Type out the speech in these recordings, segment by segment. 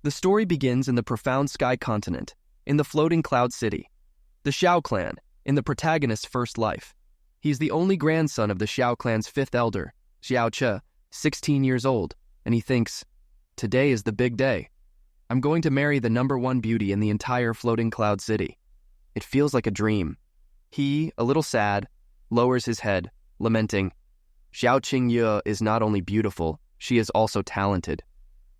The story begins in the profound sky continent, in the floating cloud city. The Xiao clan, in the protagonist's first life. He is the only grandson of the Xiao clan's fifth elder, Xiao Che, 16 years old, and he thinks, today is the big day. I'm going to marry the #1 beauty in the entire floating cloud city. It feels like a dream. He, a little sad, lowers his head, lamenting, Xiao Qingye is not only beautiful, she is also talented.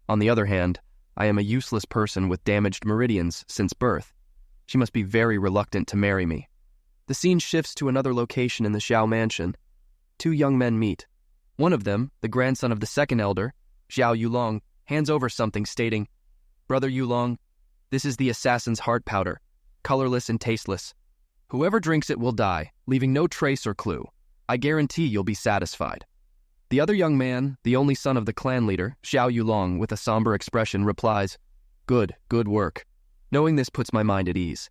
On the other hand, I am a useless person with damaged meridians since birth. She must be very reluctant to marry me. The scene shifts to another location in the Xiao mansion. Two young men meet. One of them, the grandson of the second elder, Xiao Yulong, hands over something stating, Brother Yulong, this is the assassin's heart powder, colorless and tasteless. Whoever drinks it will die, leaving no trace or clue. I guarantee you'll be satisfied. The other young man, the only son of the clan leader, Xiao Yulong, with a somber expression, replies, good work. Knowing this puts my mind at ease.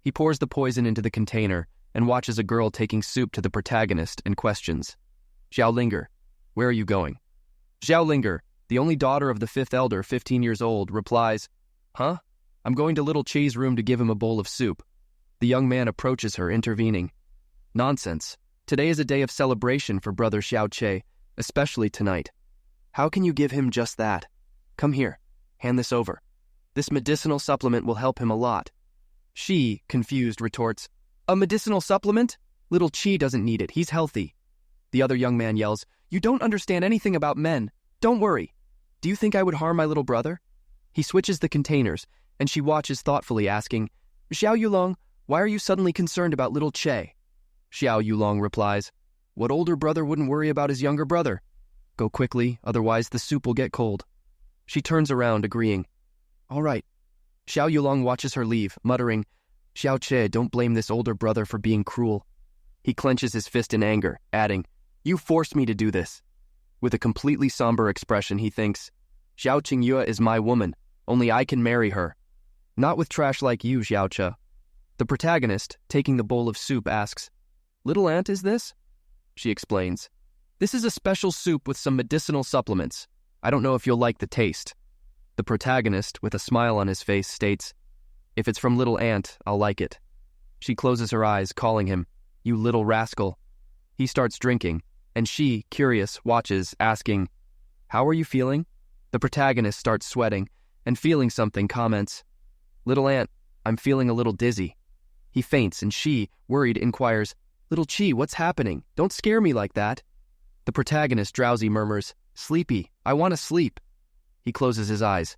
He pours the poison into the container and watches a girl taking soup to the protagonist and questions, Xiao Linger, where are you going? Xiao Linger, the only daughter of the fifth elder, 15 years old, replies, huh? I'm going to little Che's room to give him a bowl of soup. The young man approaches her, intervening. Nonsense. Today is a day of celebration for brother Xiao Che, especially tonight. How can you give him just that? Come here. Hand this over. This medicinal supplement will help him a lot. She, confused, retorts, a medicinal supplement? Little Chi doesn't need it. He's healthy. The other young man yells, you don't understand anything about men. Don't worry. Do you think I would harm my little brother? He switches the containers, and she watches thoughtfully, asking, Xiao Yulong, why are you suddenly concerned about little Che? Xiao Yulong replies, what older brother wouldn't worry about his younger brother? Go quickly, otherwise the soup will get cold. She turns around, agreeing. All right. Xiao Yulong watches her leave, muttering, Xiao Che, don't blame this older brother for being cruel. He clenches his fist in anger, adding, you forced me to do this. With a completely somber expression, he thinks, Xiao Qingye is my woman. Only I can marry her. Not with trash like you, Xiao Che. The protagonist, taking the bowl of soup, asks, little aunt, is this? She explains, this is a special soup with some medicinal supplements. I don't know if you'll like the taste. The protagonist, with a smile on his face, states, if it's from little aunt, I'll like it. She closes her eyes, calling him, you little rascal. He starts drinking, and she, curious, watches, asking, how are you feeling? The protagonist starts sweating, and feeling something, comments, little aunt, I'm feeling a little dizzy. He faints, and she, worried, inquires, little Chi, what's happening? Don't scare me like that. The protagonist, drowsy, murmurs, sleepy, I want to sleep. He closes his eyes.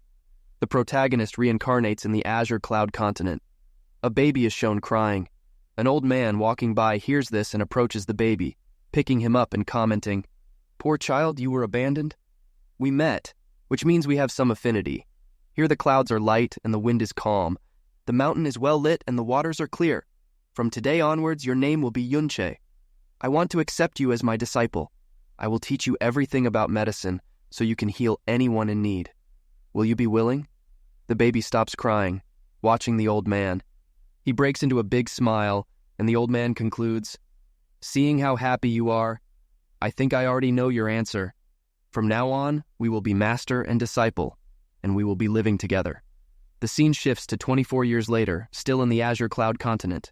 The protagonist reincarnates in the azure cloud continent. A baby is shown crying. An old man walking by hears this and approaches the baby, picking him up and commenting, poor child, you were abandoned? We met, which means we have some affinity. Here the clouds are light and the wind is calm. The mountain is well lit and the waters are clear. From today onwards, your name will be Yunche. I want to accept you as my disciple. I will teach you everything about medicine so you can heal anyone in need. Will you be willing? The baby stops crying, watching the old man. He breaks into a big smile, and the old man concludes, seeing how happy you are, I think I already know your answer. From now on, we will be master and disciple, and we will be living together. The scene shifts to 24 years later, still in the azure cloud continent.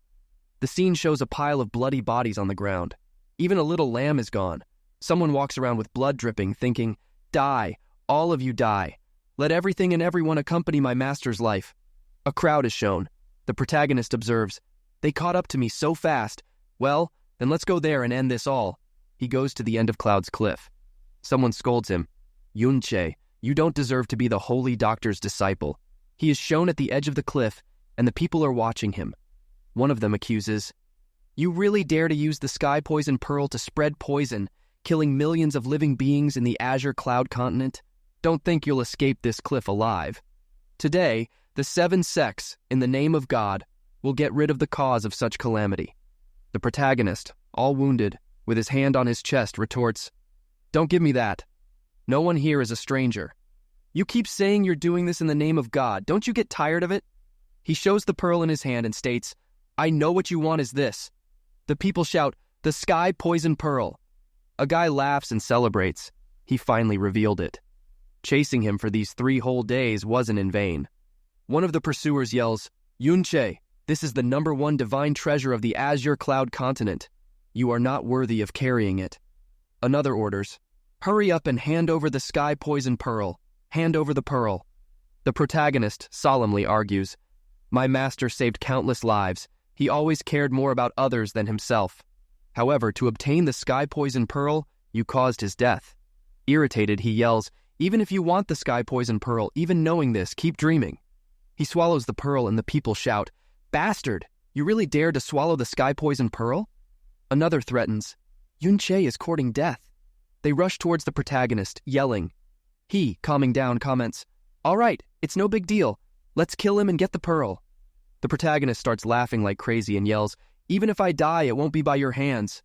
The scene shows a pile of bloody bodies on the ground. Even a little lamb is gone. Someone walks around with blood dripping, thinking, die, all of you die. Let everything and everyone accompany my master's life. A crowd is shown. The protagonist observes, they caught up to me so fast. Well, then let's go there and end this all. He goes to the end of Cloud's cliff. Someone scolds him. Yunche, you don't deserve to be the holy doctor's disciple. He is shown at the edge of the cliff, and the people are watching him. One of them accuses, you really dare to use the sky poison pearl to spread poison, killing millions of living beings in the azure cloud continent? Don't think you'll escape this cliff alive. Today, the 7 sects, in the name of God, will get rid of the cause of such calamity. The protagonist, all wounded, with his hand on his chest, retorts, don't give me that. No one here is a stranger. You keep saying you're doing this in the name of God. Don't you get tired of it? He shows the pearl in his hand and states, I know what you want is this. The people shout, the sky poison pearl. A guy laughs and celebrates. He finally revealed it. Chasing him for these 3 whole days wasn't in vain. One of the pursuers yells, "Yunche, this is the #1 divine treasure of the Azure Cloud continent. You are not worthy of carrying it." Another orders, "Hurry up and hand over the sky poison pearl. Hand over the pearl." The protagonist solemnly argues, "My master saved countless lives. He always cared more about others than himself. However, to obtain the sky poison pearl, you caused his death." Irritated, he yells, "Even if you want the sky poison pearl, even knowing this, keep dreaming." He swallows the pearl and the people shout, "Bastard! You really dared to swallow the sky poison pearl?" Another threatens, "Yunche is courting death." They rush towards the protagonist, yelling. He, calming down, comments, "All right, it's no big deal. Let's kill him and get the pearl." The protagonist starts laughing like crazy and yells, "Even if I die, it won't be by your hands."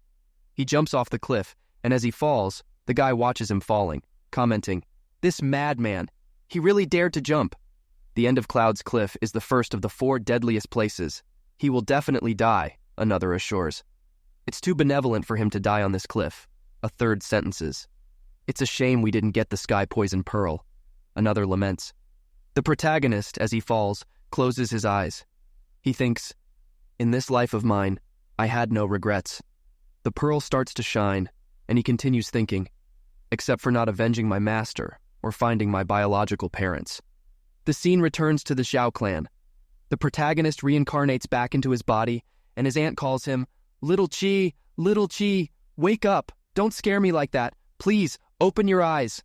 He jumps off the cliff, and as he falls, the guy watches him falling, commenting, "This madman, he really dared to jump." The end of Cloud's cliff is the first of the 4 deadliest places. "He will definitely die," another assures. "It's too benevolent for him to die on this cliff," a third sentences. "It's a shame we didn't get the sky poison pearl," another laments. The protagonist, as he falls, closes his eyes. He thinks, "In this life of mine, I had no regrets." The pearl starts to shine, and he continues thinking, "Except for not avenging my master or finding my biological parents." The scene returns to the Xiao clan. The protagonist reincarnates back into his body, and his aunt calls him, Little Chi, wake up, don't scare me like that, please, open your eyes."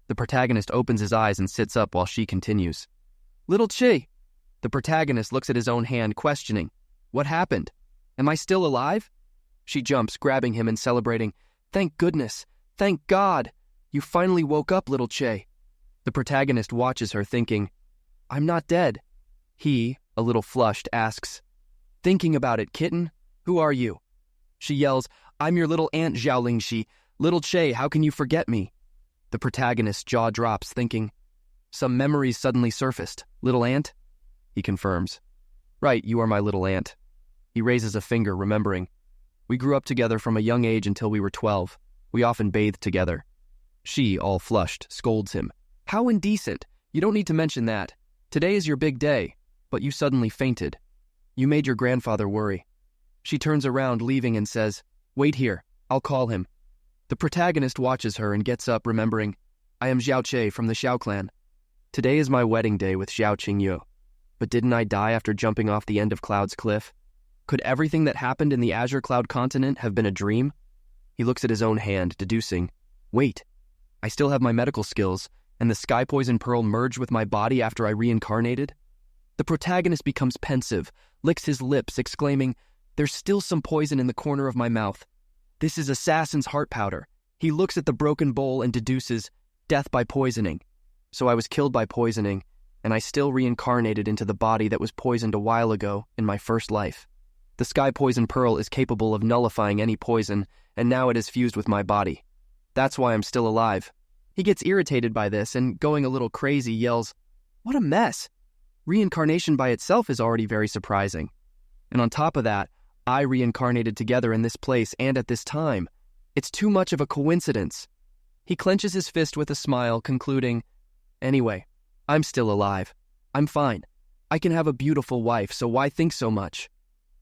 The protagonist opens his eyes and sits up while she continues, "Little Chi." The protagonist looks at his own hand, questioning, "What happened? Am I still alive?" She jumps, grabbing him and celebrating, "Thank goodness, thank God, you finally woke up, Little Chi." The protagonist watches her, thinking, "I'm not dead." He, a little flushed, asks, "Thinking about it, kitten? Who are you?" She yells, "I'm your little aunt Xiaolingxi. Little Che, how can you forget me?" The protagonist's jaw drops, thinking, "Some memories suddenly surfaced. Little aunt?" He confirms, "Right, you are my little aunt." He raises a finger, remembering, "We grew up together from a young age until we were 12. We often bathed together." She, all flushed, scolds him, "How indecent! You don't need to mention that. Today is your big day, but you suddenly fainted. You made your grandfather worry." She turns around, leaving, and says, "Wait here, I'll call him." The protagonist watches her and gets up, remembering, "I am Xiao Che from the Xiao clan. Today is my wedding day with Xiao Qingyu. But didn't I die after jumping off the end of Cloud's cliff? Could everything that happened in the Azure Cloud continent have been a dream?" He looks at his own hand, deducing, "Wait, I still have my medical skills, and the sky poison pearl merged with my body after I reincarnated?" The protagonist becomes pensive, licks his lips, exclaiming, "There's still some poison in the corner of my mouth. This is assassin's heart powder." He looks at the broken bowl and deduces, "Death by poisoning. So I was killed by poisoning, and I still reincarnated into the body that was poisoned a while ago in my first life. The sky poison pearl is capable of nullifying any poison, and now it is fused with my body. That's why I'm still alive." He gets irritated by this and, going a little crazy, yells, "What a mess! Reincarnation by itself is already very surprising. And on top of that, I reincarnated together in this place and at this time. It's too much of a coincidence." He clenches his fist with a smile, concluding, "Anyway, I'm still alive. I'm fine. I can have a beautiful wife, so why think so much?"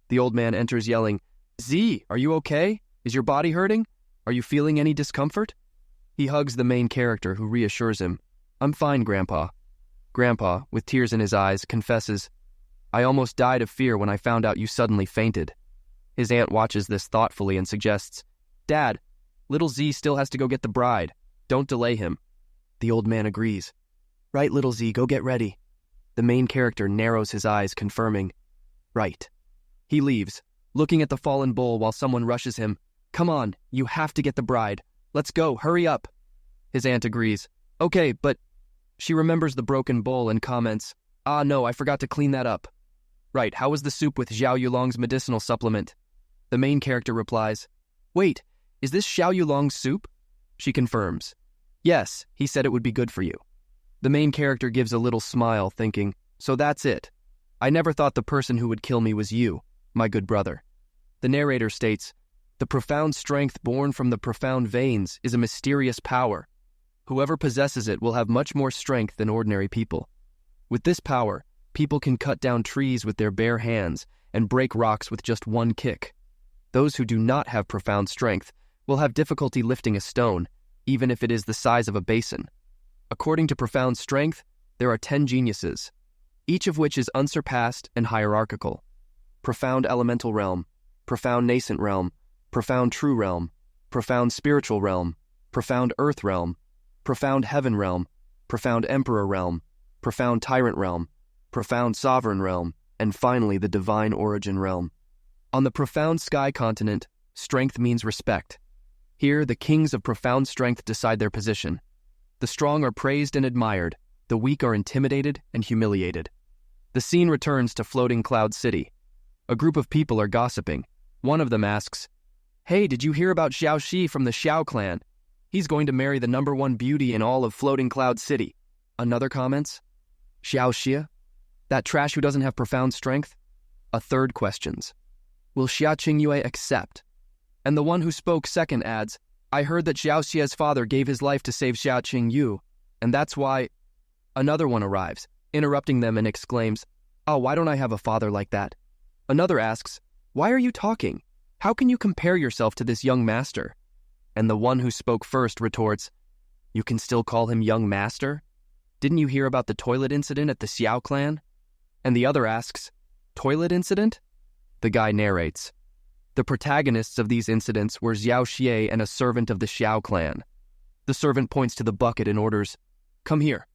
The old man enters yelling, "Z, are you okay? Is your body hurting? Are you feeling any discomfort?" He hugs the main character, who reassures him, "I'm fine, Grandpa." Grandpa, with tears in his eyes, confesses, "I almost died of fear when I found out you suddenly fainted." His aunt watches this thoughtfully and suggests, "Dad, little Z still has to go get the bride. Don't delay him." The old man agrees. "Right, little Z, go get ready." The main character narrows his eyes, confirming, "Right." He leaves, looking at the fallen bowl while someone rushes him. "Come on, you have to get the bride. Let's go, hurry up." His aunt agrees. "Okay, but..." She remembers the broken bowl and comments, "Ah, no, I forgot to clean that up." "Right, how was the soup with Xiao Yulong's medicinal supplement?" The main character replies, "Wait, is this Xiao Yulong's soup?" She confirms, "Yes, he said it would be good for you." The main character gives a little smile, thinking, "So that's it. I never thought the person who would kill me was you, my good brother." The narrator states, "The profound strength born from the profound veins is a mysterious power. Whoever possesses it will have much more strength than ordinary people. With this power, people can cut down trees with their bare hands and break rocks with just one kick. Those who do not have profound strength will have difficulty lifting a stone, even if it is the size of a basin. According to profound strength, there are 10 geniuses, each of which is unsurpassed and hierarchical. Profound elemental realm, profound nascent realm, profound true realm, profound spiritual realm, profound earth realm, profound heaven realm, profound emperor realm, profound tyrant realm, profound sovereign realm, and finally the divine origin realm. On the profound sky continent, strength means respect. Here, the kings of profound strength decide their position. The strong are praised and admired, the weak are intimidated and humiliated. The scene returns to Floating Cloud City. A group of people are gossiping. One of them asks, "Hey, did you hear about Xiao Shi from the Xiao clan? He's going to marry the #1 beauty in all of Floating Cloud City." Another comments, "Xiao Xia? That trash who doesn't have profound strength?" A third questions, "Will Xia Qingyue accept?" And the one who spoke second adds, "I heard that Xiao Xia's father gave his life to save Xia Qingyu, and that's why..." Another one arrives, interrupting them and exclaims, "Oh, why don't I have a father like that?" Another asks, "Why are you talking? How can you compare yourself to this young master?" And the one who spoke first retorts, "You can still call him young master? Didn't you hear about the toilet incident at the Xiao clan?" And the other asks, "Toilet incident?" The guy narrates, "The protagonists of these incidents were Xiao Xie and a servant of the Xiao clan." The servant points to the bucket and orders, "Come here.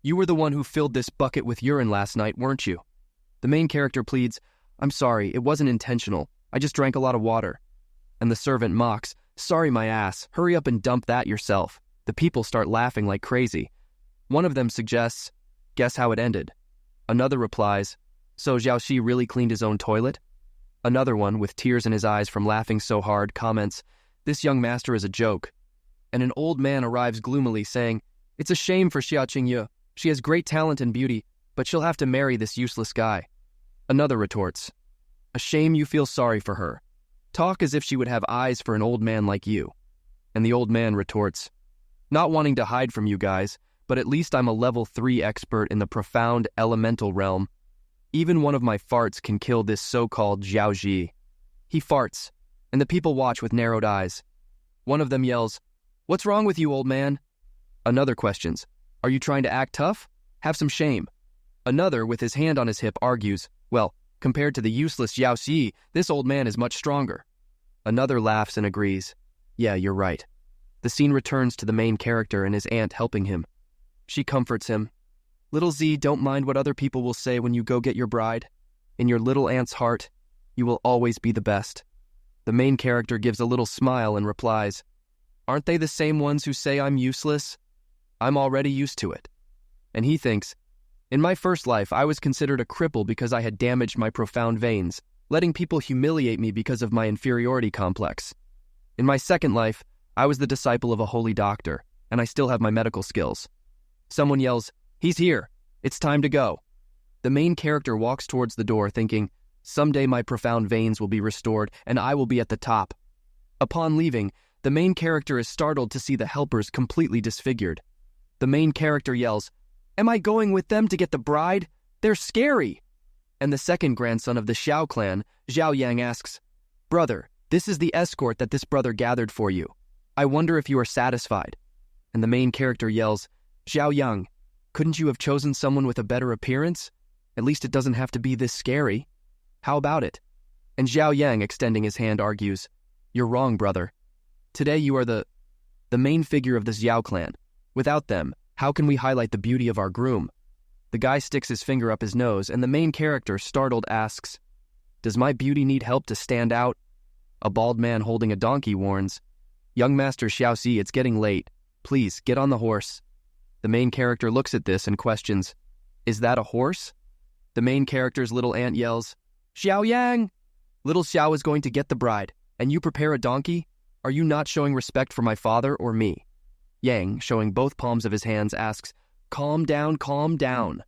You were the one who filled this bucket with urine last night, weren't you?" The main character pleads, "I'm sorry, it wasn't intentional. I just drank a lot of water." And the servant mocks, "Sorry my ass, hurry up and dump that yourself." The people start laughing like crazy. One of them suggests, "Guess how it ended?" Another replies, "So Xiao Shi really cleaned his own toilet?" Another one, with tears in his eyes from laughing so hard, comments, "This young master is a joke." And an old man arrives gloomily saying, "It's a shame for Xia Qingyu. She has great talent and beauty, but she'll have to marry this useless guy." Another retorts, "A shame you feel sorry for her. Talk as if she would have eyes for an old man like you." And the old man retorts, "Not wanting to hide from you guys, but at least I'm a level 3 expert in the profound elemental realm. Even one of my farts can kill this so-called Xiao Ji." He farts, and the people watch with narrowed eyes. One of them yells, "What's wrong with you, old man?" Another questions, "Are you trying to act tough? Have some shame." Another, with his hand on his hip, argues, "Well, compared to the useless Xiao Xi, this old man is much stronger." Another laughs and agrees, "Yeah, you're right." The scene returns to the main character and his aunt helping him. She comforts him, "Little Z, don't mind what other people will say when you go get your bride. In your little aunt's heart, you will always be the best." The main character gives a little smile and replies, "Aren't they the same ones who say I'm useless? I'm already used to it." And he thinks, "In my first life, I was considered a cripple because I had damaged my profound veins, letting people humiliate me because of my inferiority complex. In my second life, I was the disciple of a holy doctor, and I still have my medical skills." Someone yells, "He's here. It's time to go." The main character walks towards the door thinking, "Someday my profound veins will be restored, and I will be at the top." Upon leaving, the main character is startled to see the helpers completely disfigured. The main character yells, "Am I going with them to get the bride? They're scary!" And the second grandson of the Xiao clan, Zhao Yang, asks, "Brother, this is the escort that this brother gathered for you. I wonder if you are satisfied." And the main character yells, "Zhao Yang, couldn't you have chosen someone with a better appearance? At least it doesn't have to be this scary. How about it?" And Zhao Yang, extending his hand, argues, "You're wrong, brother. Today you are the main figure of the Xiao clan. Without them, how can we highlight the beauty of our groom?" The guy sticks his finger up his nose, and the main character, startled, asks, "Does my beauty need help to stand out?" A bald man holding a donkey warns, "Young Master Xiaoxi, it's getting late. Please, get on the horse." The main character looks at this and questions, "Is that a horse?" The main character's little aunt yells, "Xiao Yang! Little Xiao is going to get the bride, and you prepare a donkey? Are you not showing respect for my father or me?" Yang, showing both palms of his hands, asks, "Calm down, calm down.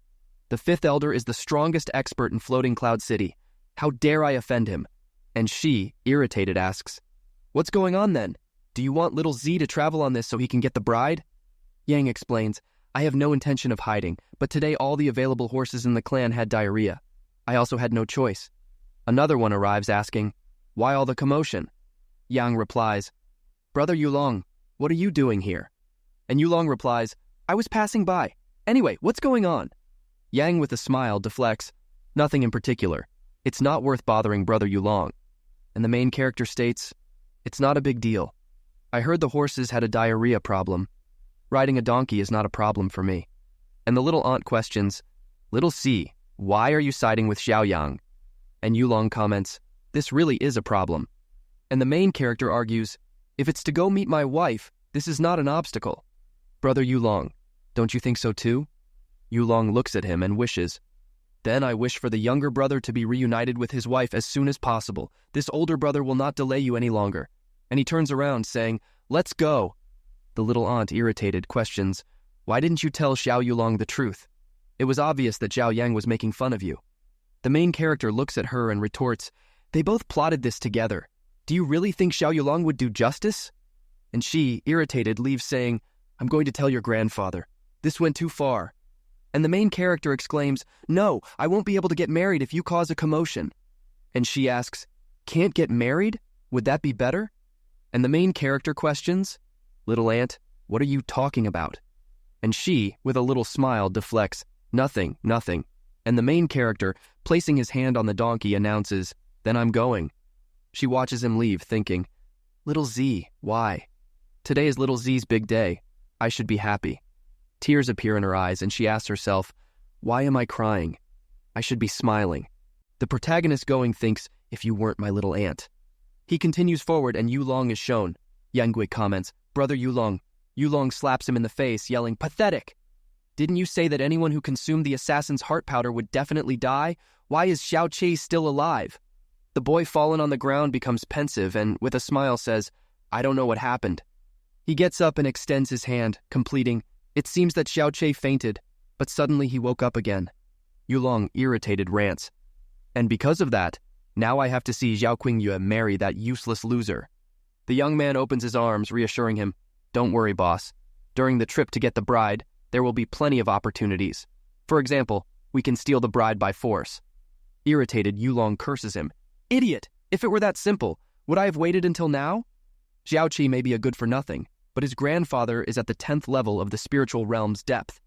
The fifth elder is the strongest expert in Floating Cloud City. How dare I offend him?" And she, irritated, asks, "What's going on then? Do you want little Z to travel on this so he can get the bride?" Yang explains, I have no intention of hiding, but today all the available horses in the clan had diarrhea. I also had no choice. Another one arrives asking, why all the commotion? Yang replies, Brother Yulong, what are you doing here? And Yulong replies, I was passing by. Anyway, what's going on? Yang with a smile deflects, nothing in particular. It's not worth bothering Brother Yulong. And the main character states, it's not a big deal. I heard the horses had a diarrhea problem. Riding a donkey is not a problem for me. And the little aunt questions, Little C, why are you siding with Xiaoyang? And Yulong comments, this really is a problem. And the main character argues, if it's to go meet my wife, this is not an obstacle. Brother Yulong, don't you think so too? Yulong looks at him and wishes, then I wish for the younger brother to be reunited with his wife as soon as possible. This older brother will not delay you any longer. And he turns around saying, let's go. The little aunt, irritated, questions, why didn't you tell Xiao Yulong the truth? It was obvious that Zhao Yang was making fun of you. The main character looks at her and retorts, they both plotted this together. Do you really think Xiao Yulong would do justice? And she, irritated, leaves saying, I'm going to tell your grandfather. This went too far. And the main character exclaims, no, I won't be able to get married if you cause a commotion. And she asks, can't get married? Would that be better? And the main character questions, little aunt, what are you talking about? And she, with a little smile, deflects, nothing. And the main character, placing his hand on the donkey, announces, then I'm going. She watches him leave, thinking, little Z, why? Today is little Z's big day. I should be happy. Tears appear in her eyes, and she asks herself, why am I crying? I should be smiling. The protagonist going thinks, if you weren't my little aunt. He continues forward, and Yulong is shown. Yang comments, Brother Yulong. Yulong slaps him in the face, yelling, pathetic! Didn't you say that anyone who consumed the assassin's heart powder would definitely die? Why is Xiao Qi still alive? The boy fallen on the ground becomes pensive and, with a smile, says, I don't know what happened. He gets up and extends his hand, completing, it seems that Xiao Qi fainted, but suddenly he woke up again. Yulong, irritated, rants, and because of that, now I have to see Zhao Qingyue marry that useless loser. The young man opens his arms, reassuring him, don't worry, boss. During the trip to get the bride, there will be plenty of opportunities. For example, we can steal the bride by force. Irritated, Yulong curses him. Idiot! If it were that simple, would I have waited until now? Xiao Qi may be a good-for-nothing, but his grandfather is at the 10th level of the spiritual realm's depth.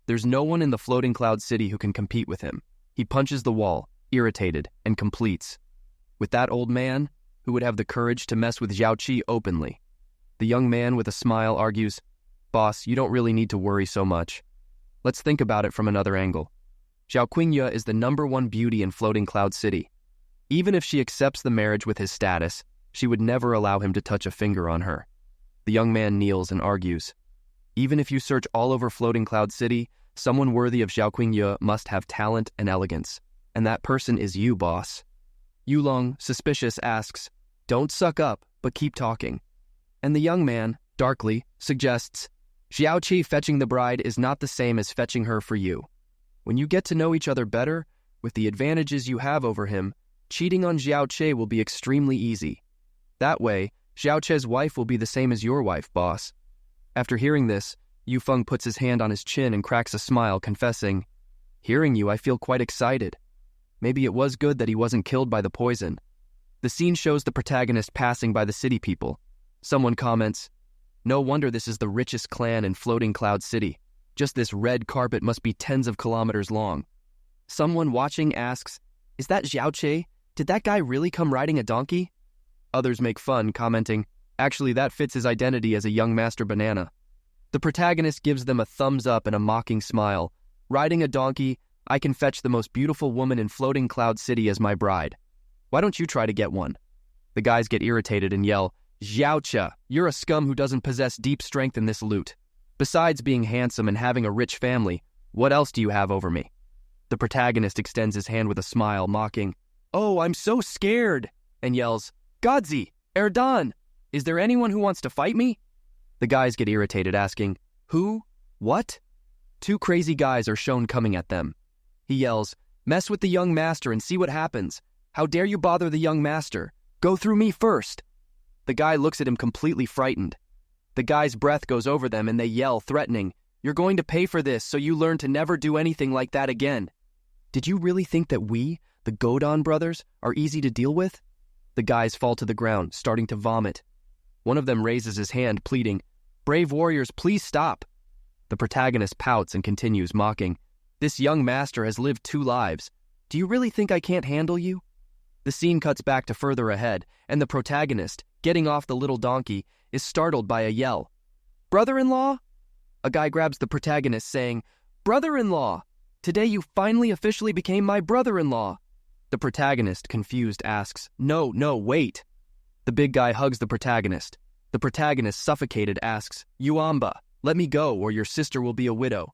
There's no one in the floating cloud city who can compete with him. He punches the wall, irritated, and completes. With that old man, who would have the courage to mess with Xiao Qi openly? The young man with a smile argues, boss, you don't really need to worry so much. Let's think about it from another angle. Zhao Qingyue is the #1 beauty in Floating Cloud City. Even if she accepts the marriage with his status, she would never allow him to touch a finger on her. The young man kneels and argues, even if you search all over Floating Cloud City, someone worthy of Zhao Qingyue must have talent and elegance. And that person is you, boss. Yulong, suspicious, asks, don't suck up, but keep talking. And the young man, darkly, suggests, Xiao Qi fetching the bride is not the same as fetching her for you. When you get to know each other better, with the advantages you have over him, cheating on Xiao Qi will be extremely easy. That way, Xiao Qi's wife will be the same as your wife, boss. After hearing this, Yufeng puts his hand on his chin and cracks a smile, confessing, hearing you, I feel quite excited. Maybe it was good that he wasn't killed by the poison. The scene shows the protagonist passing by the city people. Someone comments, no wonder this is the richest clan in Floating Cloud City. Just this red carpet must be tens of kilometers long. Someone watching asks, is that Xiao Qi? Did that guy really come riding a donkey? Others make fun, commenting, actually that fits his identity as a young master banana. The protagonist gives them a thumbs up and a mocking smile. Riding a donkey, I can fetch the most beautiful woman in Floating Cloud City as my bride. Why don't you try to get one? The guys get irritated and yell, Xiao Qi, you're a scum who doesn't possess deep strength in this loot. Besides being handsome and having a rich family, what else do you have over me? The protagonist extends his hand with a smile, mocking, oh, I'm so scared, and yells, Godzi, Erdan, is there anyone who wants to fight me? The guys get irritated, asking, who? What? Two crazy guys are shown coming at them. He yells, mess with the young master and see what happens. How dare you bother the young master? Go through me first. The guy looks at him completely frightened. The guy's breath goes over them and they yell, threatening, "You're going to pay for this, so you learn to never do anything like that again." Did you really think that we, the Godon brothers, are easy to deal with? The guys fall to the ground, starting to vomit. One of them raises his hand, pleading, "Brave warriors, please stop." The protagonist pouts and continues, mocking, "This young master has lived 2 lives. Do you really think I can't handle you?" The scene cuts back to further ahead, and the protagonist, getting off the little donkey, is startled by a yell. "Brother-in-law?" A guy grabs the protagonist, saying, "Brother-in-law! Today you finally officially became my brother-in-law." The protagonist, confused, asks, No, wait." The big guy hugs the protagonist. The protagonist, suffocated, asks, "Yuamba, let me go or your sister will be a widow."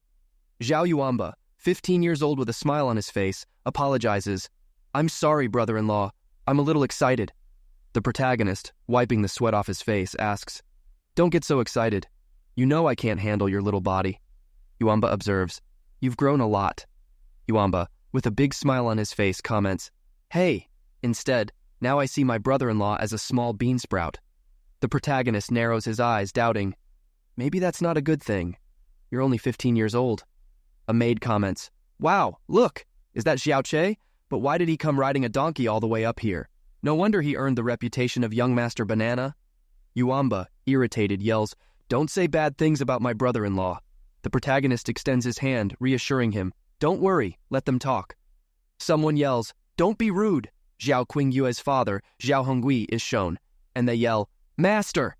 Zhao Yuamba, 15 years old with a smile on his face, apologizes, "I'm sorry, brother-in-law. I'm a little excited." The protagonist, wiping the sweat off his face, asks, "Don't get so excited. You know I can't handle your little body." Yuamba observes, "You've grown a lot." Yuamba, with a big smile on his face, comments, "Hey, instead, now I see my brother-in-law as a small bean sprout." The protagonist narrows his eyes, doubting, "Maybe that's not a good thing. You're only 15 years old." A maid comments, "Wow, look, is that Xiaoche? But why did he come riding a donkey all the way up here? No wonder he earned the reputation of young Master Banana." Yuamba, irritated, yells, "Don't say bad things about my brother-in-law." The protagonist extends his hand, reassuring him, "Don't worry, let them talk." Someone yells, "Don't be rude." Zhao Qingyue's father, Zhao Hongui, is shown, and they yell, "Master!"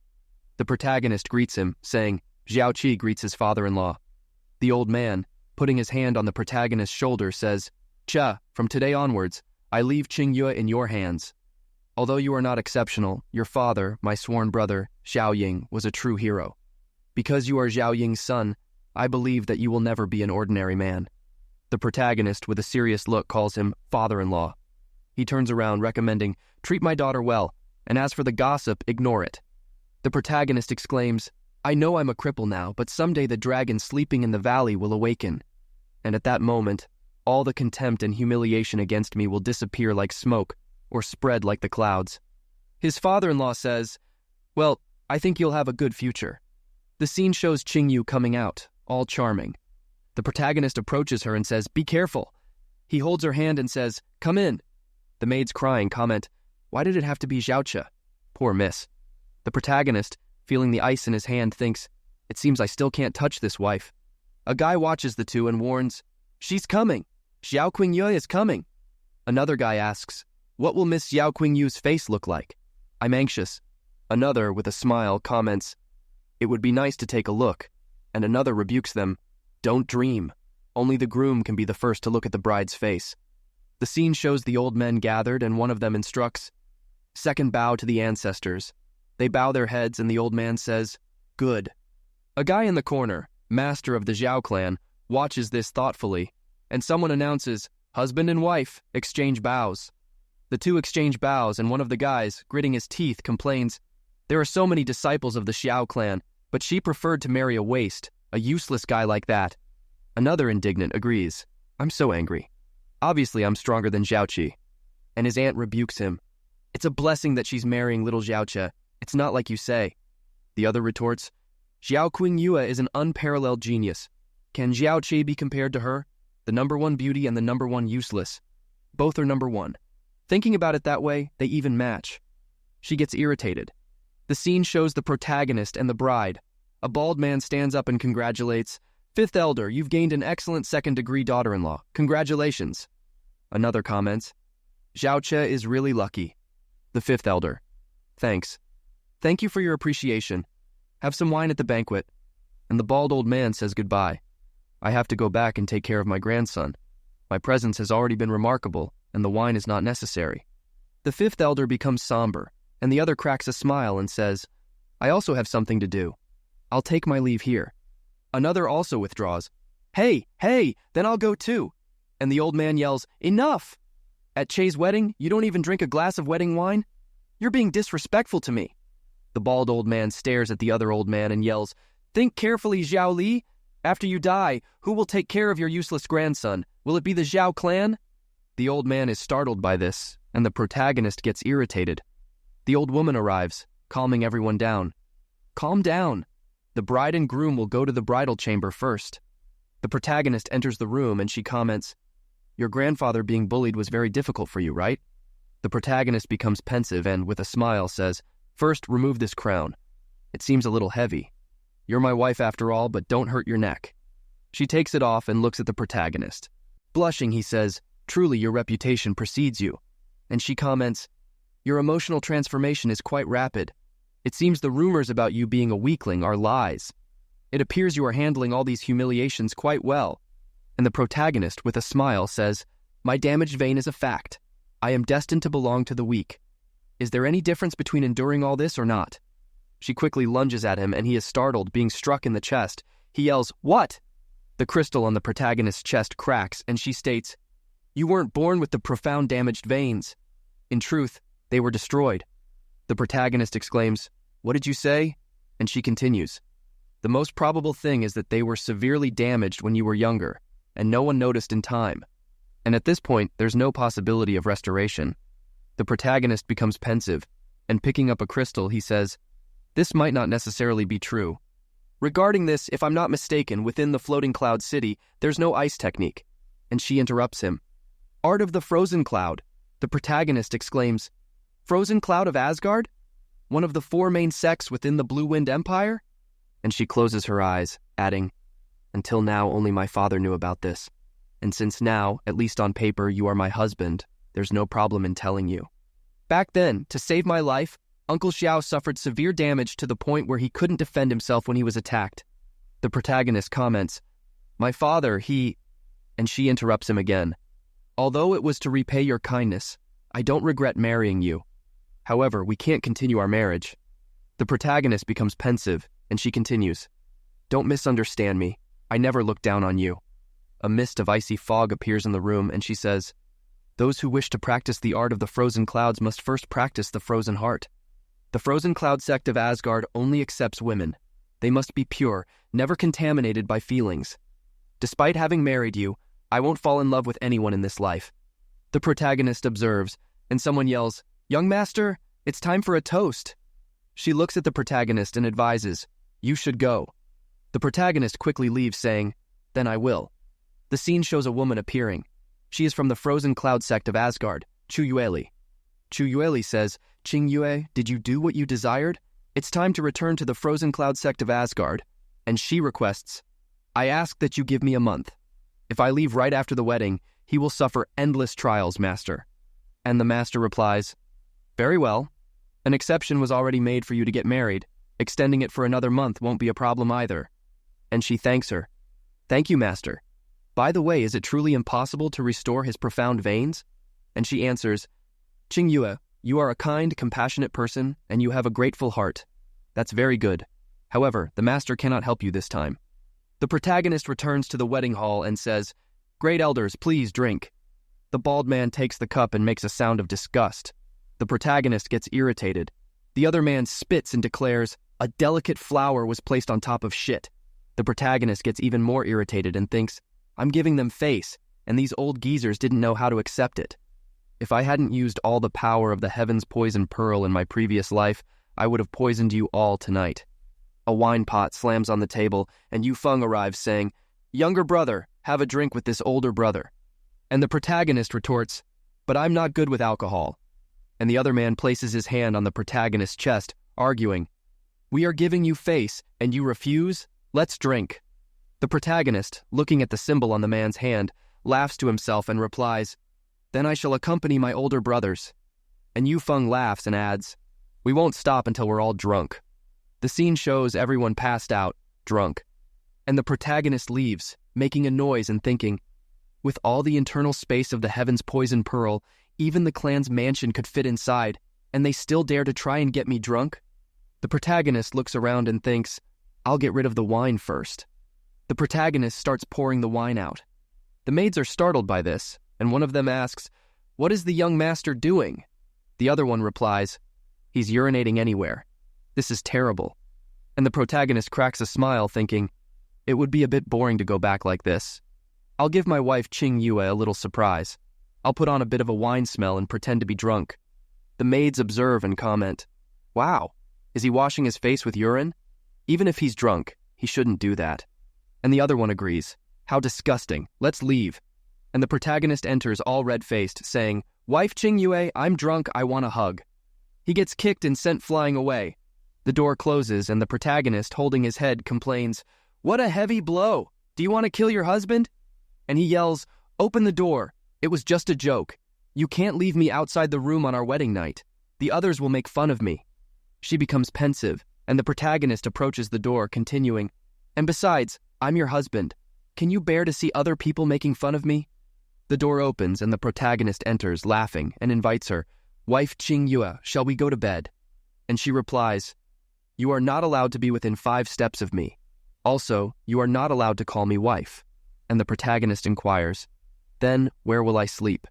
The protagonist greets him, saying, "Zhao Qi greets his father-in-law." The old man, putting his hand on the protagonist's shoulder, says, "Cha, from today onwards, I leave Qingyue in your hands. Although you are not exceptional, your father, my sworn brother, Xiao Ying, was a true hero. Because you are Xiao Ying's son, I believe that you will never be an ordinary man." The protagonist, with a serious look, calls him father-in-law. He turns around, recommending, "Treat my daughter well, and as for the gossip, ignore it." The protagonist exclaims, "I know I'm a cripple now, but someday the dragon sleeping in the valley will awaken. And at that moment, all the contempt and humiliation against me will disappear like smoke, or spread like the clouds." His father-in-law says, "Well, I think you'll have a good future." The scene shows Qingyu coming out, all charming. The protagonist approaches her and says, "Be careful." He holds her hand and says, "Come in." The maids, crying, comment, "Why did it have to be Xiaoche? Poor miss." The protagonist, feeling the ice in his hand, thinks, "It seems I still can't touch this wife." A guy watches the two and warns, "She's coming. Xiao Qingyue is coming." Another guy asks, "What will Miss Xiao Qingyue's face look like? I'm anxious." Another, with a smile, comments, "It would be nice to take a look." And another rebukes them, "Don't dream. Only the groom can be the first to look at the bride's face." The scene shows the old men gathered, and one of them instructs, "Second bow to the ancestors." They bow their heads, and the old man says, "Good." A guy in the corner, master of the Zhao clan, watches this thoughtfully, and someone announces, "Husband and wife, exchange bows." The two exchange bows, and one of the guys, gritting his teeth, complains, "There are so many disciples of the Xiao clan, but she preferred to marry a waste, a useless guy like that." Another, indignant, agrees, "I'm so angry. Obviously I'm stronger than Xiaoqi." And his aunt rebukes him, "It's a blessing that she's marrying little Xiaoche. It's not like you say." The other retorts, "Xiao Qingyue is an unparalleled genius. Can Xiaoqi be compared to her? The #1 beauty and the #1 useless. Both are #1. Thinking about it that way, they even match." She gets irritated. The scene shows the protagonist and the bride. A bald man stands up and congratulates, "Fifth elder, you've gained an excellent second-degree daughter-in-law. Congratulations." Another comments, "Xiaoche is really lucky." The fifth elder, "Thanks. Thank you for your appreciation. Have some wine at the banquet." And the bald old man says goodbye. "I have to go back and take care of my grandson. My presence has already been remarkable, and the wine is not necessary." The fifth elder becomes somber, and the other cracks a smile and says, "I also have something to do. I'll take my leave here." Another also withdraws. Hey, then I'll go too." And the old man yells, "Enough! At Che's wedding, you don't even drink a glass of wedding wine? You're being disrespectful to me." The bald old man stares at the other old man and yells, "Think carefully, Zhao Li. After you die, who will take care of your useless grandson? Will it be the Zhao clan?" The old man is startled by this, and the protagonist gets irritated. The old woman arrives, calming everyone down. Calm down. The bride and groom will go to the bridal chamber first. The protagonist enters the room and she comments, your grandfather being bullied was very difficult for you, right? The protagonist becomes pensive and, with a smile, says, first, remove this crown. It seems a little heavy. You're my wife after all, but don't hurt your neck. She takes it off and looks at the protagonist. Blushing, he says, truly your reputation precedes you. And she comments, your emotional transformation is quite rapid. It seems the rumors about you being a weakling are lies. It appears you are handling all these humiliations quite well. And the protagonist, with a smile, says, my damaged vein is a fact. I am destined to belong to the weak. Is there any difference between enduring all this or not? She quickly lunges at him and he is startled, being struck in the chest. He yells, what? The crystal on the protagonist's chest cracks and she states, you weren't born with the profound damaged veins. In truth, they were destroyed. The protagonist exclaims, what did you say? And she continues, the most probable thing is that they were severely damaged when you were younger, and no one noticed in time. And at this point, there's no possibility of restoration. The protagonist becomes pensive, and picking up a crystal, he says, this might not necessarily be true. Regarding this, if I'm not mistaken, within the floating cloud city, there's no ice technique. And she interrupts him. Art of the frozen cloud. The protagonist exclaims, frozen cloud of Asgard? One of the 4 main sects within the Blue Wind Empire? And she closes her eyes, adding, until now only my father knew about this. And since now, at least on paper, you are my husband, there's no problem in telling you. Back then, to save my life, Uncle Xiao suffered severe damage to the point where he couldn't defend himself when he was attacked. The protagonist comments, my father, he... And she interrupts him again. Although it was to repay your kindness, I don't regret marrying you. However, we can't continue our marriage. The protagonist becomes pensive, and she continues, don't misunderstand me. I never looked down on you. A mist of icy fog appears in the room, and she says, those who wish to practice the art of the frozen clouds must first practice the frozen heart. The frozen cloud sect of Asgard only accepts women. They must be pure, never contaminated by feelings. Despite having married you, I won't fall in love with anyone in this life. The protagonist observes, and someone yells, young master, it's time for a toast. She looks at the protagonist and advises, you should go. The protagonist quickly leaves, saying, then I will. The scene shows a woman appearing. She is from the frozen cloud sect of Asgard, Chuyueli. Chuyueli says, Qingyue, did you do what you desired? It's time to return to the frozen cloud sect of Asgard. And she requests, I ask that you give me a month. If I leave right after the wedding, he will suffer endless trials, master. And the master replies, very well. An exception was already made for you to get married. Extending it for another month won't be a problem either. And she thanks her. Thank you, master. By the way, is it truly impossible to restore his profound veins? And she answers, Qingyue, you are a kind, compassionate person, and you have a grateful heart. That's very good. However, the master cannot help you this time. The protagonist returns to the wedding hall and says, great elders, please drink. The bald man takes the cup and makes a sound of disgust. The protagonist gets irritated. The other man spits and declares, a delicate flower was placed on top of shit. The protagonist gets even more irritated and thinks, I'm giving them face, and these old geezers didn't know how to accept it. If I hadn't used all the power of the heaven's poison pearl in my previous life, I would have poisoned you all tonight. A wine pot slams on the table, and Yu Feng arrives saying, younger brother, have a drink with this older brother. And the protagonist retorts, but I'm not good with alcohol. And the other man places his hand on the protagonist's chest, arguing, we are giving you face, and you refuse? Let's drink. The protagonist, looking at the symbol on the man's hand, laughs to himself and replies, then I shall accompany my older brothers. And Yu Feng laughs and adds, we won't stop until we're all drunk. The scene shows everyone passed out, drunk. And the protagonist leaves, making a noise and thinking, with all the internal space of the heaven's poison pearl, even the clan's mansion could fit inside, and they still dare to try and get me drunk? The protagonist looks around and thinks, I'll get rid of the wine first. The protagonist starts pouring the wine out. The maids are startled by this, and one of them asks, what is the young master doing? The other one replies, he's urinating anywhere. This is terrible. And the protagonist cracks a smile, thinking, it would be a bit boring to go back like this. I'll give my wife Qingyue a little surprise. I'll put on a bit of a wine smell and pretend to be drunk. The maids observe and comment, wow, is he washing his face with urine? Even if he's drunk, he shouldn't do that. And the other one agrees. How disgusting. Let's leave. And the protagonist enters all red-faced, saying, Wife Qingyue, I'm drunk, I want a hug. He gets kicked and sent flying away. The door closes and the protagonist, holding his head, complains, What a heavy blow! Do you want to kill your husband? And he yells, Open the door. It was just a joke. You can't leave me outside the room on our wedding night. The others will make fun of me. She becomes pensive, and the protagonist approaches the door, continuing, And besides, I'm your husband. Can you bear to see other people making fun of me? The door opens and the protagonist enters, laughing, and invites her, Wife Qingyue, shall we go to bed? And she replies, You are not allowed to be within 5 steps of me. Also, you are not allowed to call me wife. And the protagonist inquires, Then where will I sleep?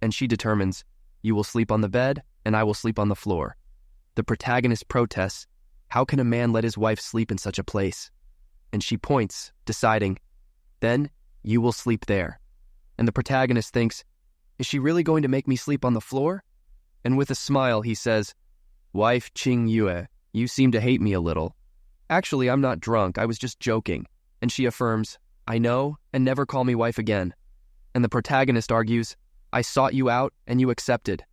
And she determines, You will sleep on the bed, and I will sleep on the floor. The protagonist protests, How can a man let his wife sleep in such a place? And she points, deciding, Then you will sleep there. And the protagonist thinks, Is she really going to make me sleep on the floor? And with a smile he says, Wife Qingyue, you seem to hate me a little. Actually, I'm not drunk, I was just joking. And she affirms, I know, and never call me wife again. And the protagonist argues, I sought you out, and you accepted.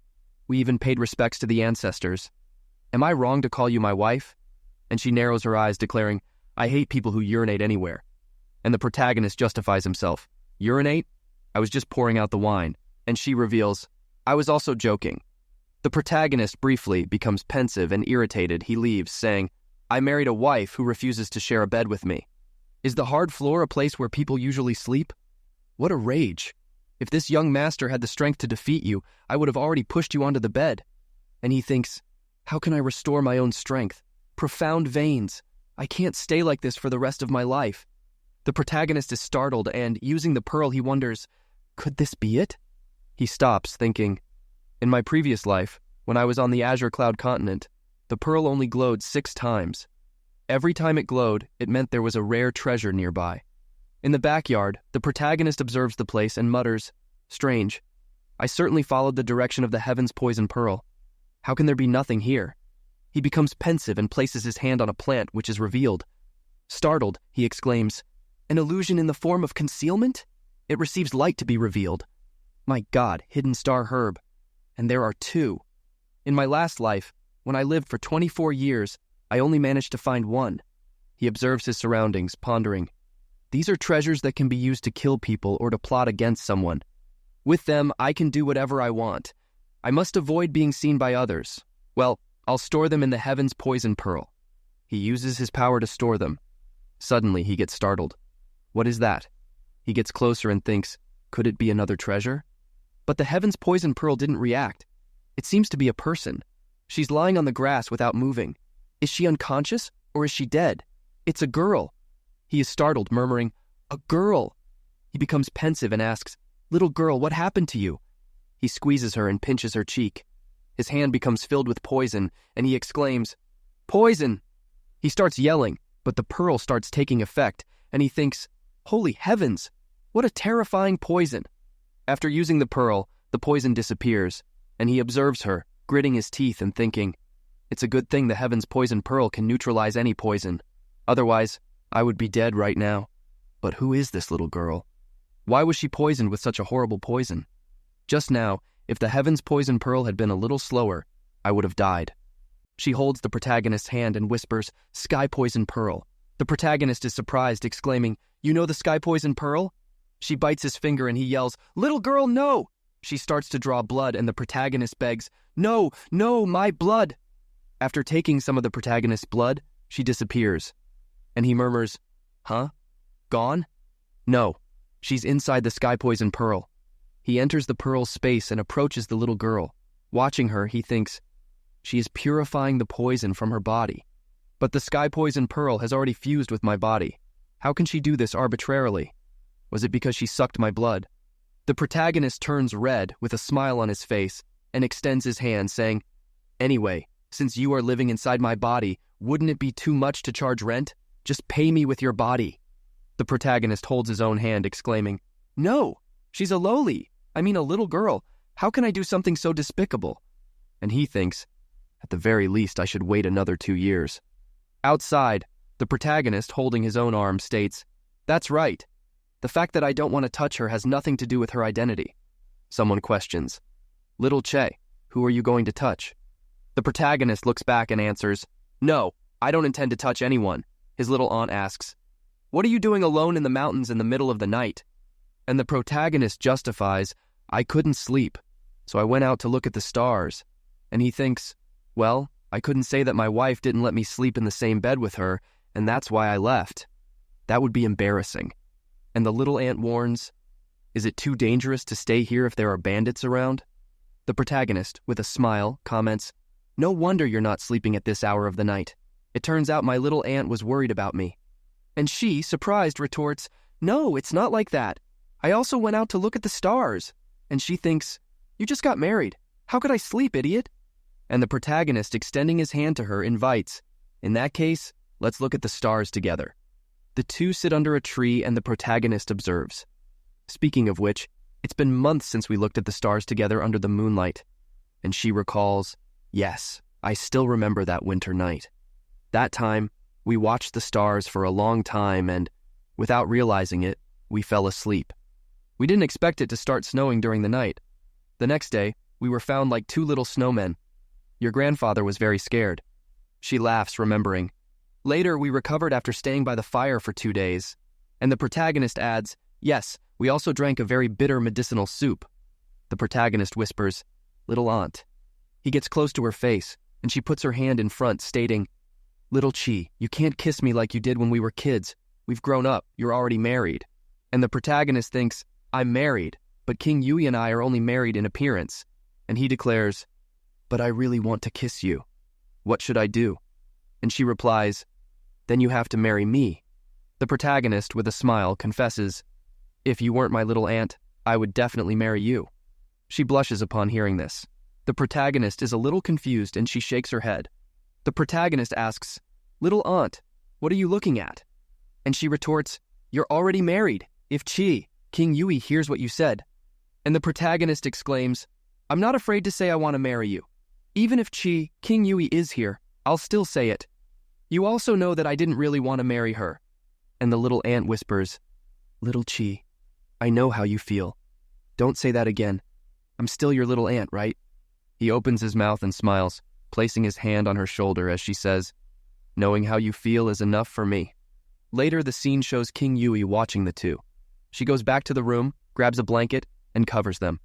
We even paid respects to the ancestors. Am I wrong to call you my wife? And she narrows her eyes, declaring, I hate people who urinate anywhere. And the protagonist justifies himself. Urinate? I was just pouring out the wine. And she reveals, I was also joking. The protagonist briefly becomes pensive and irritated. He leaves, saying, I married a wife who refuses to share a bed with me. Is the hard floor a place where people usually sleep? What a rage. If this young master had the strength to defeat you, I would have already pushed you onto the bed. And he thinks, How can I restore my own strength? Profound veins. I can't stay like this for the rest of my life. The protagonist is startled and, using the pearl, he wonders, Could this be it? He stops, thinking, In my previous life, when I was on the Azure Cloud continent, the pearl only glowed 6 times. Every time it glowed, it meant there was a rare treasure nearby. In the backyard, the protagonist observes the place and mutters, Strange. I certainly followed the direction of the heaven's poison pearl. How can there be nothing here? He becomes pensive and places his hand on a plant which is revealed. Startled, he exclaims, An illusion in the form of concealment? It receives light to be revealed. My God, hidden star herb. And there are 2. In my last life, when I lived for 24 years, I only managed to find 1. He observes his surroundings, pondering, These are treasures that can be used to kill people or to plot against someone. With them, I can do whatever I want. I must avoid being seen by others. Well, I'll store them in the heaven's poison pearl. He uses his power to store them. Suddenly, he gets startled. What is that? He gets closer and thinks, Could it be another treasure? But the heaven's poison pearl didn't react. It seems to be a person. She's lying on the grass without moving. Is she unconscious, or is she dead? It's a girl. He is startled, murmuring, A girl! He becomes pensive and asks, Little girl, what happened to you? He squeezes her and pinches her cheek. His hand becomes filled with poison, and he exclaims, Poison! He starts yelling, but the pearl starts taking effect, and he thinks, Holy heavens! What a terrifying poison! After using the pearl, the poison disappears, and he observes her, gritting his teeth and thinking, It's a good thing the heaven's poison pearl can neutralize any poison. Otherwise, I would be dead right now. But who is this little girl? Why was she poisoned with such a horrible poison? Just now, if the heaven's poison pearl had been a little slower, I would have died. She holds the protagonist's hand and whispers, Sky poison pearl. The protagonist is surprised, exclaiming, You know the sky poison pearl? She bites his finger and he yells, Little girl, no! She starts to draw blood and the protagonist begs, No, no, my blood! After taking some of the protagonist's blood, she disappears. And he murmurs, Huh? Gone? No, she's inside the sky poison pearl. He enters the pearl's space and approaches the little girl. Watching her, he thinks, She is purifying the poison from her body. But the sky poison pearl has already fused with my body. How can she do this arbitrarily? Was it because she sucked my blood? The protagonist turns red with a smile on his face and extends his hand, saying, Anyway, since you are living inside my body, wouldn't it be too much to charge rent? Just pay me with your body. The protagonist holds his own hand, exclaiming, No, she's a a little girl. How can I do something so despicable? And he thinks, At the very least, I should wait another 2 years. Outside, The protagonist, holding his own arm, states, "That's right. The fact that I don't want to touch her has nothing to do with her identity." Someone questions, "Little Che, who are you going to touch?" The protagonist looks back and answers, "No, I don't intend to touch anyone." His little aunt asks, "What are you doing alone in the mountains in the middle of the night?" And the protagonist justifies, "I couldn't sleep, so I went out to look at the stars." And he thinks, "Well, I couldn't say that my wife didn't let me sleep in the same bed with her, and that's why I left. That would be embarrassing." And the little ant warns, "Is it too dangerous to stay here if there are bandits around?" The protagonist, with a smile, comments, "No wonder you're not sleeping at this hour of the night. It turns out my little ant was worried about me." And she, surprised, retorts, "No, it's not like that. I also went out to look at the stars." And she thinks, "You just got married. How could I sleep, idiot?" And the protagonist, extending his hand to her, invites, "In that case, let's look at the stars together." The two sit under a tree and the protagonist observes. Speaking of which, it's been months since we looked at the stars together under the moonlight. And she recalls, "Yes, I still remember that winter night. That time, we watched the stars for a long time and, without realizing it, we fell asleep. We didn't expect it to start snowing during the night. The next day, we were found like two little snowmen. Your grandfather was very scared." She laughs, remembering. "Later, we recovered after staying by the fire for 2 days." And the protagonist adds, "Yes, we also drank a very bitter medicinal soup." The protagonist whispers, "Little aunt." He gets close to her face, and she puts her hand in front, stating, "Little Chi, you can't kiss me like you did when we were kids. We've grown up. You're already married." And the protagonist thinks, "I'm married, but King Yui and I are only married in appearance." And he declares, "But I really want to kiss you. What should I do?" And she replies, "Then you have to marry me." The protagonist, with a smile, confesses, "If you weren't my little aunt, I would definitely marry you." She blushes upon hearing this. The protagonist is a little confused and she shakes her head. The protagonist asks, "Little aunt, what are you looking at?" And she retorts, "You're already married. If King Yui hears what you said." And the protagonist exclaims, "I'm not afraid to say I want to marry you. Even if King Yui is here, I'll still say it. You also know that I didn't really want to marry her." And the little ant whispers, "Little Chi, I know how you feel. Don't say that again. I'm still your little ant, right?" He opens his mouth and smiles, placing his hand on her shoulder as she says, "Knowing how you feel is enough for me." Later, the scene shows King Yui watching the two. She goes back to the room, grabs a blanket, and covers them.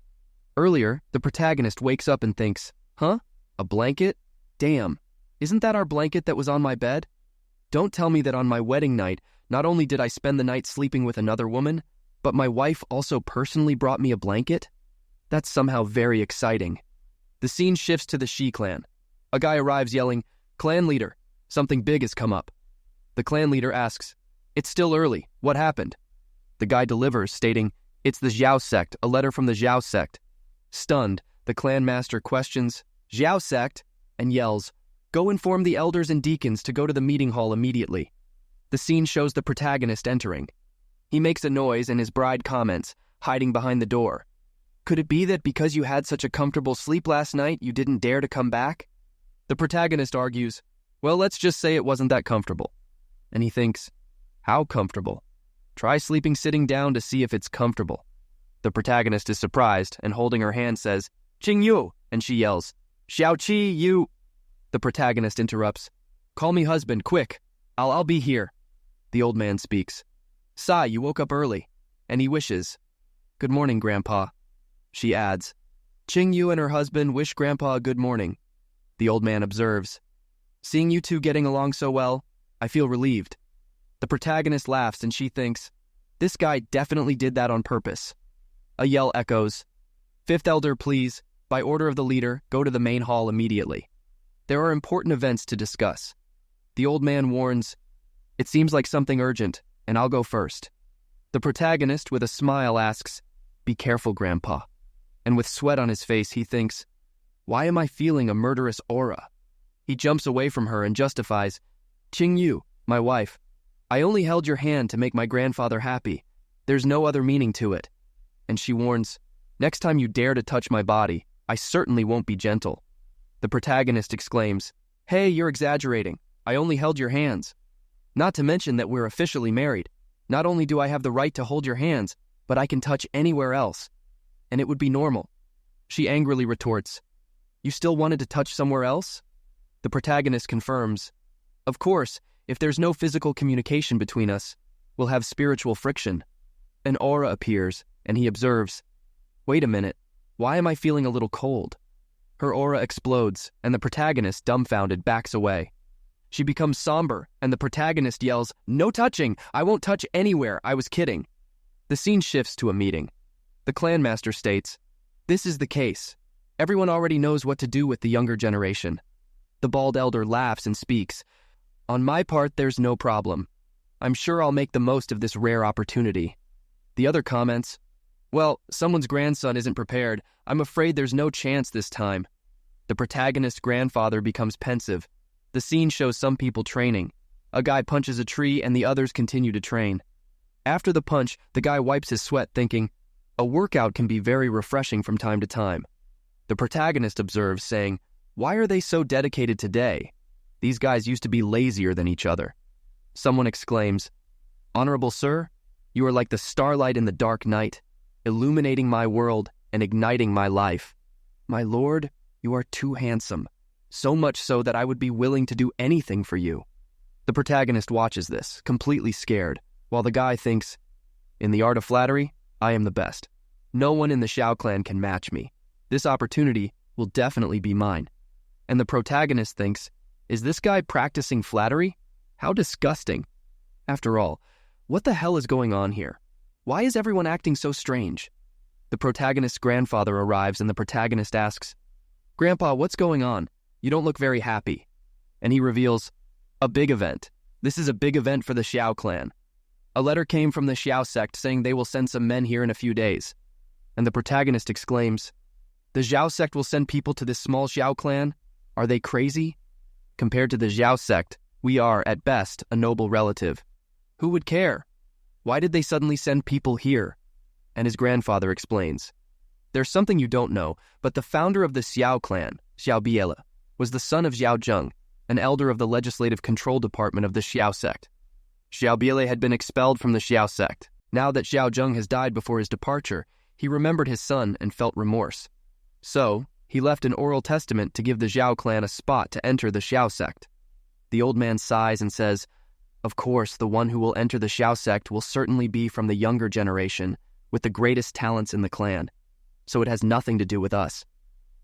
Earlier, the protagonist wakes up and thinks, "Huh? A blanket? Damn. Isn't that our blanket that was on my bed? Don't tell me that on my wedding night, not only did I spend the night sleeping with another woman, but my wife also personally brought me a blanket? That's somehow very exciting." The scene shifts to the Shi clan. A guy arrives yelling, "Clan leader, something big has come up." The clan leader asks, "It's still early. What happened?" The guy delivers, stating, "It's the Zhao sect, a letter from the Zhao sect." Stunned, the clan master questions, "Zhao sect?" and yells, "Go inform the elders and deacons to go to the meeting hall immediately." The scene shows the protagonist entering. He makes a noise and his bride comments, hiding behind the door, "Could it be that because you had such a comfortable sleep last night, you didn't dare to come back?" The protagonist argues, "Well, let's just say it wasn't that comfortable." And he thinks, "How comfortable? Try sleeping sitting down to see if it's comfortable." The protagonist is surprised and holding her hand says, "Qing Yu," and she yells, "Xiao Qi, you..." The protagonist interrupts, "Call me husband, quick. I'll be here." The old man speaks, "Sai, you woke up early." And he wishes, "Good morning, Grandpa." She adds, "Qing Yu and her husband wish Grandpa a good morning." The old man observes, "Seeing you two getting along so well, I feel relieved." The protagonist laughs and she thinks, "This guy definitely did that on purpose." A yell echoes, "Fifth elder, please, by order of the leader, go to the main hall immediately. There are important events to discuss." The old man warns, "It seems like something urgent, and I'll go first." The protagonist, with a smile, asks, "Be careful, Grandpa." And with sweat on his face, he thinks, "Why am I feeling a murderous aura?" He jumps away from her and justifies, "Qing Yu, my wife, I only held your hand to make my grandfather happy. There's no other meaning to it." And she warns, "Next time you dare to touch my body, I certainly won't be gentle." The protagonist exclaims, "Hey, you're exaggerating. I only held your hands." Not to mention that we're officially married. Not only do I have the right to hold your hands, but I can touch anywhere else. And it would be normal. She angrily retorts, "You still wanted to touch somewhere else?" The protagonist confirms, "Of course, if there's no physical communication between us, we'll have spiritual friction." An aura appears, and he observes, "Wait a minute, why am I feeling a little cold?" Her aura explodes, and the protagonist, dumbfounded, backs away. She becomes somber, and the protagonist yells, "No touching! I won't touch anywhere! I was kidding!" The scene shifts to a meeting. The clanmaster states, "This is the case. Everyone already knows what to do with the younger generation." The bald elder laughs and speaks, "On my part, there's no problem. I'm sure I'll make the most of this rare opportunity." The other comments, "Well, someone's grandson isn't prepared. I'm afraid there's no chance this time." The protagonist's grandfather becomes pensive. The scene shows some people training. A guy punches a tree and the others continue to train. After the punch, the guy wipes his sweat thinking, "A workout can be very refreshing from time to time." The protagonist observes, saying, "Why are they so dedicated today? These guys used to be lazier than each other." Someone exclaims, "Honorable sir, you are like the starlight in the dark night, illuminating my world and igniting my life. My lord, you are too handsome, so much so that I would be willing to do anything for you." The protagonist watches this, completely scared, while the guy thinks, "In the art of flattery, I am the best. No one in the Shao clan can match me. This opportunity will definitely be mine." And the protagonist thinks, "Is this guy practicing flattery? How disgusting. After all, what the hell is going on here? Why is everyone acting so strange?" The protagonist's grandfather arrives and the protagonist asks, "Grandpa, what's going on? You don't look very happy." And he reveals, "A big event. This is a big event for the Xiao clan. A letter came from the Xiao sect saying they will send some men here in a few days." And the protagonist exclaims, "The Xiao sect will send people to this small Xiao clan? Are they crazy? Compared to the Xiao sect, we are, at best, a noble relative. Who would care? Why did they suddenly send people here?" And his grandfather explains, "There's something you don't know, but the founder of the Xiao clan, Xiao Biela, was the son of Xiao Zheng, an elder of the legislative control department of the Xiao sect. Xiao Biela had been expelled from the Xiao sect. Now that Xiao Zheng has died before his departure, he remembered his son and felt remorse. So, he left an oral testament to give the Xiao clan a spot to enter the Xiao sect. The old man sighs and says, "Of course, the one who will enter the Xiao sect will certainly be from the younger generation, with the greatest talents in the clan. So it has nothing to do with us."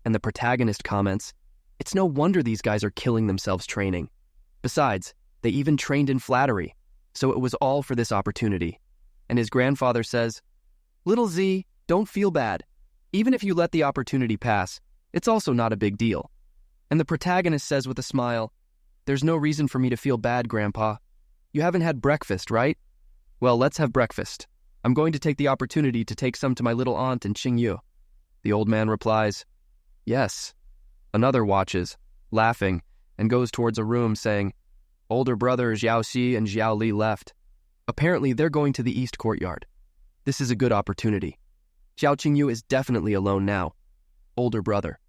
And the protagonist comments, "It's no wonder these guys are killing themselves training. Besides, they even trained in flattery, so it was all for this opportunity." And his grandfather says, "Little Z, don't feel bad. Even if you let the opportunity pass, it's also not a big deal." And the protagonist says with a smile, "There's no reason for me to feel bad, Grandpa. You haven't had breakfast, right? Well, let's have breakfast. I'm going to take the opportunity to take some to my little aunt in Qingyu." The old man replies, "Yes." Another watches, laughing, and goes towards a room saying, "Older brother Xiao Xi and Xiao Li left. Apparently they're going to the east courtyard. This is a good opportunity. Xiao Qingyu is definitely alone now. Older brother."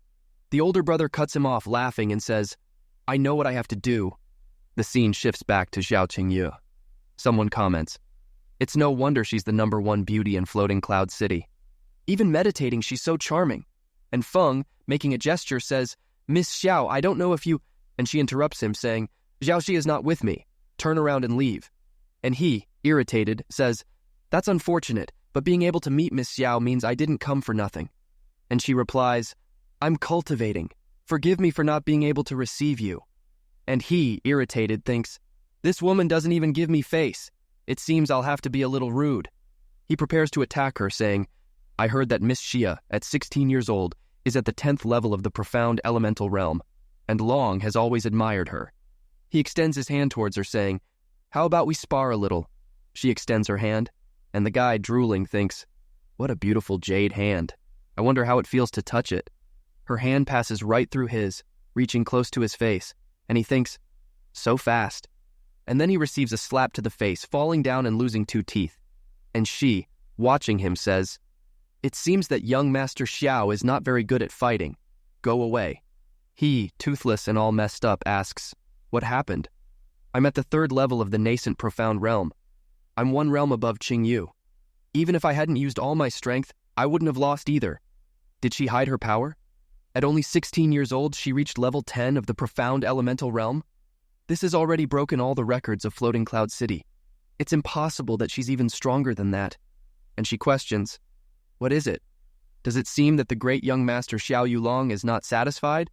The older brother cuts him off, laughing, and says, "I know what I have to do." The scene shifts back to Xiao Qingyu. Someone comments, "It's no wonder she's the #1 beauty in Floating Cloud City. Even meditating, she's so charming." And Feng, making a gesture, says, "Miss Xiao, I don't know if you—" And she interrupts him, saying, "Xiao Xi is not with me. Turn around and leave." And he, irritated, says, "That's unfortunate, but being able to meet Miss Xiao means I didn't come for nothing." And she replies, "I'm cultivating. Forgive me for not being able to receive you." And he, irritated, thinks, "This woman doesn't even give me face. It seems I'll have to be a little rude." He prepares to attack her, saying, "I heard that Miss Xia, at 16 years old, is at the 10th level of the profound elemental realm, and Long has always admired her." He extends his hand towards her, saying, "How about we spar a little?" She extends her hand, and the guy, drooling, thinks, "What a beautiful jade hand. I wonder how it feels to touch it." Her hand passes right through his, reaching close to his face, and he thinks, "So fast." And then he receives a slap to the face, falling down and losing 2 teeth. And she, watching him, says, "It seems that young Master Xiao is not very good at fighting. Go away." He, toothless and all messed up, asks, "What happened?" I'm at the third level of the nascent profound realm. I'm one realm above Qingyu. Even if I hadn't used all my strength, I wouldn't have lost either. Did she hide her power? At only 16 years old, she reached level 10 of the profound elemental realm? This has already broken all the records of Floating Cloud City. It's impossible that she's even stronger than that. And she questions, what is it? Does it seem that the great young master Xiao Yulong is not satisfied?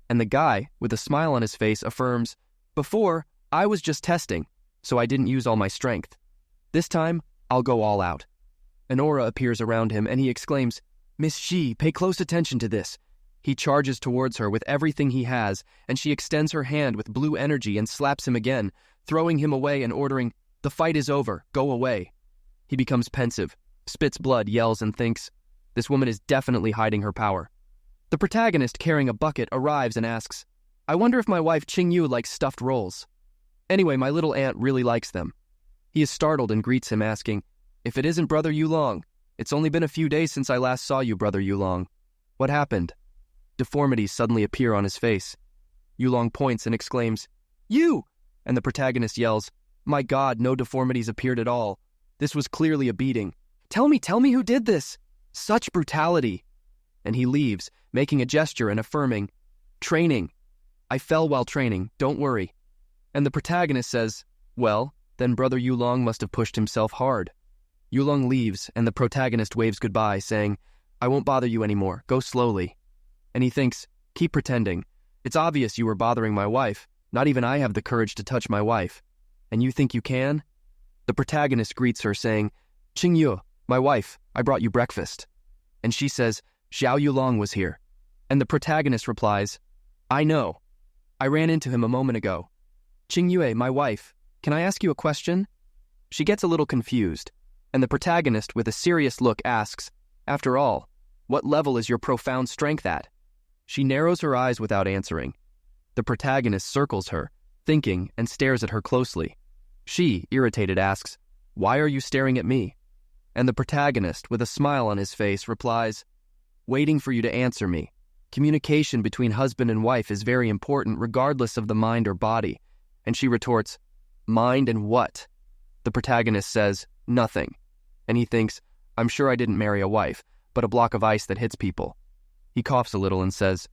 And the guy, with a smile on his face, affirms, before, I was just testing, so I didn't use all my strength. This time, I'll go all out. An aura appears around him, and he exclaims, Miss Shi, pay close attention to this. He charges towards her with everything he has, and she extends her hand with blue energy and slaps him again, throwing him away and ordering, the fight is over, go away. He becomes pensive, spits blood, yells, and thinks, this woman is definitely hiding her power. The protagonist, carrying a bucket, arrives and asks, I wonder if my wife Qingyu likes stuffed rolls. Anyway, my little aunt really likes them. He is startled and greets him, asking, if it isn't Brother Yulong, it's only been a few days since I last saw you, Brother Yulong. What happened? Deformities suddenly appear on his face. Yulong points and exclaims, you! And the protagonist yells, my God, no deformities appeared at all. This was clearly a beating. Tell me who did this? Such brutality. And he leaves, making a gesture and affirming, training. I fell while training, don't worry. And the protagonist says, well, then Brother Yulong must have pushed himself hard. Yulong leaves, and the protagonist waves goodbye, saying, I won't bother you anymore, go slowly. And he thinks, keep pretending. It's obvious you were bothering my wife. Not even I have the courage to touch my wife. And you think you can? The protagonist greets her, saying, Qingyu, my wife, I brought you breakfast. And she says, Xiao Yulong was here. And the protagonist replies, I know. I ran into him a moment ago. Qingyue, my wife, can I ask you a question? She gets a little confused, and the protagonist, with a serious look, asks, after all, what level is your profound strength at? She narrows her eyes without answering. The protagonist circles her, thinking, and stares at her closely. She, irritated, asks, why are you staring at me? And the protagonist, with a smile on his face, replies, waiting for you to answer me. Communication between husband and wife is very important regardless of the mind or body. And she retorts, mind and what? The protagonist says, nothing. And he thinks, I'm sure I didn't marry a wife, but a block of ice that hits people. He coughs a little and says,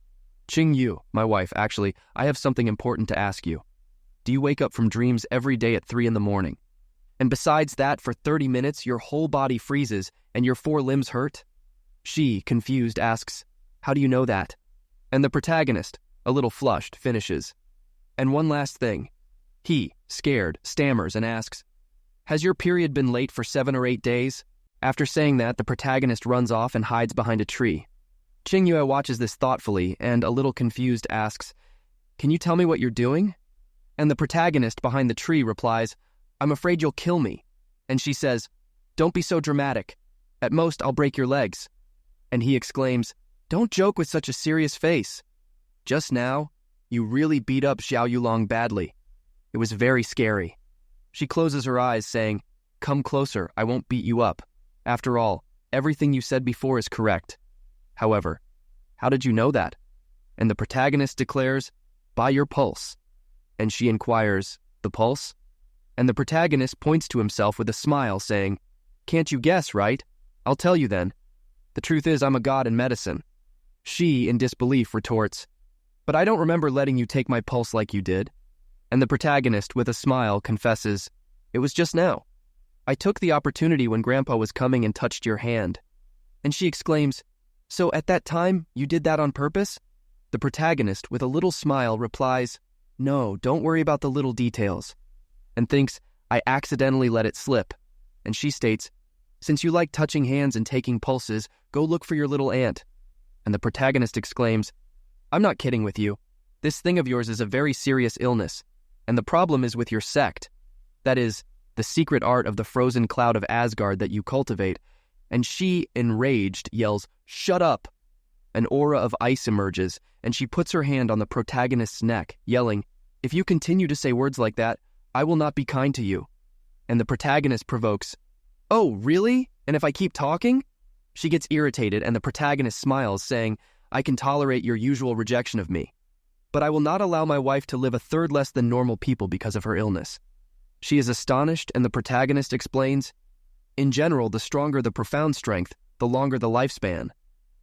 Qingyu, my wife, actually, I have something important to ask you. Do you wake up from dreams every day at 3 a.m? And besides that, for 30 minutes, your whole body freezes and your 4 limbs hurt? She, confused, asks, how do you know that? And the protagonist, a little flushed, finishes, and one last thing. He, scared, stammers and asks, has your period been late for 7 or 8 days? After saying that, the protagonist runs off and hides behind a tree. Qingyue watches this thoughtfully and, a little confused, asks, can you tell me what you're doing? And the protagonist behind the tree replies, I'm afraid you'll kill me. And she says, don't be so dramatic. At most, I'll break your legs. And he exclaims, don't joke with such a serious face. Just now, you really beat up Xiao Yulong badly. It was very scary. She closes her eyes, saying, come closer, I won't beat you up. After all, everything you said before is correct. However, how did you know that? And the protagonist declares, by your pulse. And she inquires, the pulse? And the protagonist points to himself with a smile, saying, can't you guess, right? I'll tell you then. The truth is, I'm a god in medicine. She, in disbelief, retorts, but I don't remember letting you take my pulse like you did. And the protagonist, with a smile, confesses, it was just now. I took the opportunity when Grandpa was coming and touched your hand. And she exclaims, so at that time, you did that on purpose? The protagonist, with a little smile, replies, no, don't worry about the little details. And thinks, I accidentally let it slip. And she states, since you like touching hands and taking pulses, go look for your little aunt. And the protagonist exclaims, I'm not kidding with you. This thing of yours is a very serious illness, and the problem is with your sect. That is, the secret art of the frozen cloud of Asgard that you cultivate. And she, enraged, yells, shut up! An aura of ice emerges, and she puts her hand on the protagonist's neck, yelling, if you continue to say words like that, I will not be kind to you. And the protagonist provokes, oh, really? And if I keep talking? She gets irritated, and the protagonist smiles, saying, I can tolerate your usual rejection of me. but I will not allow my wife to live a third less than normal people because of her illness. She is astonished, and the protagonist explains, in general, the stronger the profound strength, the longer the lifespan.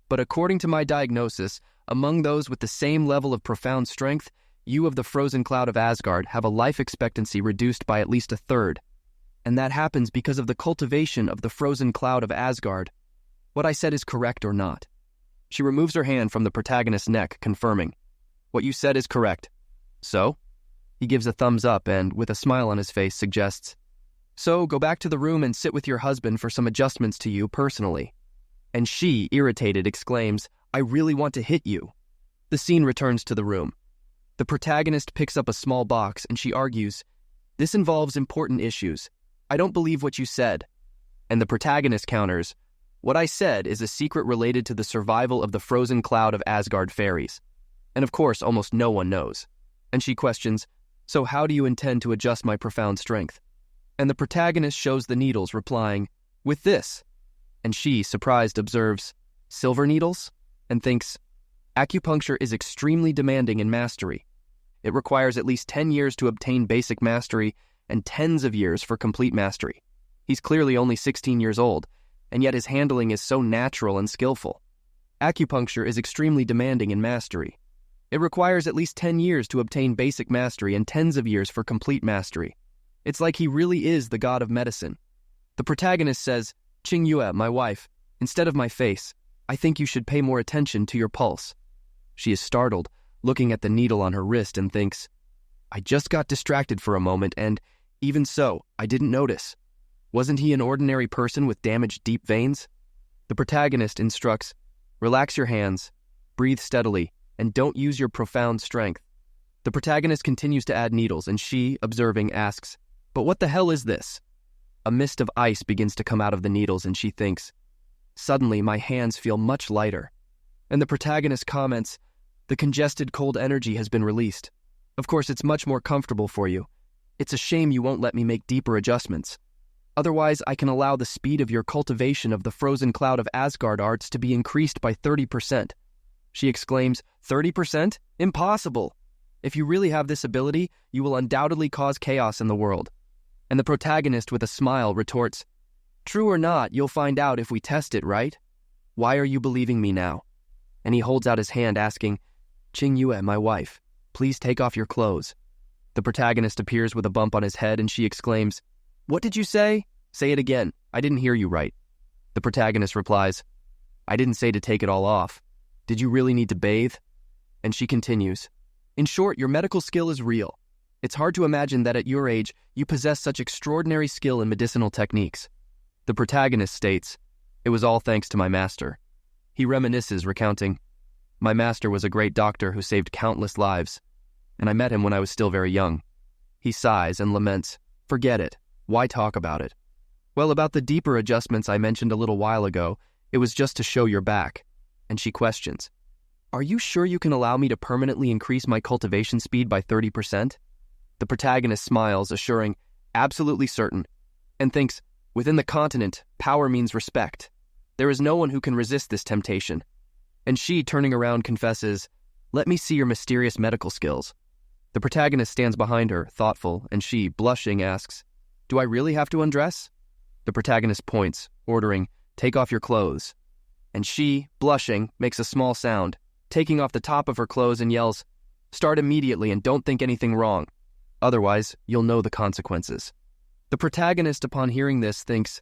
But according to my diagnosis, among those with the same level of profound strength, you of the frozen cloud of Asgard have a life expectancy reduced by at least a third. And that happens because of the cultivation of the frozen cloud of Asgard. What I said is correct or not? She removes her hand from the protagonist's neck, confirming, what you said is correct. So? He gives a thumbs up and, with a smile on his face, suggests, so go back to the room and sit with your husband for some adjustments to you personally. And she, irritated, exclaims, I really want to hit you. The scene returns to the room. The protagonist picks up a small box and she argues, this involves important issues. I don't believe what you said. And the protagonist counters, what I said is a secret related to the survival of the frozen cloud of Asgard fairies. And of course, almost no one knows. And she questions, so how do you intend to adjust my profound strength? And the protagonist shows the needles, replying, with this. And she, surprised, observes, silver needles? And thinks, acupuncture is extremely demanding in mastery. It requires at least 10 years to obtain basic mastery and tens of years for complete mastery. He's clearly only 16 years old, and yet his handling is so natural and skillful. Acupuncture is extremely demanding in mastery. It requires at least 10 years to obtain basic mastery and tens of years for complete mastery. It's like he really is the god of medicine. The protagonist says, Qingyue, my wife, instead of my face, I think you should pay more attention to your pulse. She is startled, looking at the needle on her wrist, and thinks, I just got distracted for a moment, and, even so, I didn't notice. Wasn't he an ordinary person with damaged deep veins? The protagonist instructs, relax your hands, breathe steadily, and don't use your profound strength. The protagonist continues to add needles, and she, observing, asks, but what the hell is this? A mist of ice begins to come out of the needles, and she thinks, suddenly my hands feel much lighter. And the protagonist comments, the congested cold energy has been released. Of course, it's much more comfortable for you. It's a shame you won't let me make deeper adjustments. Otherwise, I can allow the speed of your cultivation of the frozen cloud of Asgard arts to be increased by 30%. She exclaims, 30%? Impossible! If you really have this ability, you will undoubtedly cause chaos in the world. And the protagonist, with a smile, retorts, true or not, you'll find out if we test it, right? Why are you believing me now? And he holds out his hand, asking, Qingyue, my wife, please take off your clothes. The protagonist appears with a bump on his head, and she exclaims, what did you say? Say it again. I didn't hear you right. The protagonist replies, I didn't say to take it all off. Did you really need to bathe? And she continues, in short, your medical skill is real. It's hard to imagine that at your age, you possess such extraordinary skill in medicinal techniques. The protagonist states, it was all thanks to my master. He reminisces, recounting, my master was a great doctor who saved countless lives, and I met him when I was still very young. He sighs and laments, forget it. Why talk about it? Well, about the deeper adjustments I mentioned a little while ago, it was just to show your back. And she questions, are you sure you can allow me to permanently increase my cultivation speed by 30%? The protagonist smiles, assuring, absolutely certain, and thinks, within the continent, power means respect. There is no one who can resist this temptation. And she, turning around, confesses, let me see your mysterious medical skills. The protagonist stands behind her, thoughtful, and she, blushing, asks, do I really have to undress? The protagonist points, ordering, take off your clothes. And she, blushing, makes a small sound, taking off the top of her clothes, and yells, start immediately and don't think anything wrong. Otherwise, you'll know the consequences. The protagonist, upon hearing this, thinks,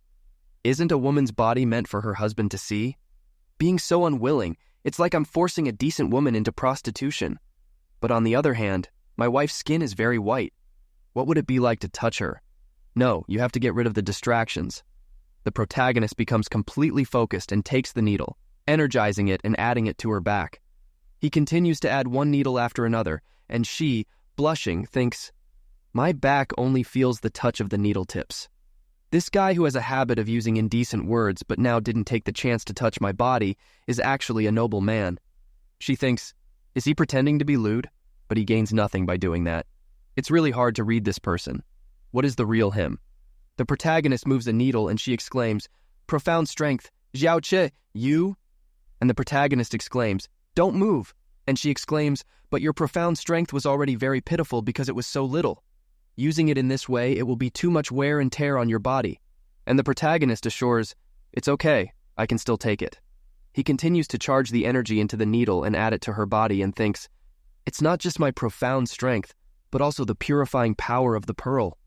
isn't a woman's body meant for her husband to see? Being so unwilling, it's like I'm forcing a decent woman into prostitution. But on the other hand, my wife's skin is very white. What would it be like to touch her? No, you have to get rid of the distractions. The protagonist becomes completely focused and takes the needle, energizing it and adding it to her back. He continues to add one needle after another, and she, blushing, thinks, my back only feels the touch of the needle tips. This guy who has a habit of using indecent words but now didn't take the chance to touch my body is actually a noble man. She thinks, is he pretending to be lewd? But he gains nothing by doing that. It's really hard to read this person. What is the real him? The protagonist moves a needle and she exclaims, profound strength, Xiao Che, you? And the protagonist exclaims, don't move. And she exclaims, "But your profound strength was already very pitiful because it was so little. Using it in this way, it will be too much wear and tear on your body." And the protagonist assures, "It's okay, I can still take it." He continues to charge the energy into the needle and add it to her body and thinks, "It's not just my profound strength, but also the purifying power of the pearl.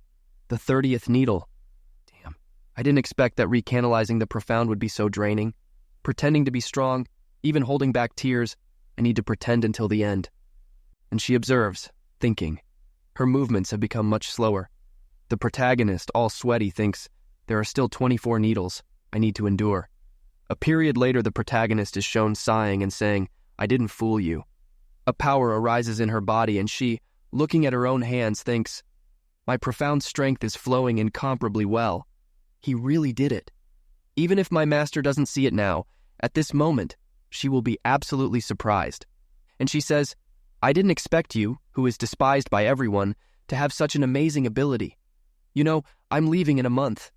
The 30th needle. Damn, I didn't expect that recanalizing the profound would be so draining. Pretending to be strong, even holding back tears, I need to pretend until the end." And she observes, thinking. Her movements have become much slower. The protagonist, all sweaty, thinks, "There are still 24 needles. I need to endure." A period later, the protagonist is shown sighing and saying, "I didn't fool you." A power arises in her body and she, looking at her own hands, thinks, "My profound strength is flowing incomparably well. He really did it. Even if my master doesn't see it now, at this moment, she will be absolutely surprised." And she says, "I didn't expect you, who is despised by everyone, to have such an amazing ability. You know, I'm leaving in a month.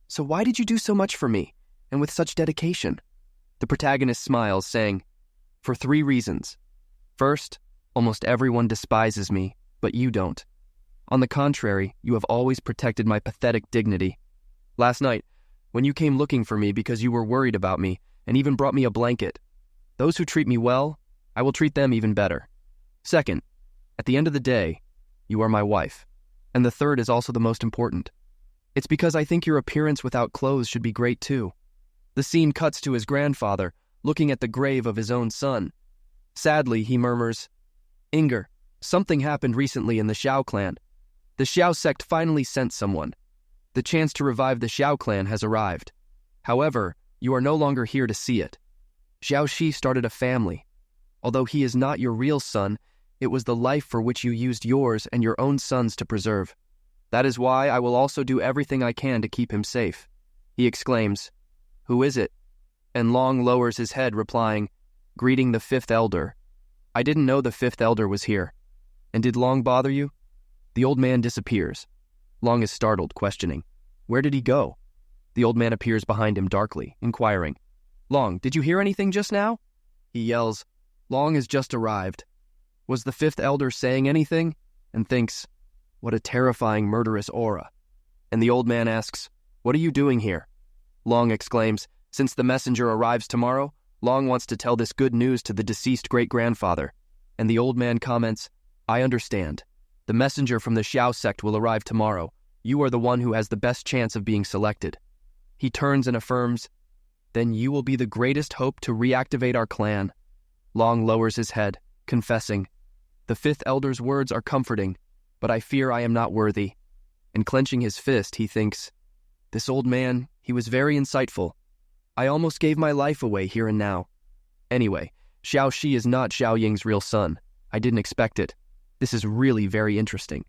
So why did you do so much for me, and with such dedication?" The protagonist smiles, saying, "For 3 reasons. First, almost everyone despises me, but you don't. On the contrary, you have always protected my pathetic dignity. Last night, when you came looking for me because you were worried about me, and even brought me a blanket. Those who treat me well, I will treat them even better. Second, at the end of the day, you are my wife. And the third is also the most important. It's because I think your appearance without clothes should be great too." The scene cuts to his grandfather, looking at the grave of his own son. Sadly, he murmurs, "Inger, something happened recently in the Xiao clan. The Xiao sect finally sent someone. The chance to revive the Xiao clan has arrived. However, you are no longer here to see it. Xiao Shi started a family. Although he is not your real son, it was the life for which you used yours and your own sons to preserve. That is why I will also do everything I can to keep him safe." He exclaims, "Who is it?" And Long lowers his head, replying, "Greeting the 5th elder. I didn't know the 5th elder was here. And did Long bother you?" The old man disappears. Long is startled, questioning, "Where did he go?" The old man appears behind him darkly, inquiring, "Long, did you hear anything just now?" He yells, "Long has just arrived. Was the 5th elder saying anything?" And thinks, "What a terrifying murderous aura." And the old man asks, "What are you doing here?" Long exclaims, "Since the messenger arrives tomorrow, Long wants to tell this good news to the deceased great-grandfather." And the old man comments, "I understand. The messenger from the Xiao sect will arrive tomorrow. You are the one who has the best chance of being selected." He turns and affirms, "Then you will be the greatest hope to reactivate our clan." Long lowers his head, confessing, "The 5th elder's words are comforting, but I fear I am not worthy." And clenching his fist, he thinks, "This old man, he was very insightful. I almost gave my life away here and now. Anyway, Xiao Shi is not Xiao Ying's real son. I didn't expect it. This is really very interesting."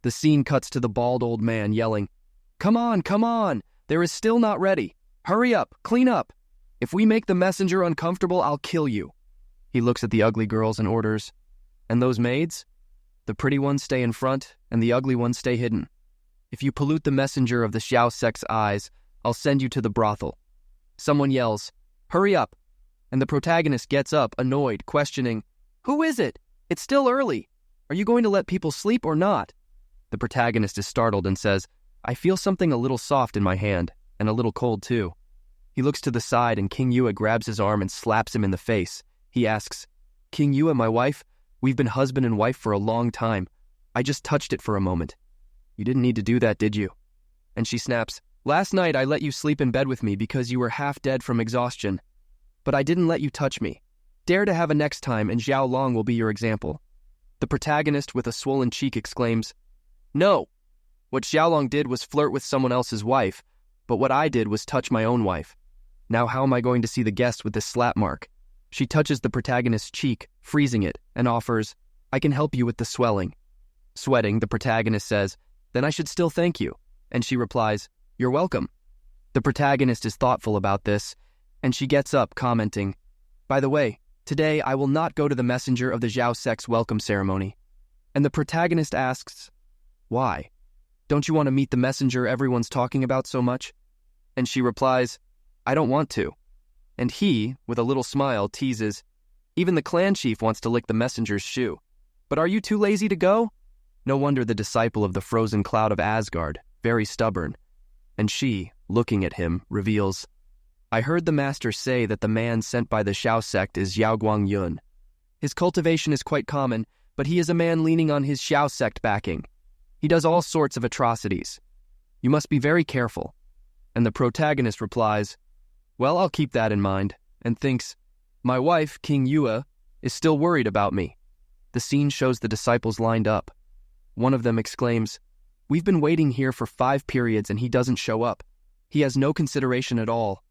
The scene cuts to the bald old man yelling, come on, there is still not ready. Hurry up, clean up. If we make the messenger uncomfortable, I'll kill you." He looks at the ugly girls and orders, "And those maids? The pretty ones stay in front, and the ugly ones stay hidden. If you pollute the messenger of the Xiao sect's eyes, I'll send you to the brothel." Someone yells, "Hurry up," and the protagonist gets up, annoyed, questioning, "Who is it? It's still early. Are you going to let people sleep or not?" The protagonist is startled and says, "I feel something a little soft in my hand, and a little cold too." He looks to the side and King Yue grabs his arm and slaps him in the face. He asks, "King Yue, my wife, we've been husband and wife for a long time. I just touched it for a moment." "You didn't need to do that, did you?" And she snaps, "Last night I let you sleep in bed with me because you were half dead from exhaustion. But I didn't let you touch me. Dare to have a next time and Xiao Long will be your example." The protagonist with a swollen cheek exclaims, "No! What Xiaolong did was flirt with someone else's wife, but what I did was touch my own wife. Now how am I going to see the guest with this slap mark?" She touches the protagonist's cheek, freezing it, and offers, "I can help you with the swelling." Sweating, the protagonist says, "Then I should still thank you." And she replies, "You're welcome." The protagonist is thoughtful about this, and she gets up, commenting, "By the way, today I will not go to the messenger of the Zhao sect's welcome ceremony." And the protagonist asks, "Why? Don't you want to meet the messenger everyone's talking about so much?" And she replies, "I don't want to." And he, with a little smile, teases, Even the clan chief wants to lick the messenger's shoe. But are you too lazy to go? No wonder the disciple of the frozen cloud of Asgard, very stubborn. And she, looking at him, reveals, I heard the master say that the man sent by the Xiao sect is Xiao Guangyun. His cultivation is quite common, but he is a man leaning on his Xiao sect backing. He does all sorts of atrocities. You must be very careful. And the protagonist replies, well, I'll keep that in mind, and thinks, my wife, King Yue, is still worried about me. The scene shows the disciples lined up. One of them exclaims, we've been waiting here for 5 periods and he doesn't show up. He has no consideration at all.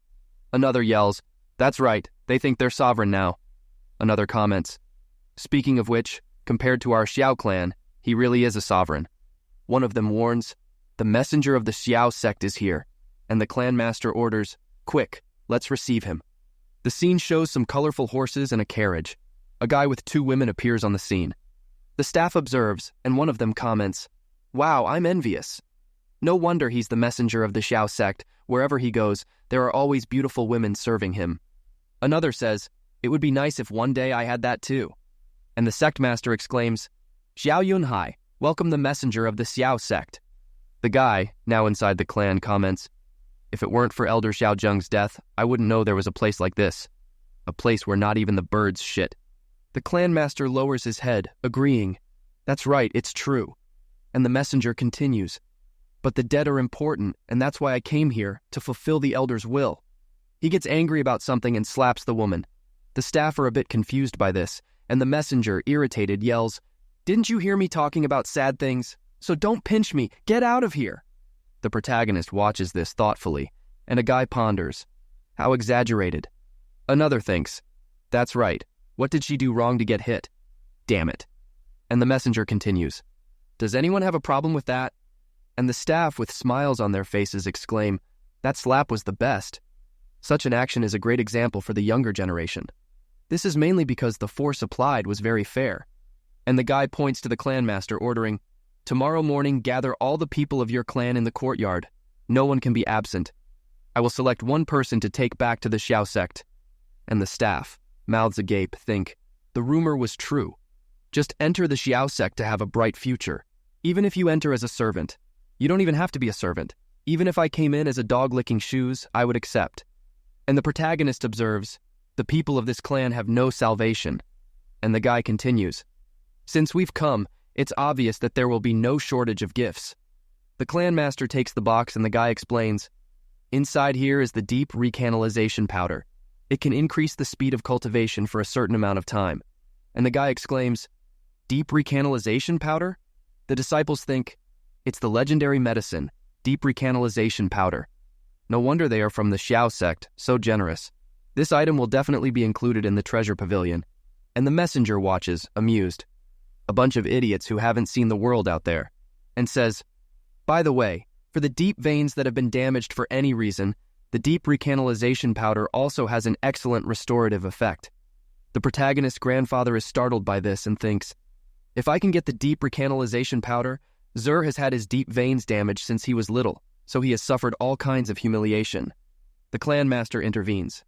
Another yells, that's right, they think they're sovereign now. Another comments, speaking of which, compared to our Xiao clan, he really is a sovereign. One of them warns, the messenger of the Xiao sect is here, and the clan master orders, quick, let's receive him. The scene shows some colorful horses and a carriage. A guy with 2 women appears on the scene. The staff observes, and one of them comments, wow, I'm envious. No wonder he's the messenger of the Xiao sect. Wherever he goes, there are always beautiful women serving him. Another says, it would be nice if one day I had that too. And the sect master exclaims, Xiao Yunhai, welcome the messenger of the Xiao sect. The guy, now inside the clan, comments, if it weren't for Elder Xiao Zheng's death, I wouldn't know there was a place like this. A place where not even the birds shit. The clan master lowers his head, agreeing, that's right, it's true. And the messenger continues, but the dead are important, and that's why I came here, to fulfill the elder's will. He gets angry about something and slaps the woman. The staff are a bit confused by this, and the messenger, irritated, yells, didn't you hear me talking about sad things? So don't pinch me, get out of here. The protagonist watches this thoughtfully, and a guy ponders, how exaggerated. Another thinks, that's right, what did she do wrong to get hit? Damn it. And the messenger continues, does anyone have a problem with that? And the staff, with smiles on their faces, exclaim, that slap was the best. Such an action is a great example for the younger generation. This is mainly because the force applied was very fair. And the guy points to the clan master, ordering, tomorrow morning gather all the people of your clan in the courtyard. No one can be absent. I will select one person to take back to the Xiao sect. And the staff, mouths agape, think, the rumor was true. Just enter the Xiao sect to have a bright future. Even if you enter as a servant. You don't even have to be a servant. Even if I came in as a dog licking shoes, I would accept. And the protagonist observes, the people of this clan have no salvation. And the guy continues, since we've come, it's obvious that there will be no shortage of gifts. The clan master takes the box and the guy explains, inside here is the deep recanalization powder. It can increase the speed of cultivation for a certain amount of time. And the guy exclaims, deep recanalization powder? The disciples think, it's the legendary medicine, deep recanalization powder. No wonder they are from the Xiao sect, so generous. This item will definitely be included in the treasure pavilion. And the messenger watches, amused. A bunch of idiots who haven't seen the world out there. And says, by the way, for the deep veins that have been damaged for any reason, the deep recanalization powder also has an excellent restorative effect. The protagonist's grandfather is startled by this and thinks, if I can get the deep recanalization powder, Zur has had his deep veins damaged since he was little, so he has suffered all kinds of humiliation. The clan master intervenes.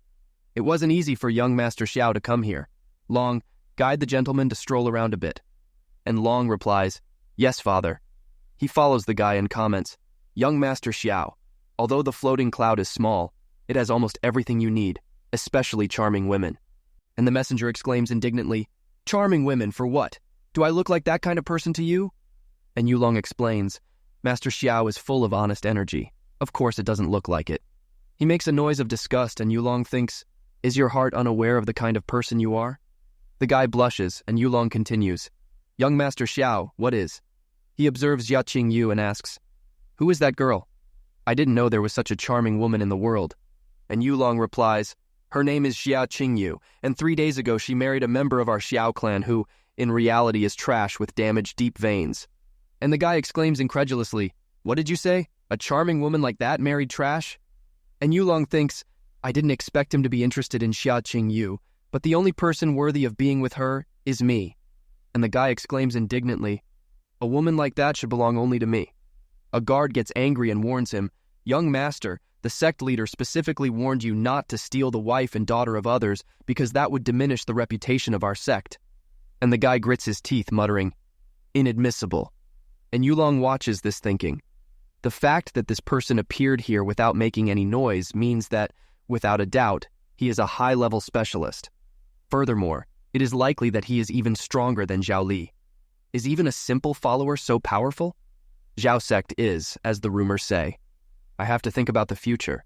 It wasn't easy for young Master Xiao to come here. Long, guide the gentleman to stroll around a bit. And Long replies, yes, father. He follows the guy and comments, young Master Xiao, although the floating cloud is small, it has almost everything you need, especially charming women. And the messenger exclaims indignantly, charming women for what? Do I look like that kind of person to you? And Yulong explains, Master Xiao is full of honest energy. Of course it doesn't look like it. He makes a noise of disgust and Yulong thinks, is your heart unaware of the kind of person you are? The guy blushes and Yulong continues, young Master Xiao, what is? He observes Jia Qingyu and asks, who is that girl? I didn't know there was such a charming woman in the world. And Yulong replies, her name is Jia Qingyu, and 3 days ago she married a member of our Xiao clan who, in reality, is trash with damaged deep veins. And the guy exclaims incredulously, what did you say? A charming woman like that married trash? And Yulong thinks, I didn't expect him to be interested in Xia Qingyu, but the only person worthy of being with her is me. And the guy exclaims indignantly, a woman like that should belong only to me. A guard gets angry and warns him, young master, The sect leader specifically warned you not to steal the wife and daughter of others because that would diminish the reputation of our sect. And the guy grits his teeth, muttering, inadmissible. And Yulong watches this thinking. The fact that this person appeared here without making any noise means that, without a doubt, he is a high-level specialist. Furthermore, it is likely that he is even stronger than Zhao Li. Is even a simple follower so powerful? Zhao sect is, as the rumors say. I have to think about the future.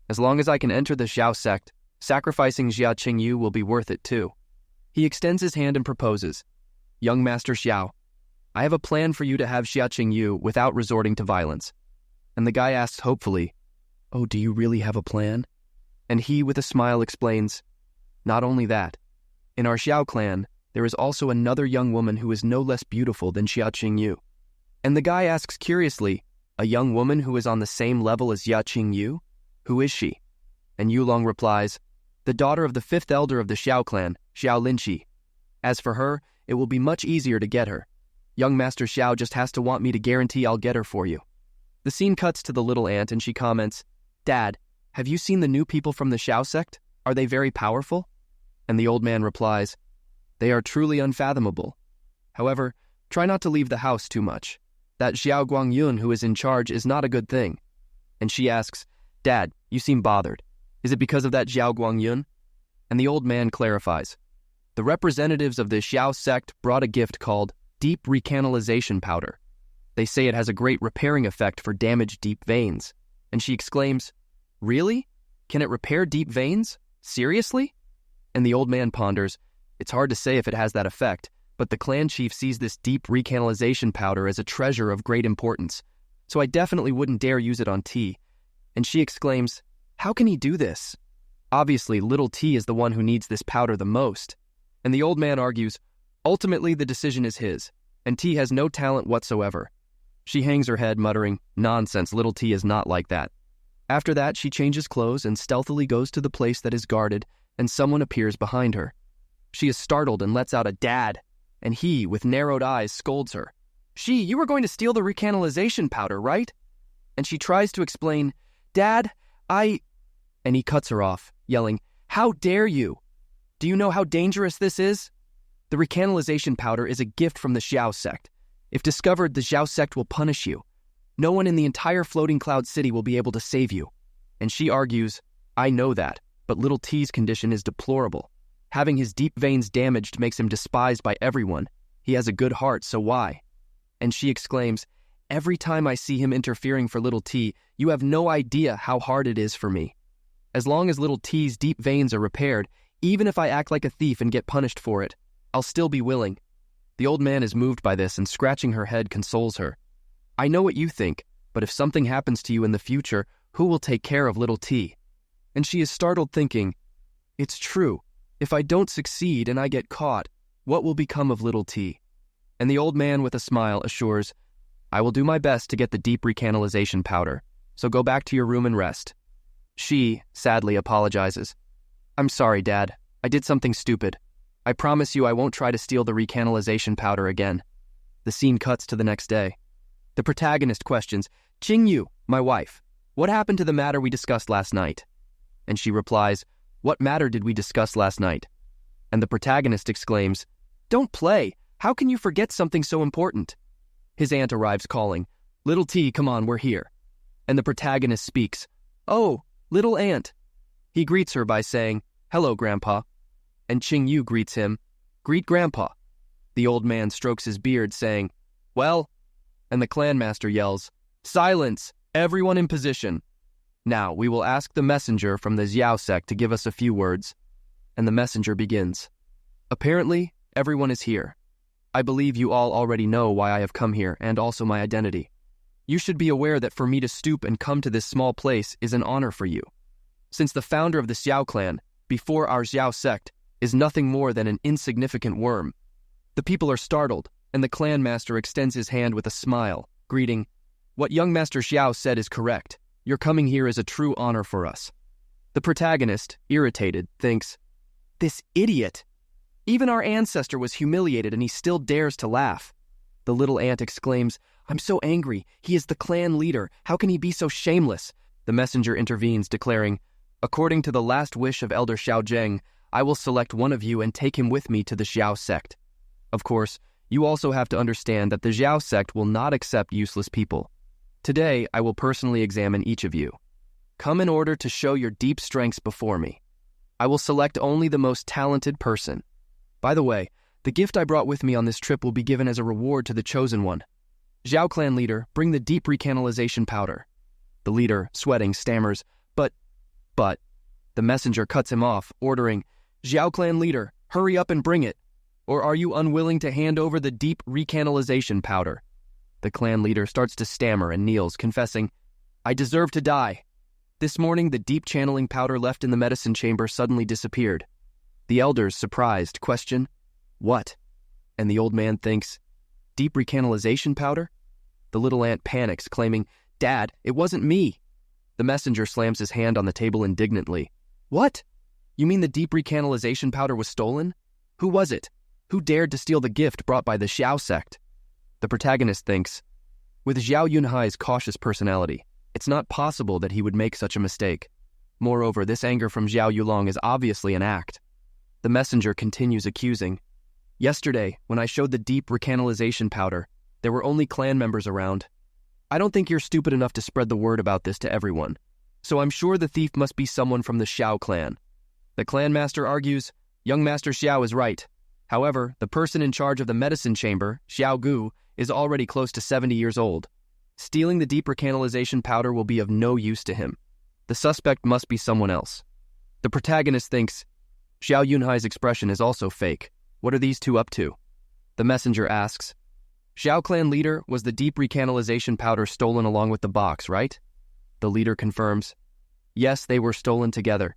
As long as I can enter the Zhao sect, sacrificing Jia Qingyu will be worth it too. He extends his hand and proposes, Young Master Xiao, I have a plan for you to have Xia Qingyu without resorting to violence. And the guy asks hopefully, Oh, do you really have a plan? And he, with a smile, explains, Not only that. In our Xiao clan, there is also another young woman who is no less beautiful than Xia Qingyu. And the guy asks curiously, A young woman who is on the same level as Xia Qingyu? Who is she? And Yulong replies, The daughter of the fifth elder of the Xiao clan, Xiao Linqi. As for her, it will be much easier to get her. Young Master Xiao just has to want me to guarantee I'll get her for you. The scene cuts to the little aunt and she comments, Dad, have you seen the new people from the Xiao sect? Are they very powerful? And the old man replies, They are truly unfathomable. However, try not to leave the house too much. That Xiao Guangyun who is in charge is not a good thing. And she asks, Dad, you seem bothered. Is it because of that Xiao Guangyun? And the old man clarifies, The representatives of the Xiao sect brought a gift called deep recanalization powder. They say it has a great repairing effect for damaged deep veins. And she exclaims, Really? Can it repair deep veins? Seriously? And the old man ponders, It's hard to say if it has that effect, but the clan chief sees this deep recanalization powder as a treasure of great importance. So I definitely wouldn't dare use it on T. And she exclaims, How can he do this? Obviously, little T is the one who needs this powder the most. And the old man argues, Ultimately, the decision is his, and T has no talent whatsoever. She hangs her head, muttering, Nonsense, little T is not like that. After that, she changes clothes and stealthily goes to the place that is guarded, and someone appears behind her. She is startled and lets out a dad, and he, with narrowed eyes, scolds her. You were going to steal the recanalization powder, right? And she tries to explain, Dad, And he cuts her off, yelling, How dare you? Do you know how dangerous this is? The recanalization powder is a gift from the Xiao sect. If discovered, the Xiao sect will punish you. No one in the entire Floating Cloud City will be able to save you. And she argues, I know that, but little T's condition is deplorable. Having his deep veins damaged makes him despised by everyone. He has a good heart, so why? And she exclaims, Every time I see him interfering for little T, you have no idea how hard it is for me. As long as little T's deep veins are repaired, even if I act like a thief and get punished for it, I'll still be willing. The old man is moved by this and scratching her head consoles her. I know what you think, but if something happens to you in the future, who will take care of little T? And she is startled thinking, It's true. If I don't succeed and I get caught, what will become of little T? And the old man with a smile assures, I will do my best to get the deep recanalization powder, so go back to your room and rest. She, sadly, apologizes. I'm sorry, Dad. I did something stupid. I promise you I won't try to steal the recanalization powder again. The scene cuts to the next day. The protagonist questions, Qingyu, my wife, what happened to the matter we discussed last night? And she replies, What matter did we discuss last night? And the protagonist exclaims, Don't play! How can you forget something so important? His aunt arrives calling, Little T, come on, we're here. And the protagonist speaks, Oh, little aunt. He greets her by saying, Hello, Grandpa. And Qingyu greets him, Greet Grandpa. The old man strokes his beard, saying, Well, and the clan master yells, Silence! Everyone in position! Now we will ask the messenger from the Xiao sect to give us a few words. And the messenger begins. Apparently, everyone is here. I believe you all already know why I have come here and also my identity. You should be aware that for me to stoop and come to this small place is an honor for you. Since the founder of the Xiao clan, before our Xiao sect, is nothing more than an insignificant worm. The people are startled, and the clan master extends his hand with a smile, greeting, What young Master Xiao said is correct. Your coming here is a true honor for us. The protagonist, irritated, thinks, This idiot! Even our ancestor was humiliated and he still dares to laugh. The little aunt exclaims, I'm so angry. He is the clan leader. How can he be so shameless? The messenger intervenes, declaring, "According to the last wish of Elder Xiao Zheng, I will select one of you and take him with me to the Xiao sect. Of course, you also have to understand that the Xiao sect will not accept useless people. Today, I will personally examine each of you. Come in order to show your deep strengths before me. I will select only the most talented person. By the way, the gift I brought with me on this trip will be given as a reward to the chosen one. Xiao clan leader, bring the deep recanalization powder." The leader, sweating, stammers, but, the messenger cuts him off, ordering, "Xiao clan leader, hurry up and bring it. Or are you unwilling to hand over the deep recanalization powder?" The clan leader starts to stammer and kneels, confessing, "I deserve to die." This morning, the deep channeling powder left in the medicine chamber suddenly disappeared. The elders, surprised, question, "What?" And the old man thinks, "Deep recanalization powder?" The little ant panics, claiming, "Dad, it wasn't me." The messenger slams his hand on the table indignantly. "What? You mean the deep recanalization powder was stolen? Who was it? Who dared to steal the gift brought by the Xiao sect?" The protagonist thinks, with Xiao Yunhai's cautious personality, it's not possible that he would make such a mistake. Moreover, this anger from Xiao Yulong is obviously an act. The messenger continues accusing, "Yesterday, when I showed the deep recanalization powder, there were only clan members around. I don't think you're stupid enough to spread the word about this to everyone, so I'm sure the thief must be someone from the Xiao clan." The clan master argues, "Young Master Xiao is right. However, the person in charge of the medicine chamber, Xiao Gu, is already close to 70 years old. Stealing the deep recanalization powder will be of no use to him. The suspect must be someone else." The protagonist thinks, Xiao Yunhai's expression is also fake. What are these two up to? The messenger asks, "Xiao clan leader, was the deep recanalization powder stolen along with the box, right?" The leader confirms, "Yes, they were stolen together."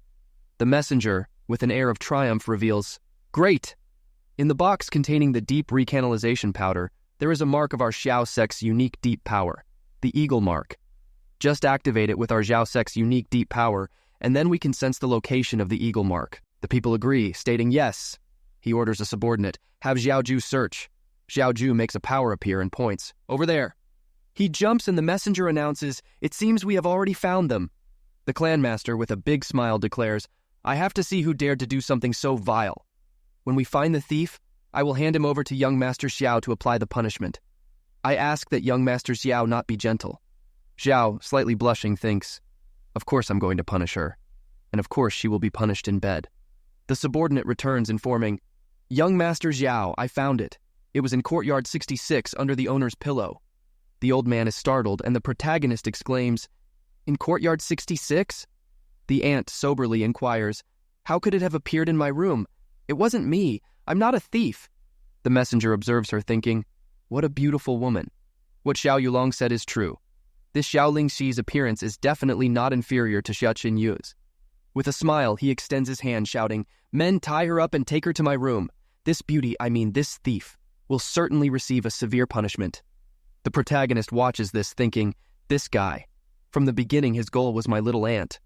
The messenger, with an air of triumph, reveals, "Great! In the box containing the deep recanalization powder, there is a mark of our Xiao sect's unique deep power, the eagle mark. Just activate it with our Xiao sect's unique deep power, and then we can sense the location of the eagle mark." The people agree, stating yes. He orders a subordinate, "Have Xiao Ju search." Xiao Ju makes a power appear and points, "Over there." He jumps and the messenger announces, "It seems we have already found them." The clan master, with a big smile, declares, "I have to see who dared to do something so vile. When we find the thief, I will hand him over to young Master Xiao to apply the punishment. I ask that young Master Xiao not be gentle." Xiao, slightly blushing, thinks, "Of course I'm going to punish her. And of course she will be punished in bed." The subordinate returns, informing, "Young Master Xiao, I found it. It was in courtyard 66 under the owner's pillow." The old man is startled, and the protagonist exclaims, "In courtyard 66? The ant soberly inquires, "How could it have appeared in my room? It wasn't me. I'm not a thief." The messenger observes her, thinking, "What a beautiful woman." What Xiao Yulong said is true. This Xiao Lingxi's appearance is definitely not inferior to Xia Qinyu's. With a smile, he extends his hand, shouting, "Men, tie her up and take her to my room. This beauty, this thief, will certainly receive a severe punishment." The protagonist watches this, thinking, "This guy. From the beginning, his goal was my little ant."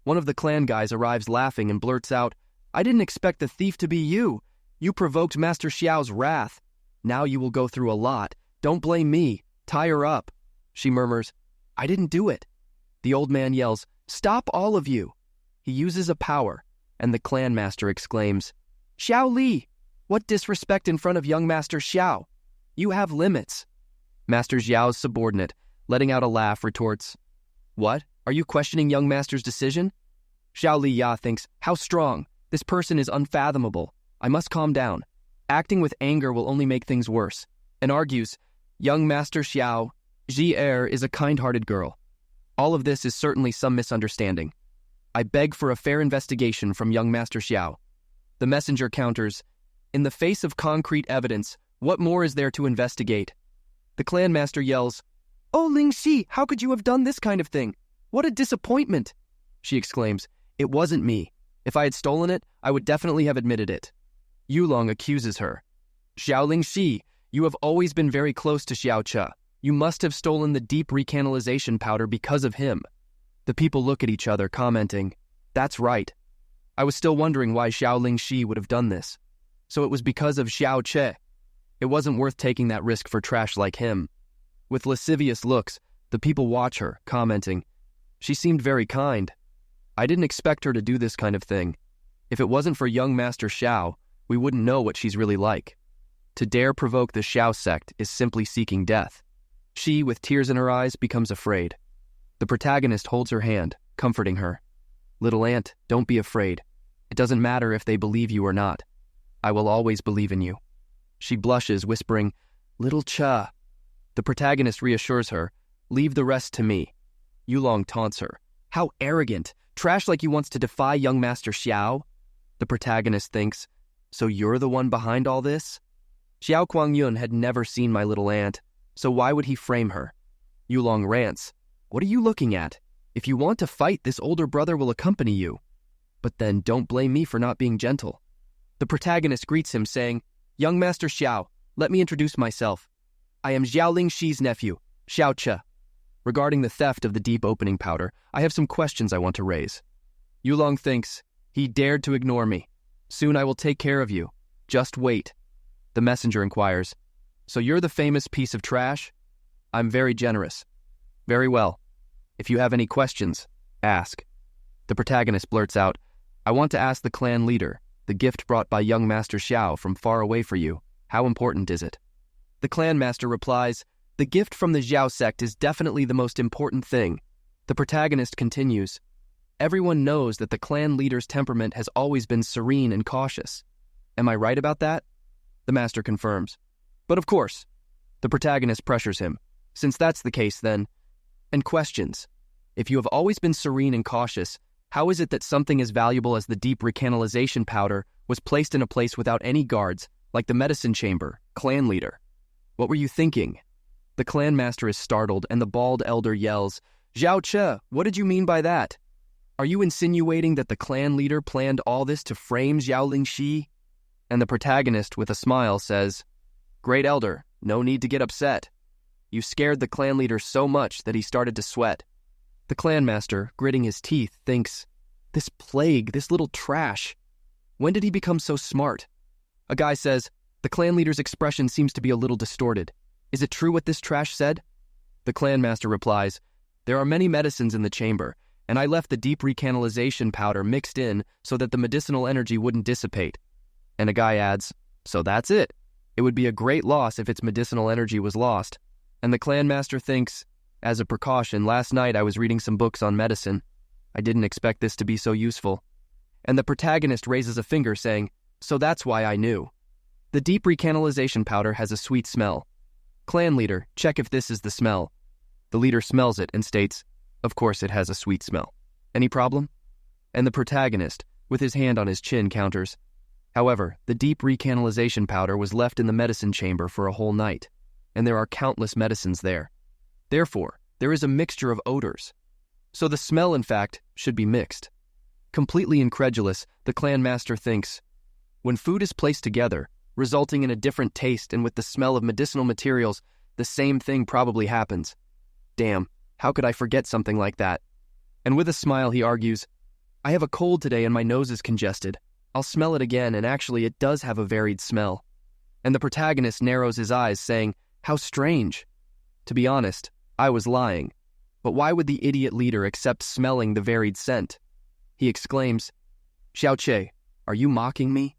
One of the clan guys arrives laughing and blurts out, "I didn't expect the thief to be you. You provoked Master Xiao's wrath. Now you will go through a lot. Don't blame me. Tie her up." She murmurs, "I didn't do it." The old man yells, "Stop, all of you." He uses a power, and the clan master exclaims, "Xiao Li! What disrespect in front of young Master Xiao! You have limits." Master Xiao's subordinate, letting out a laugh, retorts, "What? Are you questioning young Master's decision?" Xiao Li Ya thinks, "How strong! This person is unfathomable. I must calm down. Acting with anger will only make things worse," and argues, "Young Master Xiao, Ji Er is a kind-hearted girl. All of this is certainly some misunderstanding. I beg for a fair investigation from young Master Xiao." The messenger counters, "In the face of concrete evidence, what more is there to investigate?" The clan master yells, "Oh, Lingxi, how could you have done this kind of thing? What a disappointment!" She exclaims, "It wasn't me. If I had stolen it, I would definitely have admitted it." Yulong accuses her, "Xiao Lingxi, you have always been very close to Xiao Che. You must have stolen the deep recanalization powder because of him." The people look at each other, commenting, "That's right. I was still wondering why Xiao Lingxi would have done this. So it was because of Xiao Che. It wasn't worth taking that risk for trash like him." With lascivious looks, the people watch her, commenting, She seemed very kind. I didn't expect her to do this kind of thing. If it wasn't for young Master Xiao, we wouldn't know what she's really like. To dare provoke the Xiao sect is simply seeking death. She, with tears in her eyes, becomes afraid. The protagonist holds her hand, comforting her. Little aunt, don't be afraid. It doesn't matter if they believe you or not. I will always believe in you. She blushes, whispering, Little Cha. The protagonist reassures her, leave the rest to me. Yulong taunts her. How arrogant! Trash like you wants to defy young Master Xiao? The protagonist thinks, so you're the one behind all this? Xiao Kuangyun had never seen my little aunt, so why would he frame her? Yulong rants, what are you looking at? If you want to fight, this older brother will accompany you. But then don't blame me for not being gentle. The protagonist greets him, saying, Young Master Xiao, let me introduce myself. I am Xiaoling Shi's nephew, Xiao Che. Regarding the theft of the deep opening powder, I have some questions I want to raise. Yulong thinks, he dared to ignore me. Soon I will take care of you. Just wait. The messenger inquires, so you're the famous piece of trash? I'm very generous. Very well. If you have any questions, ask. The protagonist blurts out, I want to ask the clan leader, the gift brought by young Master Xiao from far away for you. How important is it? The clan master replies, the gift from the Xiao sect is definitely the most important thing. The protagonist continues, everyone knows that the clan leader's temperament has always been serene and cautious. Am I right about that? The master confirms. But of course. The protagonist pressures him. Since that's the case, then, and questions. If you have always been serene and cautious, how is it that something as valuable as the deep recanalization powder was placed in a place without any guards, like the medicine chamber, clan leader? What were you thinking? The clan master is startled, and the bald elder yells, Xiao Che, what did you mean by that? Are you insinuating that the clan leader planned all this to frame Xiaoling Shi? And the protagonist, with a smile, says, Great elder, no need to get upset. You scared the clan leader so much that he started to sweat. The clan master, gritting his teeth, thinks, this plague, this little trash. When did he become so smart? A guy says, the clan leader's expression seems to be a little distorted. Is it true what this trash said? The clan master replies, there are many medicines in the chamber, and I left the deep recanalization powder mixed in so that the medicinal energy wouldn't dissipate. And a guy adds, so that's it. It would be a great loss if its medicinal energy was lost. And the clan master thinks, as a precaution, last night I was reading some books on medicine. I didn't expect this to be so useful. And the protagonist raises a finger saying, so that's why I knew. The deep recanalization powder has a sweet smell. Clan leader, check if this is the smell. The leader smells it and states, of course it has a sweet smell. Any problem? And the protagonist, with his hand on his chin, counters, however, the deep recanalization powder was left in the medicine chamber for a whole night, and there are countless medicines there. Therefore, there is a mixture of odors. So the smell, in fact, should be mixed. Completely incredulous, the clan master thinks, when food is placed together, resulting in a different taste and with the smell of medicinal materials, the same thing probably happens. Damn, how could I forget something like that? And with a smile he argues, I have a cold today and my nose is congested. I'll smell it again, and actually it does have a varied smell. And the protagonist narrows his eyes, saying, how strange. To be honest, I was lying. But why would the idiot leader accept smelling the varied scent? He exclaims, Xiao Che, are you mocking me?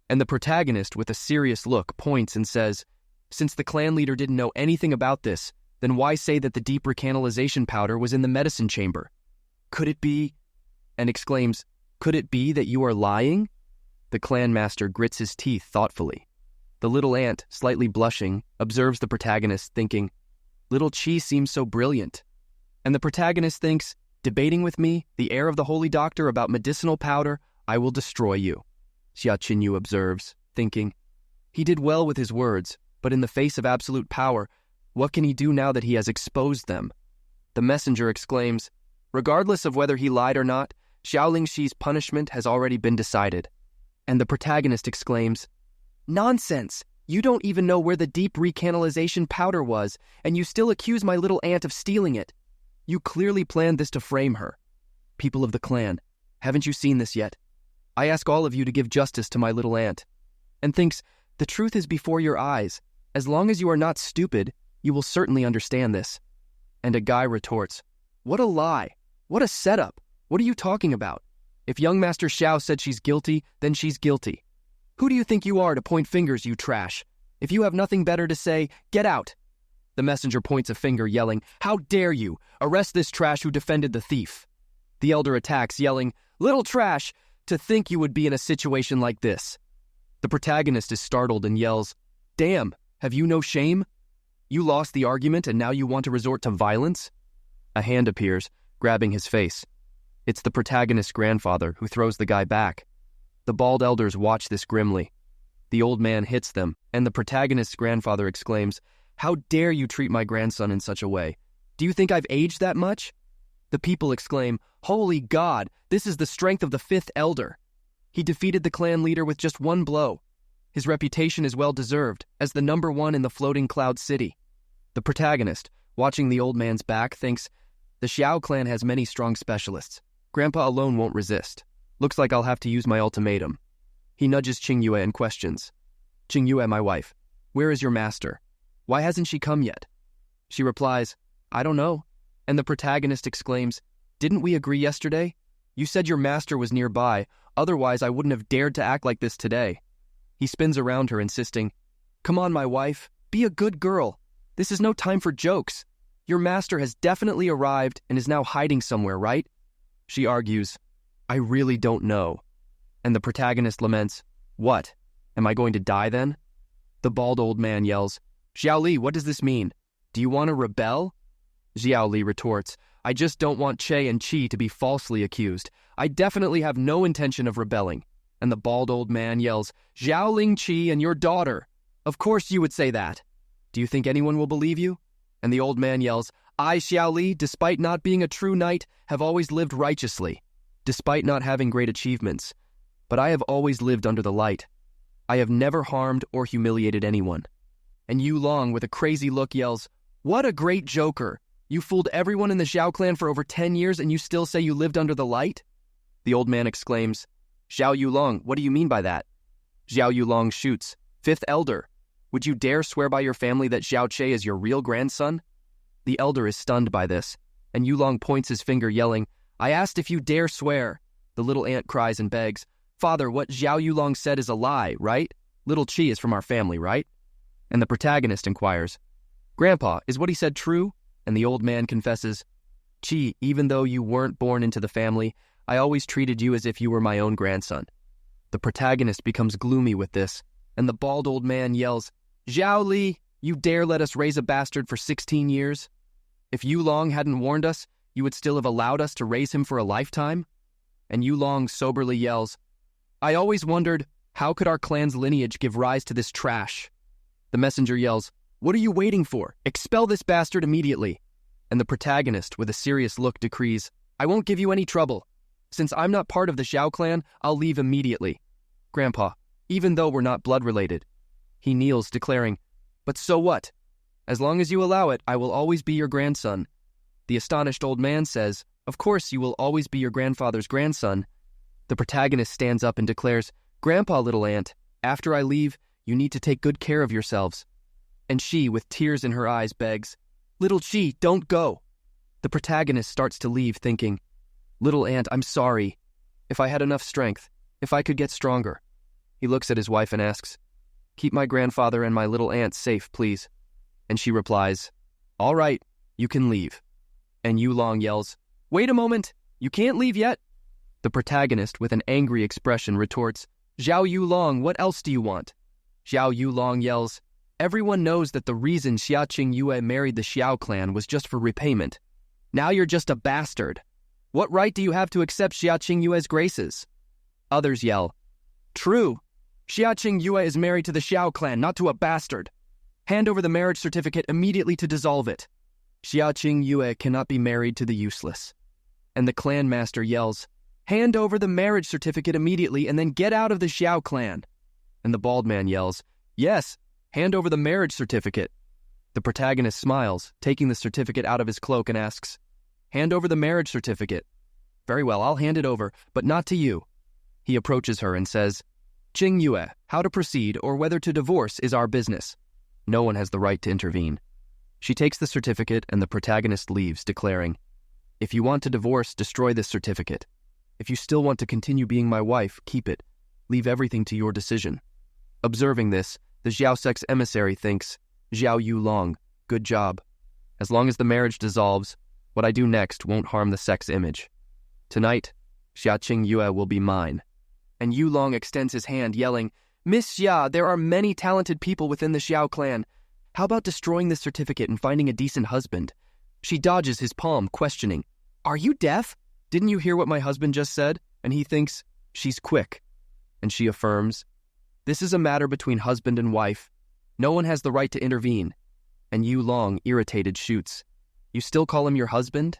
And the protagonist, with a serious look, points and says, since the clan leader didn't know anything about this, then why say that the deep recanalization powder was in the medicine chamber? Could it be? And exclaims, could it be that you are lying? The clan master grits his teeth thoughtfully. The little ant, slightly blushing, observes the protagonist, thinking, little Chi seems so brilliant. And the protagonist thinks, debating with me, the heir of the holy doctor, about medicinal powder, I will destroy you. Xia Qinyu observes, thinking, he did well with his words, but in the face of absolute power, what can he do now that he has exposed them? The messenger exclaims, regardless of whether he lied or not, Xiaoling Shi's punishment has already been decided. And the protagonist exclaims, nonsense! You don't even know where the deep recanalization powder was, and you still accuse my little aunt of stealing it. You clearly planned this to frame her. People of the clan, haven't you seen this yet? I ask all of you to give justice to my little aunt. And thinks, the truth is before your eyes. As long as you are not stupid, you will certainly understand this. And a guy retorts, what a lie! What a setup! What are you talking about? If young Master Xiao said she's guilty, then she's guilty. Who do you think you are to point fingers, you trash? If you have nothing better to say, get out! The messenger points a finger, yelling, "How dare you! Arrest this trash who defended the thief!" The elder attacks, yelling, "Little trash! To think you would be in a situation like this!" The protagonist is startled and yells, "Damn, have you no shame? You lost the argument and now you want to resort to violence?" A hand appears, grabbing his face. It's the protagonist's grandfather, who throws the guy back. The bald elders watch this grimly. The old man hits them, and the protagonist's grandfather exclaims, "How dare you treat my grandson in such a way? Do you think I've aged that much?" The people exclaim, "Holy God, this is the strength of the fifth elder. He defeated the clan leader with just one blow. His reputation is well-deserved, as the #1 in the floating cloud city." The protagonist, watching the old man's back, thinks, "The Xiao clan has many strong specialists. Grandpa alone won't resist. Looks like I'll have to use my ultimatum." He nudges Qingyue and questions, "Qingyue, my wife, where is your master? Why hasn't she come yet?" She replies, "I don't know." And the protagonist exclaims, "Didn't we agree yesterday? You said your master was nearby, otherwise I wouldn't have dared to act like this today." He spins around her, insisting, "Come on, my wife, be a good girl. This is no time for jokes. Your master has definitely arrived and is now hiding somewhere, right?" She argues, "I really don't know." And the protagonist laments, "What? Am I going to die then?" The bald old man yells, "Xiao Li, what does this mean? Do you want to rebel?" Xiao Li retorts, "I just don't want Che and Qi to be falsely accused. I definitely have no intention of rebelling." And the bald old man yells, "Xiao Ling Qi and your daughter. Of course you would say that. Do you think anyone will believe you?" And the old man yells, "I, Xiao Li, despite not being a true knight, have always lived righteously, despite not having great achievements. But I have always lived under the light. I have never harmed or humiliated anyone." And Yu Long, with a crazy look, yells, "What a great joker! You fooled everyone in the Xiao clan for over 10 years and you still say you lived under the light?" The old man exclaims, "Xiao Yulong, what do you mean by that?" Xiao Yulong shoots, "Fifth elder, would you dare swear by your family that Xiao Che is your real grandson?" The elder is stunned by this, and Yulong points his finger, yelling, "I asked if you dare swear." The little ant cries and begs, "Father, what Xiao Yulong said is a lie, right? Little Qi is from our family, right?" And the protagonist inquires, "Grandpa, is what he said true?" And the old man confesses, "Qi, even though you weren't born into the family, I always treated you as if you were my own grandson." The protagonist becomes gloomy with this, and the bald old man yells, "Xiao Li, you dare let us raise a bastard for 16 years? If Yu Long hadn't warned us, you would still have allowed us to raise him for a lifetime?" And Yu Long soberly yells, "I always wondered, how could our clan's lineage give rise to this trash?" The messenger yells, "What are you waiting for? Expel this bastard immediately." And the protagonist, with a serious look, decrees, "I won't give you any trouble. Since I'm not part of the Xiao clan, I'll leave immediately. Grandpa, even though we're not blood-related." He kneels, declaring, "But so what? As long as you allow it, I will always be your grandson." The astonished old man says, "Of course you will always be your grandfather's grandson." The protagonist stands up and declares, "Grandpa, little ant, after I leave, you need to take good care of yourselves." And she, with tears in her eyes, begs, "Little Qi, don't go." The protagonist starts to leave, thinking, "Little ant, I'm sorry. If I had enough strength, if I could get stronger." He looks at his wife and asks, "Keep my grandfather and my little ant safe, please." And she replies, "All right, you can leave." And Yu Long yells, "Wait a moment, you can't leave yet." The protagonist, with an angry expression, retorts, "Xiao Yu Long, what else do you want?" Xiao Yu Long yells, "Everyone knows that the reason Xia Qingyue married the Xiao clan was just for repayment. Now you're just a bastard. What right do you have to accept Xia Qingyue's graces?" Others yell, "True. Xia Qingyue is married to the Xiao clan, not to a bastard. Hand over the marriage certificate immediately to dissolve it. Xia Qingyue cannot be married to the useless." And the clan master yells, "Hand over the marriage certificate immediately and then get out of the Xiao clan." And the bald man yells, "Yes, hand over the marriage certificate." The protagonist smiles, taking the certificate out of his cloak, and asks, "Hand over the marriage certificate." "Very well, I'll hand it over, but not to you." He approaches her and says, "Qingyue, how to proceed or whether to divorce is our business. No one has the right to intervene." She takes the certificate and the protagonist leaves, declaring, If you want to divorce, destroy this certificate. If you still want to continue being my wife, keep it. Leave everything to your decision. Observing this, the Xiao sex emissary thinks, Xiao Yulong, good job. As long as the marriage dissolves, what I do next won't harm the sex image. Tonight, Xiaqing Yue will be mine. And Yulong extends his hand, yelling, Miss Xia, there are many talented people within the Xiao clan. How about destroying this certificate and finding a decent husband? She dodges his palm, questioning, Are you deaf? Didn't you hear what my husband just said? And he thinks, She's quick. And she affirms, This is a matter between husband and wife. No one has the right to intervene. And Yulong, irritated, shoots, You still call him your husband?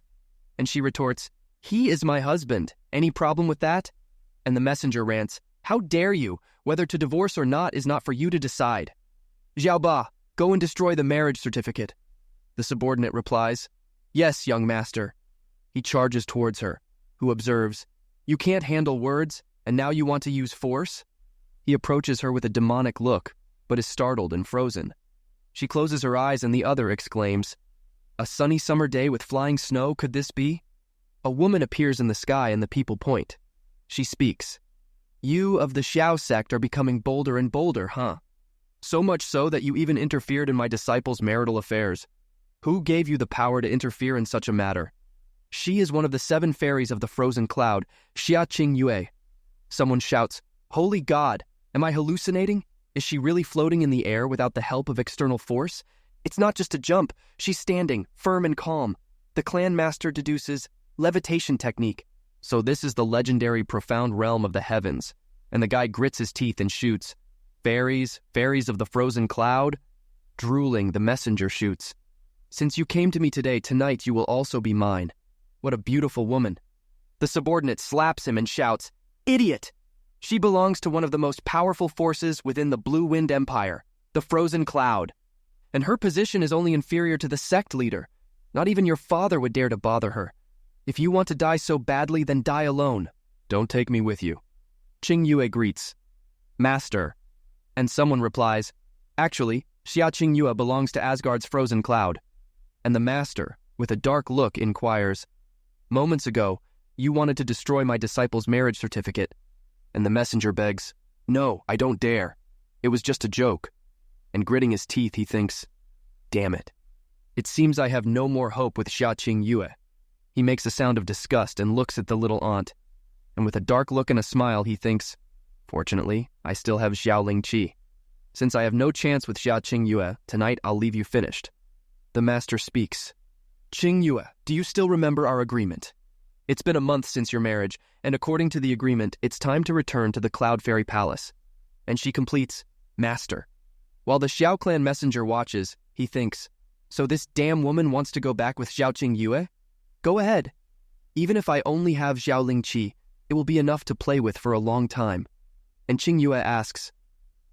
And she retorts, He is my husband. Any problem with that? And the messenger rants, How dare you? Whether to divorce or not is not for you to decide. Xiaoba, go and destroy the marriage certificate. The subordinate replies, Yes, young master. He charges towards her, who observes, You can't handle words, and now you want to use force? He approaches her with a demonic look, but is startled and frozen. She closes her eyes and the other exclaims, A sunny summer day with flying snow, could this be? A woman appears in the sky and the people point. She speaks, You of the Xiao sect are becoming bolder and bolder, huh? So much so that you even interfered in my disciples' marital affairs. Who gave you the power to interfere in such a matter? She is one of the 7 fairies of the frozen cloud, Xiaqing Yue. Someone shouts, Holy God, am I hallucinating? Is she really floating in the air without the help of external force? It's not just a jump. She's standing, firm and calm. The clan master deduces levitation technique. So this is the legendary profound realm of the heavens. And the guy grits his teeth and shoots. Fairies of the frozen cloud? Drooling, the messenger shoots. Since you came to me today, tonight you will also be mine. What a beautiful woman. The subordinate slaps him and shouts, Idiot! She belongs to one of the most powerful forces within the Blue Wind Empire, the Frozen Cloud. And her position is only inferior to the sect leader. Not even your father would dare to bother her. If you want to die so badly, then die alone. Don't take me with you. Qing Yue greets, Master. And someone replies, Actually, Xiaqing Yue belongs to Asgard's Frozen Cloud. And the master, with a dark look, inquires, Moments ago, you wanted to destroy my disciple's marriage certificate. And the messenger begs, No, I don't dare. It was just a joke. And gritting his teeth, he thinks, Damn it. It seems I have no more hope with Xiaqing Yue. He makes a sound of disgust and looks at the little aunt. And with a dark look and a smile, he thinks, Fortunately, I still have Xiaoling Qi. Since I have no chance with Xiaqing Yue, tonight I'll leave you finished. The master speaks. Qing Yue, do you still remember our agreement? It's been a month since your marriage, and according to the agreement, it's time to return to the Cloud Fairy Palace. And she completes, Master. While the Xiao clan messenger watches, he thinks, So this damn woman wants to go back with Xiaoqing Yue? Go ahead. Even if I only have Xiaoling Qi, it will be enough to play with for a long time. And Qing Yue asks,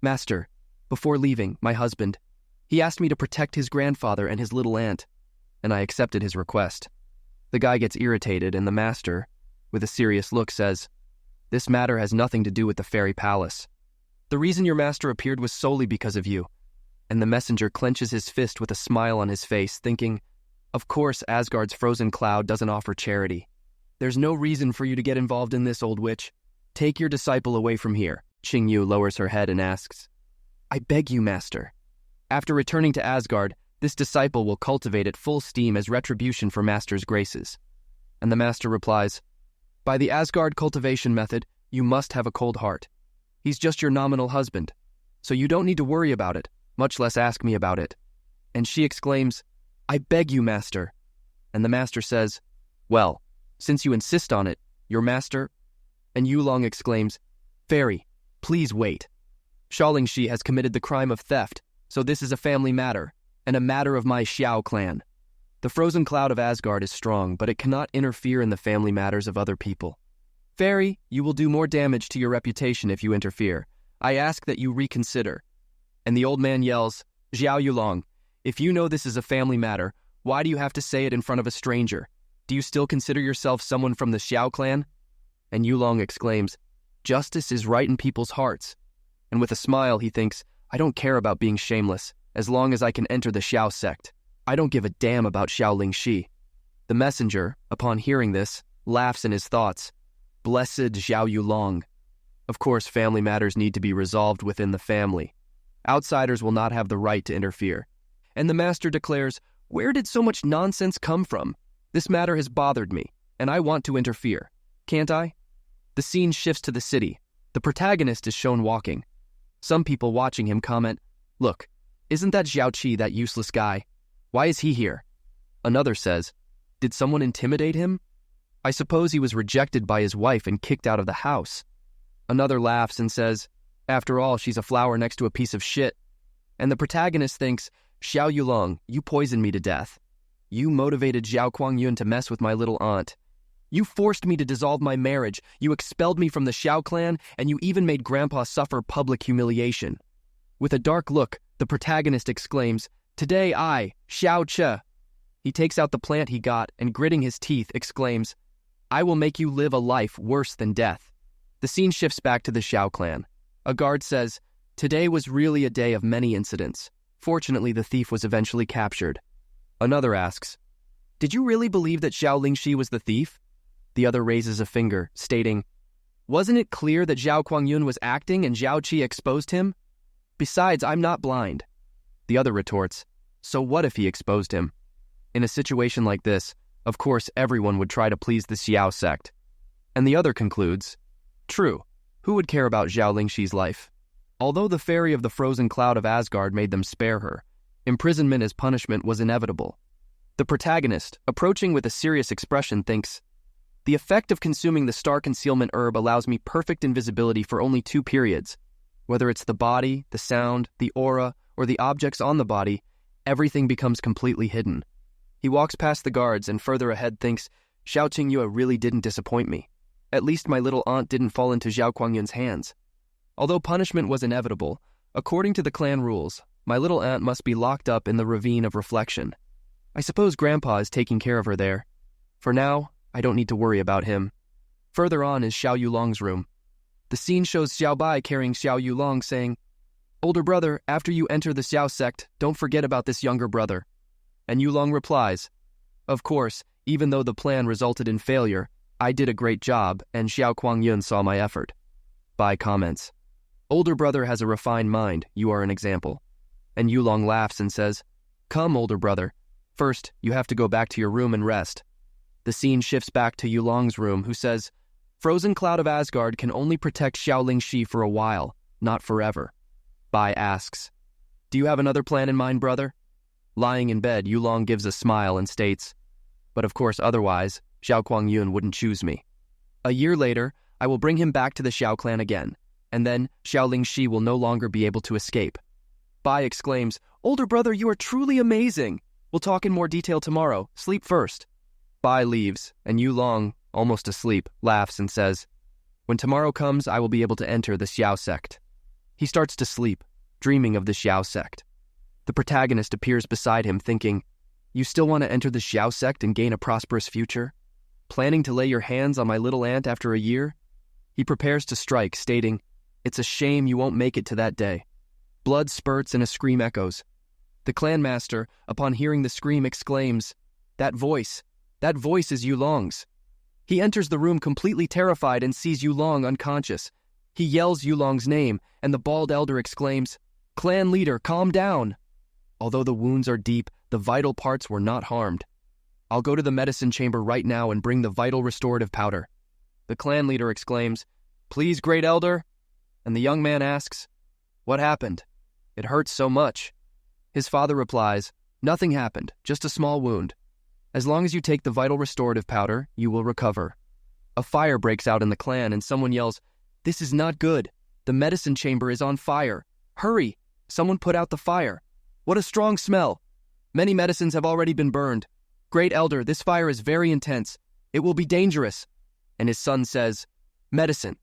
Master, before leaving, my husband, he asked me to protect his grandfather and his little aunt, and I accepted his request. The guy gets irritated, and the master, with a serious look, says, This matter has nothing to do with the fairy palace. The reason your master appeared was solely because of you. And the messenger clenches his fist with a smile on his face, thinking, Of course Asgard's frozen cloud doesn't offer charity. There's no reason for you to get involved in this, old witch. Take your disciple away from here. Qing Yu lowers her head and asks, I beg you, master. After returning to Asgard, this disciple will cultivate at full steam as retribution for master's graces. And the master replies, By the Asgard cultivation method, you must have a cold heart. He's just your nominal husband, so you don't need to worry about it, much less ask me about it. And she exclaims, I beg you, master. And the master says, Well, since you insist on it, your master... And Yulong exclaims, Fairy, please wait. Xiaolingxi has committed the crime of theft, so this is a family matter, and a matter of my Xiao clan. The frozen cloud of Asgard is strong, but it cannot interfere in the family matters of other people. Fairy, you will do more damage to your reputation if you interfere. I ask that you reconsider. And the old man yells, Xiao Yulong, if you know this is a family matter, why do you have to say it in front of a stranger? Do you still consider yourself someone from the Xiao clan? And Yulong exclaims, Justice is right in people's hearts. And with a smile, he thinks, I don't care about being shameless, as long as I can enter the Xiao sect. I don't give a damn about Xiaoling Shi. The messenger, upon hearing this, laughs in his thoughts. Blessed Xiao Yulong. Of course, family matters need to be resolved within the family. Outsiders will not have the right to interfere. And the master declares, where did so much nonsense come from? This matter has bothered me, and I want to interfere. Can't I? The scene shifts to the city. The protagonist is shown walking. Some people watching him comment, look, isn't that Xiao Qi, that useless guy? Why is he here? Another says, did someone intimidate him? I suppose he was rejected by his wife and kicked out of the house. Another laughs and says, after all, she's a flower next to a piece of shit. And the protagonist thinks, Xiao Yulong, you poisoned me to death. You motivated Zhao Kuangyun to mess with my little aunt. You forced me to dissolve my marriage, you expelled me from the Xiao clan, and you even made Grandpa suffer public humiliation. With a dark look, the protagonist exclaims, today I, Xiao Che. He takes out the plant he got and, gritting his teeth, exclaims, I will make you live a life worse than death. The scene shifts back to the Xiao clan. A guard says, today was really a day of many incidents. Fortunately, the thief was eventually captured. Another asks, did you really believe that Xiao Lingxi was the thief? The other raises a finger, stating, wasn't it clear that Zhao Kuangyun was acting and Zhao Qi exposed him? Besides, I'm not blind. The other retorts, so what if he exposed him? In a situation like this, of course everyone would try to please the Xiao sect. And the other concludes, true, who would care about Zhao Lingxi's life? Although the fairy of the frozen cloud of Asgard made them spare her, imprisonment as punishment was inevitable. The protagonist, approaching with a serious expression, thinks, the effect of consuming the star concealment herb allows me perfect invisibility for only 2 periods. Whether it's the body, the sound, the aura, or the objects on the body, everything becomes completely hidden. He walks past the guards and further ahead thinks, Xiao Qingyue really didn't disappoint me. At least my little aunt didn't fall into Zhao Kuangyun's hands. Although punishment was inevitable, according to the clan rules, my little aunt must be locked up in the ravine of reflection. I suppose Grandpa is taking care of her there. For now, I don't need to worry about him. Further on is Xiao Yulong's room. The scene shows Xiao Bai carrying Xiao Yulong saying, older brother, after you enter the Xiao sect, don't forget about this younger brother. And Yulong replies, of course, even though the plan resulted in failure, I did a great job and Xiao Kuangyun saw my effort. Bai comments, older brother has a refined mind, you are an example. And Yulong laughs and says, come, older brother. First, you have to go back to your room and rest. The scene shifts back to Yulong's room, who says, frozen cloud of Asgard can only protect Xiao Lingxi for a while, not forever. Bai asks, do you have another plan in mind, brother? Lying in bed, Yulong gives a smile and states, but of course otherwise, Zhao Kuangyun wouldn't choose me. A year later, I will bring him back to the Xiao clan again, and then Xiao Lingxi will no longer be able to escape. Bai exclaims, older brother, you are truly amazing. We'll talk in more detail tomorrow. Sleep first. Bai leaves, and Yulong, almost asleep, laughs and says, when tomorrow comes, I will be able to enter the Xiao sect. He starts to sleep, dreaming of the Xiao sect. The protagonist appears beside him thinking, you still want to enter the Xiao sect and gain a prosperous future? Planning to lay your hands on my little aunt after a year? He prepares to strike, stating, it's a shame you won't make it to that day. Blood spurts and a scream echoes. The clan master, upon hearing the scream, exclaims, that voice is Yulong's. He enters the room completely terrified and sees Yulong unconscious. He yells Yulong's name, and the bald elder exclaims, clan leader, calm down. Although the wounds are deep, the vital parts were not harmed. I'll go to the medicine chamber right now and bring the vital restorative powder. The clan leader exclaims, please, great elder. And the young man asks, what happened? It hurts so much. His father replies, nothing happened, just a small wound. As long as you take the vital restorative powder, you will recover. A fire breaks out in the clan and someone yells, this is not good. The medicine chamber is on fire. Hurry! Someone put out the fire. What a strong smell. Many medicines have already been burned. Great elder, this fire is very intense. It will be dangerous. And his son says, medicine.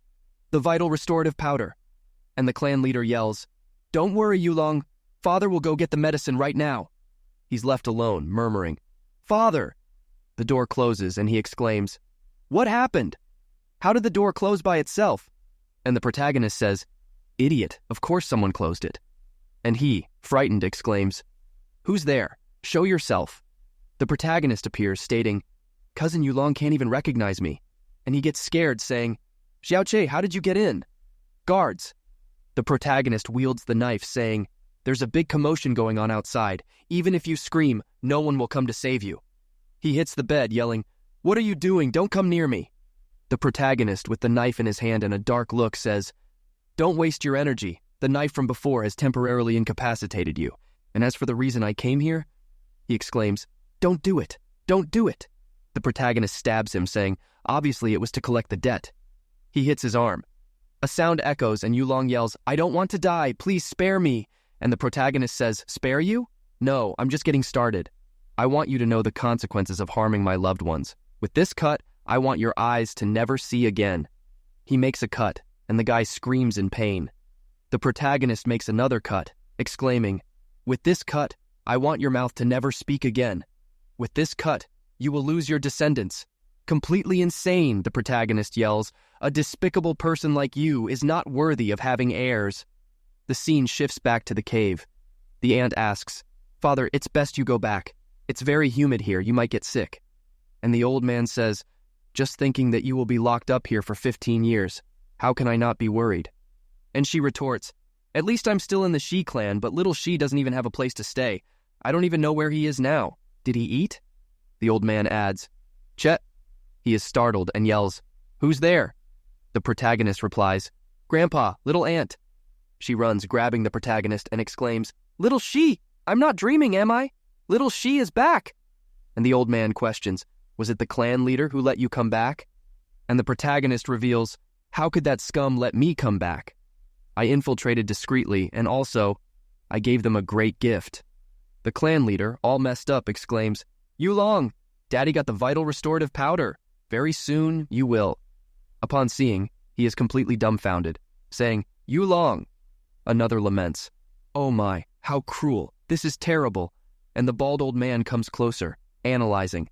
The vital restorative powder. And the clan leader yells, don't worry, Yulong. Father will go get the medicine right now. He's left alone, murmuring, Father! The door closes and he exclaims, what happened? How did the door close by itself? And the protagonist says, idiot, of course someone closed it. And he, frightened, exclaims, who's there? Show yourself. The protagonist appears, stating, Cousin Yulong can't even recognize me. And he gets scared, saying, Xiaoche, how did you get in? Guards. The protagonist wields the knife, saying, there's a big commotion going on outside. Even if you scream, no one will come to save you. He hits the bed, yelling, what are you doing? Don't come near me. The protagonist, with the knife in his hand and a dark look, says, don't waste your energy. The knife from before has temporarily incapacitated you. And as for the reason I came here, he exclaims, don't do it. Don't do it. The protagonist stabs him, saying, obviously it was to collect the debt. He hits his arm. A sound echoes and Yulong yells, I don't want to die. Please spare me. And the protagonist says, spare you? No, I'm just getting started. I want you to know the consequences of harming my loved ones. With this cut, I want your eyes to never see again. He makes a cut, and the guy screams in pain. The protagonist makes another cut, exclaiming, with this cut, I want your mouth to never speak again. With this cut, you will lose your descendants. Completely insane, the protagonist yells. A despicable person like you is not worthy of having heirs. The scene shifts back to the cave. The ant asks, Father, it's best you go back. It's very humid here, you might get sick. And the old man says, just thinking that you will be locked up here for 15 years. How can I not be worried? And she retorts, at least I'm still in the Shi clan, but little Shi doesn't even have a place to stay. I don't even know where he is now. Did he eat? The old man adds, Chet. He is startled and yells, who's there? The protagonist replies, Grandpa, little ant. She runs, grabbing the protagonist, and exclaims, little Shi! I'm not dreaming, am I? Little Shi is back! And the old man questions, was it the clan leader who let you come back? And the protagonist reveals, how could that scum let me come back? I infiltrated discreetly, and also, I gave them a great gift. The clan leader, all messed up, exclaims, Yulong, Daddy got the vital restorative powder. Very soon, you will. Upon seeing, he is completely dumbfounded, saying, Yulong. Another laments, oh my, how cruel, this is terrible. And the bald old man comes closer, analyzing.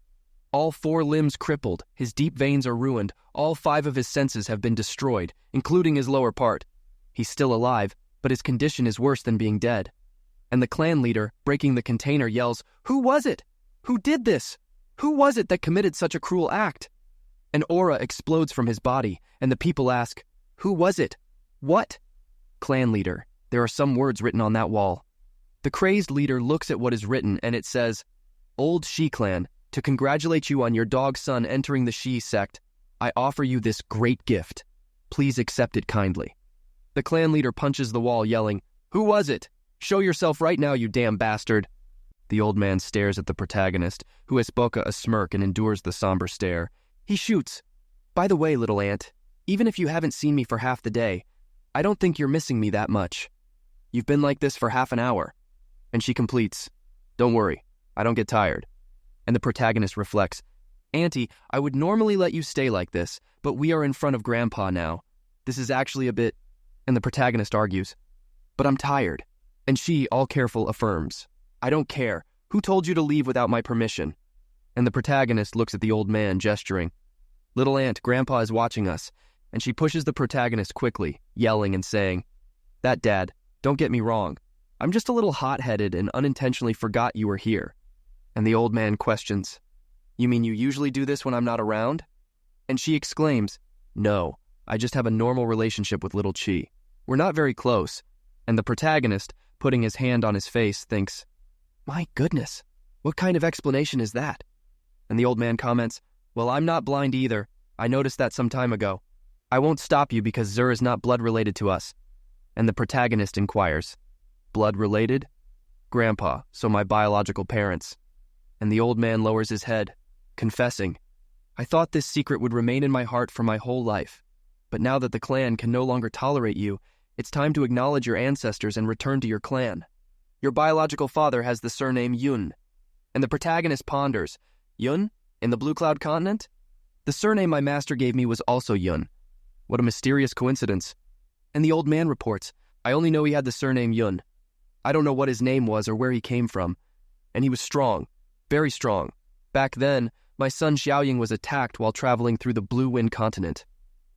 All 4 limbs crippled, his deep veins are ruined, all 5 of his senses have been destroyed, including his lower part. He's still alive, but his condition is worse than being dead. And the clan leader, breaking the container, yells, who was it? Who did this? Who was it that committed such a cruel act? An aura explodes from his body, and the people ask, who was it? What? Clan leader, there are some words written on that wall. The crazed leader looks at what is written, and it says, Old Shi clan, to congratulate you on your dog son entering the Shi sect, I offer you this great gift. Please accept it kindly. The clan leader punches the wall, yelling, who was it? Show yourself right now, you damn bastard. The old man stares at the protagonist, who has spoken a smirk and endures the somber stare. He shoots. By the way, little ant, even if you haven't seen me for half the day, I don't think you're missing me that much. You've been like this for half an hour. And she completes, don't worry, I don't get tired. And the protagonist reflects, Auntie, I would normally let you stay like this, but we are in front of Grandpa now. This is actually a bit... And the protagonist argues, but I'm tired. And she, all careful, affirms, I don't care. Who told you to leave without my permission? And the protagonist looks at the old man, gesturing. Little ant, Grandpa is watching us. And she pushes the protagonist quickly, yelling and saying, that dad, don't get me wrong. I'm just a little hot-headed and unintentionally forgot you were here. And the old man questions, you mean you usually do this when I'm not around? And she exclaims, no, I just have a normal relationship with little Chi. We're not very close. And the protagonist, putting his hand on his face, thinks, my goodness, what kind of explanation is that? And the old man comments, well, I'm not blind either. I noticed that some time ago. I won't stop you because Zur is not blood-related to us. And the protagonist inquires, blood-related? Grandpa, so my biological parents. And the old man lowers his head, confessing, I thought this secret would remain in my heart for my whole life. But now that the clan can no longer tolerate you, it's time to acknowledge your ancestors and return to your clan. Your biological father has the surname Yun. And the protagonist ponders, Yun? In the Blue Cloud continent? The surname my master gave me was also Yun. What a mysterious coincidence. And the old man reports, I only know he had the surname Yun. I don't know what his name was or where he came from. And he was strong, very strong. Back then, my son Xiaoying was attacked while traveling through the Blue Wind continent.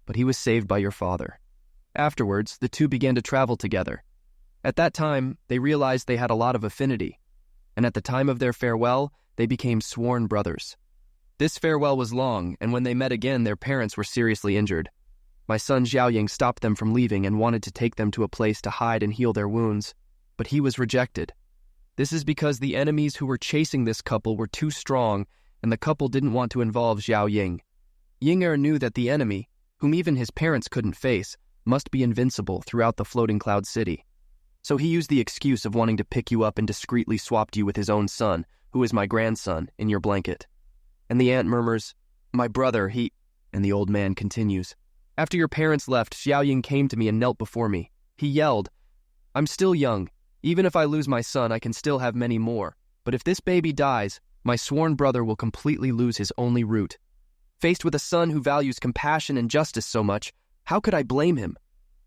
But he was saved by your father. Afterwards, the two began to travel together. At that time, they realized they had a lot of affinity. And at the time of their farewell, they became sworn brothers. This farewell was long, and when they met again, their parents were seriously injured. My son Xiaoying stopped them from leaving and wanted to take them to a place to hide and heal their wounds, but he was rejected. This is because the enemies who were chasing this couple were too strong, and the couple didn't want to involve Xiaoying. Ying-er knew that the enemy, whom even his parents couldn't face, must be invincible throughout the floating cloud city. So he used the excuse of wanting to pick you up and discreetly swapped you with his own son, who is my grandson, in your blanket. And the aunt murmurs, "My brother, he..." And the old man continues, "After your parents left, Xiaoying came to me and knelt before me. He yelled, 'I'm still young. Even if I lose my son, I can still have many more. But if this baby dies, my sworn brother will completely lose his only root.' Faced with a son who values compassion and justice so much, how could I blame him?"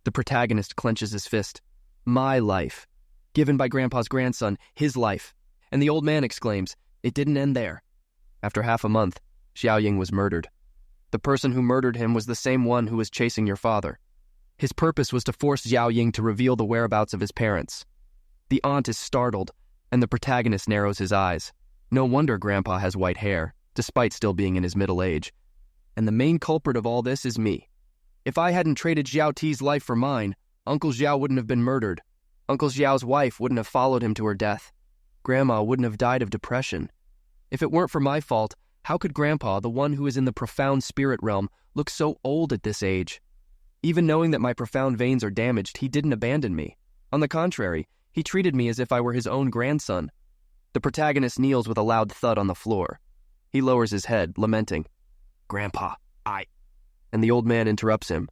The protagonist clenches his fist. "My life. Given by Grandpa's grandson, his life." And the old man exclaims, "It didn't end there." After half a month, Xiaoying was murdered. The person who murdered him was the same one who was chasing your father. His purpose was to force Xiaoying to reveal the whereabouts of his parents. The aunt is startled, and the protagonist narrows his eyes. No wonder Grandpa has white hair, despite still being in his middle age. And the main culprit of all this is me. If I hadn't traded Xiao Ti's life for mine, Uncle Xiao wouldn't have been murdered. Uncle Xiao's wife wouldn't have followed him to her death. Grandma wouldn't have died of depression. If it weren't for my fault, how could Grandpa, the one who is in the profound spirit realm, look so old at this age? Even knowing that my profound veins are damaged, he didn't abandon me. On the contrary, he treated me as if I were his own grandson. The protagonist kneels with a loud thud on the floor. He lowers his head, lamenting, "Grandpa, I..." And the old man interrupts him.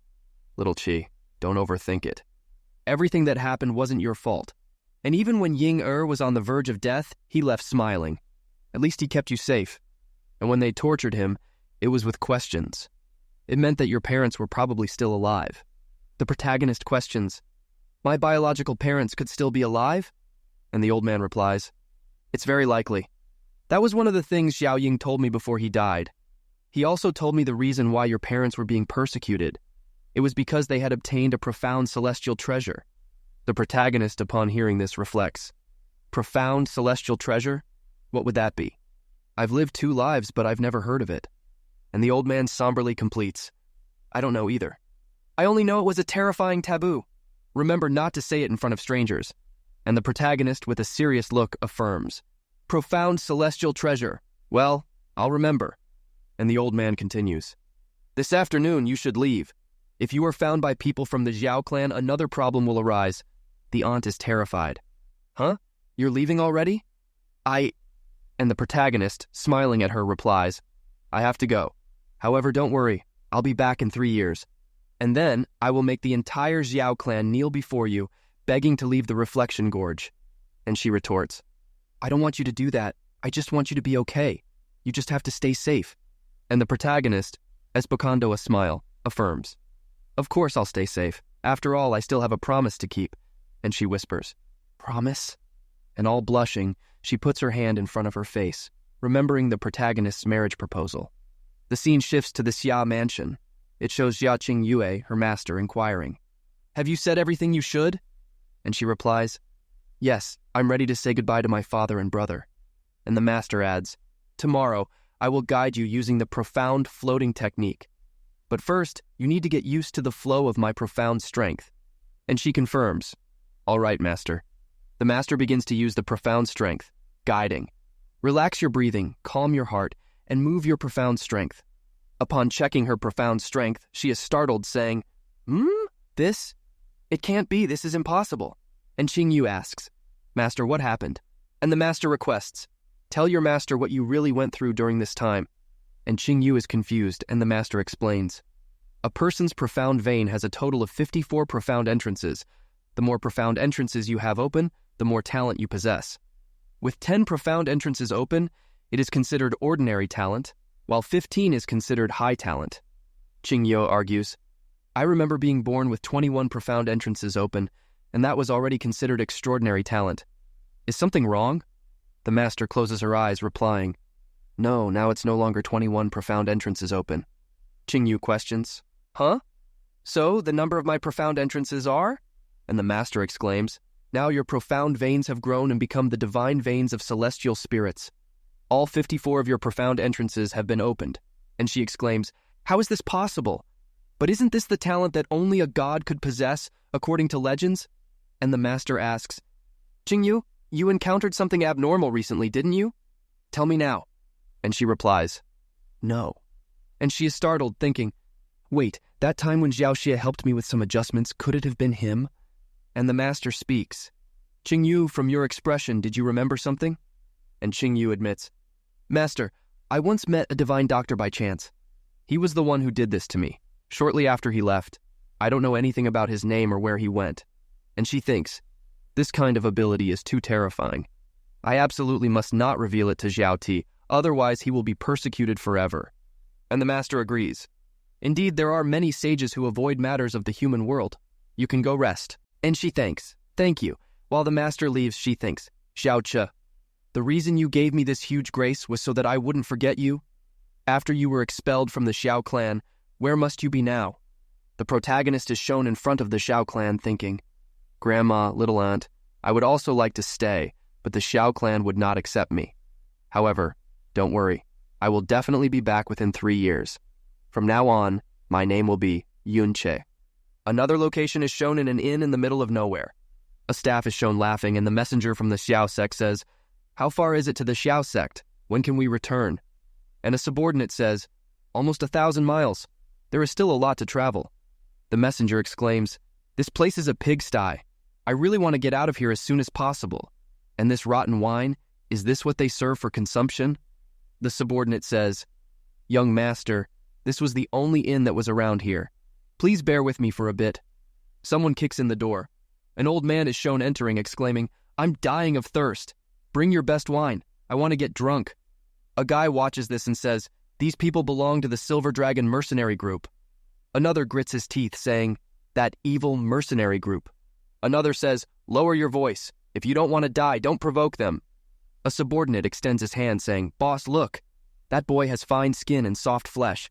"Little Chi, don't overthink it. Everything that happened wasn't your fault. And even when Ying-er was on the verge of death, he left smiling. At least he kept you safe. And when they tortured him, it was with questions. It meant that your parents were probably still alive." The protagonist questions, "My biological parents could still be alive?" And the old man replies, "It's very likely. That was one of the things Xiaoying told me before he died. He also told me the reason why your parents were being persecuted. It was because they had obtained a profound celestial treasure." The protagonist, upon hearing this, reflects. Profound celestial treasure? What would that be? I've lived 2 lives, but I've never heard of it. And the old man somberly completes, "I don't know either. I only know it was a terrifying taboo. Remember not to say it in front of strangers." And the protagonist, with a serious look, affirms, "Profound celestial treasure. Well, I'll remember." And the old man continues, "This afternoon you should leave. If you are found by people from the Xiao clan, another problem will arise." The aunt is terrified. "Huh? You're leaving already?" And the protagonist, smiling at her, replies, "I have to go. However, don't worry. I'll be back in 3 years. And then I will make the entire Xiao clan kneel before you, begging to leave the Reflection Gorge." And she retorts, "I don't want you to do that. I just want you to be okay. You just have to stay safe." And the protagonist, esbocando a smile, affirms, "Of course I'll stay safe. After all, I still have a promise to keep." And she whispers, "Promise?" And all blushing, she puts her hand in front of her face, remembering the protagonist's marriage proposal. The scene shifts to the Xia mansion. It shows Xia Qingyue, her master, inquiring, "Have you said everything you should?" And she replies, "Yes, I'm ready to say goodbye to my father and brother." And the master adds, "Tomorrow, I will guide you using the profound floating technique. But first, you need to get used to the flow of my profound strength." And she confirms, "All right, master." The master begins to use the profound strength, guiding. Relax your breathing, calm your heart, and move your profound strength. Upon checking her profound strength, she is startled, saying, This? It can't be, this is impossible." And Qingyu asks, "Master, what happened?" And the master requests, "Tell your master what you really went through during this time." And Qingyu is confused, and the master explains, "A person's profound vein has a total of 54 profound entrances. The more profound entrances you have open, the more talent you possess. With 10 profound entrances open, it is considered ordinary talent, while 15 is considered high talent." Qingyu argues, "I remember being born with 21 profound entrances open, and that was already considered extraordinary talent. Is something wrong?" The master closes her eyes, replying, "No, now it's no longer 21 profound entrances open." Qingyu questions, "Huh? So the number of my profound entrances are?" And the master exclaims, "Now your profound veins have grown and become the divine veins of celestial spirits." All 54 of your profound entrances have been opened. And she exclaims, how is this possible? But isn't this the talent that only a god could possess, according to legends? And the master asks, Qingyu, you encountered something abnormal recently, didn't you? Tell me now. And she replies, no. And she is startled, thinking, wait, that time when Xiao Xie helped me with some adjustments, could it have been him? And the master speaks, Qingyu, from your expression, did you remember something? And Qingyu admits, Master, I once met a divine doctor by chance. He was the one who did this to me. Shortly after he left, I don't know anything about his name or where he went. And she thinks, this kind of ability is too terrifying. I absolutely must not reveal it to Xiao Ti, otherwise he will be persecuted forever. And the master agrees. Indeed, there are many sages who avoid matters of the human world. You can go rest. And she thanks, thank you. While the master leaves, she thinks, Xiao Che, the reason you gave me this huge grace was so that I wouldn't forget you. After you were expelled from the Xiao clan, where must you be now? The protagonist is shown in front of the Xiao clan thinking, Grandma, little aunt, I would also like to stay, but the Xiao clan would not accept me. However, don't worry, I will definitely be back within 3 years. From now on, my name will be Yunche. Another location is shown in an inn in the middle of nowhere. A staff is shown laughing, and the messenger from the Xiao sect says, how far is it to the Xiao sect? When can we return? And a subordinate says, almost 1,000 miles. There is still a lot to travel. The messenger exclaims, this place is a pigsty. I really want to get out of here as soon as possible. And this rotten wine, is this what they serve for consumption? The subordinate says, young master, this was the only inn that was around here. Please bear with me for a bit. Someone kicks in the door. An old man is shown entering, exclaiming, I'm dying of thirst. Bring your best wine. I want to get drunk. A guy watches this and says, these people belong to the Silver Dragon mercenary group. Another grits his teeth, saying, that evil mercenary group. Another says, lower your voice. If you don't want to die, don't provoke them. A subordinate extends his hand, saying, boss, look. That boy has fine skin and soft flesh.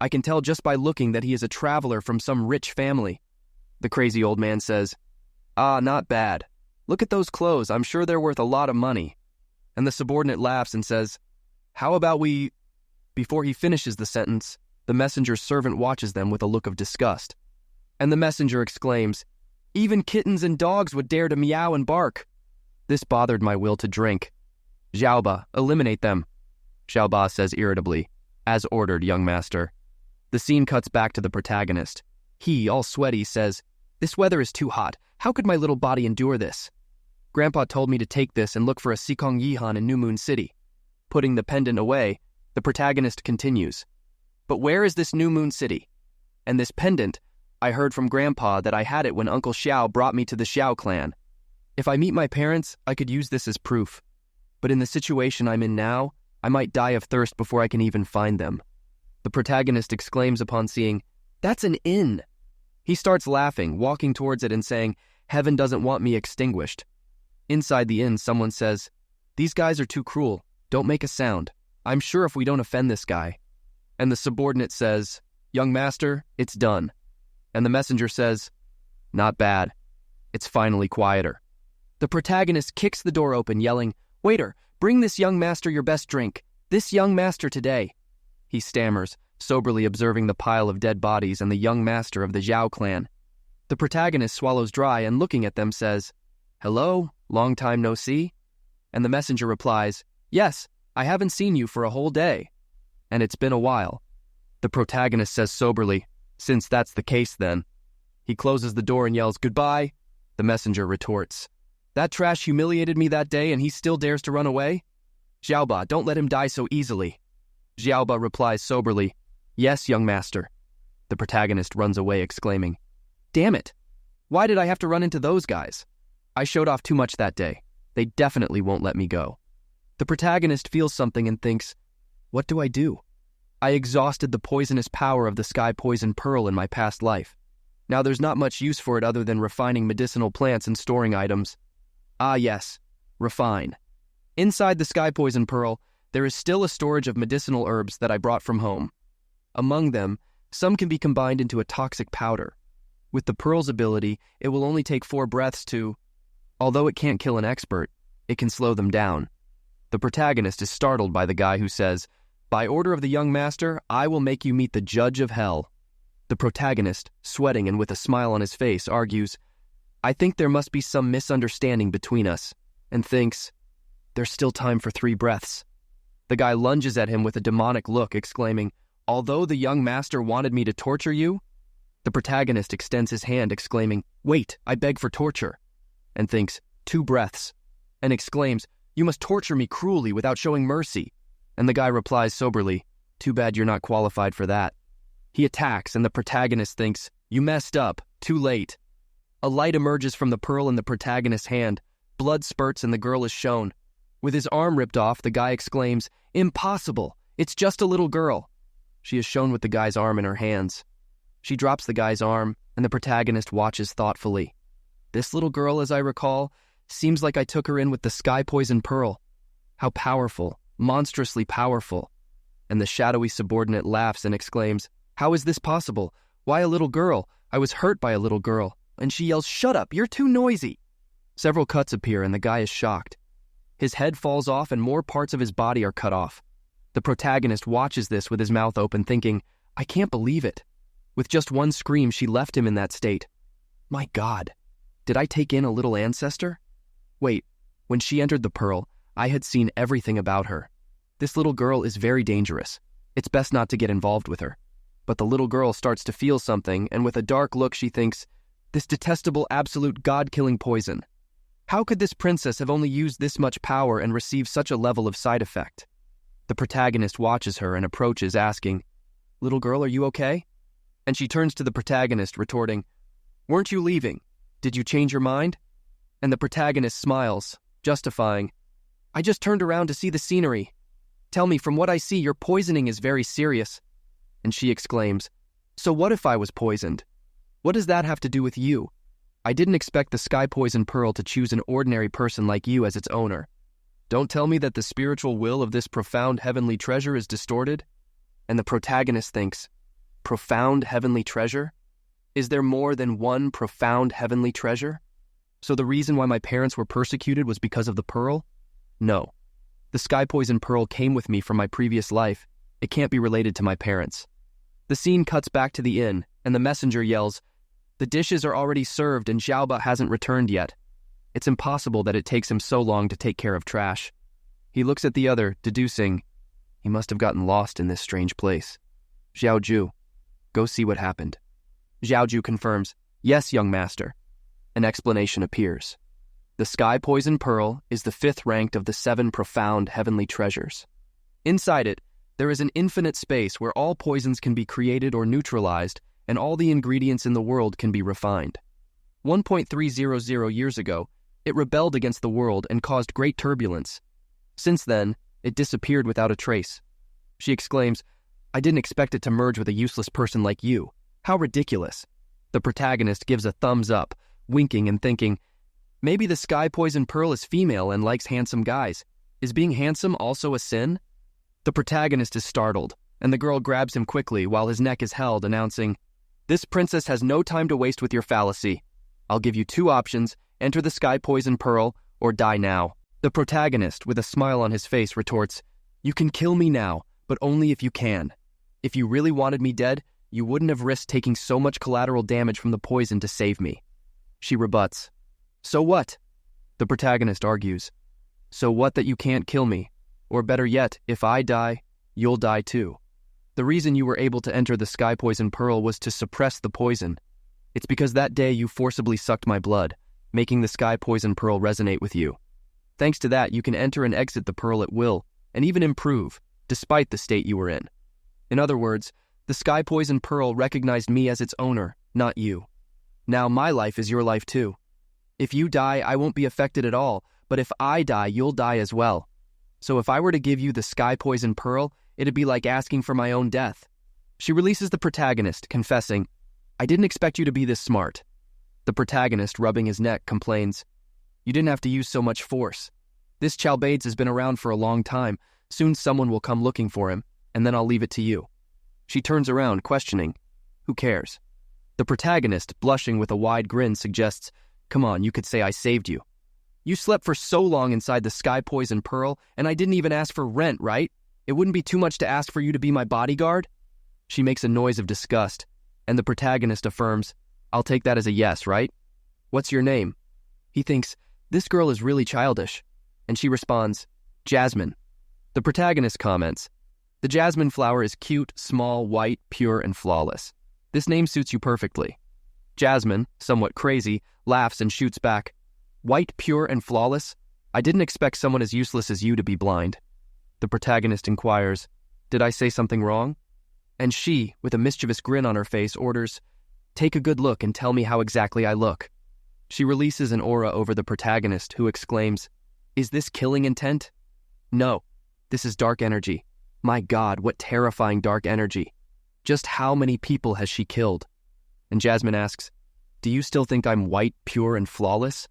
I can tell just by looking that he is a traveler from some rich family. The crazy old man says, ah, not bad. Look at those clothes. I'm sure they're worth a lot of money. And the subordinate laughs and says, how about we... Before he finishes the sentence, the messenger's servant watches them with a look of disgust. And the messenger exclaims, even kittens and dogs would dare to meow and bark. This bothered my will to drink. Xiaoba, eliminate them. Xiaoba says irritably, as ordered, young master. The scene cuts back to the protagonist. He, all sweaty, says, this weather is too hot. How could my little body endure this? Grandpa told me to take this and look for a Sikong Yihan in New Moon City. Putting the pendant away, the protagonist continues. But where is this New Moon City? And this pendant, I heard from Grandpa that I had it when Uncle Xiao brought me to the Xiao clan. If I meet my parents, I could use this as proof. But in the situation I'm in now, I might die of thirst before I can even find them. The protagonist exclaims upon seeing, that's an inn. He starts laughing, walking towards it and saying, heaven doesn't want me extinguished. Inside the inn, someone says, these guys are too cruel. Don't make a sound. I'm sure if we don't offend this guy. And the subordinate says, young master, it's done. And the messenger says, not bad. It's finally quieter. The protagonist kicks the door open, yelling, waiter, bring this young master your best drink. This young master today. He stammers, soberly observing the pile of dead bodies and the young master of the Zhao clan. The protagonist swallows dry and looking at them says, hello, long time no see? And the messenger replies, yes, I haven't seen you for a whole day. And it's been a while. The protagonist says soberly, since that's the case then. He closes the door and yells, goodbye. The messenger retorts, that trash humiliated me that day and he still dares to run away? Xiaoba, don't let him die so easily. Xiaoba replies soberly, yes, young master. The protagonist runs away exclaiming, damn it. Why did I have to run into those guys? I showed off too much that day. They definitely won't let me go. The protagonist feels something and thinks, what do I do? I exhausted the poisonous power of the sky poison pearl in my past life. Now there's not much use for it other than refining medicinal plants and storing items. Ah yes, refine. Inside the sky poison pearl, there is still a storage of medicinal herbs that I brought from home. Among them, some can be combined into a toxic powder. With the pearl's ability, it will only take 4 breaths to... Although it can't kill an expert, it can slow them down. The protagonist is startled by the guy who says, "By order of the young master, I will make you meet the judge of hell." The protagonist, sweating and with a smile on his face, argues, "I think there must be some misunderstanding between us," and thinks, "There's still time for 3 breaths." The guy lunges at him with a demonic look, exclaiming, "Although the young master wanted me to torture you?" The protagonist extends his hand, exclaiming, "Wait, I beg for torture," and thinks, 2 breaths, and exclaims, "You must torture me cruelly without showing mercy." And the guy replies soberly, "Too bad you're not qualified for that." He attacks, and the protagonist thinks, "You messed up, too late." A light emerges from the pearl in the protagonist's hand, blood spurts and the girl is shown. With his arm ripped off, the guy exclaims, "Impossible! It's just a little girl." She is shown with the guy's arm in her hands. She drops the guy's arm, and the protagonist watches thoughtfully. "This little girl, as I recall, seems like I took her in with the sky poison pearl. How powerful, monstrously powerful." And the shadowy subordinate laughs and exclaims, "How is this possible? Why a little girl? I was hurt by a little girl." And she yells, "Shut up, you're too noisy." Several cuts appear and the guy is shocked. His head falls off and more parts of his body are cut off. The protagonist watches this with his mouth open, thinking, "I can't believe it." With just one scream, she left him in that state. My God, did I take in a little ancestor? Wait, when she entered the pearl, I had seen everything about her. This little girl is very dangerous. It's best not to get involved with her. But the little girl starts to feel something, and with a dark look she thinks, "This detestable absolute god-killing poison. How could this princess have only used this much power and received such a level of side effect?" The protagonist watches her and approaches, asking, "Little girl, are you okay?" And she turns to the protagonist, retorting, "Weren't you leaving? Did you change your mind?" And the protagonist smiles, justifying, "I just turned around to see the scenery. Tell me, from what I see, your poisoning is very serious." And she exclaims, "So what if I was poisoned? What does that have to do with you? I didn't expect the sky poison pearl to choose an ordinary person like you as its owner. Don't tell me that the spiritual will of this profound heavenly treasure is distorted?" And the protagonist thinks, "Profound heavenly treasure? Is there more than one profound heavenly treasure? So the reason why my parents were persecuted was because of the pearl? No. The sky poison pearl came with me from my previous life. It can't be related to my parents." The scene cuts back to the inn, and the messenger yells, "The dishes are already served and Xiaoba hasn't returned yet." It's impossible that it takes him so long to take care of trash. He looks at the other, deducing, he must have gotten lost in this strange place. "Xiaoju, go see what happened." Xiaoju confirms, "Yes, young master." An explanation appears. The sky poison pearl is the 5th ranked of the 7 profound heavenly treasures. Inside it, there is an infinite space where all poisons can be created or neutralized, and all the ingredients in the world can be refined. 1.300 years ago, it rebelled against the world and caused great turbulence. Since then, it disappeared without a trace. She exclaims, "I didn't expect it to merge with a useless person like you. How ridiculous." The protagonist gives a thumbs up, winking and thinking, maybe the sky poison pearl is female and likes handsome guys. Is being handsome also a sin? The protagonist is startled, and the girl grabs him quickly while his neck is held, announcing, "This princess has no time to waste with your fallacy. I'll give you 2 options, enter the sky poison pearl, or die now." The protagonist, with a smile on his face, retorts, "You can kill me now, but only if you can. If you really wanted me dead, you wouldn't have risked taking so much collateral damage from the poison to save me." She rebuts, "So what?" The protagonist argues, "So what that you can't kill me? Or better yet, if I die, you'll die too. The reason you were able to enter the sky poison pearl was to suppress the poison. It's because that day you forcibly sucked my blood, making the sky poison pearl resonate with you. Thanks to that, you can enter and exit the pearl at will, and even improve, despite the state you were in. In other words, the sky poison pearl recognized me as its owner, not you. Now my life is your life too. If you die, I won't be affected at all, but if I die, you'll die as well. So if I were to give you the sky poison pearl, it'd be like asking for my own death." She releases the protagonist, confessing, "I didn't expect you to be this smart." The protagonist, rubbing his neck, complains, "You didn't have to use so much force. This Chalbades has been around for a long time. Soon someone will come looking for him, and then I'll leave it to you." She turns around, questioning, "Who cares?" The protagonist, blushing with a wide grin, suggests, "Come on, you could say I saved you." You slept for so long inside the sky poison pearl, and I didn't even ask for rent, right? It wouldn't be too much to ask for you to be my bodyguard? She makes a noise of disgust, and the protagonist affirms, I'll take that as a yes, right? What's your name? He thinks, this girl is really childish, and she responds, Jasmine. The protagonist comments, the jasmine flower is cute, small, white, pure, and flawless. This name suits you perfectly. Jasmine, somewhat crazy, laughs and shoots back, white, pure, and flawless? I didn't expect someone as useless as you to be blind. The protagonist inquires, did I say something wrong? And she, with a mischievous grin on her face, orders, take a good look and tell me how exactly I look. She releases an aura over the protagonist, who exclaims, is this killing intent? No, this is dark energy. My God, what terrifying dark energy. Just how many people has she killed? And Jasmine asks, do you still think I'm white, pure, and flawless?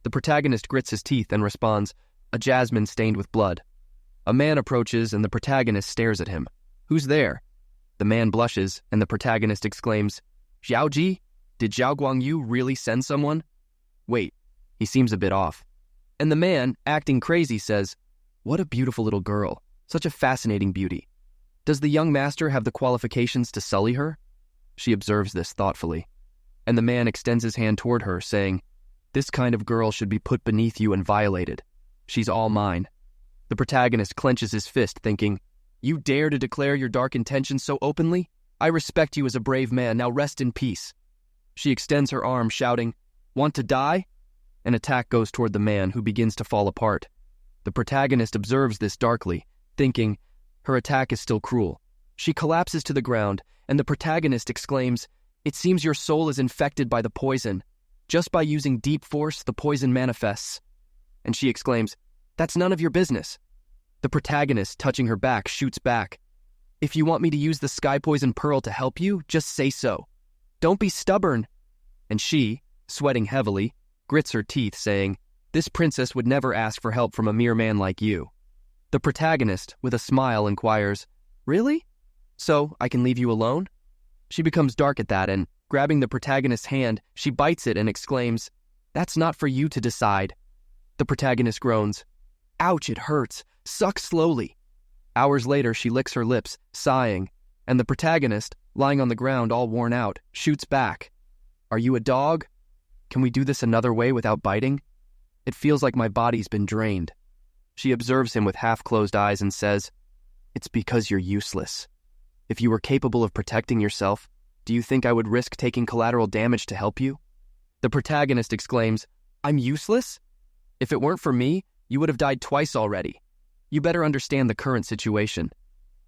The protagonist grits his teeth and responds, a jasmine stained with blood. A man approaches and the protagonist stares at him. Who's there? The man blushes and the protagonist exclaims, Xiaoji? Did Zhao Guangyu really send someone? Wait, he seems a bit off. And the man, acting crazy, says, what a beautiful little girl. Such a fascinating beauty. Does the young master have the qualifications to sully her? She observes this thoughtfully. And the man extends his hand toward her, saying, this kind of girl should be put beneath you and violated. She's all mine. The protagonist clenches his fist, thinking, you dare to declare your dark intentions so openly? I respect you as a brave man, now rest in peace. She extends her arm, shouting, want to die? An attack goes toward the man, who begins to fall apart. The protagonist observes this darkly, thinking, her attack is still cruel. She collapses to the ground, and the protagonist exclaims, it seems your soul is infected by the poison. Just by using deep force, the poison manifests. And she exclaims, that's none of your business. The protagonist, touching her back, shoots back. If you want me to use the sky poison pearl to help you, just say so. Don't be stubborn. And she, sweating heavily, grits her teeth, saying, this princess would never ask for help from a mere man like you. The protagonist, with a smile, inquires, really? So, I can leave you alone? She becomes dark at that, and, grabbing the protagonist's hand, she bites it and exclaims, that's not for you to decide. The protagonist groans, ouch, it hurts. Suck slowly. Hours later, she licks her lips, sighing, and the protagonist, lying on the ground all worn out, shoots back. Are you a dog? Can we do this another way without biting? It feels like my body's been drained. She observes him with half-closed eyes and says, it's because you're useless. If you were capable of protecting yourself, do you think I would risk taking collateral damage to help you? The protagonist exclaims, I'm useless? If it weren't for me, you would have died twice already. You better understand the current situation.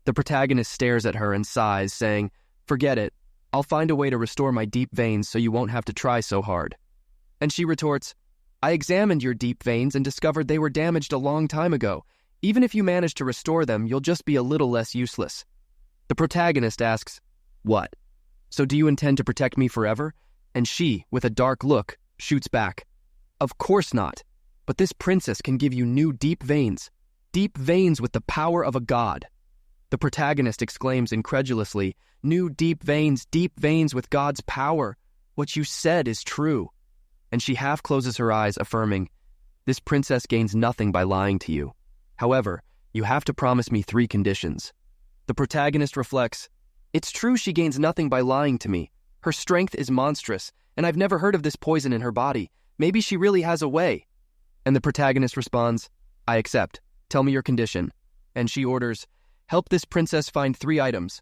The protagonist stares at her and sighs, saying, forget it. I'll find a way to restore my deep veins so you won't have to try so hard. And she retorts, I examined your deep veins and discovered they were damaged a long time ago. Even if you manage to restore them, you'll just be a little less useless. The protagonist asks, what? So do you intend to protect me forever? And she, with a dark look, shoots back. Of course not. But this princess can give you new deep veins with the power of a god. The protagonist exclaims incredulously, new deep veins with God's power. What you said is true. And she half closes her eyes, affirming, this princess gains nothing by lying to you. However, you have to promise me 3 conditions. The protagonist reflects, it's true she gains nothing by lying to me. Her strength is monstrous, and I've never heard of this poison in her body. Maybe she really has a way. And the protagonist responds, I accept. Tell me your condition. And she orders, help this princess find 3 items.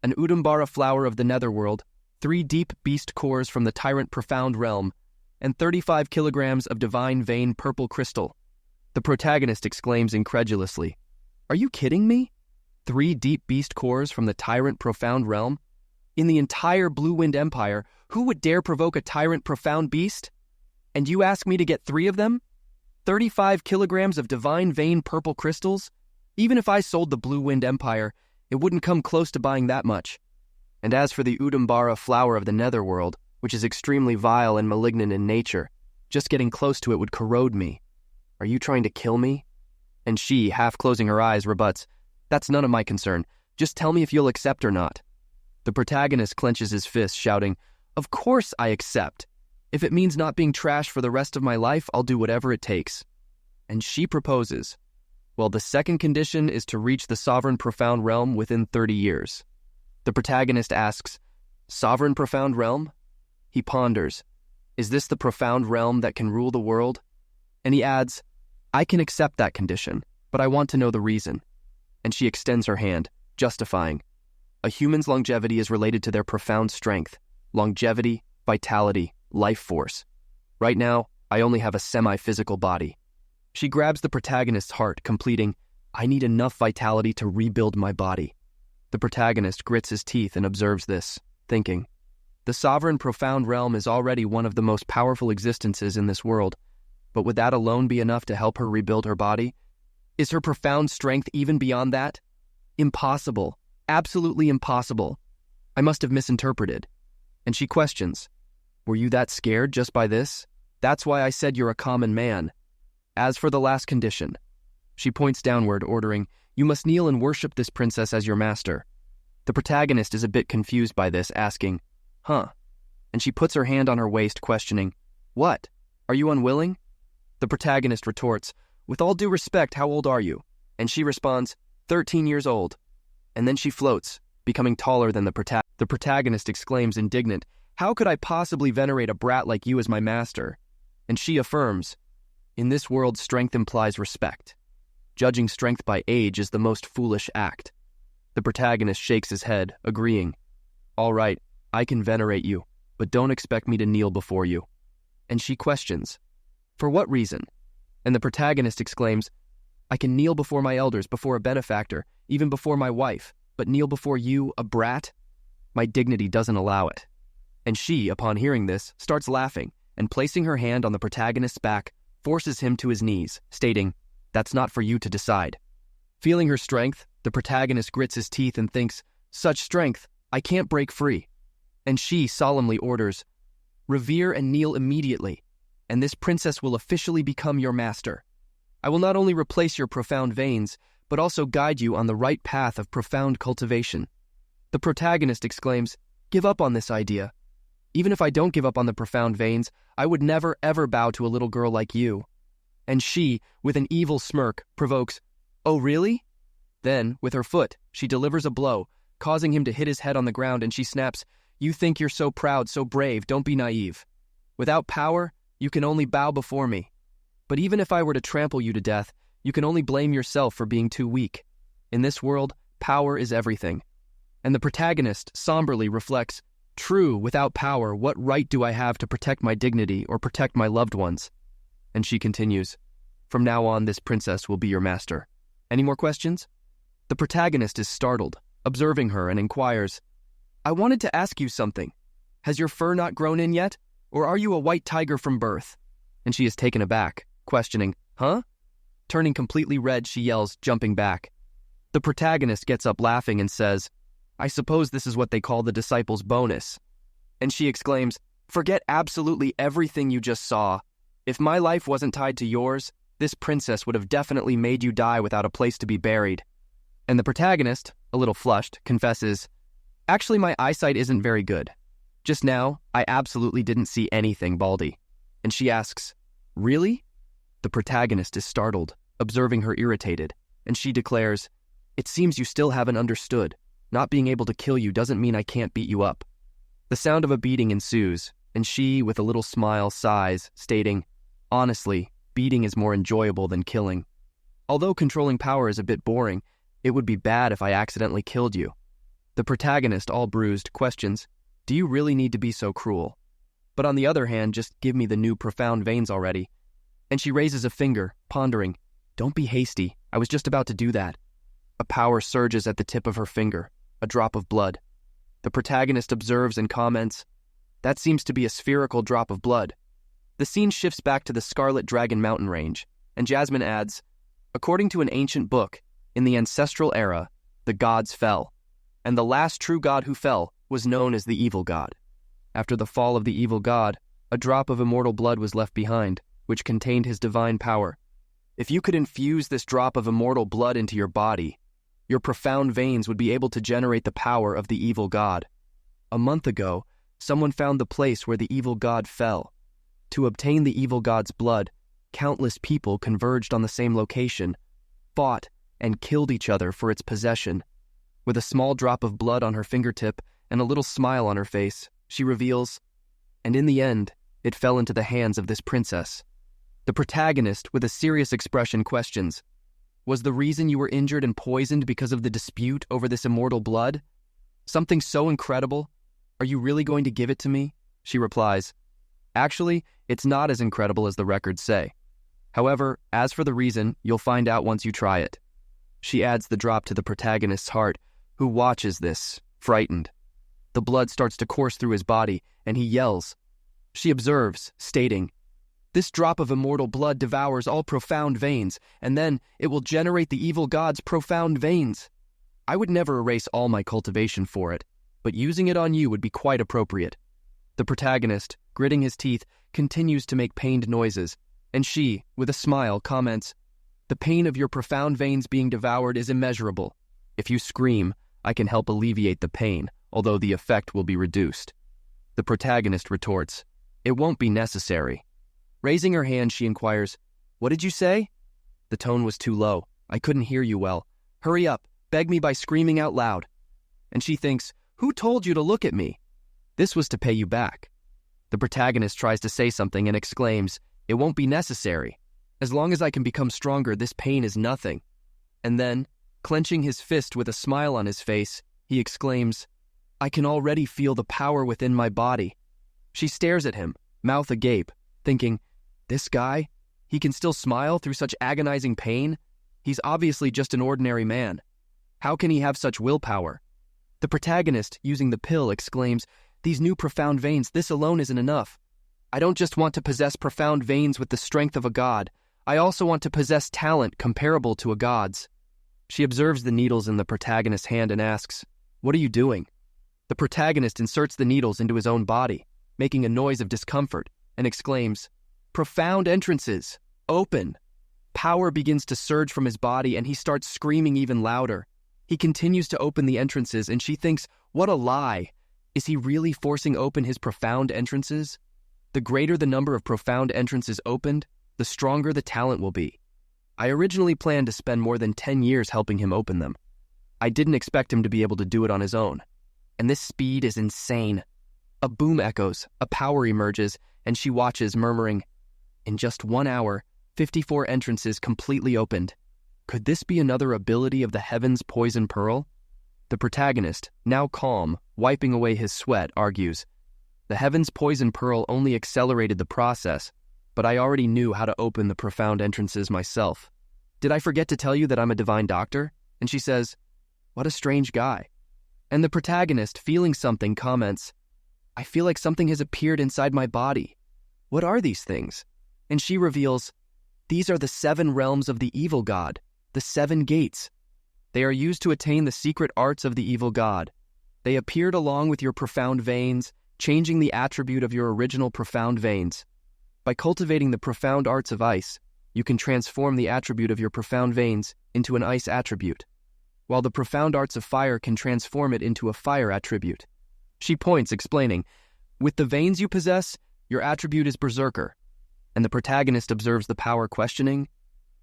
An Udambara flower of the netherworld, 3 deep beast cores from the tyrant profound realm, and 35 kilograms of divine vein purple crystal. The protagonist exclaims incredulously, are you kidding me? 3 deep beast cores from the tyrant profound realm? In the entire Blue Wind Empire, who would dare provoke a tyrant profound beast? And you ask me to get 3 of them? 35 kilograms of divine vein purple crystals? Even if I sold the Blue Wind Empire, it wouldn't come close to buying that much. And as for the Udambara flower of the netherworld, which is extremely vile and malignant in nature, just getting close to it would corrode me. Are you trying to kill me? And she, half closing her eyes, rebuts, that's none of my concern. Just tell me if you'll accept or not. The protagonist clenches his fist, shouting, of course I accept. If it means not being trash for the rest of my life, I'll do whatever it takes. And she proposes. Well, the second condition is to reach the sovereign profound realm within 30 years. The protagonist asks, Sovereign profound realm? He ponders, is this the profound realm that can rule the world? And he adds, I can accept that condition, but I want to know the reason. And she extends her hand, justifying. A human's longevity is related to their profound strength, longevity, vitality, life force. Right now, I only have a semi-physical body. She grabs the protagonist's heart, completing, I need enough vitality to rebuild my body. The protagonist grits his teeth and observes this, thinking, the sovereign profound realm is already one of the most powerful existences in this world, but would that alone be enough to help her rebuild her body? Is her profound strength even beyond that? Impossible. Absolutely impossible. I must have misinterpreted. And she questions, were you that scared just by this? That's why I said you're a common man. As for the last condition, she points downward, ordering, you must kneel and worship this princess as your master. The protagonist is a bit confused by this, asking, huh? And she puts her hand on her waist, questioning, what? Are you unwilling? The protagonist retorts, with all due respect, how old are you? And she responds, 13 years old. And then she floats, becoming taller than the protagonist. The protagonist exclaims, indignant, how could I possibly venerate a brat like you as my master? And she affirms, in this world, strength implies respect. Judging strength by age is the most foolish act. The protagonist shakes his head, agreeing, all right, I can venerate you, but don't expect me to kneel before you. And she questions, for what reason? And the protagonist exclaims, I can kneel before my elders, before a benefactor, even before my wife, but kneel before you, a brat? My dignity doesn't allow it. And she, upon hearing this, starts laughing, and placing her hand on the protagonist's back, forces him to his knees, stating, that's not for you to decide. Feeling her strength, the protagonist grits his teeth and thinks, such strength, I can't break free. And she solemnly orders, revere and kneel immediately, and this princess will officially become your master. I will not only replace your profound veins, but also guide you on the right path of profound cultivation. The protagonist exclaims, give up on this idea. Even if I don't give up on the profound veins, I would never ever bow to a little girl like you. And she, with an evil smirk, provokes, oh really? Then, with her foot, she delivers a blow, causing him to hit his head on the ground, and she snaps, you think you're so proud, so brave, don't be naive. Without power, you can only bow before me. But even if I were to trample you to death, you can only blame yourself for being too weak. In this world, power is everything. And the protagonist somberly reflects, true, without power, what right do I have to protect my dignity or protect my loved ones? And she continues, from now on, this princess will be your master. Any more questions? The protagonist is startled, observing her, and inquires, I wanted to ask you something. Has your fur not grown in yet? Or are you a white tiger from birth? And she is taken aback, questioning, huh? Turning completely red, she yells, jumping back. The protagonist gets up laughing and says, I suppose this is what they call the disciple's bonus. And she exclaims, forget absolutely everything you just saw. If my life wasn't tied to yours, this princess would have definitely made you die without a place to be buried. And the protagonist, a little flushed, confesses, actually my eyesight isn't very good. Just now, I absolutely didn't see anything, Baldy. And she asks, really? The protagonist is startled, observing her irritated, and she declares, it seems you still haven't understood. Not being able to kill you doesn't mean I can't beat you up. The sound of a beating ensues, and she, with a little smile, sighs, stating, honestly, beating is more enjoyable than killing. Although controlling power is a bit boring, it would be bad if I accidentally killed you. The protagonist, all bruised, questions, do you really need to be so cruel? But on the other hand, just give me the new profound veins already. And she raises a finger, pondering, don't be hasty, I was just about to do that. A power surges at the tip of her finger, a drop of blood. The protagonist observes and comments, that seems to be a spherical drop of blood. The scene shifts back to the Scarlet Dragon mountain range, and Jasmine adds, according to an ancient book, in the ancestral era, the gods fell, and the last true god who fell was known as the evil god. After the fall of the evil god, a drop of immortal blood was left behind, which contained his divine power. If you could infuse this drop of immortal blood into your body, your profound veins would be able to generate the power of the evil god. A month ago, someone found the place where the evil god fell, To obtain the evil god's blood, countless people converged on the same location, fought, and killed each other for its possession. With a small drop of blood on her fingertip and a little smile on her face, she reveals, and in the end, it fell into the hands of this princess. The protagonist, with a serious expression, questions, was the reason you were injured and poisoned because of the dispute over this immortal blood? Something so incredible? Are you really going to give it to me? She replies, actually, it's not as incredible as the records say. However, as for the reason, you'll find out once you try it. She adds the drop to the protagonist's heart, who watches this, frightened. The blood starts to course through his body, and he yells. She observes, stating, this drop of immortal blood devours all profound veins, and then it will generate the evil god's profound veins. I would never erase all my cultivation for it, but using it on you would be quite appropriate. The protagonist, gritting his teeth, continues to make pained noises, and she, with a smile, comments, the pain of your profound veins being devoured is immeasurable. If you scream, I can help alleviate the pain, although the effect will be reduced. The protagonist retorts, it won't be necessary. Raising her hand, she inquires, what did you say? The tone was too low. I couldn't hear you well. Hurry up, beg me by screaming out loud. And she thinks, who told you to look at me? This was to pay you back. The protagonist tries to say something and exclaims, it won't be necessary. As long as I can become stronger, this pain is nothing. And then, clenching his fist with a smile on his face, he exclaims, I can already feel the power within my body. She stares at him, mouth agape, thinking, this guy? He can still smile through such agonizing pain? He's obviously just an ordinary man. How can he have such willpower? The protagonist, using the pill, exclaims, these new profound veins, this alone isn't enough. I don't just want to possess profound veins with the strength of a god. I also want to possess talent comparable to a god's. She observes the needles in the protagonist's hand and asks, what are you doing? The protagonist inserts the needles into his own body, making a noise of discomfort, and exclaims, profound entrances, open. Power begins to surge from his body and he starts screaming even louder. He continues to open the entrances and she thinks, what a lie. Is he really forcing open his profound entrances? The greater the number of profound entrances opened, the stronger the talent will be. I originally planned to spend more than 10 years helping him open them. I didn't expect him to be able to do it on his own. And this speed is insane. A boom echoes, a power emerges, and she watches, murmuring, in just 1 hour, 54 entrances completely opened. Could this be another ability of the Heaven's Poison Pearl? The protagonist, now calm, wiping away his sweat, argues, the Heaven's Poison Pearl only accelerated the process, but I already knew how to open the profound entrances myself. Did I forget to tell you that I'm a divine doctor? And she says, what a strange guy. And the protagonist, feeling something, comments, I feel like something has appeared inside my body. What are these things? And she reveals, these are the 7 realms of the evil god, the 7 gates. They are used to attain the secret arts of the evil god. They appeared along with your profound veins, changing the attribute of your original profound veins. By cultivating the profound arts of ice, you can transform the attribute of your profound veins into an ice attribute, while the profound arts of fire can transform it into a fire attribute. She points, explaining, with the veins you possess, your attribute is Berserker. And the protagonist observes the power, questioning,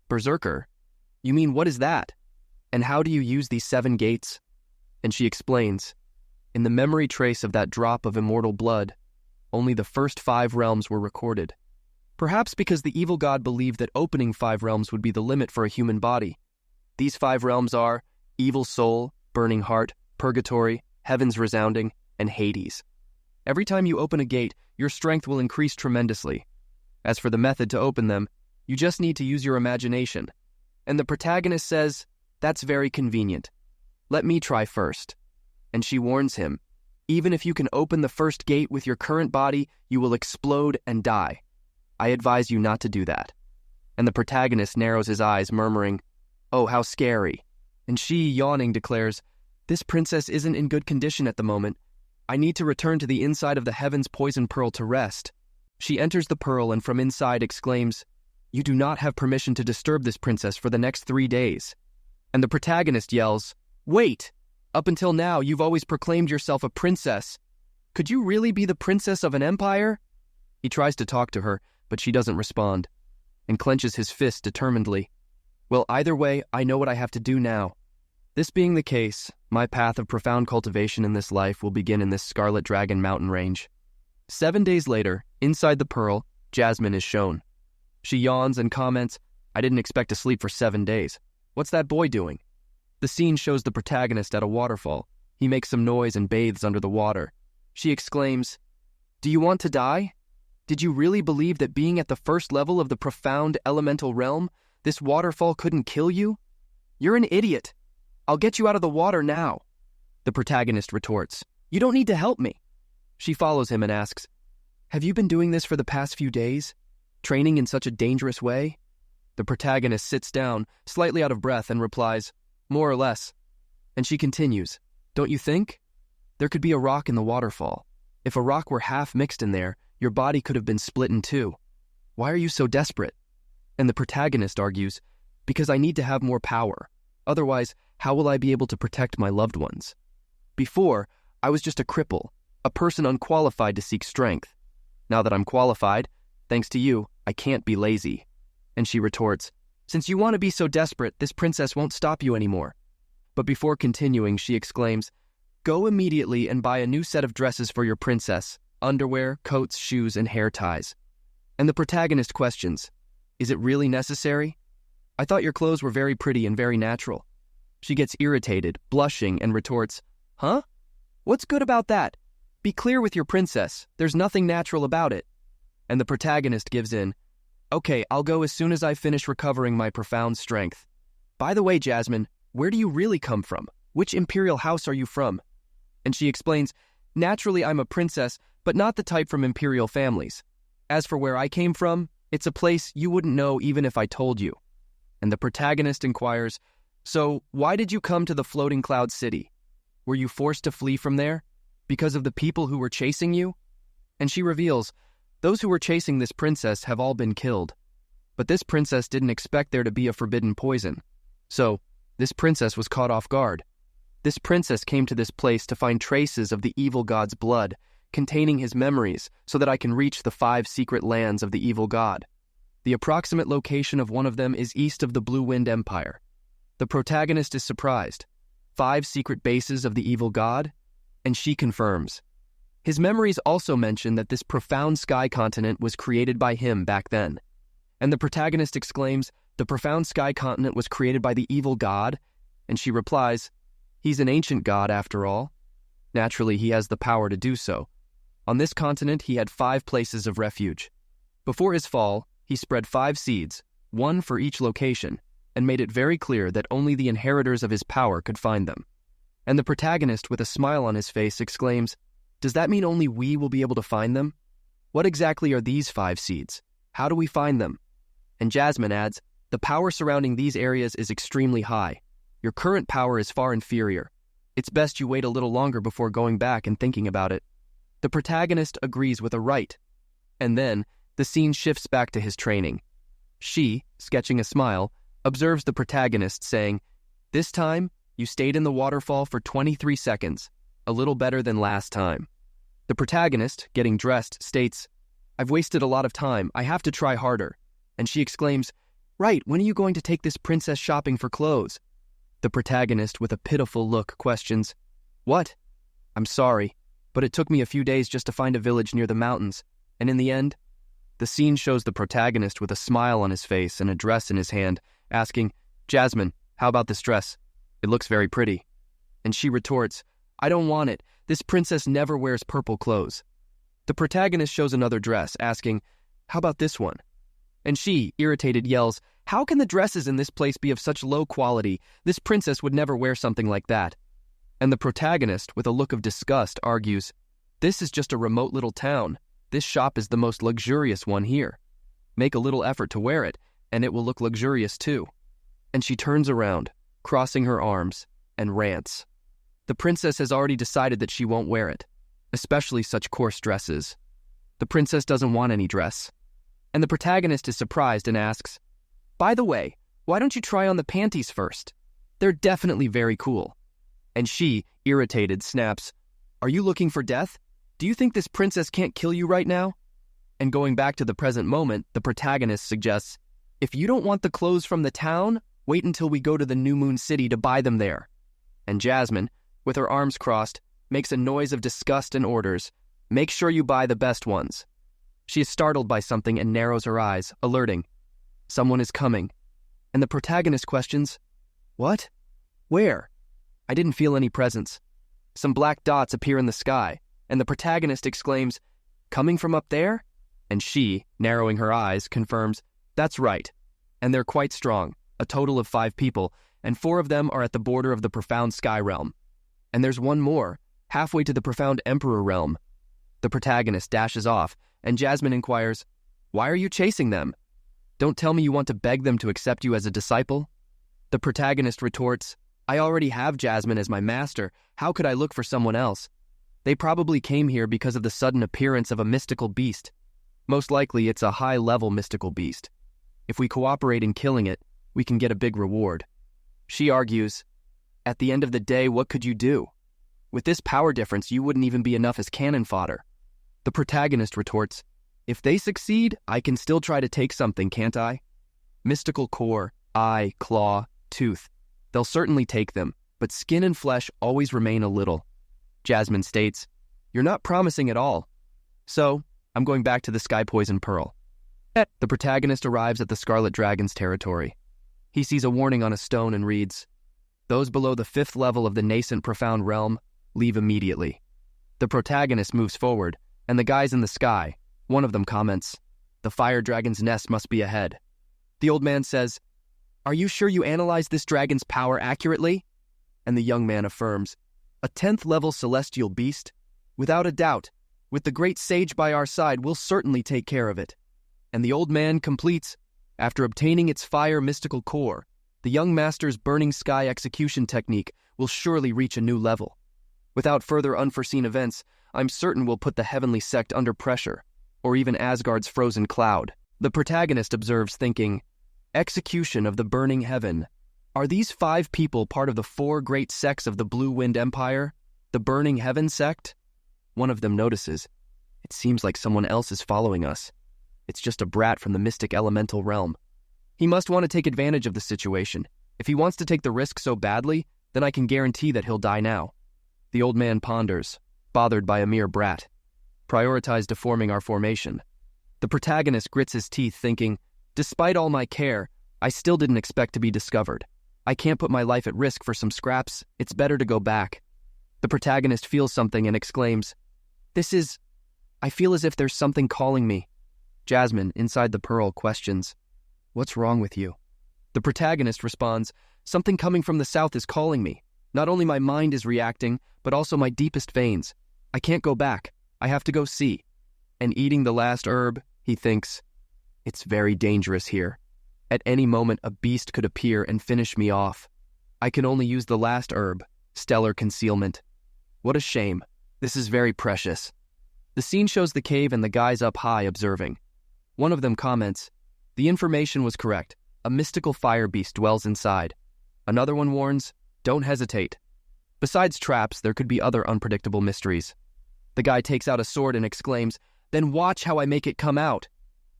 Berserker? You mean, what is that? And how do you use these 7 gates? And she explains, in the memory trace of that drop of immortal blood, only the first 5 realms were recorded. Perhaps because the evil god believed that opening 5 realms would be the limit for a human body. These 5 realms are Evil Soul, Burning Heart, Purgatory, Heaven's Resounding, and Hades. Every time you open a gate, your strength will increase tremendously. As for the method to open them, you just need to use your imagination. And the protagonist says, that's very convenient. Let me try first. And she warns him, even if you can open the first gate with your current body, you will explode and die. I advise you not to do that. And the protagonist narrows his eyes, murmuring, oh, how scary. And she, yawning, declares, this princess isn't in good condition at the moment. I need to return to the inside of the Heaven's Poison Pearl to rest. She enters the pearl and from inside exclaims, you do not have permission to disturb this princess for the next 3 days. And the protagonist yells, wait! Up until now, you've always proclaimed yourself a princess. Could you really be the princess of an empire? He tries to talk to her, but she doesn't respond, and clenches his fist determinedly. Well, either way, I know what I have to do now. This being the case, my path of profound cultivation in this life will begin in this Scarlet Dragon mountain range. 7 days later, inside the Pearl, Jasmine is shown. She yawns and comments, I didn't expect to sleep for 7 days. What's that boy doing? The scene shows the protagonist at a waterfall. He makes some noise and bathes under the water. She exclaims, Do you want to die? Did you really believe that being at the first level of the profound elemental realm, this waterfall couldn't kill you? You're an idiot. I'll get you out of the water now. The protagonist retorts, You don't need to help me. She follows him and asks, Have you been doing this for the past few days? Training in such a dangerous way? The protagonist sits down, slightly out of breath, and replies, More or less. And she continues, Don't you think? There could be a rock in the waterfall. If a rock were half mixed in there, your body could have been split in two. Why are you so desperate? And the protagonist argues, Because I need to have more power. Otherwise, how will I be able to protect my loved ones? Before, I was just a cripple, a person unqualified to seek strength. Now that I'm qualified, thanks to you, I can't be lazy. And she retorts, Since you want to be so desperate, this princess won't stop you anymore. But before continuing, she exclaims, Go immediately and buy a new set of dresses for your princess, underwear, coats, shoes, and hair ties. And the protagonist questions, Is it really necessary? I thought your clothes were very pretty and very natural. She gets irritated, blushing, and retorts, Huh? What's good about that? Be clear with your princess. There's nothing natural about it. And the protagonist gives in, Okay, I'll go as soon as I finish recovering my profound strength. By the way, Jasmine, where do you really come from? Which imperial house are you from? And she explains, Naturally, I'm a princess, but not the type from imperial families. As for where I came from, it's a place you wouldn't know even if I told you. And the protagonist inquires, So, why did you come to the floating cloud city? Were you forced to flee from there? Because of the people who were chasing you? And she reveals, Those who were chasing this princess have all been killed. But this princess didn't expect there to be a forbidden poison. So, this princess was caught off guard. This princess came to this place to find traces of the evil god's blood, containing his memories, so that I can reach the 5 secret lands of the evil god. The approximate location of one of them is east of the Blue Wind Empire. The protagonist is surprised. 5 secret bases of the evil god? And she confirms. His memories also mention that this profound sky continent was created by him back then. And the protagonist exclaims, The profound sky continent was created by the evil god? And she replies, He's an ancient god after all. Naturally, he has the power to do so. On this continent, he had 5 places of refuge. Before his fall, he spread 5 seeds, 1 for each location, and made it very clear that only the inheritors of his power could find them. And the protagonist, with a smile on his face, exclaims, Does that mean only we will be able to find them? What exactly are these 5 seeds? How do we find them? And Jasmine adds, The power surrounding these areas is extremely high. Your current power is far inferior. It's best you wait a little longer before going back and thinking about it. The protagonist agrees with a right. And then, the scene shifts back to his training. She, sketching a smile, observes the protagonist saying, This time, you stayed in the waterfall for 23 seconds, a little better than last time. The protagonist, getting dressed, states, I've wasted a lot of time, I have to try harder. And she exclaims, Right, when are you going to take this princess shopping for clothes? The protagonist, with a pitiful look, questions, What? I'm sorry, but it took me a few days just to find a village near the mountains, and in the end, the scene shows the protagonist with a smile on his face and a dress in his hand, asking, Jasmine, how about this dress? It looks very pretty. And she retorts, I don't want it. This princess never wears purple clothes. The protagonist shows another dress, asking, How about this one? And she, irritated, yells, How can the dresses in this place be of such low quality? This princess would never wear something like that. And the protagonist, with a look of disgust, argues, This is just a remote little town. This shop is the most luxurious one here. Make a little effort to wear it, and it will look luxurious too. And she turns around, crossing her arms, and rants. The princess has already decided that she won't wear it, especially such coarse dresses. The princess doesn't want any dress. And the protagonist is surprised and asks, By the way, why don't you try on the panties first? They're definitely very cool. And she, irritated, snaps, Are you looking for death? Do you think this princess can't kill you right now? And going back to the present moment, the protagonist suggests, if you don't want the clothes from the town, wait until we go to the New Moon City to buy them there. And Jasmine, with her arms crossed, makes a noise of disgust and orders, make sure you buy the best ones. She is startled by something and narrows her eyes, alerting. Someone is coming. And the protagonist questions, what? Where? I didn't feel any presence. Some black dots appear in the sky, and the protagonist exclaims, coming from up there? And she, narrowing her eyes, confirms, that's right. And they're quite strong, a total of 5 people, and 4 of them are at the border of the profound sky realm. And there's one more, halfway to the profound emperor realm. The protagonist dashes off, and Jasmine inquires, why are you chasing them? Don't tell me you want to beg them to accept you as a disciple? The protagonist retorts, I already have Jasmine as my master. How could I look for someone else? They probably came here because of the sudden appearance of a mystical beast. Most likely it's a high-level mystical beast. If we cooperate in killing it, we can get a big reward. She argues, at the end of the day, what could you do? With this power difference, you wouldn't even be enough as cannon fodder. The protagonist retorts, if they succeed, I can still try to take something, can't I? Mystical core, eye, claw, tooth. They'll certainly take them, but skin and flesh always remain a little. Jasmine states, you're not promising at all. So, I'm going back to the Sky Poison Pearl. The protagonist arrives at the Scarlet Dragon's territory. He sees a warning on a stone and reads, those below the 5th level of the nascent profound realm, leave immediately. The protagonist moves forward, and the guys in the sky, one of them comments, the fire dragon's nest must be ahead. The old man says, are you sure you analyzed this dragon's power accurately? And the young man affirms, a 10th level celestial beast? Without a doubt, with the great sage by our side, we'll certainly take care of it. And the old man completes, after obtaining its fire mystical core, the young master's burning sky execution technique will surely reach a new level. Without further unforeseen events, I'm certain we'll put the heavenly sect under pressure, or even Asgard's frozen cloud. The protagonist observes thinking, execution of the burning heaven. Are these 5 people part of the 4 great sects of the Blue Wind Empire? The Burning Heaven sect? One of them notices, it seems like someone else is following us. It's just a brat from the mystic elemental realm. He must want to take advantage of the situation. If he wants to take the risk so badly, then I can guarantee that he'll die now. The old man ponders, bothered by a mere brat. Prioritize deforming our formation. The protagonist grits his teeth thinking, despite all my care, I still didn't expect to be discovered. I can't put my life at risk for some scraps. It's better to go back. The protagonist feels something and exclaims, I feel as if there's something calling me. Jasmine, inside the pearl, questions, what's wrong with you? The protagonist responds, something coming from the south is calling me. Not only my mind is reacting, but also my deepest veins. I can't go back. I have to go see. And eating the last herb, he thinks, it's very dangerous here. At any moment, a beast could appear and finish me off. I can only use the last herb, stellar concealment. What a shame. This is very precious. The scene shows the cave and the guys up high observing. One of them comments, the information was correct. A mystical fire beast dwells inside. Another one warns, don't hesitate. Besides traps, there could be other unpredictable mysteries. The guy takes out a sword and exclaims, then watch how I make it come out.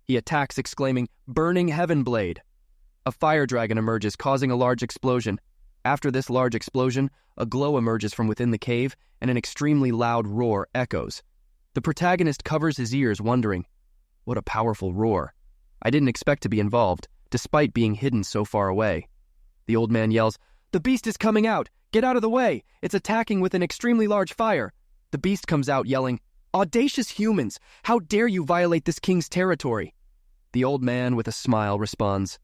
He attacks, exclaiming, burning heaven blade. A fire dragon emerges, causing a large explosion. After this large explosion, a glow emerges from within the cave, and an extremely loud roar echoes. The protagonist covers his ears, wondering, what a powerful roar. I didn't expect to be involved, despite being hidden so far away. The old man yells, the beast is coming out! Get out of the way! It's attacking with an extremely large fire! The beast comes out yelling, audacious humans! How dare you violate this king's territory? The old man, with a smile, responds,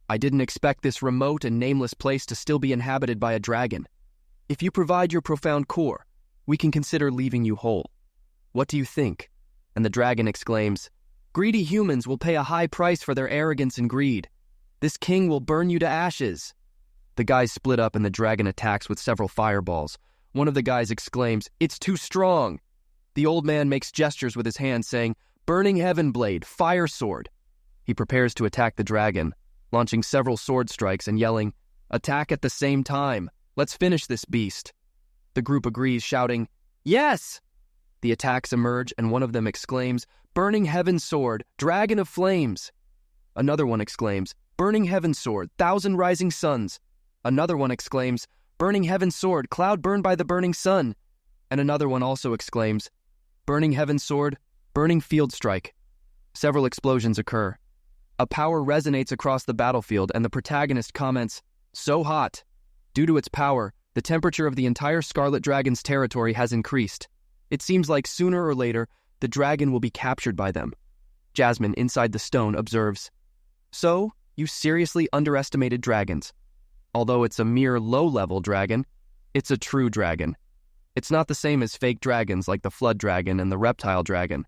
I didn't expect this remote and nameless place to still be inhabited by a dragon. If you provide your profound core, we can consider leaving you whole. What do you think? And the dragon exclaims, greedy humans will pay a high price for their arrogance and greed. This king will burn you to ashes. The guys split up and the dragon attacks with several fireballs. One of the guys exclaims, it's too strong. The old man makes gestures with his hand saying, burning heaven blade, fire sword. He prepares to attack the dragon, launching several sword strikes and yelling, attack at the same time. Let's finish this beast. The group agrees, shouting, yes! The attacks emerge, and one of them exclaims, "Burning Heaven Sword, Dragon of Flames!" Another one exclaims, "Burning Heaven Sword, Thousand Rising Suns!" Another one exclaims, "Burning Heaven Sword, Cloud Burned by the Burning Sun!" And another one also exclaims, "Burning Heaven Sword, Burning Field Strike." Several explosions occur. A power resonates across the battlefield, and the protagonist comments, "So hot." Due to its power, the temperature of the entire Scarlet Dragon's territory has increased. It seems like sooner or later, the dragon will be captured by them. Jasmine, inside the stone, observes, "So, you seriously underestimated dragons. Although it's a mere low-level dragon, it's a true dragon. It's not the same as fake dragons like the Flood Dragon and the Reptile Dragon.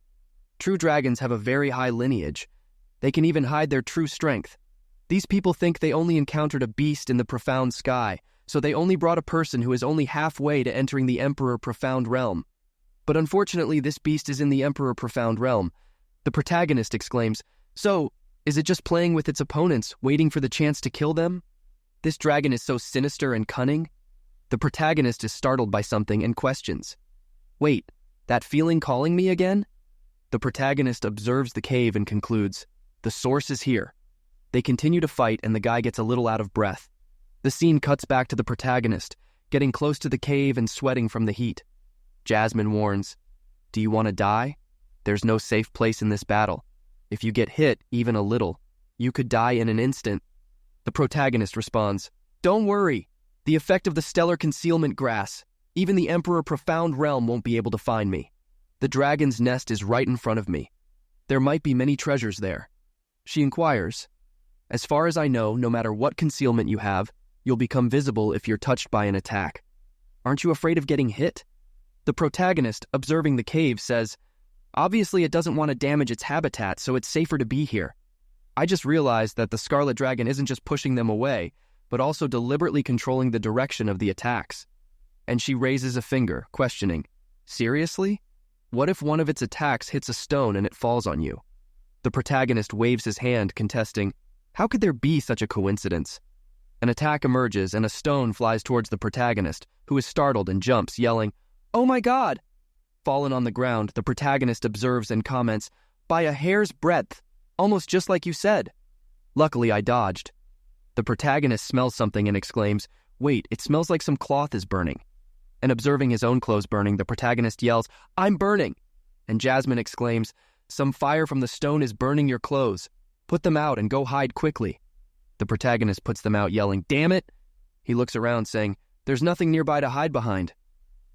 True dragons have a very high lineage. They can even hide their true strength. These people think they only encountered a beast in the profound sky, so they only brought a person who is only halfway to entering the Emperor Profound Realm. But unfortunately, this beast is in the Emperor Profound Realm." The protagonist exclaims, "So, is it just playing with its opponents, waiting for the chance to kill them? This dragon is so sinister and cunning?" The protagonist is startled by something and questions, "Wait, that feeling calling me again?" The protagonist observes the cave and concludes, "The source is here." They continue to fight, and the guy gets a little out of breath. The scene cuts back to the protagonist, getting close to the cave and sweating from the heat. Jasmine warns, "Do you want to die? There's no safe place in this battle. If you get hit, even a little, you could die in an instant." The protagonist responds, "Don't worry. The effect of the stellar concealment grass. Even the Emperor Profound Realm won't be able to find me. The dragon's nest is right in front of me. There might be many treasures there." She inquires, "As far as I know, no matter what concealment you have, you'll become visible if you're touched by an attack. Aren't you afraid of getting hit?" The protagonist, observing the cave, says, "Obviously it doesn't want to damage its habitat, so it's safer to be here. I just realized that the Scarlet Dragon isn't just pushing them away, but also deliberately controlling the direction of the attacks." And she raises a finger, questioning, "Seriously? What if one of its attacks hits a stone and it falls on you?" The protagonist waves his hand, contesting, "How could there be such a coincidence?" An attack emerges, and a stone flies towards the protagonist, who is startled and jumps, yelling, "Oh my God!" Fallen on the ground, the protagonist observes and comments, "By a hair's breadth, almost just like you said. Luckily, I dodged." The protagonist smells something and exclaims, "Wait, it smells like some cloth is burning." And observing his own clothes burning, the protagonist yells, "I'm burning!" And Jasmine exclaims, "Some fire from the stone is burning your clothes. Put them out and go hide quickly." The protagonist puts them out, yelling, "Damn it!" He looks around, saying, "There's nothing nearby to hide behind.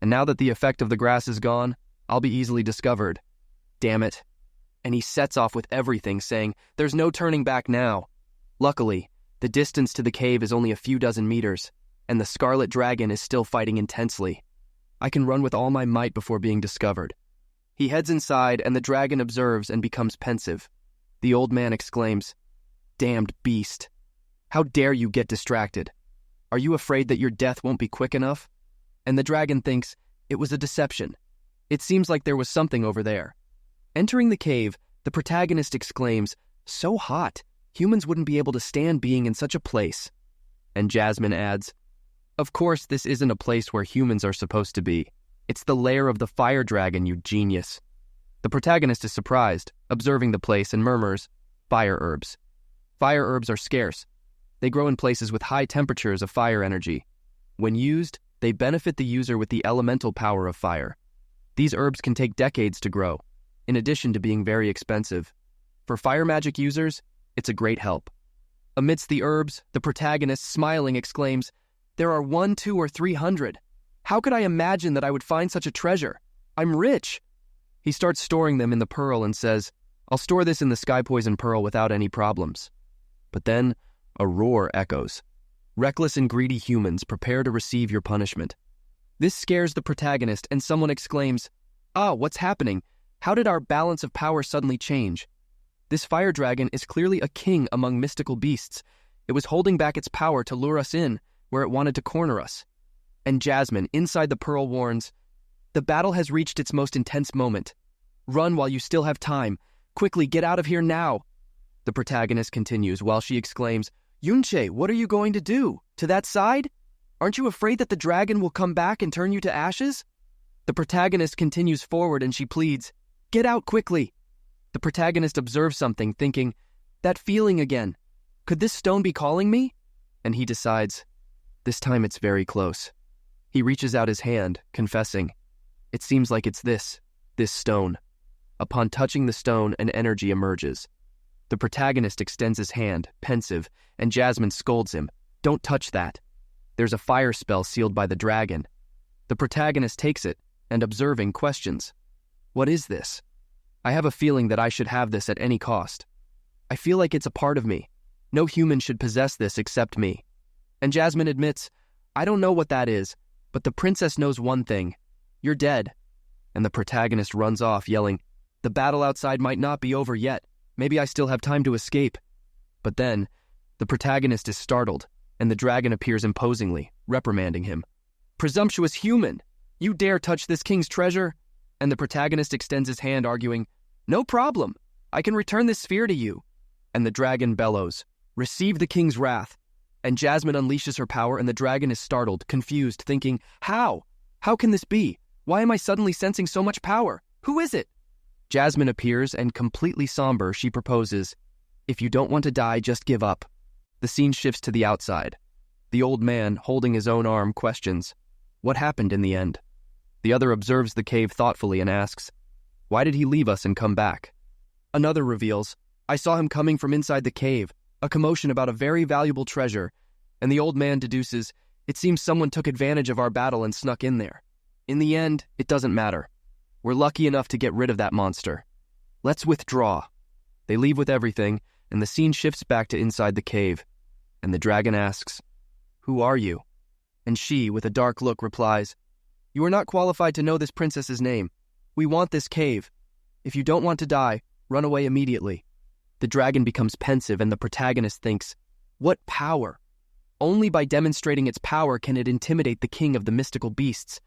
And now that the effect of the grass is gone, I'll be easily discovered. Damn it." And he sets off with everything, saying, "There's no turning back now." Luckily, the distance to the cave is only a few dozen meters, and the Scarlet Dragon is still fighting intensely. I can run with all my might before being discovered. He heads inside, and the dragon observes and becomes pensive. The old man exclaims, "Damned beast. How dare you get distracted? Are you afraid that your death won't be quick enough?" And the dragon thinks, "It was a deception. It seems like there was something over there." Entering the cave, the protagonist exclaims, "So hot, humans wouldn't be able to stand being in such a place." And Jasmine adds, "Of course this isn't a place where humans are supposed to be. It's the lair of the fire dragon, you genius." The protagonist is surprised, observing the place, and murmurs, "Fire herbs." Fire herbs are scarce. They grow in places with high temperatures of fire energy. When used, they benefit the user with the elemental power of fire. These herbs can take decades to grow, in addition to being very expensive. For fire magic users, it's a great help. Amidst the herbs, the protagonist, smiling, exclaims, "There are 1, 2, or 300. How could I imagine that I would find such a treasure? I'm rich." He starts storing them in the pearl and says, "I'll store this in the sky poison pearl without any problems." But then, a roar echoes. Reckless and greedy humans, prepare to receive your punishment. This scares the protagonist, and someone exclaims, "Ah, what's happening? How did our balance of power suddenly change? This fire dragon is clearly a king among mystical beasts. It was holding back its power to lure us in, where it wanted to corner us." And Jasmine, inside the pearl, warns, "The battle has reached its most intense moment. Run while you still have time. Quickly, get out of here now." The protagonist continues while she exclaims, "Yunche, what are you going to do? To that side? Aren't you afraid that the dragon will come back and turn you to ashes?" The protagonist continues forward and she pleads, "Get out quickly!" The protagonist observes something, thinking, "That feeling again. Could this stone be calling me?" And he decides, this time it's very close. He reaches out his hand, confessing, "It seems like it's this stone." Upon touching the stone, an energy emerges. The protagonist extends his hand, pensive, and Jasmine scolds him, "Don't touch that." There's a fire spell sealed by the dragon. The protagonist takes it, and observing, questions, "What is this? I have a feeling that I should have this at any cost. I feel like it's a part of me. No human should possess this except me." And Jasmine admits, "I don't know what that is, but the princess knows one thing. You're dead." And the protagonist runs off, yelling, "The battle outside might not be over yet. Maybe I still have time to escape." But then, the protagonist is startled, and the dragon appears imposingly, reprimanding him. "Presumptuous human! You dare touch this king's treasure?" And the protagonist extends his hand, arguing, "No problem. I can return this sphere to you." And the dragon bellows, "Receive the king's wrath." And Jasmine unleashes her power, and the dragon is startled, confused, thinking, "How? How can this be? Why am I suddenly sensing so much power? Who is it?" Jasmine appears, and completely somber, she proposes, "If you don't want to die, just give up." The scene shifts to the outside. The old man, holding his own arm, questions, "What happened in the end?" The other observes the cave thoughtfully and asks, "Why did he leave us and come back?" Another reveals, "I saw him coming from inside the cave, a commotion about a very valuable treasure," and the old man deduces, "It seems someone took advantage of our battle and snuck in there. In the end, it doesn't matter. We're lucky enough to get rid of that monster. Let's withdraw." They leave with everything, and the scene shifts back to inside the cave, and the dragon asks, "Who are you?" And she, with a dark look, replies, "You are not qualified to know this princess's name. We want this cave. If you don't want to die, run away immediately." The dragon becomes pensive, and the protagonist thinks, "What power? Only by demonstrating its power can it intimidate the king of the mystical beasts."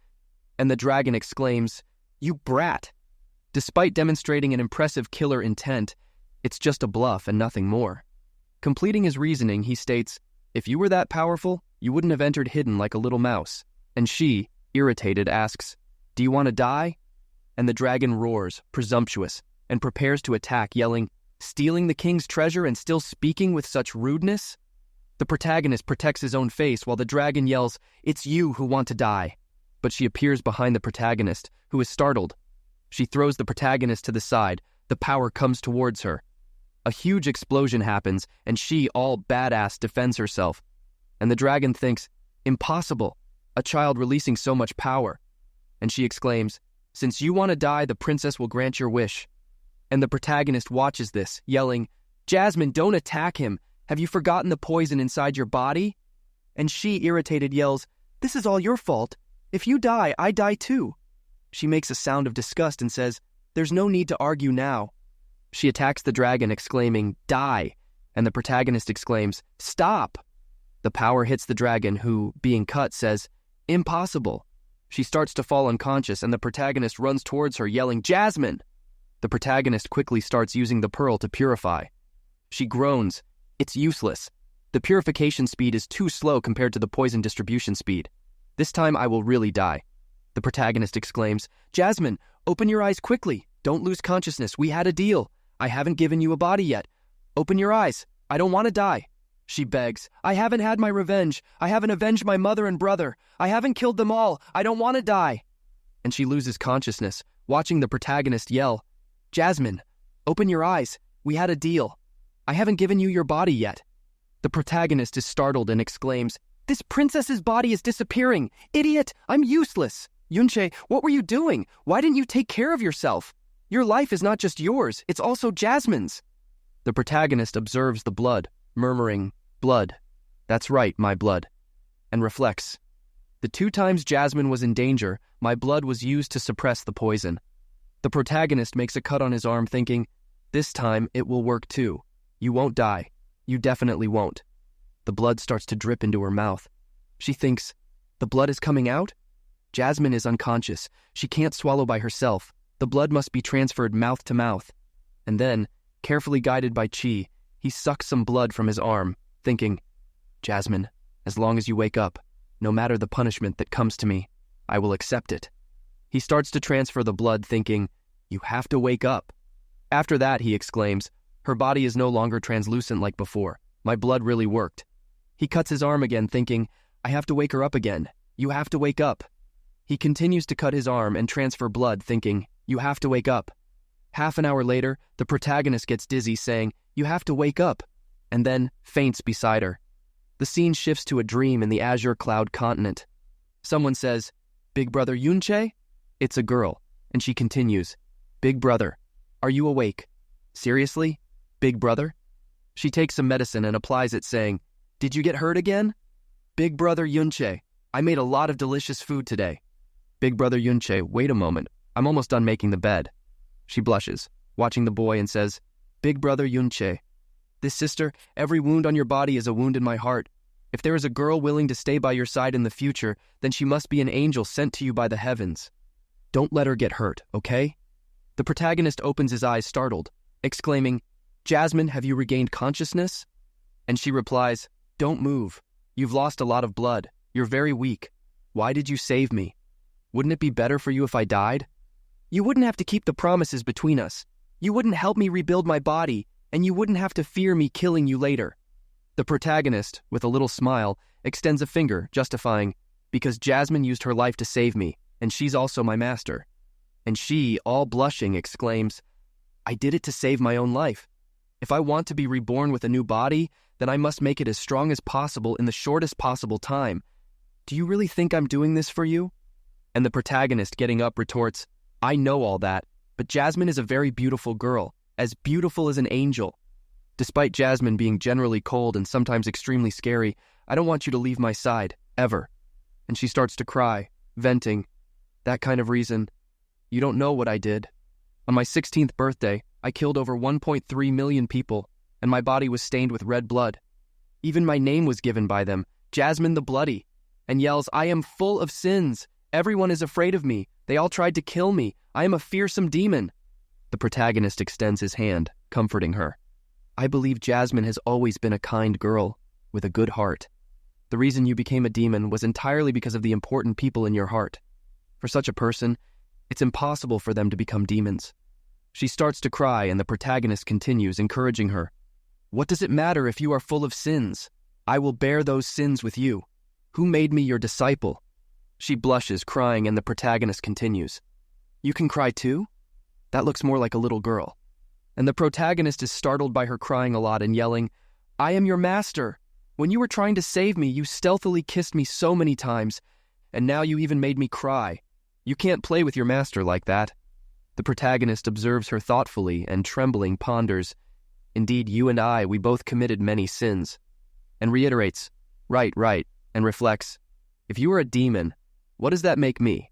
And the dragon exclaims, "You brat! Despite demonstrating an impressive killer intent, it's just a bluff and nothing more." Completing his reasoning, he states, "If you were that powerful, you wouldn't have entered hidden like a little mouse." And she, irritated, asks, "Do you want to die?" And the dragon roars, presumptuous, and prepares to attack, yelling, "Stealing the king's treasure and still speaking with such rudeness?" The protagonist protects his own face while the dragon yells, "It's you who want to die." But she appears behind the protagonist, who is startled. She throws the protagonist to the side. The power comes towards her. A huge explosion happens, and she, all badass, defends herself. And the dragon thinks, "Impossible, a child releasing so much power." And she exclaims, "Since you want to die, the princess will grant your wish." And the protagonist watches this, yelling, "Jasmine, don't attack him. Have you forgotten the poison inside your body?" And she, irritated, yells, "This is all your fault. If you die, I die too." She makes a sound of disgust and says, "There's no need to argue now." She attacks the dragon, exclaiming, "Die!" And the protagonist exclaims, "Stop!" The power hits the dragon, who, being cut, says, "Impossible." She starts to fall unconscious, and the protagonist runs towards her, yelling, "Jasmine!" The protagonist quickly starts using the pearl to purify. She groans, "It's useless. The purification speed is too slow compared to the poison distribution speed. This time I will really die." The protagonist exclaims, "Jasmine, open your eyes quickly. Don't lose consciousness. We had a deal. I haven't given you a body yet. Open your eyes. I don't want to die." She begs, "I haven't had my revenge. I haven't avenged my mother and brother. I haven't killed them all. I don't want to die." And she loses consciousness, watching the protagonist yell, "Jasmine, open your eyes. We had a deal. I haven't given you your body yet." The protagonist is startled and exclaims, "This princess's body is disappearing. Idiot, I'm useless. Yunche, what were you doing? Why didn't you take care of yourself? Your life is not just yours, it's also Jasmine's." The protagonist observes the blood, murmuring, "Blood. That's right, my blood," and reflects, "The 2 times Jasmine was in danger, my blood was used to suppress the poison." The protagonist makes a cut on his arm, thinking, "This time it will work too. You won't die. You definitely won't." The blood starts to drip into her mouth. She thinks, "The blood is coming out?" Jasmine is unconscious. She can't swallow by herself. The blood must be transferred mouth to mouth. And then, carefully guided by Chi, he sucks some blood from his arm, thinking, "Jasmine, as long as you wake up, no matter the punishment that comes to me, I will accept it." He starts to transfer the blood, thinking, "You have to wake up." After that, he exclaims, "Her body is no longer translucent like before. My blood really worked." He cuts his arm again, thinking, "I have to wake her up again. You have to wake up." He continues to cut his arm and transfer blood, thinking, "You have to wake up." Half an hour later, the protagonist gets dizzy, saying, "You have to wake up," and then faints beside her. The scene shifts to a dream in the azure cloud continent. Someone says, "Big brother Yunche?" It's a girl, and she continues, "Big brother, are you awake? Seriously? Big brother?" She takes some medicine and applies it, saying, "Did you get hurt again?" "Big brother Yunche, I made a lot of delicious food today." Big brother Yunche, wait a moment, I'm almost done making the bed. She blushes, watching the boy, and says, "Big brother Yunche, this sister, every wound on your body is a wound in my heart. If there is a girl willing to stay by your side in the future, then she must be an angel sent to you by the heavens. Don't let her get hurt, okay?" The protagonist opens his eyes startled, exclaiming, "Jasmine, have you regained consciousness?" And she replies, "Don't move. You've lost a lot of blood. You're very weak. Why did you save me? Wouldn't it be better for you if I died? You wouldn't have to keep the promises between us. You wouldn't help me rebuild my body, and you wouldn't have to fear me killing you later." The protagonist, with a little smile, extends a finger, justifying, "Because Jasmine used her life to save me, and she's also my master." And she, all blushing, exclaims, "I did it to save my own life. If I want to be reborn with a new body, then I must make it as strong as possible in the shortest possible time. Do you really think I'm doing this for you?" And the protagonist, getting up, retorts, "I know all that, but Jasmine is a very beautiful girl, as beautiful as an angel. Despite Jasmine being generally cold and sometimes extremely scary, I don't want you to leave my side, ever." And she starts to cry, venting, "That kind of reason. You don't know what I did. On my 16th birthday, I killed over 1.3 million people, and my body was stained with red blood. Even my name was given by them, Jasmine the Bloody, and yells, 'I am full of sins. Everyone is afraid of me. They all tried to kill me. I am a fearsome demon.'" The protagonist extends his hand, comforting her. "I believe Jasmine has always been a kind girl, with a good heart. The reason you became a demon was entirely because of the important people in your heart. For such a person, it's impossible for them to become demons." She starts to cry, and the protagonist continues, encouraging her. "What does it matter if you are full of sins? I will bear those sins with you. Who made me your disciple?" She blushes, crying, and the protagonist continues, "You can cry too? That looks more like a little girl." And the protagonist is startled by her crying a lot and yelling, "I am your master. When you were trying to save me, you stealthily kissed me so many times, and now you even made me cry. You can't play with your master like that." The protagonist observes her thoughtfully and, trembling, ponders, "Indeed, you and I, we both committed many sins," and reiterates, Right, and reflects, "If you were a demon, what does that make me?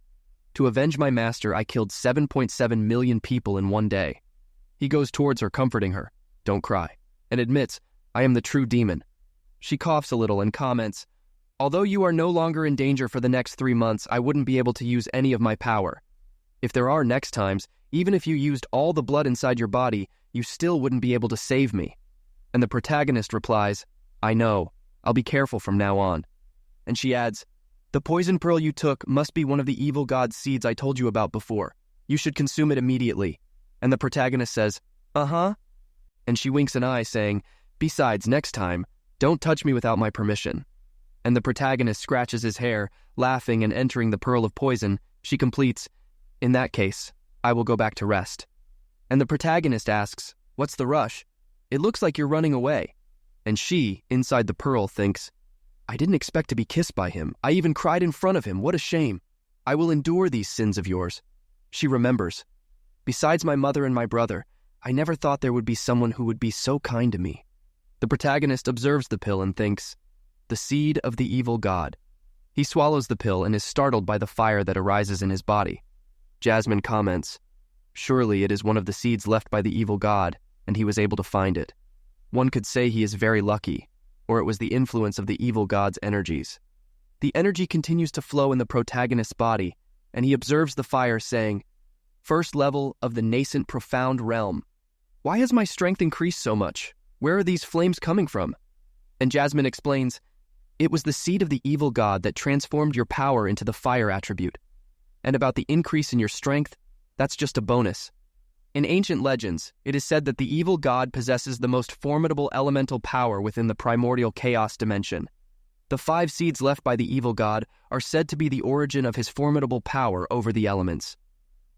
To avenge my master, I killed 7.7 million people in one day." He goes towards her, comforting her, "Don't cry," and admits, "I am the true demon." She coughs a little and comments, "Although you are no longer in danger for the next 3 months, I wouldn't be able to use any of my power. If there are next times, even if you used all the blood inside your body, you still wouldn't be able to save me." And the protagonist replies, "I know. I'll be careful from now on." And she adds, "The poison pearl you took must be one of the evil god's seeds I told you about before. You should consume it immediately." And the protagonist says, "Uh-huh." And she winks an eye, saying, "Besides, next time, don't touch me without my permission." And the protagonist scratches his hair, laughing, and entering the pearl of poison, she completes, "In that case, I will go back to rest." And the protagonist asks, "What's the rush? It looks like you're running away." And she, inside the pearl, thinks, "I didn't expect to be kissed by him. I even cried in front of him. What a shame. I will endure these sins of yours." She remembers, "Besides my mother and my brother, I never thought there would be someone who would be so kind to me." The protagonist observes the pill and thinks, "The seed of the evil god." He swallows the pill and is startled by the fire that arises in his body. Jasmine comments, "Surely it is one of the seeds left by the evil god, and he was able to find it. One could say he is very lucky, or it was the influence of the evil god's energies." The energy continues to flow in the protagonist's body, and he observes the fire, saying, "First level of the nascent profound realm. Why has my strength increased so much? Where are these flames coming from?" And Jasmine explains, "It was the seed of the evil god that transformed your power into the fire attribute." And about the increase in your strength, that's just a bonus. In ancient legends, it is said that the evil god possesses the most formidable elemental power within the primordial chaos dimension. The 5 seeds left by the evil god are said to be the origin of his formidable power over the elements.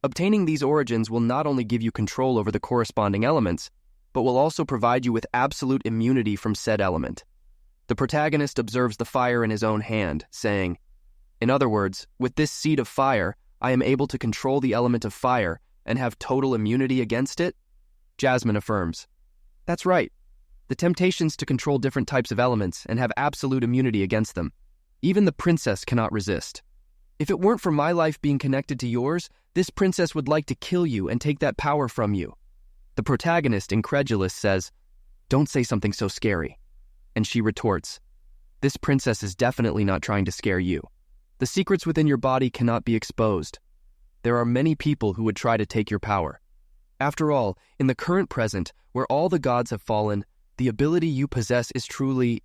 Obtaining these origins will not only give you control over the corresponding elements, but will also provide you with absolute immunity from said element. The protagonist observes the fire in his own hand, saying, "In other words, with this seed of fire, I am able to control the element of fire and have total immunity against it?" Jasmine affirms, "That's right. The temptations to control different types of elements and have absolute immunity against them. Even the princess cannot resist. If it weren't for my life being connected to yours, this princess would like to kill you and take that power from you." The protagonist, incredulous, says, "Don't say something so scary." And she retorts, "This princess is definitely not trying to scare you. The secrets within your body cannot be exposed. There are many people who would try to take your power. After all, in the current present, where all the gods have fallen, the ability you possess is truly..."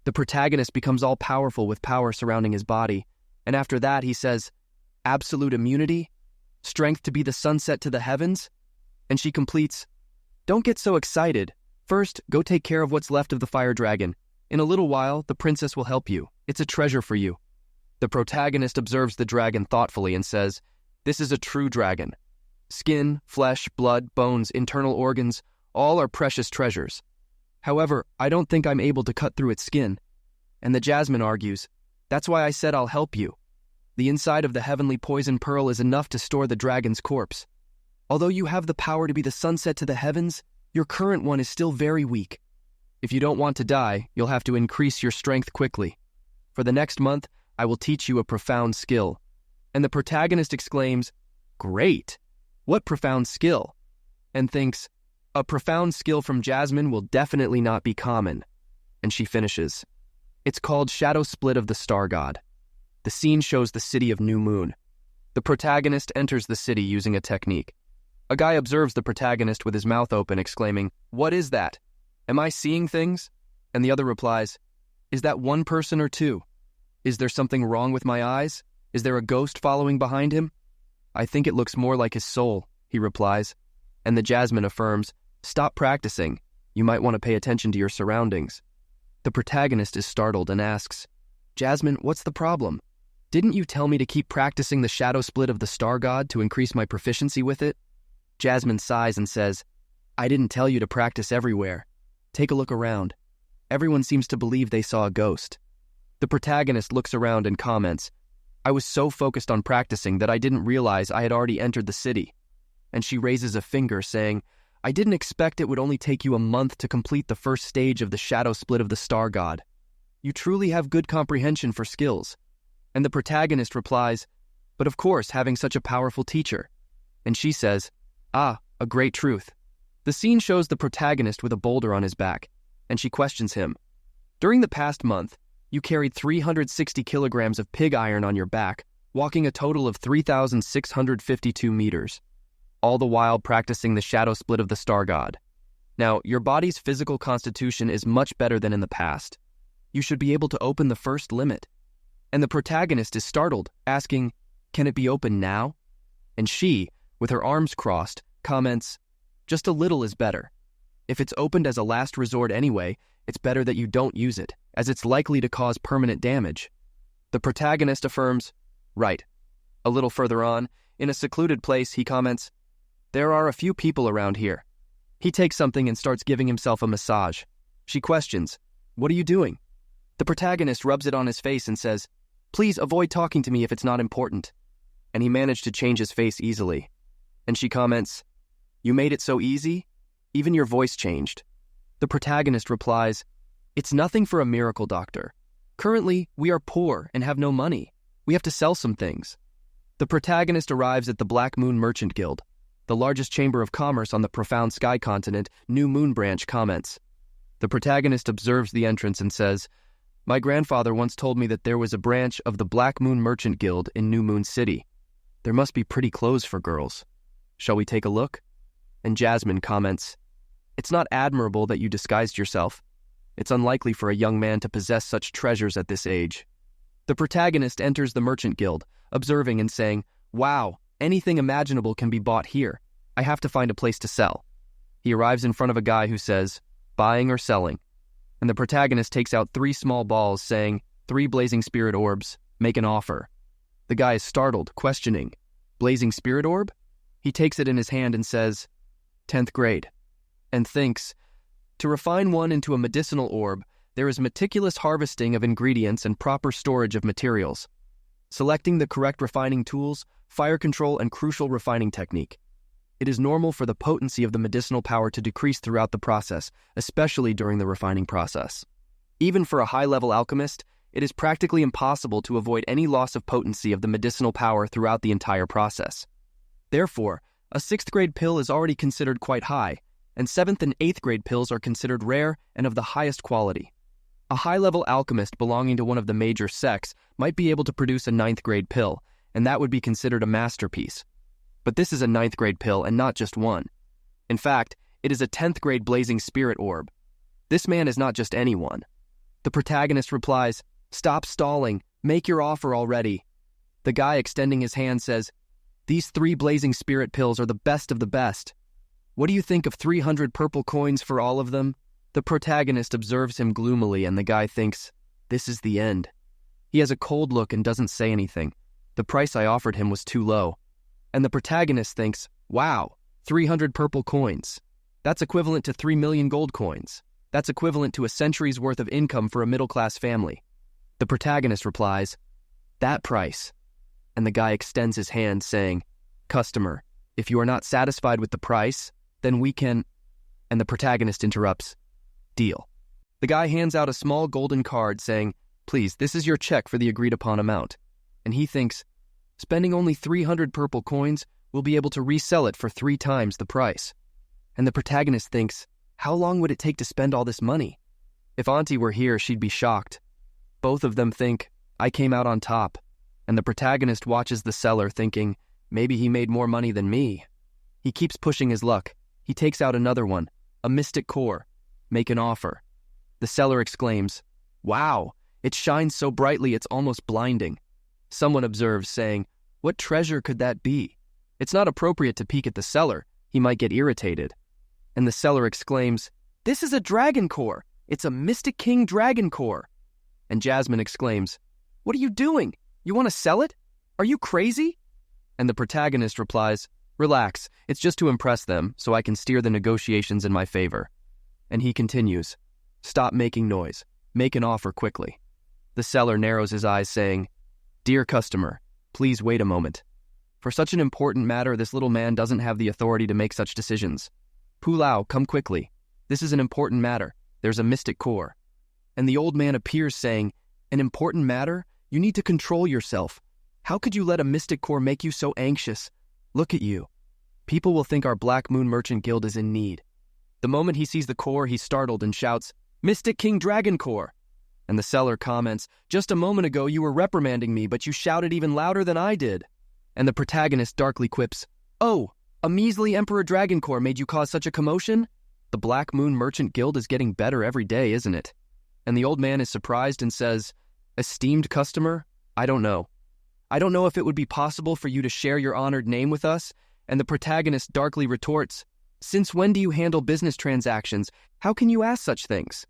The protagonist becomes all-powerful with power surrounding his body, and after that he says, "Absolute immunity? Strength to be the sunset to the heavens?" And she completes, "Don't get so excited. First, go take care of what's left of the fire dragon. In a little while, the princess will help you. It's a treasure for you." The protagonist observes the dragon thoughtfully and says, "This is a true dragon. Skin, flesh, blood, bones, internal organs, all are precious treasures. However, I don't think I'm able to cut through its skin." And the Jasmine argues, "That's why I said I'll help you. The inside of the heavenly poison pearl is enough to store the dragon's corpse. Although you have the power to be the sunset to the heavens, your current one is still very weak. If you don't want to die, you'll have to increase your strength quickly. For the next month, I will teach you a profound skill." And the protagonist exclaims, "Great! What profound skill?" And thinks, "A profound skill from Jasmine will definitely not be common." And she finishes, "It's called Shadow Split of the Star God." The scene shows the city of New Moon. The protagonist enters the city using a technique. A guy observes the protagonist with his mouth open, exclaiming, "What is that? Am I seeing things?" And the other replies, "Is that one person or two? Is there something wrong with my eyes? Is there a ghost following behind him?" "I think it looks more like his soul," he replies. And the Jasmine affirms, "Stop practicing. You might want to pay attention to your surroundings." The protagonist is startled and asks, "Jasmine, what's the problem? Didn't you tell me to keep practicing the shadow split of the star god to increase my proficiency with it?" Jasmine sighs and says, "I didn't tell you to practice everywhere. Take a look around. Everyone seems to believe they saw a ghost." The protagonist looks around and comments, "I was so focused on practicing that I didn't realize I had already entered the city." And she raises a finger, saying, "I didn't expect it would only take you a month to complete the first stage of the shadow split of the star god. You truly have good comprehension for skills." And the protagonist replies, "But of course, having such a powerful teacher." And she says, "Ah, a great truth." The scene shows the protagonist with a boulder on his back, and she questions him, "During the past month, you carried 360 kilograms of pig iron on your back, walking a total of 3,652 meters, all the while practicing the shadow split of the star god. Now, your body's physical constitution is much better than in the past. You should be able to open the first limit." And the protagonist is startled, asking, "Can it be opened now?" And she, with her arms crossed, comments, "Just a little is better. If it's opened as a last resort anyway, it's better that you don't use it, as it's likely to cause permanent damage." The protagonist affirms, "Right." A little further on, in a secluded place, he comments, "There are a few people around here." He takes something and starts giving himself a massage. She questions, "What are you doing?" The protagonist rubs it on his face and says, "Please avoid talking to me if it's not important." And he managed to change his face easily. And she comments, "You made it so easy? Even your voice changed." The protagonist replies, "It's nothing for a miracle doctor. Currently, we are poor and have no money. We have to sell some things." The protagonist arrives at the Black Moon Merchant Guild. The largest chamber of commerce on the profound sky continent, New Moon Branch, comments. The protagonist observes the entrance and says, "My grandfather once told me that there was a branch of the Black Moon Merchant Guild in New Moon City. There must be pretty clothes for girls. Shall we take a look?" And Jasmine comments, "It's not admirable that you disguised yourself. It's unlikely for a young man to possess such treasures at this age." The protagonist enters the Merchant Guild, observing and saying, Wow, anything imaginable can be bought here. I have to find a place to sell. He arrives in front of a guy who says, buying or selling. And the protagonist takes out 3 small balls saying, 3 blazing spirit orbs, make an offer. The guy is startled, questioning, blazing spirit orb? He takes it in his hand and says, 10th grade, and thinks, to refine one into a medicinal orb, there is meticulous harvesting of ingredients and proper storage of materials. Selecting the correct refining tools, fire control, and crucial refining technique. It is normal for the potency of the medicinal power to decrease throughout the process, especially during the refining process. Even for a high-level alchemist, it is practically impossible to avoid any loss of potency of the medicinal power throughout the entire process. Therefore, a 6th grade pill is already considered quite high, and 7th and 8th grade pills are considered rare and of the highest quality. A high-level alchemist belonging to one of the major sects might be able to produce a 9th grade pill, and that would be considered a masterpiece. But this is a 9th grade pill and not just one. In fact, it is a 10th grade blazing spirit orb. This man is not just anyone. The protagonist replies, stop stalling, make your offer already. The guy extending his hand says, these 3 blazing spirit pills are the best of the best. What do you think of 300 purple coins for all of them? The protagonist observes him gloomily and the guy thinks, this is the end. He has a cold look and doesn't say anything. The price I offered him was too low. And the protagonist thinks, wow, 300 purple coins. That's equivalent to 3 million gold coins. That's equivalent to a century's worth of income for a middle-class family. The protagonist replies, that price. And the guy extends his hand saying, customer, if you are not satisfied with the price, then we can... And the protagonist interrupts, deal. The guy hands out a small golden card saying, please, this is your check for the agreed-upon amount. And he thinks, spending only 300 purple coins, we'll be able to resell it for 3 times the price. And the protagonist thinks, how long would it take to spend all this money? If Auntie were here, she'd be shocked. Both of them think, I came out on top. And the protagonist watches the seller thinking, maybe he made more money than me. He keeps pushing his luck. He takes out another one, a mystic core. Make an offer. The seller exclaims, wow, it shines so brightly it's almost blinding. Someone observes, saying, what treasure could that be? It's not appropriate to peek at the seller. He might get irritated. And the seller exclaims, this is a dragon core. It's a Mystic King dragon core. And Jasmine exclaims, what are you doing? You want to sell it? Are you crazy? And the protagonist replies, relax, it's just to impress them so I can steer the negotiations in my favor. And he continues, stop making noise. Make an offer quickly. The seller narrows his eyes saying, dear customer, please wait a moment. For such an important matter, this little man doesn't have the authority to make such decisions. Pulao, come quickly. This is an important matter. There's a mystic core. And the old man appears saying, an important matter? You need to control yourself. How could you let a mystic core make you so anxious? Look at you. People will think our Black Moon Merchant Guild is in need. The moment he sees the core, he's startled and shouts, Mystic King Dragon Core. And the seller comments, just a moment ago you were reprimanding me, but you shouted even louder than I did. And the protagonist darkly quips, oh, a measly Emperor Dragon Core made you cause such a commotion? The Black Moon Merchant Guild is getting better every day, isn't it? And the old man is surprised and says, esteemed customer, I don't know. I don't know if it would be possible for you to share your honored name with us. And the protagonist darkly retorts, since when do you handle business transactions? How can you ask such things?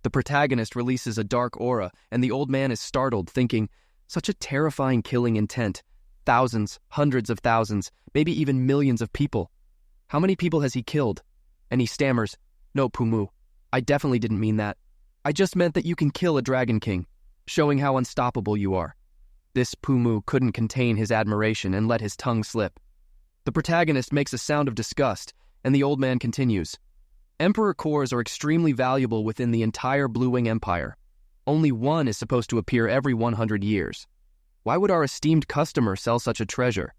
The protagonist releases a dark aura, and the old man is startled, thinking, such a terrifying killing intent. Thousands, hundreds of thousands, maybe even millions of people. How many people has he killed? And he stammers, no, Pumu, I definitely didn't mean that. I just meant that you can kill a Dragon King, showing how unstoppable you are. This Pumu couldn't contain his admiration and let his tongue slip. The protagonist makes a sound of disgust, and the old man continues. Emperor cores are extremely valuable within the entire Blue Wing Empire. Only one is supposed to appear every 100 years. Why would our esteemed customer sell such a treasure?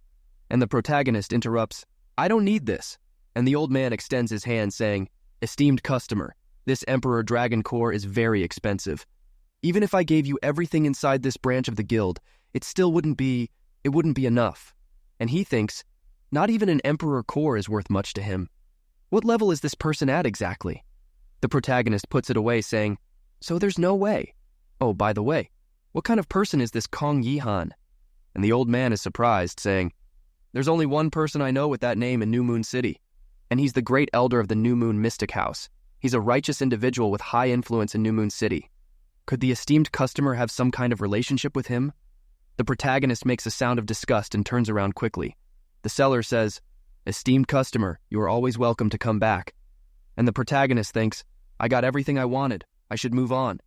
And the protagonist interrupts, I don't need this. And the old man extends his hand saying, esteemed customer, this Emperor Dragon Core is very expensive. Even if I gave you everything inside this branch of the guild, it wouldn't be enough. And he thinks, not even an Emperor Core is worth much to him. What level is this person at exactly? The protagonist puts it away saying, so there's no way. Oh, by the way, what kind of person is this Kong Yihan? And the old man is surprised, saying, There's only one person I know with that name in New Moon City, and he's the great elder of the New Moon Mystic House. He's a righteous individual with high influence in New Moon City. Could the esteemed customer have some kind of relationship with him? The protagonist makes a sound of disgust and turns around quickly. The seller says, "Esteemed customer, you are always welcome to come back." And the protagonist thinks, "I got everything I wanted. I should move on."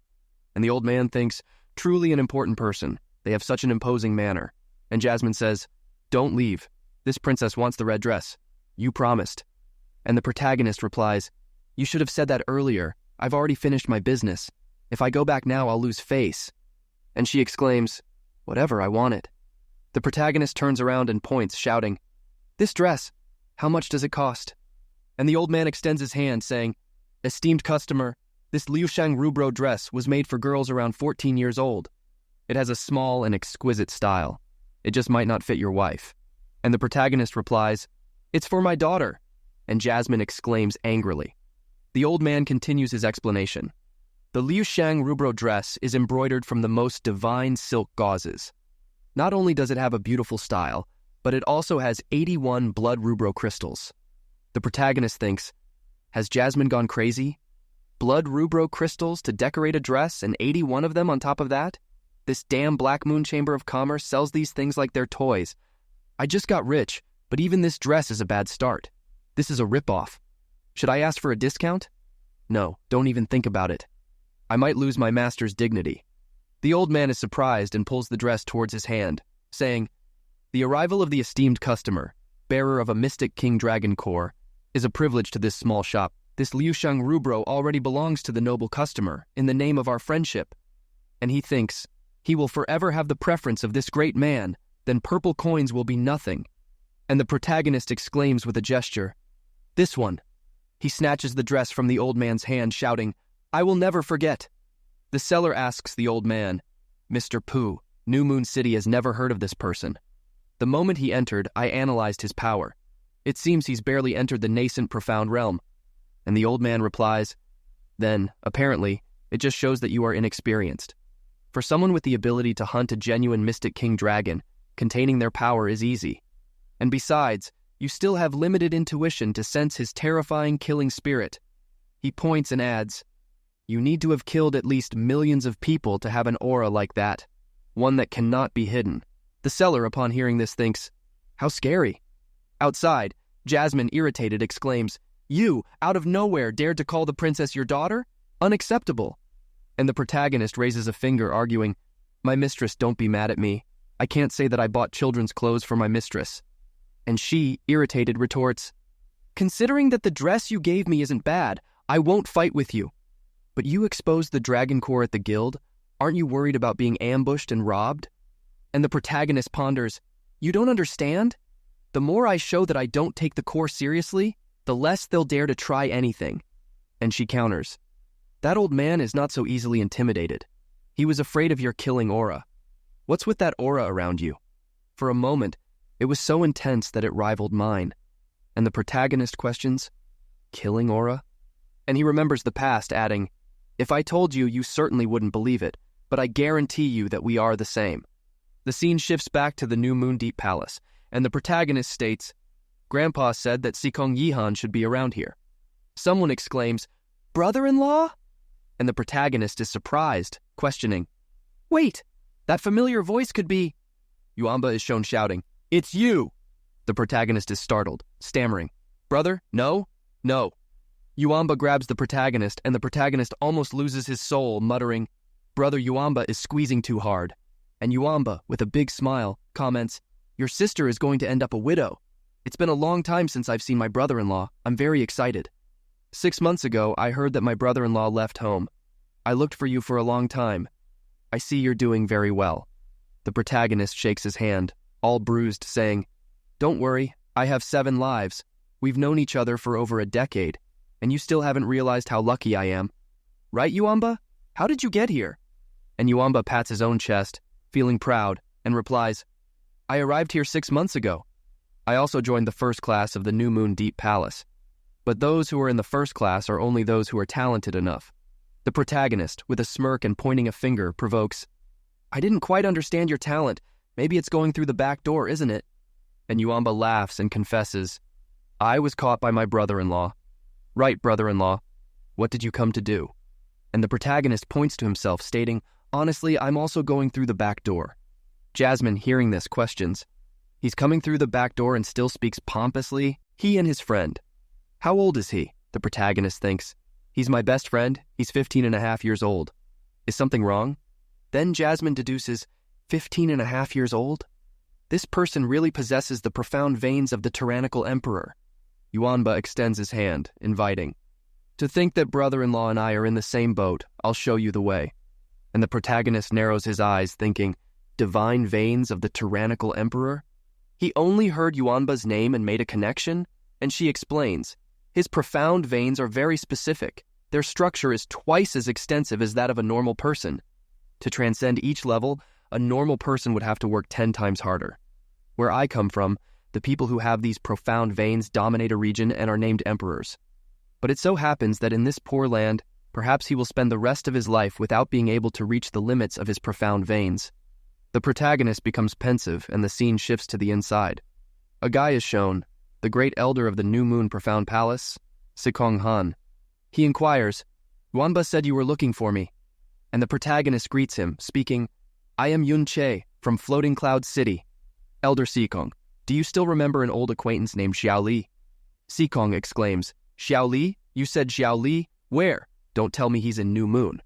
And the old man thinks, "Truly an important person. They have such an imposing manner." And Jasmine says, "Don't leave. This princess wants the red dress. You promised." And the protagonist replies, "You should have said that earlier. I've already finished my business. If I go back now, I'll lose face." And she exclaims, "Whatever, I want it." The protagonist turns around and points, shouting, "This dress, how much does it cost?" And the old man extends his hand, saying, "Esteemed customer, this Liushang Rubro dress was made for girls around 14 years old. It has a small and exquisite style. It just might not fit your wife." And the protagonist replies, "It's for my daughter." And Jasmine exclaims angrily. The old man continues his explanation. The Liushang Rubro dress is embroidered from the most divine silk gauzes. Not only does it have a beautiful style, but it also has 81 blood rubro crystals. The protagonist thinks, has Jasmine gone crazy? Blood rubro crystals to decorate a dress and 81 of them on top of that? This damn Black Moon Chamber of Commerce sells these things like they're toys. I just got rich, but even this dress is a bad start. This is a ripoff. Should I ask for a discount? No, don't even think about it. I might lose my master's dignity. The old man is surprised and pulls the dress towards his hand, saying, "The arrival of the esteemed customer, bearer of a mystic king dragon core, is a privilege to this small shop. This Liushang Rubro already belongs to the noble customer in the name of our friendship." And he thinks, he will forever have the preference of this great man, then purple coins will be nothing. And the protagonist exclaims with a gesture, "This one." He snatches the dress from the old man's hand, shouting, "I will never forget." The seller asks the old man, "Mr. Pooh, New Moon City has never heard of this person." The moment he entered, I analyzed his power. It seems he's barely entered the nascent profound realm. And the old man replies, "Then, apparently, it just shows that you are inexperienced. For someone with the ability to hunt a genuine mystic king dragon, containing their power is easy. And besides, you still have limited intuition to sense his terrifying killing spirit." He points and adds, "You need to have killed at least millions of people to have an aura like that, one that cannot be hidden." The seller, upon hearing this, thinks, "How scary." Outside, Jasmine, irritated, exclaims, "You, out of nowhere, dared to call the princess your daughter? Unacceptable." And the protagonist raises a finger, arguing, "My mistress, don't be mad at me. I can't say that I bought children's clothes for my mistress." And she, irritated, retorts, "Considering that the dress you gave me isn't bad, I won't fight with you. But you exposed the dragon core at the guild. Aren't you worried about being ambushed and robbed?" And the protagonist ponders, "You don't understand? The more I show that I don't take the core seriously, the less they'll dare to try anything." And she counters, "That old man is not so easily intimidated. He was afraid of your killing aura. What's with that aura around you?" For a moment, it was so intense that it rivaled mine. And the protagonist questions, "Killing aura?" And he remembers the past, adding, "If I told you, you certainly wouldn't believe it, but I guarantee you that we are the same." The scene shifts back to the New Moon Deep Palace, and the protagonist states, "Grandpa said that Sikong Yihan should be around here." Someone exclaims, "Brother-in-law?" And the protagonist is surprised, questioning, "Wait, that familiar voice could be..." Yuamba is shown shouting, "It's you!" The protagonist is startled, stammering, "Brother, no, no." Yuamba grabs the protagonist, and the protagonist almost loses his soul, muttering, "Brother Yuamba is squeezing too hard." And Yuamba, with a big smile, comments, "Your sister is going to end up a widow. It's been a long time since I've seen my brother-in-law. I'm very excited. 6 months ago, I heard that my brother-in-law left home. I looked for you for a long time. I see you're doing very well." The protagonist shakes his hand, all bruised, saying, "Don't worry, I have 7 lives. We've known each other for over a decade, and you still haven't realized how lucky I am. Right, Yuamba? How did you get here?" And Yuamba pats his own chest, feeling proud, and replies, "I arrived here 6 months ago. I also joined the first class of the New Moon Deep Palace. But those who are in the first class are only those who are talented enough." The protagonist, with a smirk and pointing a finger, provokes, "I didn't quite understand your talent. Maybe it's going through the back door, isn't it?" And Yuanba laughs and confesses, I was caught by my brother-in-law. Right, brother-in-law. What did you come to do? And the protagonist points to himself, stating, honestly, I'm also going through the back door. Jasmine, hearing this, questions, he's coming through the back door and still speaks pompously? He and his friend. How old is he? The protagonist thinks. He's my best friend. He's 15 and a half years old. Is something wrong? Then Jasmine deduces, 15 and a half years old? This person really possesses the profound veins of the tyrannical emperor. Yuanba extends his hand, inviting. To think that brother-in-law and I are in the same boat, I'll show you the way. And the protagonist narrows his eyes, thinking, divine veins of the tyrannical emperor? He only heard Yuanba's name and made a connection, and she explains, his profound veins are very specific. Their structure is twice as extensive as that of a normal person. To transcend each level, a normal person would have to work 10 times harder. Where I come from, the people who have these profound veins dominate a region and are named emperors. But it so happens that in this poor land, perhaps he will spend the rest of his life without being able to reach the limits of his profound veins. The protagonist becomes pensive and the scene shifts to the inside. A guy is shown, the great elder of the New Moon Profound Palace, Sikong Han. He inquires, Yuanba said you were looking for me. And the protagonist greets him, speaking, I am Yun Che from Floating Cloud City. Elder Sikong, do you still remember an old acquaintance named Xiao Li? Sikong exclaims, Xiao Li? You said Xiao Li? Where? Don't tell me he's in New Moon.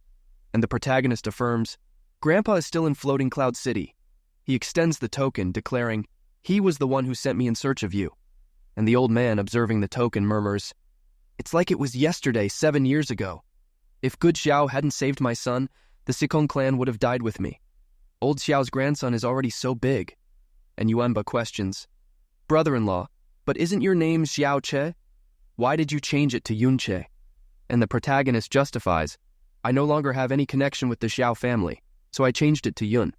And the protagonist affirms, Grandpa is still in Floating Cloud City. He extends the token, declaring, he was the one who sent me in search of you. And the old man, observing the token, murmurs, it's like it was yesterday, 7 years ago. If good Xiao hadn't saved my son, the Sikong clan would have died with me. Old Xiao's grandson is already so big. And Yuanba questions, brother-in-law, but isn't your name Xiao Che? Why did you change it to Yun Che? And the protagonist justifies, I no longer have any connection with the Xiao family, so I changed it to Yun.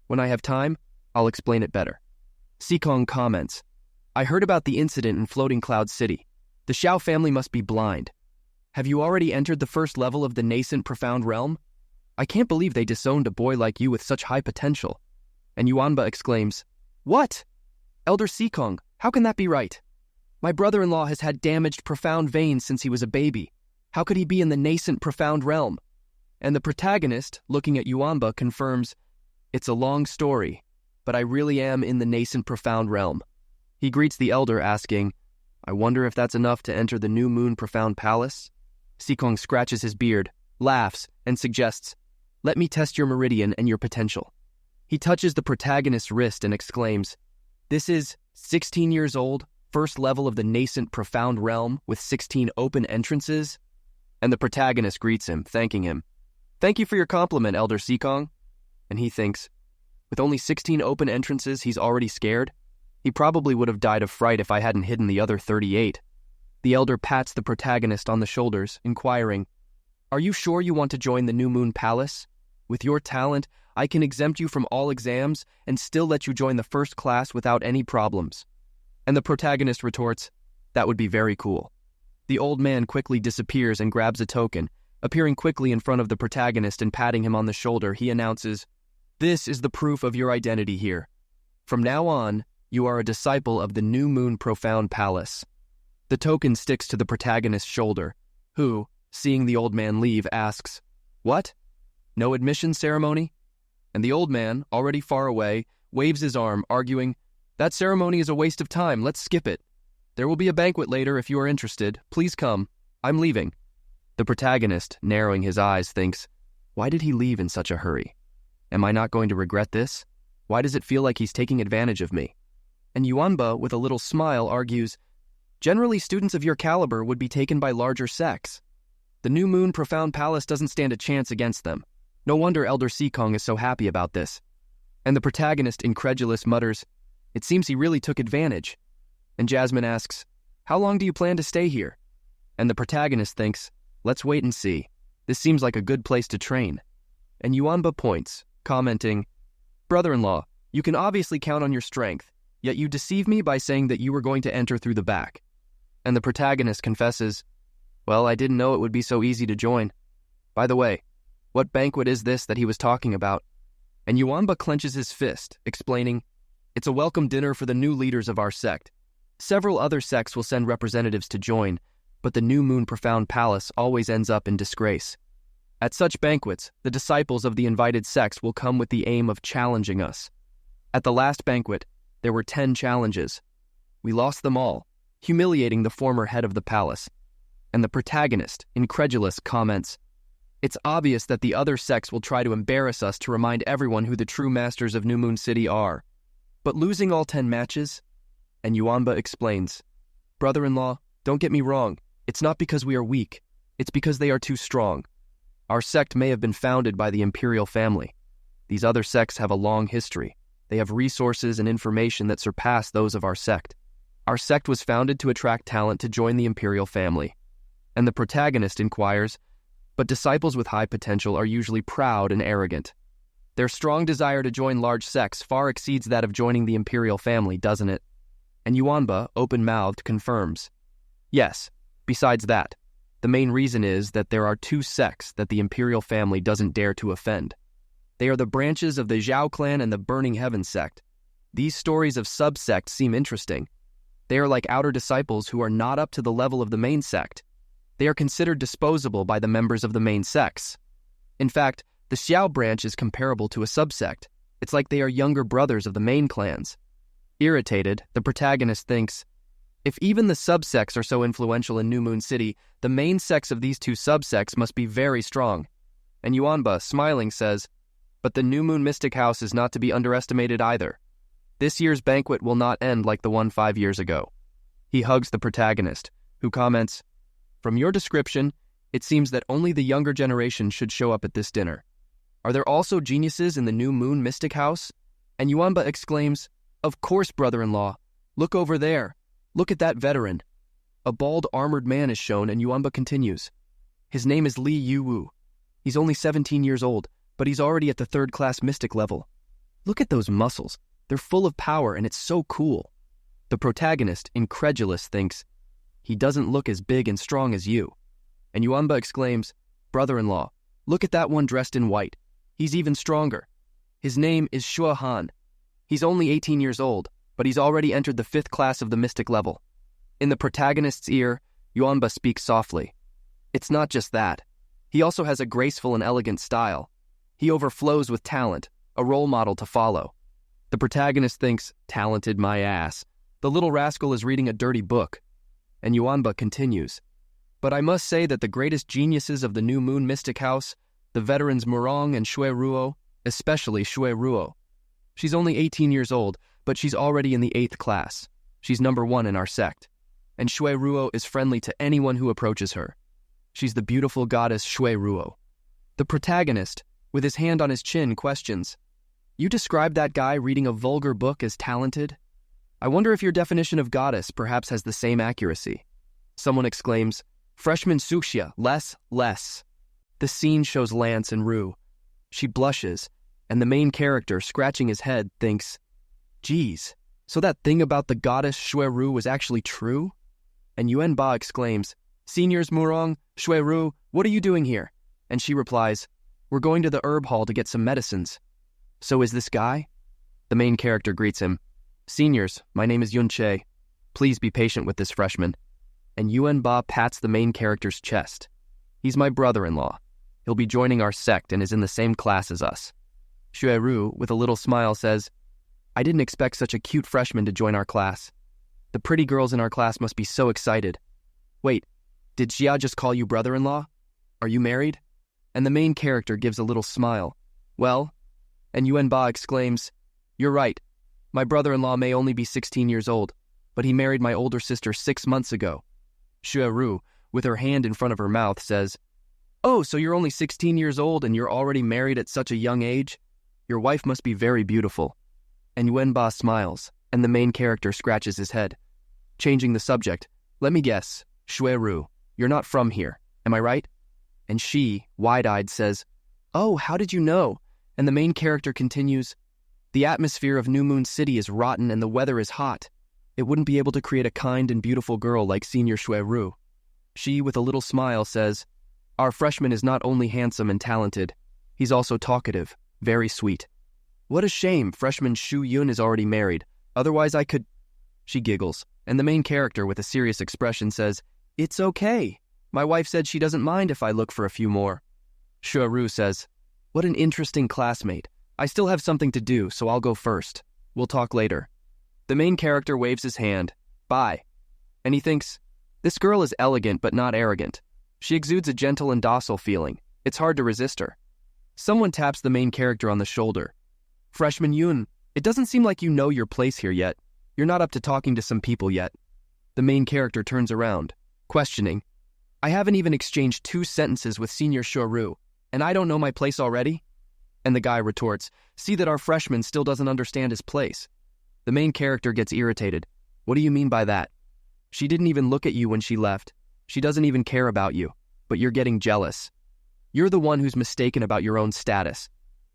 When I have time, I'll explain it better. Sikong comments, I heard about the incident in Floating Cloud City. The Xiao family must be blind. Have you already entered the first level of the nascent profound realm? I can't believe they disowned a boy like you with such high potential. And Yuanba exclaims, what? Elder Sikong, how can that be right? My brother-in-law has had damaged profound veins since he was a baby. How could he be in the nascent profound realm? And the protagonist, looking at Yuanba, confirms, it's a long story, but I really am in the nascent profound realm. He greets the elder, asking, I wonder if that's enough to enter the New Moon Profound Palace? Sikong scratches his beard, laughs, and suggests, let me test your meridian and your potential. He touches the protagonist's wrist and exclaims, this is 16 years old, first level of the nascent profound realm with 16 open entrances? And the protagonist greets him, thanking him. Thank you for your compliment, Elder Sikong. And he thinks, with only 16 open entrances, he's already scared? He probably would have died of fright if I hadn't hidden the other 38. The elder pats the protagonist on the shoulders, inquiring, are you sure you want to join the New Moon Palace? With your talent, I can exempt you from all exams and still let you join the first class without any problems. And the protagonist retorts, that would be very cool. The old man quickly disappears and grabs a token. Appearing quickly in front of the protagonist and patting him on the shoulder, he announces, this is the proof of your identity here. From now on, you are a disciple of the New Moon Profound Palace. The token sticks to the protagonist's shoulder, who, seeing the old man leave, asks, what? No admission ceremony? And the old man, already far away, waves his arm, arguing, that ceremony is a waste of time, let's skip it. There will be a banquet later if you are interested. Please come. I'm leaving. The protagonist, narrowing his eyes, thinks, why did he leave in such a hurry? Am I not going to regret this? Why does it feel like he's taking advantage of me? And Yuanba, with a little smile, argues, generally students of your caliber would be taken by larger sects. The New Moon Profound Palace doesn't stand a chance against them. No wonder Elder Sikong is so happy about this. And the protagonist, incredulous, mutters, it seems he really took advantage. And Jasmine asks, how long do you plan to stay here? And the protagonist thinks, let's wait and see. This seems like a good place to train. And Yuanba points, commenting, brother-in-law, you can obviously count on your strength, yet you deceive me by saying that you were going to enter through the back. And the protagonist confesses, well, I didn't know it would be so easy to join. By the way, what banquet is this that he was talking about? And Yuanba clenches his fist, explaining, It's a welcome dinner for the new leaders of our sect. Several other sects will send representatives to join, but the New Moon Profound Palace always ends up in disgrace. At such banquets, the disciples of the invited sects will come with the aim of challenging us. At the last banquet, there were 10 challenges. We lost them all, humiliating the former head of the palace. And the protagonist, incredulous, comments, "It's obvious that the other sects will try to embarrass us to remind everyone who the true masters of New Moon City are. But losing all 10 matches?" And Yuanba explains, "Brother-in-law, don't get me wrong. It's not because we are weak. It's because they are too strong. Our sect may have been founded by the imperial family. These other sects have a long history. They have resources and information that surpass those of our sect. Our sect was founded to attract talent to join the imperial family." And the protagonist inquires, "But disciples with high potential are usually proud and arrogant. Their strong desire to join large sects far exceeds that of joining the imperial family, doesn't it?" And Yuanba, open-mouthed, confirms, "Yes, besides that, the main reason is that there are 2 sects that the imperial family doesn't dare to offend. They are the branches of the Zhao clan and the Burning Heaven sect. These stories of subsects seem interesting. They are like outer disciples who are not up to the level of the main sect. They are considered disposable by the members of the main sects. In fact, the Xiao branch is comparable to a subsect. It's like they are younger brothers of the main clans." Irritated, the protagonist thinks, "If even the subsects are so influential in New Moon City, the main sects of these 2 subsects must be very strong." And Yuanba, smiling, says, "But the New Moon Mystic House is not to be underestimated either. This year's banquet will not end like the one 5 years ago." He hugs the protagonist, who comments, "From your description, it seems that only the younger generation should show up at this dinner. Are there also geniuses in the New Moon Mystic House?" And Yuanba exclaims, "Of course, brother-in-law. Look over there. Look at that veteran." A bald, armored man is shown, and Yuanba continues, "His name is Li Yuwu. He's only 17 years old, but he's already at the 3rd-class mystic level. Look at those muscles. They're full of power, and it's so cool." The protagonist, incredulous, thinks, "He doesn't look as big and strong as you." And Yuanba exclaims, "Brother-in-law, look at that one dressed in white. He's even stronger. His name is Shua Han. He's only 18 years old, but he's already entered the 5th class of the mystic level." In the protagonist's ear, Yuanba speaks softly, "It's not just that. He also has a graceful and elegant style. He overflows with talent, a role model to follow." The protagonist thinks, "Talented my ass. The little rascal is reading a dirty book." And Yuanba continues, "But I must say that the greatest geniuses of the New Moon Mystic House, the veterans Murong and Shui Ruo, especially Shui Ruo. She's only 18 years old, but she's already in the 8th class. She's number 1 in our sect. And Shui Ruo is friendly to anyone who approaches her. She's the beautiful goddess Shui Ruo." The protagonist, with his hand on his chin, questions, "You describe that guy reading a vulgar book as talented? I wonder if your definition of goddess perhaps has the same accuracy." Someone exclaims, "Freshman Suxia, less." The scene shows Lance and Rue. She blushes, and the main character, scratching his head, thinks, "Geez, so that thing about the goddess Shui Ru was actually true?" And Yuan Ba exclaims, "Seniors Murong, Shui Ru, what are you doing here?" And she replies, "We're going to the herb hall to get some medicines." "So is this guy?" The main character greets him, "Seniors, my name is Yun Che. Please be patient with this freshman." And Yuan Ba pats the main character's chest. "He's my brother-in-law. He'll be joining our sect and is in the same class as us." Shui Ru, with a little smile, says, "I didn't expect such a cute freshman to join our class. The pretty girls in our class must be so excited. Wait, did Xia just call you brother-in-law? Are you married?" And the main character gives a little smile. "Well," and Yuan Ba exclaims, "You're right. My brother-in-law may only be 16 years old, but he married my older sister 6 months ago." Shui Ru, with her hand in front of her mouth, says, "Oh, so you're only 16 years old and you're already married at such a young age? Your wife must be very beautiful." And Yuan Ba smiles, and the main character scratches his head. Changing the subject, "Let me guess, Shui Ru, you're not from here, am I right?" And she, wide-eyed, says, "Oh, how did you know?" And the main character continues, "The atmosphere of New Moon City is rotten and the weather is hot. It wouldn't be able to create a kind and beautiful girl like Senior Shui Ru." She, with a little smile, says, "Our freshman is not only handsome and talented, he's also talkative, very sweet." What a shame, freshman Shu Yun is already married. Otherwise I could... She giggles, and the main character with a serious expression says, "It's okay. My wife said she doesn't mind if I look for a few more." Shuaru says, "What an interesting classmate. I still have something to do, so I'll go first. We'll talk later." The main character waves his hand. Bye. And he thinks, this girl is elegant but not arrogant. She exudes a gentle and docile feeling. It's hard to resist her. Someone taps the main character on the shoulder. "Freshman Yun, it doesn't seem like you know your place here yet. You're not up to talking to some people yet." The main character turns around, questioning. "I haven't even exchanged 2 sentences with Senior Shoru, and I don't know my place already?" And the guy retorts, "See that our freshman still doesn't understand his place." The main character gets irritated. "What do you mean by that? She didn't even look at you when she left. She doesn't even care about you, but you're getting jealous. You're the one who's mistaken about your own status."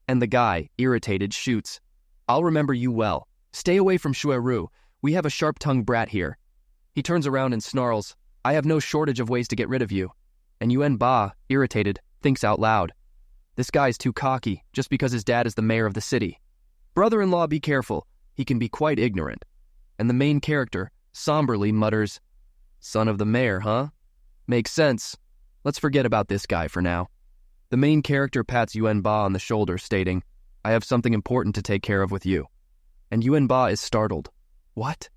And the guy, irritated, shoots. "I'll remember you well. Stay away from Shueru. We have a sharp-tongued brat here." He turns around and snarls, "I have no shortage of ways to get rid of you." And Yuen Ba, irritated, thinks out loud, "This guy's too cocky, just because his dad is the mayor of the city. Brother-in-law, be careful. He can be quite ignorant." And the main character somberly mutters, "Son of the mayor, huh? Makes sense. Let's forget about this guy for now." The main character pats Yuen Ba on the shoulder, stating, "I have something important to take care of with you." And Yuen Ba is startled. "What?"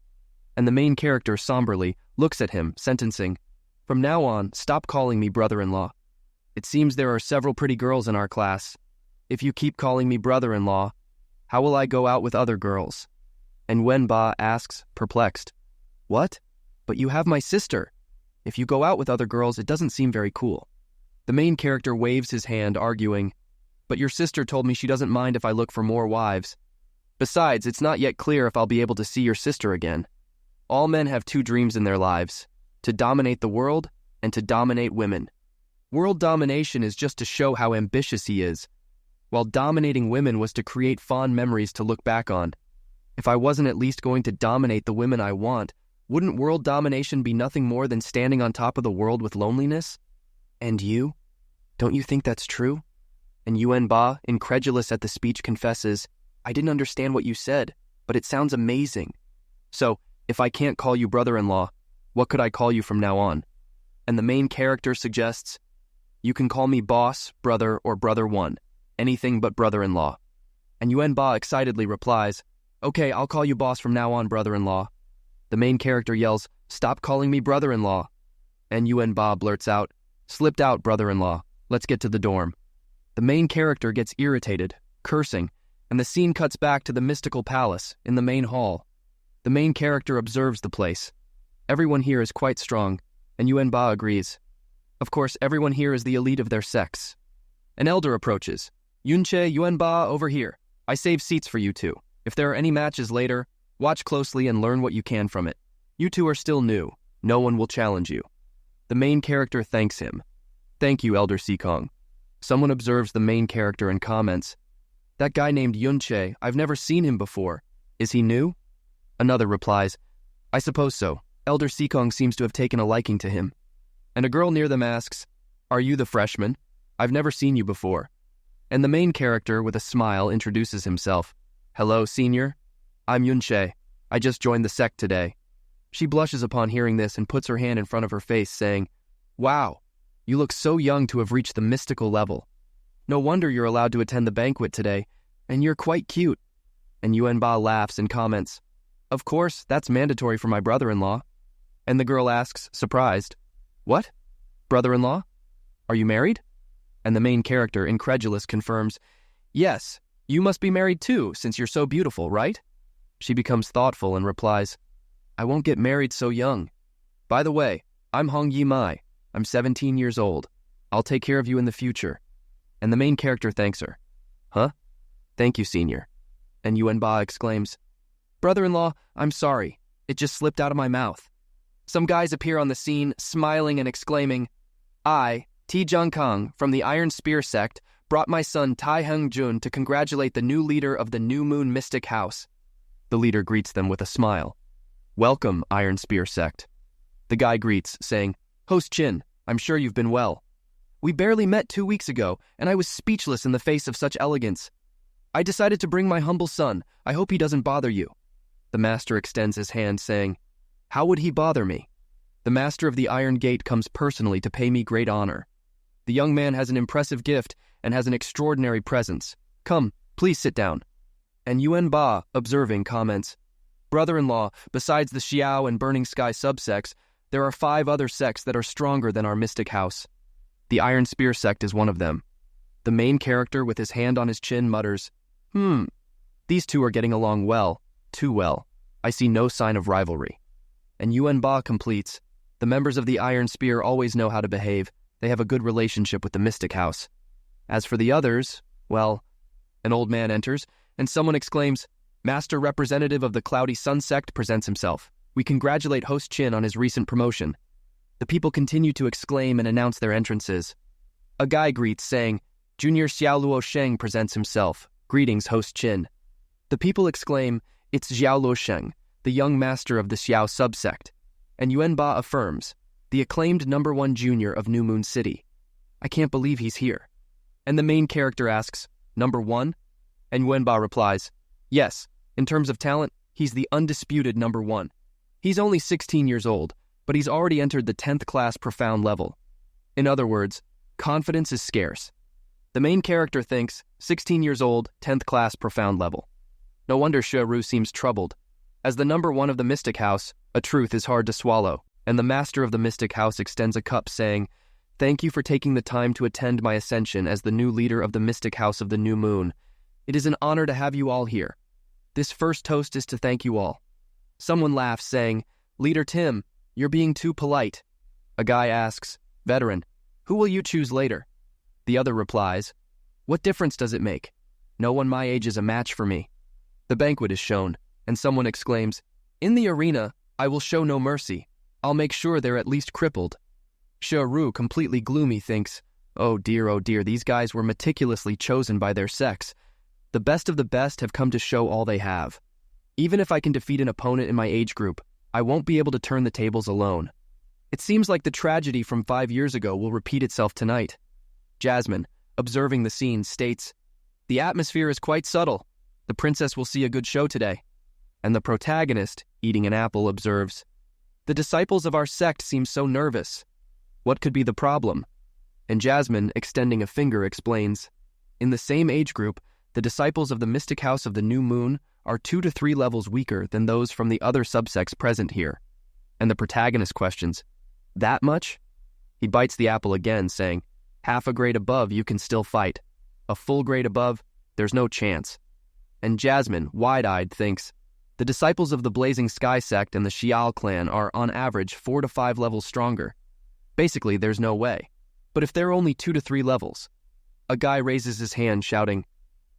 And the main character somberly looks at him, sentencing, "From now on, stop calling me brother-in-law. It seems there are several pretty girls in our class. If you keep calling me brother-in-law, how will I go out with other girls?" And Yuen Ba asks, perplexed, "What? But you have my sister. If you go out with other girls, it doesn't seem very cool." The main character waves his hand, arguing, "But your sister told me she doesn't mind if I look for more wives. Besides, it's not yet clear if I'll be able to see your sister again. All men have 2 dreams in their lives, to dominate the world and to dominate women. World domination is just to show how ambitious he is, while dominating women was to create fond memories to look back on. If I wasn't at least going to dominate the women I want, wouldn't world domination be nothing more than standing on top of the world with loneliness? And you? Don't you think that's true?" And Yuen Ba, incredulous at the speech, confesses, "I didn't understand what you said, but it sounds amazing. So, if I can't call you brother-in-law, what could I call you from now on?" And the main character suggests, "You can call me boss, brother, or brother one, anything but brother-in-law." And Yuen Ba excitedly replies, "Okay, I'll call you boss from now on, brother-in-law." The main character yells, "Stop calling me brother-in-law." And Yuen Ba blurts out, "Slipped out, brother-in-law. Let's get to the dorm." The main character gets irritated, cursing, and the scene cuts back to the mystical palace in the main hall. The main character observes the place. Everyone here is quite strong, and Yuen Ba agrees. Of course, everyone here is the elite of their sex. An elder approaches. "Yunche, Yuen Ba, over here. I save seats for you two. If there are any matches later, watch closely and learn what you can from it. You two are still new. No one will challenge you." The main character thanks him. "Thank you, Elder Sikong." Someone observes the main character and comments, "That guy named Yunche, I've never seen him before. Is he new?" Another replies, "I suppose so. Elder Sikong seems to have taken a liking to him." And a girl near them asks, "Are you the freshman? I've never seen you before." And the main character, with a smile, introduces himself. "Hello, senior. I'm Yunche. I just joined the sect today." She blushes upon hearing this and puts her hand in front of her face, saying, "Wow, you look so young to have reached the mystical level. No wonder you're allowed to attend the banquet today, and you're quite cute." And Yuen Ba laughs and comments, "Of course, that's mandatory for my brother-in-law." And the girl asks, surprised, "What? Brother-in-law? Are you married?" And the main character, incredulous, confirms, "Yes, you must be married too, since you're so beautiful, right?" She becomes thoughtful and replies, "I won't get married so young. By the way, I'm Hong Yi Mai. I'm 17 years old. I'll take care of you in the future." And the main character thanks her. "Huh? Thank you, senior." And Yuen Ba exclaims, "Brother-in-law, I'm sorry. It just slipped out of my mouth." Some guys appear on the scene, smiling and exclaiming, "I, Ti Jiankang, from the Iron Spear sect, brought my son Tai Heng Jun to congratulate the new leader of the New Moon Mystic House." The leader greets them with a smile. "Welcome, Iron Spear sect." The guy greets, saying, "Host Chin, I'm sure you've been well. We barely met 2 weeks ago, and I was speechless in the face of such elegance." I decided to bring my humble son. I hope he doesn't bother you. The master extends his hand, saying, How would he bother me? The master of the Iron Gate comes personally to pay me great honor. The young man has an impressive gift and has an extraordinary presence. Come, please sit down. And Yuan Ba, observing, comments, Brother-in-law, besides the Xiao and Burning Sky subsects, there are 5 other sects that are stronger than our mystic house. The Iron Spear sect is one of them. The main character, with his hand on his chin, mutters, These two are getting along well, too well. I see no sign of rivalry. And Yuan Ba completes, The members of the Iron Spear always know how to behave. They have a good relationship with the mystic house. As for the others, well, an old man enters, and someone exclaims, Master representative of the Cloudy Sun sect presents himself. We congratulate Host Qin on his recent promotion. The people continue to exclaim and announce their entrances. A guy greets, saying, Junior Xiao Luo Sheng presents himself. Greetings, Host Qin. The people exclaim, It's Xiao Luo Sheng, the young master of the Xiao subsect. And Yuan Ba affirms, the acclaimed number 1 junior of New Moon City. I can't believe he's here. And the main character asks, Number 1? And Yuan Ba replies, Yes, in terms of talent, he's the undisputed number 1. He's only 16 years old, but he's already entered the 10th class profound level. In other words, confidence is scarce. The main character thinks, 16 years old, 10th class profound level. No wonder Ru seems troubled. As the number 1 of the Mystic House, a truth is hard to swallow, and the master of the Mystic House extends a cup, saying, Thank you for taking the time to attend my ascension as the new leader of the Mystic House of the New Moon. It is an honor to have you all here. This first toast is to thank you all. Someone laughs, saying, Leader Tim, you're being too polite. A guy asks, Veteran, who will you choose later? The other replies, What difference does it make? No one my age is a match for me. The banquet is shown, and someone exclaims, In the arena, I will show no mercy. I'll make sure they're at least crippled. Ru, completely gloomy, thinks, oh dear, these guys were meticulously chosen by their sex. The best of the best have come to show all they have. Even if I can defeat an opponent in my age group, I won't be able to turn the tables alone. It seems like the tragedy from 5 years ago will repeat itself tonight. Jasmine, observing the scene, states, The atmosphere is quite subtle. The princess will see a good show today. And the protagonist, eating an apple, observes, The disciples of our sect seem so nervous. What could be the problem? And Jasmine, extending a finger, explains, In the same age group, the disciples of the Mystic House of the New Moon are 2 to 3 levels weaker than those from the other subsects present here. And the protagonist questions, That much? He bites the apple again, saying, Half a grade above, you can still fight. A full grade above, there's no chance. And Jasmine, wide-eyed, thinks, The disciples of the Blazing Sky sect and the Xiao clan are, on average, 4 to 5 levels stronger. Basically, there's no way. But if they're only 2 to 3 levels... A guy raises his hand, shouting,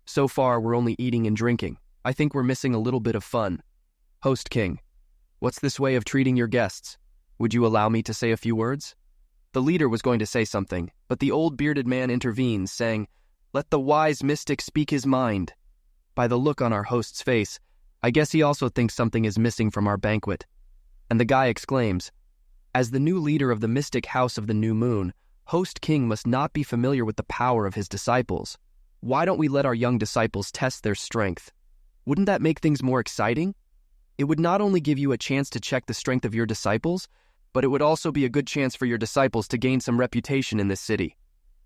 So far, we're only eating and drinking. I think we're missing a little bit of fun. Host King, what's this way of treating your guests? Would you allow me to say a few words? The leader was going to say something, but the old bearded man intervenes, saying, Let the wise mystic speak his mind. By the look on our host's face, I guess he also thinks something is missing from our banquet. And the guy exclaims, As the new leader of the Mystic House of the New Moon, Host King must not be familiar with the power of his disciples. Why don't we let our young disciples test their strength? Wouldn't that make things more exciting? It would not only give you a chance to check the strength of your disciples, but it would also be a good chance for your disciples to gain some reputation in this city.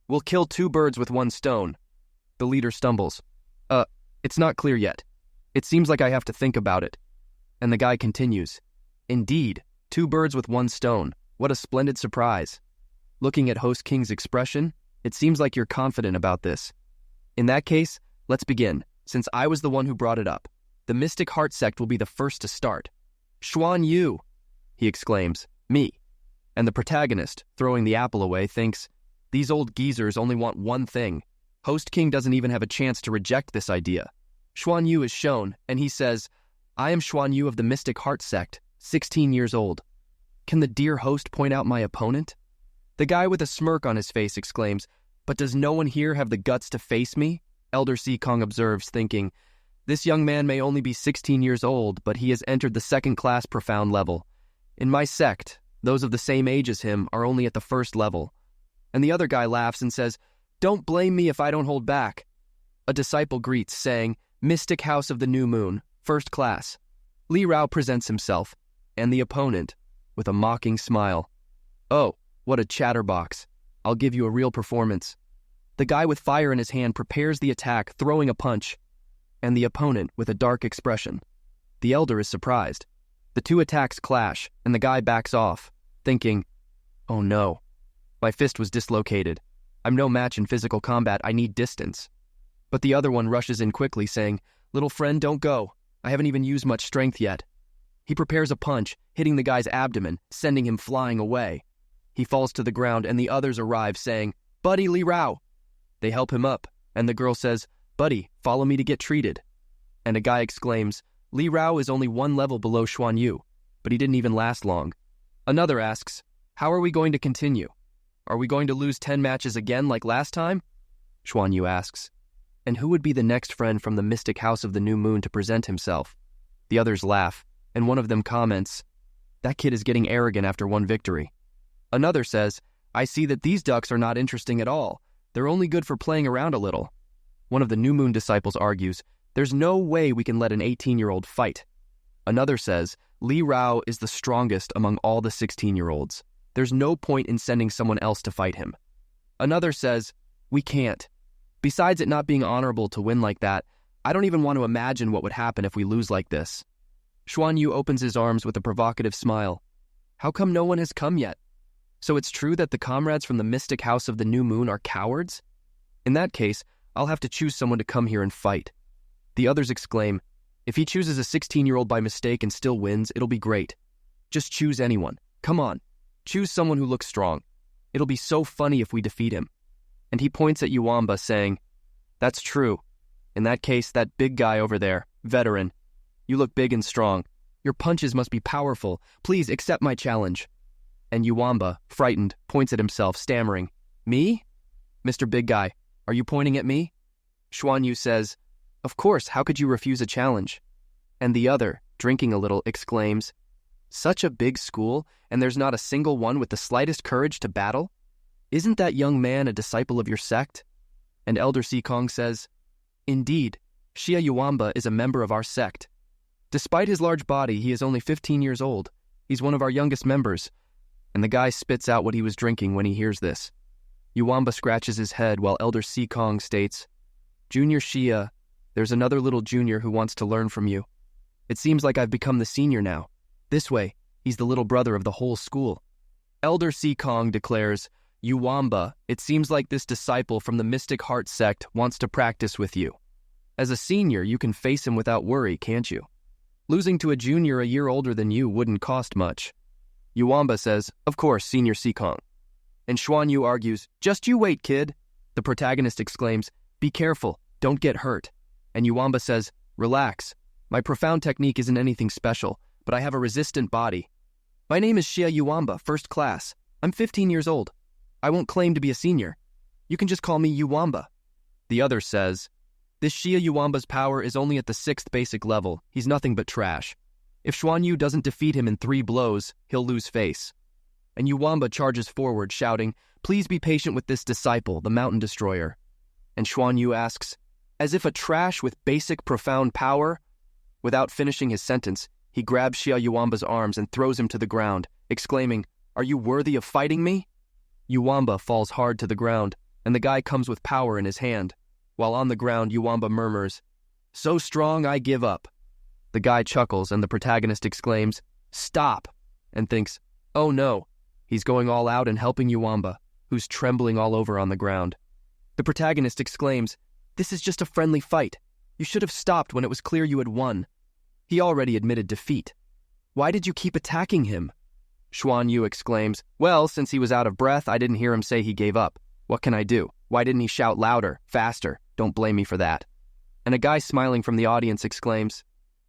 We'll kill 2 birds with 1 stone. The leader stumbles. It's not clear yet. It seems like I have to think about it. And the guy continues. Indeed, 2 birds with 1 stone. What a splendid surprise. Looking at Host King's expression, it seems like you're confident about this. In that case, let's begin. Since I was the one who brought it up, the Mystic Heart sect will be the first to start. Xuan Yu, he exclaims, Me. And the protagonist, throwing the apple away, thinks, These old geezers only want one thing. Host King doesn't even have a chance to reject this idea. Xuan Yu is shown, and he says, I am Xuan Yu of the Mystic Heart sect, 16 years old. Can the dear host point out my opponent? The guy with a smirk on his face exclaims, But does no one here have the guts to face me? Elder Sikong observes, thinking, This young man may only be 16 years old, but he has entered the 2nd class profound level. In my sect, those of the same age as him are only at the 1st level. And the other guy laughs and says, Don't blame me if I don't hold back. A disciple greets, saying, "Mystic House of the New Moon, first class." Li Rao presents himself, and the opponent, with a mocking smile. "Oh, what a chatterbox. I'll give you a real performance." The guy with fire in his hand prepares the attack, throwing a punch, and the opponent with a dark expression. The elder is surprised. The two attacks clash, and the guy backs off, thinking, "Oh no, my fist was dislocated. I'm no match in physical combat, I need distance." But the other one rushes in quickly, saying, "Little friend, don't go. I haven't even used much strength yet." He prepares a punch, hitting the guy's abdomen, sending him flying away. He falls to the ground, and the others arrive, saying, "Buddy, Li Rao." They help him up, and the girl says, "Buddy, follow me to get treated." And a guy exclaims, "Li Rao is only one level below Xuan Yu, but he didn't even last long." Another asks, "How are we going to continue? Are we going to lose 10 matches again like last time?" Xuan Yu asks, "And who would be the next friend from the Mystic House of the New Moon to present himself?" The others laugh, and one of them comments, "That kid is getting arrogant after one victory." Another says, "I see that these ducks are not interesting at all. They're only good for playing around a little." One of the New Moon disciples argues, "There's no way we can let an 18-year-old fight." Another says, "Li Rao is the strongest among all the 16-year-olds. There's no point in sending someone else to fight him." Another says, "We can't. Besides it not being honorable to win like that, I don't even want to imagine what would happen if we lose like this." Xuan Yu opens his arms with a provocative smile. "How come no one has come yet? So it's true that the comrades from the Mystic House of the New Moon are cowards? In that case, I'll have to choose someone to come here and fight." The others exclaim, "If he chooses a 16-year-old by mistake and still wins, it'll be great. Just choose anyone. Come on, choose someone who looks strong. It'll be so funny if we defeat him." And he points at Yuamba, saying, "That's true. In that case, that big guy over there, veteran. You look big and strong. Your punches must be powerful. Please accept my challenge." And Yuamba, frightened, points at himself, stammering, "Me? Mr. Big Guy, are you pointing at me?" Xuan Yu says, "Of course, how could you refuse a challenge?" And the other, drinking a little, exclaims, "Such a big school, and there's not a single one with the slightest courage to battle? Isn't that young man a disciple of your sect?" And Elder Sikong says, "Indeed, Xia Yuamba is a member of our sect. Despite his large body, he is only 15 years old. He's one of our youngest members." And the guy spits out what he was drinking when he hears this. Yuamba scratches his head while Elder Sikong states, "Junior Xia, there's another little junior who wants to learn from you. It seems like I've become the senior now. This way, he's the little brother of the whole school." Elder Sikong declares, "Yuamba, it seems like this disciple from the Mystic Heart sect wants to practice with you. As a senior, you can face him without worry, can't you? Losing to a junior a year older than you wouldn't cost much." Yuamba says, "Of course, Senior Sikong." And Xuan Yu argues, "Just you wait, kid." The protagonist exclaims, "Be careful, don't get hurt." And Yuamba says, "Relax. My profound technique isn't anything special, but I have a resistant body. My name is Xia Yuamba, first class. I'm 15 years old. I won't claim to be a senior. You can just call me Yuamba." The other says, "This Xia Yuamba's power is only at the 6th basic level. He's nothing but trash. If Xuan Yu doesn't defeat him in 3 blows, he'll lose face." And Yuamba charges forward, shouting, "Please be patient with this disciple, the Mountain Destroyer." And Xuan Yu asks, "As if a trash with basic profound power?" Without finishing his sentence, he grabs Xia Yuamba's arms and throws him to the ground, exclaiming, "Are you worthy of fighting me?" Yuamba falls hard to the ground, and the guy comes with power in his hand. While on the ground, Yuamba murmurs, "So strong, I give up." The guy chuckles, and the protagonist exclaims, "Stop!" and thinks, "Oh no, he's going all out and helping Yuamba, who's trembling all over on the ground." The protagonist exclaims, "This is just a friendly fight. You should have stopped when it was clear you had won." He already admitted defeat. "Why did you keep attacking him?" Xuan Yu exclaims, "Well, since he was out of breath, I didn't hear him say he gave up. What can I do? Why didn't he shout louder, faster? Don't blame me for that." And a guy smiling from the audience exclaims,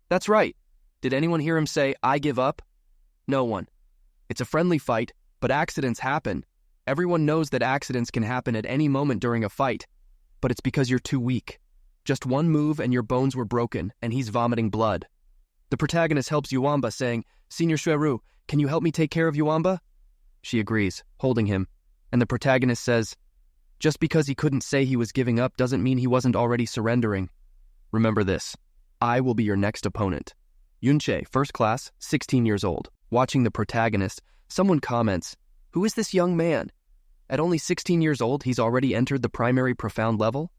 "That's right. Did anyone hear him say, 'I give up'? No one. It's a friendly fight, but accidents happen. Everyone knows that accidents can happen at any moment during a fight, but it's because you're too weak. Just one move and your bones were broken, and he's vomiting blood." The protagonist helps Yuamba, saying, "Senior Shueru, can you help me take care of Yuamba?" She agrees, holding him, and the protagonist says, Just because he couldn't say he was giving up doesn't mean he wasn't already surrendering. Remember this. I will be your next opponent. Yunche, first class, 16 years old. Watching the protagonist, someone comments, "Who is this young man? At only 16 years old, he's already entered the primary profound level?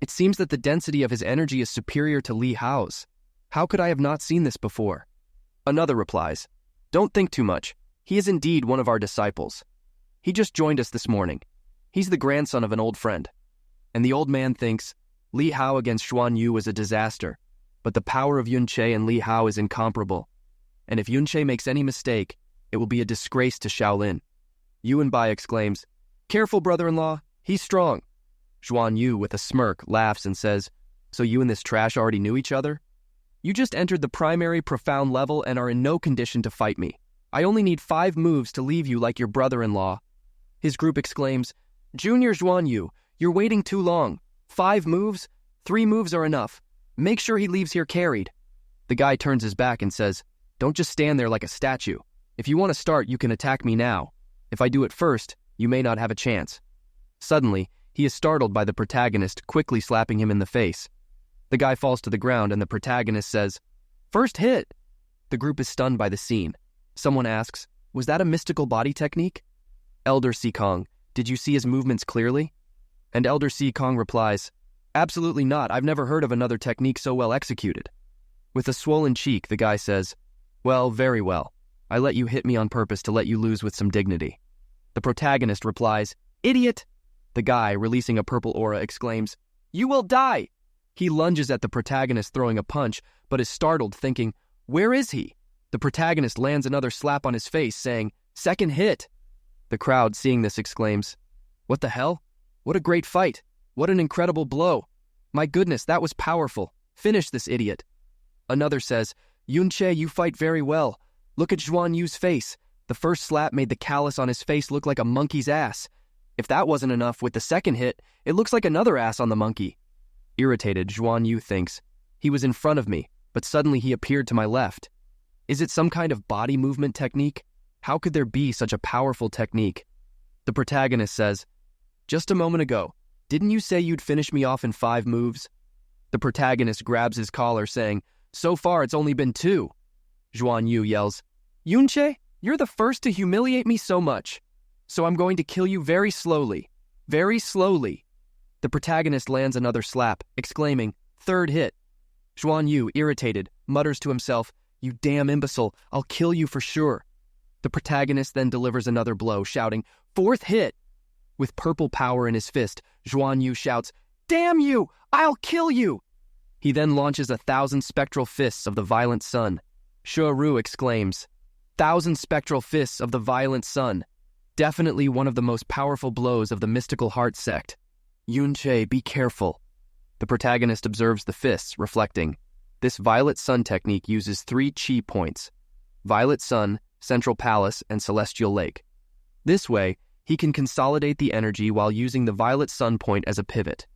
It seems that the density of his energy is superior to Li Hao's. How could I have not seen this before?" Another replies, "Don't think too much. He is indeed one of our disciples. He just joined us this morning. He's the grandson of an old friend." And the old man thinks, Li Hao against Xuan Yu was a disaster, but the power of Yunche and Li Hao is incomparable. And if Yunche makes any mistake, it will be a disgrace to Shaolin. Yuanbai exclaims, "Careful, brother-in-law, he's strong." Xuan Yu, with a smirk, laughs and says, "So you and this trash already knew each other? You just entered the primary profound level and are in no condition to fight me. I only need 5 moves to leave you like your brother-in-law." His group exclaims, "Junior Xuan Yu, you're waiting too long. 5 moves? 3 moves are enough. Make sure he leaves here carried." The guy turns his back and says, "Don't just stand there like a statue. If you want to start, you can attack me now. If I do it first, you may not have a chance." Suddenly, he is startled by the protagonist quickly slapping him in the face. The guy falls to the ground and the protagonist says, "First hit!" The group is stunned by the scene. Someone asks, "Was that a mystical body technique?" Elder Sikong, "Did you see his movements clearly?" And Elder Sikong replies, "Absolutely not. I've never heard of another technique so well executed." With a swollen cheek, the guy says, "Well, very well. I let you hit me on purpose to let you lose with some dignity." The protagonist replies, "Idiot!" The guy, releasing a purple aura, exclaims, "You will die!" He lunges at the protagonist throwing a punch, but is startled, thinking, "Where is he?" The protagonist lands another slap on his face, saying, "Second hit!" The crowd, seeing this, exclaims, "What the hell? What a great fight! What an incredible blow! My goodness, that was powerful. Finish this idiot." Another says, "Yunche, you fight very well. Look at Xuan Yu's face. The first slap made the callus on his face look like a monkey's ass. If that wasn't enough, with the second hit, it looks like another ass on the monkey." Irritated, Xuan Yu thinks, "He was in front of me, but suddenly he appeared to my left. Is it some kind of body movement technique? How could there be such a powerful technique?" The protagonist says, "Just a moment ago, didn't you say you'd finish me off in 5 moves?" The protagonist grabs his collar, saying, "So far it's only been 2. Xuan Yu yells, "Yunche, you're the first to humiliate me so much. So I'm going to kill you very slowly. Very slowly." The protagonist lands another slap, exclaiming, "Third hit." Xuan Yu, irritated, mutters to himself, "You damn imbecile, I'll kill you for sure." The protagonist then delivers another blow, shouting, "Fourth hit." With purple power in his fist, Xuan Yu shouts, "Damn you! I'll kill you!" He then launches 1,000 spectral fists of the violent sun. Shuaru exclaims, "1,000 spectral fists of the violent sun. Definitely one of the most powerful blows of the mystical heart sect. Yunche, be careful." The protagonist observes the fists, reflecting, "This violet sun technique uses 3 chi points: Violet Sun, Central Palace, and Celestial Lake. This way, he can consolidate the energy while using the Violet Sun point as a pivot.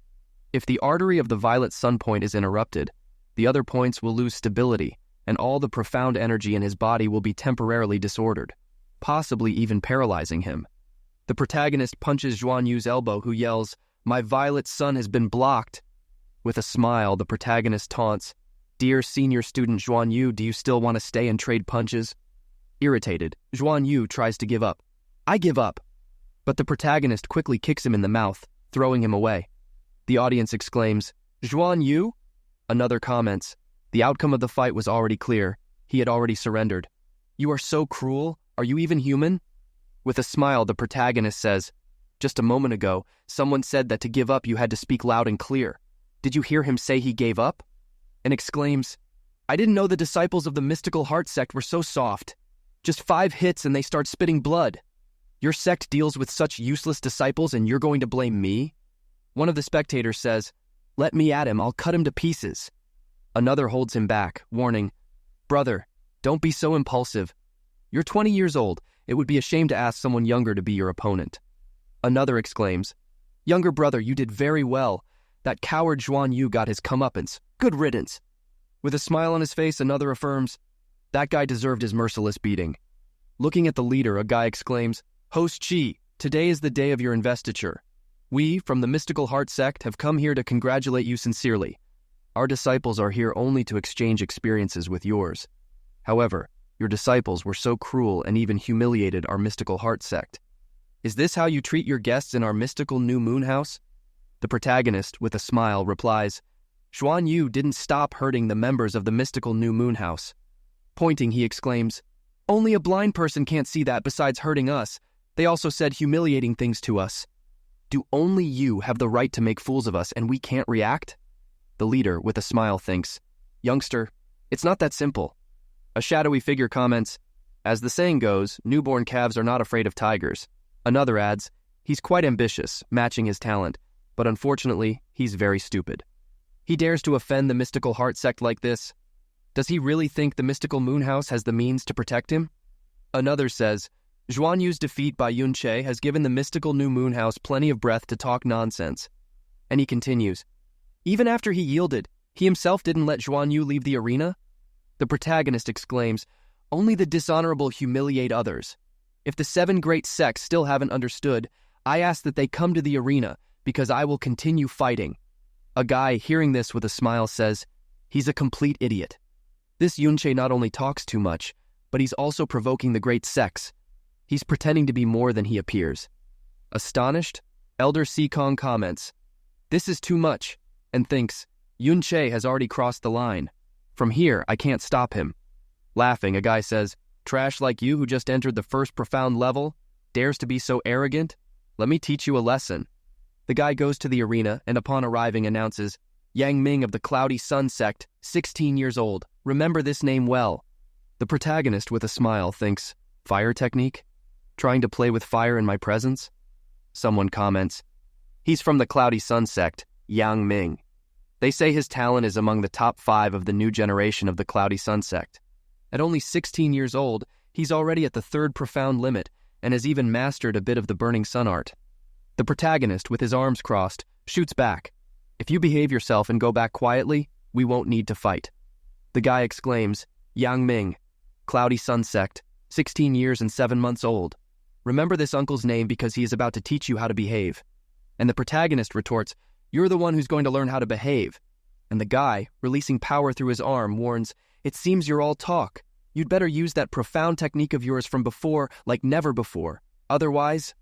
If the artery of the Violet Sun point is interrupted, the other points will lose stability, and all the profound energy in his body will be temporarily disordered, possibly even paralyzing him." The protagonist punches Xuan Yu's elbow, who yells, "My Violet Sun has been blocked." With a smile, the protagonist taunts, "Dear senior student Xuan Yu, do you still want to stay and trade punches?" Irritated, Xuan Yu tries to give up. "I give up." But the protagonist quickly kicks him in the mouth, throwing him away. The audience exclaims, "Xuan Yu?" Another comments, "The outcome of the fight was already clear. He had already surrendered. You are so cruel. Are you even human?" With a smile, the protagonist says, "Just a moment ago, someone said that to give up you had to speak loud and clear. Did you hear him say he gave up?" And exclaims, "I didn't know the disciples of the mystical heart sect were so soft. Just 5 hits and they start spitting blood. Your sect deals with such useless disciples and you're going to blame me?" One of the spectators says, "Let me at him, I'll cut him to pieces." Another holds him back, warning, "Brother, don't be so impulsive. You're 20 years old. It would be a shame to ask someone younger to be your opponent." Another exclaims, "Younger brother, you did very well. That coward Xuan Yu got his comeuppance. Good riddance." With a smile on his face, another affirms, "That guy deserved his merciless beating." Looking at the leader, a guy exclaims, "Host Chi, today is the day of your investiture. We, from the Mystical Heart Sect, have come here to congratulate you sincerely. Our disciples are here only to exchange experiences with yours. However, your disciples were so cruel and even humiliated our Mystical Heart Sect. Is this how you treat your guests in our mystical new moon house? The protagonist, with a smile, replies, Xuan Yu didn't stop hurting the members of the mystical new moon house. Pointing, he exclaims, only a blind person can't see that besides hurting us. They also said humiliating things to us. Do only you have the right to make fools of us and we can't react? The leader, with a smile, thinks, youngster, it's not that simple. A shadowy figure comments, as the saying goes, newborn calves are not afraid of tigers. Another adds, he's quite ambitious, matching his talent, but unfortunately, he's very stupid. He dares to offend the Mystical Heart Sect like this. Does he really think the Mystical Moon House has the means to protect him? Another says, Zhuan Yu's defeat by Yun Che has given the Mystical New Moon House plenty of breath to talk nonsense. And he continues, even after he yielded, he himself didn't let Zhuan Yu leave the arena? The protagonist exclaims, only the dishonorable humiliate others. If the 7 great sects still haven't understood, I ask that they come to the arena, because I will continue fighting. A guy, hearing this with a smile, says, he's a complete idiot. This Yunche not only talks too much, but he's also provoking the great sects. He's pretending to be more than he appears. Astonished, Elder Sikong comments, this is too much, and thinks, Yunche has already crossed the line. From here, I can't stop him. Laughing, a guy says, trash like you who just entered the first profound level, dares to be so arrogant? Let me teach you a lesson. The guy goes to the arena and upon arriving announces, Yang Ming of the Cloudy Sun Sect, 16 years old. Remember this name well. The protagonist, with a smile, thinks, fire technique? Trying to play with fire in my presence? Someone comments, he's from the Cloudy Sun Sect, Yang Ming. They say his talent is among the top 5 of the new generation of the Cloudy Sun Sect. At only 16 years old, he's already at the 3rd profound limit and has even mastered a bit of the Burning Sun art. The protagonist, with his arms crossed, shoots back. If you behave yourself and go back quietly, we won't need to fight. The guy exclaims, Yang Ming, Cloudy Sun Sect, 16 years and 7 months old. Remember this uncle's name because he is about to teach you how to behave. And the protagonist retorts, you're the one who's going to learn how to behave. And the guy, releasing power through his arm, warns, it seems you're all talk. You'd better use that profound technique of yours from before like never before. Otherwise...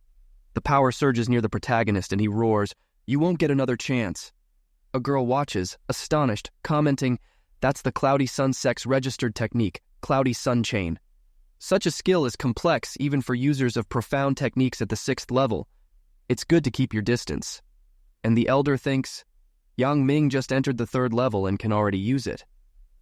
The power surges near the protagonist and he roars, you won't get another chance. A girl watches, astonished, commenting, that's the Cloudy Sun Sect's registered technique, Cloudy Sun Chain. Such a skill is complex even for users of profound techniques at the 6th level. It's good to keep your distance. And the elder thinks, Yang Ming just entered the 3rd level and can already use it.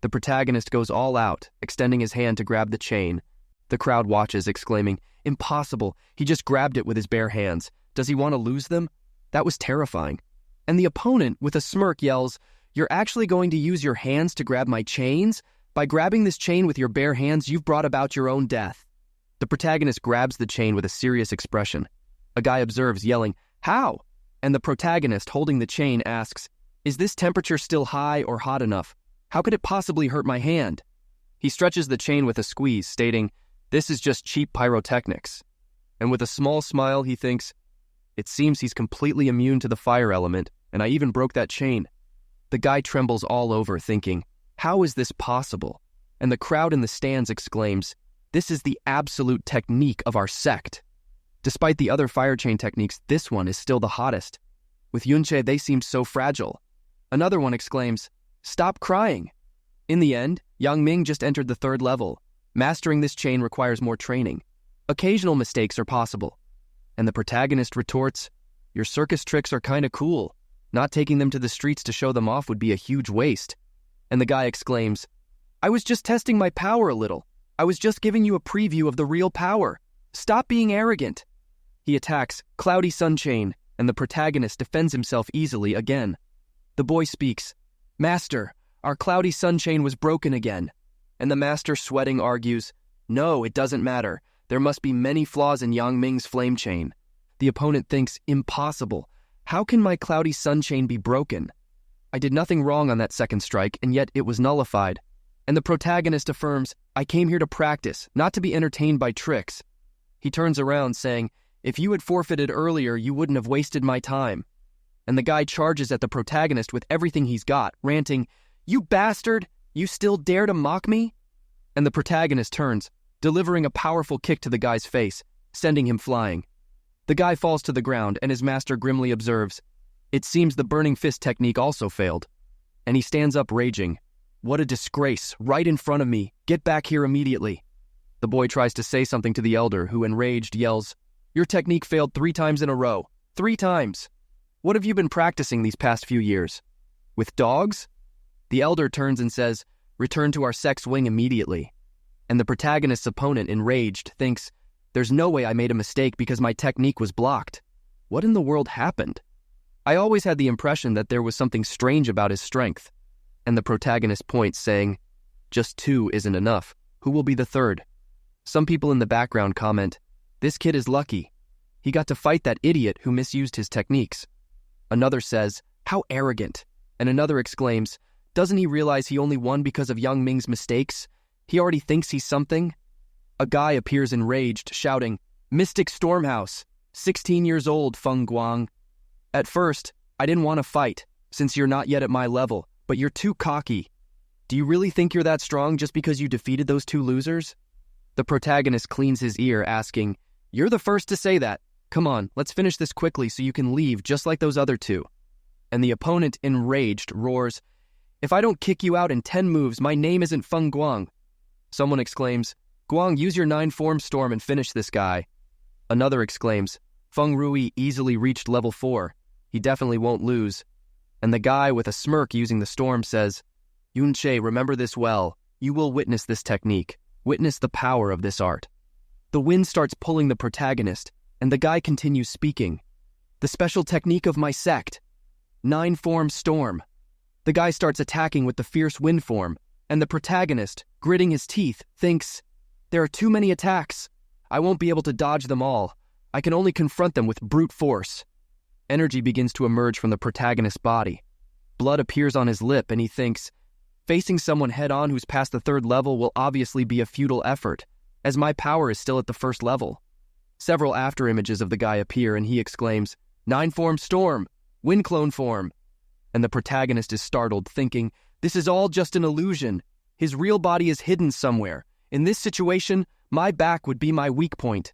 The protagonist goes all out, extending his hand to grab the chain. The crowd watches, exclaiming, impossible, he just grabbed it with his bare hands. Does he want to lose them? That was terrifying. And the opponent, with a smirk, yells, you're actually going to use your hands to grab my chains? By grabbing this chain with your bare hands, you've brought about your own death. The protagonist grabs the chain with a serious expression. A guy observes, yelling, how? And the protagonist, holding the chain, asks, is this temperature still high or hot enough? How could it possibly hurt my hand? He stretches the chain with a squeeze, stating, this is just cheap pyrotechnics. And with a small smile, he thinks, it seems he's completely immune to the fire element, and I even broke that chain. The guy trembles all over, thinking, how is this possible? And the crowd in the stands exclaims, this is the absolute technique of our sect. Despite the other fire chain techniques, this one is still the hottest. With Yunche, they seem so fragile. Another one exclaims, stop crying. In the end, Yang Ming just entered the 3rd level. Mastering this chain requires more training. Occasional mistakes are possible. And the protagonist retorts, your circus tricks are kinda cool. Not taking them to the streets to show them off would be a huge waste. And the guy exclaims, I was just testing my power a little. I was just giving you a preview of the real power. Stop being arrogant. He attacks Cloudy Sun Chain, and the protagonist defends himself easily again. The boy speaks, Master, our Cloudy Sun Chain was broken again. And the master, sweating, argues, no, it doesn't matter. There must be many flaws in Yang Ming's flame chain. The opponent thinks, impossible. How can my Cloudy Sun Chain be broken? I did nothing wrong on that 2nd strike, and yet it was nullified. And the protagonist affirms, I came here to practice, not to be entertained by tricks. He turns around saying, If you had forfeited earlier, you wouldn't have wasted my time. And the guy charges at the protagonist with everything he's got, ranting, "You bastard! You still dare to mock me?" And the protagonist turns, delivering a powerful kick to the guy's face, sending him flying. The guy falls to the ground, and his master grimly observes, "It seems the burning fist technique also failed." And he stands up raging. "What a disgrace, right in front of me. Get back here immediately." The boy tries to say something to the elder, who enraged yells, "Your technique failed 3 times in a row. 3 times. What have you been practicing these past few years? With dogs?" The elder turns and says, "Return to our sex wing immediately." And the protagonist's opponent, enraged, thinks, "There's no way I made a mistake because my technique was blocked. What in the world happened? I always had the impression that there was something strange about his strength." And the protagonist points, saying, "Just 2 isn't enough. Who will be the third?" Some people in the background comment, "This kid is lucky. He got to fight that idiot who misused his techniques." Another says, "How arrogant." And another exclaims, "Doesn't he realize he only won because of Young Ming's mistakes? He already thinks he's something?" A guy appears enraged, shouting, "Mystic Stormhouse, 16 years old, Feng Guang. At first, I didn't want to fight, since you're not yet at my level, but you're too cocky. Do you really think you're that strong just because you defeated those 2 losers?" The protagonist cleans his ear, asking, "You're the first to say that. Come on, let's finish this quickly so you can leave just like those other 2. And the opponent, enraged, roars, "If I don't kick you out in 10 moves, my name isn't Feng Guang." Someone exclaims, "Guang, use your 9-form storm and finish this guy." Another exclaims, "Feng Rui easily reached level 4. He definitely won't lose." And the guy with a smirk using the storm says, "Yunche, remember this well. You will witness this technique. Witness the power of this art." The wind starts pulling the protagonist, and the guy continues speaking. "The special technique of my sect. 9-form storm." The guy starts attacking with the fierce wind form, and the protagonist, gritting his teeth, thinks, "There are too many attacks. I won't be able to dodge them all. I can only confront them with brute force." Energy begins to emerge from the protagonist's body. Blood appears on his lip, and he thinks, "Facing someone head-on who's past the 3rd level will obviously be a futile effort, as my power is still at the 1st level." Several after-images of the guy appear, and he exclaims, "9-form storm! Wind clone form!" And the protagonist is startled, thinking, "This is all just an illusion. His real body is hidden somewhere. In this situation, my back would be my weak point.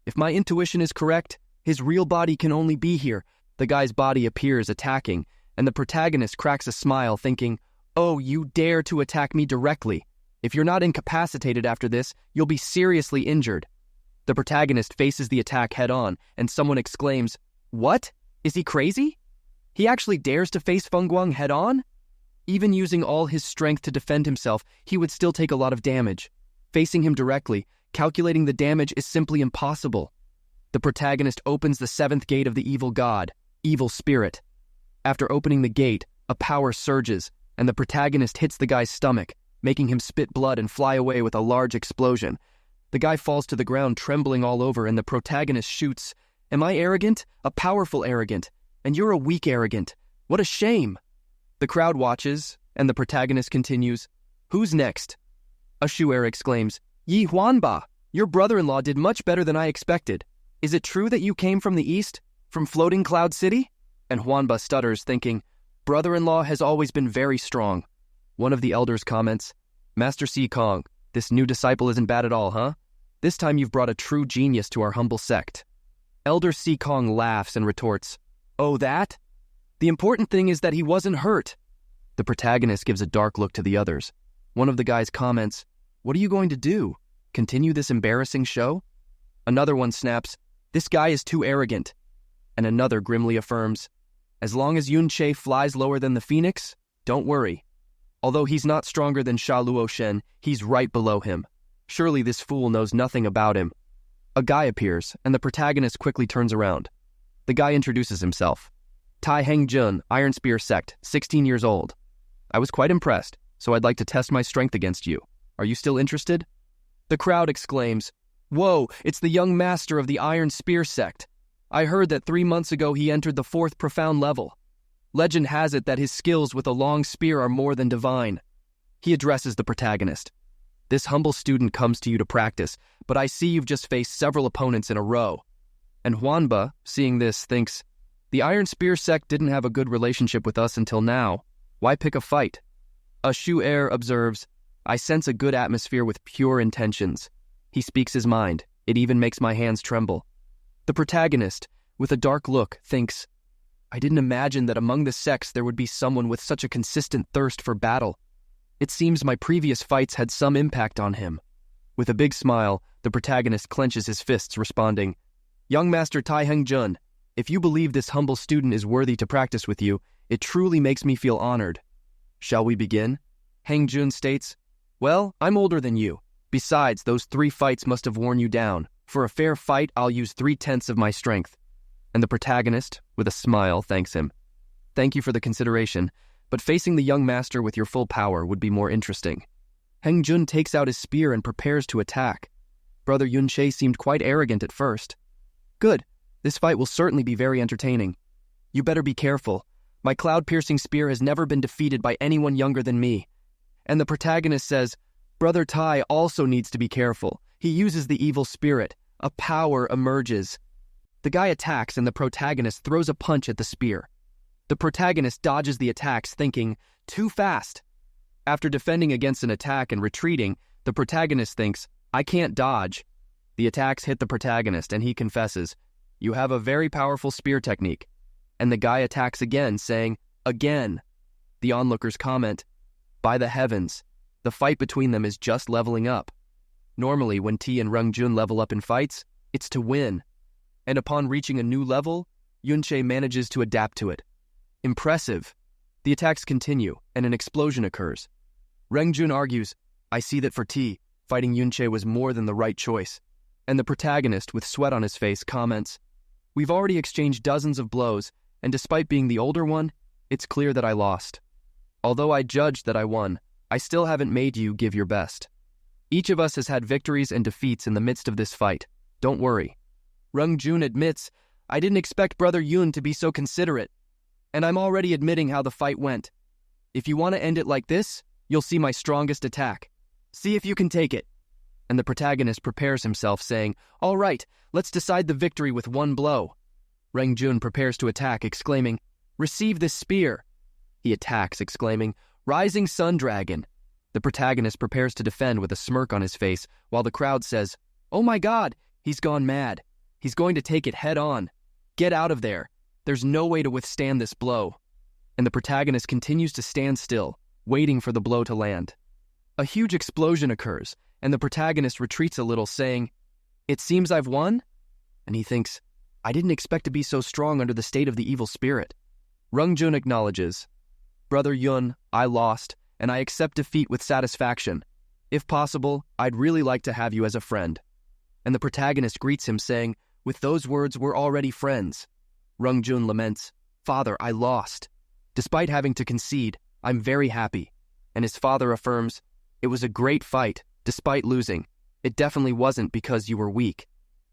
If my intuition is correct, his real body can only be here." The guy's body appears attacking, and the protagonist cracks a smile, thinking, "Oh, you dare to attack me directly. If you're not incapacitated after this, you'll be seriously injured." The protagonist faces the attack head-on, and someone exclaims, "What? Is he crazy? He actually dares to face Feng Guang head-on?" Even using all his strength to defend himself, he would still take a lot of damage. Facing him directly, calculating the damage is simply impossible. The protagonist opens the 7th gate of the evil god, evil spirit. After opening the gate, a power surges, and the protagonist hits the guy's stomach, making him spit blood and fly away with a large explosion. The guy falls to the ground, trembling all over, and the protagonist shoots, "Am I arrogant? A powerful arrogant. And you're a weak arrogant. What a shame." The crowd watches, and the protagonist continues, "Who's next?" A Shu'er exclaims, "Yi Huanba, your brother-in-law did much better than I expected. Is it true that you came from the east, from Floating Cloud City?" And Huanba stutters, thinking, "Brother-in-law has always been very strong." One of the elders comments, "Master Si Kong, this new disciple isn't bad at all, huh? This time you've brought a true genius to our humble sect." Elder Si Kong laughs and retorts, "Oh, that? The important thing is that he wasn't hurt." The protagonist gives a dark look to the others. One of the guys comments, "What are you going to do? Continue this embarrassing show?" Another one snaps, "This guy is too arrogant." And another grimly affirms, "As long as Yunche flies lower than the phoenix, don't worry. Although he's not stronger than Sha Luo Shen, he's right below him. Surely this fool knows nothing about him." A guy appears, and the protagonist quickly turns around. The guy introduces himself. "Tai Heng Jun, Iron Spear Sect, 16 years old. I was quite impressed, so I'd like to test my strength against you. Are you still interested?" The crowd exclaims, "Whoa, it's the young master of the Iron Spear Sect. I heard that 3 months ago he entered the 4th profound level. Legend has it that his skills with a long spear are more than divine." He addresses the protagonist. "This humble student comes to you to practice, but I see you've just faced several opponents in a row. And Huanba, seeing this, thinks, the Iron Spear sect didn't have a good relationship with us until now. Why pick a fight? A Shu-er observes, I sense a good atmosphere with pure intentions. He speaks his mind. It even makes my hands tremble. The protagonist, with a dark look, thinks, I didn't imagine that among the sects there would be someone with such a consistent thirst for battle. It seems my previous fights had some impact on him. With a big smile, the protagonist clenches his fists, responding, Young Master Tai Heng-jun, if you believe this humble student is worthy to practice with you, it truly makes me feel honored. Shall we begin? Heng-jun states, Well, I'm older than you. Besides, those 3 fights must have worn you down. For a fair fight, I'll use 3/10 of my strength. And the protagonist, with a smile, thanks him. Thank you for the consideration, but facing the young master with your full power would be more interesting. Heng-jun takes out his spear and prepares to attack. Brother Yun-che seemed quite arrogant at first. Good. This fight will certainly be very entertaining. You better be careful. My cloud-piercing spear has never been defeated by anyone younger than me. And the protagonist says, Brother Tai also needs to be careful. He uses the evil spirit. A power emerges. The guy attacks and the protagonist throws a punch at the spear. The protagonist dodges the attacks, thinking, too fast. After defending against an attack and retreating, the protagonist thinks, I can't dodge. The attacks hit the protagonist and he confesses, You have a very powerful spear technique. And the guy attacks again, saying, Again. The onlookers comment, By the heavens, the fight between them is just leveling up. Normally, when T and Rung-jun level up in fights, it's to win. And upon reaching a new level, Yun-che manages to adapt to it. Impressive. The attacks continue, and an explosion occurs. Rung-jun argues, I see that for T, fighting Yun-che was more than the right choice. And the protagonist, with sweat on his face, comments, We've already exchanged dozens of blows, and despite being the older one, it's clear that I lost. Although I judged that I won, I still haven't made you give your best. Each of us has had victories and defeats in the midst of this fight. Don't worry. Rung-jun admits, I didn't expect Brother Yun to be so considerate. And I'm already admitting how the fight went. If you want to end it like this, you'll see my strongest attack. See if you can take it. And the protagonist prepares himself, saying, All right, let's decide the victory with one blow. Rung-jun prepares to attack, exclaiming, Receive this spear. He attacks, exclaiming, Rising Sun Dragon. The protagonist prepares to defend with a smirk on his face, while the crowd says, Oh my God, he's gone mad. He's going to take it head on. Get out of there. There's no way to withstand this blow. And the protagonist continues to stand still, waiting for the blow to land. A huge explosion occurs, and the protagonist retreats a little, saying, It seems I've won? And he thinks, I didn't expect to be so strong under the state of the evil spirit. Rung-jun acknowledges, Brother Yun, I lost, and I accept defeat with satisfaction. If possible, I'd really like to have you as a friend. And the protagonist greets him, saying, With those words, we're already friends. Rung-jun laments, Father, I lost. Despite having to concede, I'm very happy. And his father affirms, It was a great fight, despite losing. It definitely wasn't because you were weak.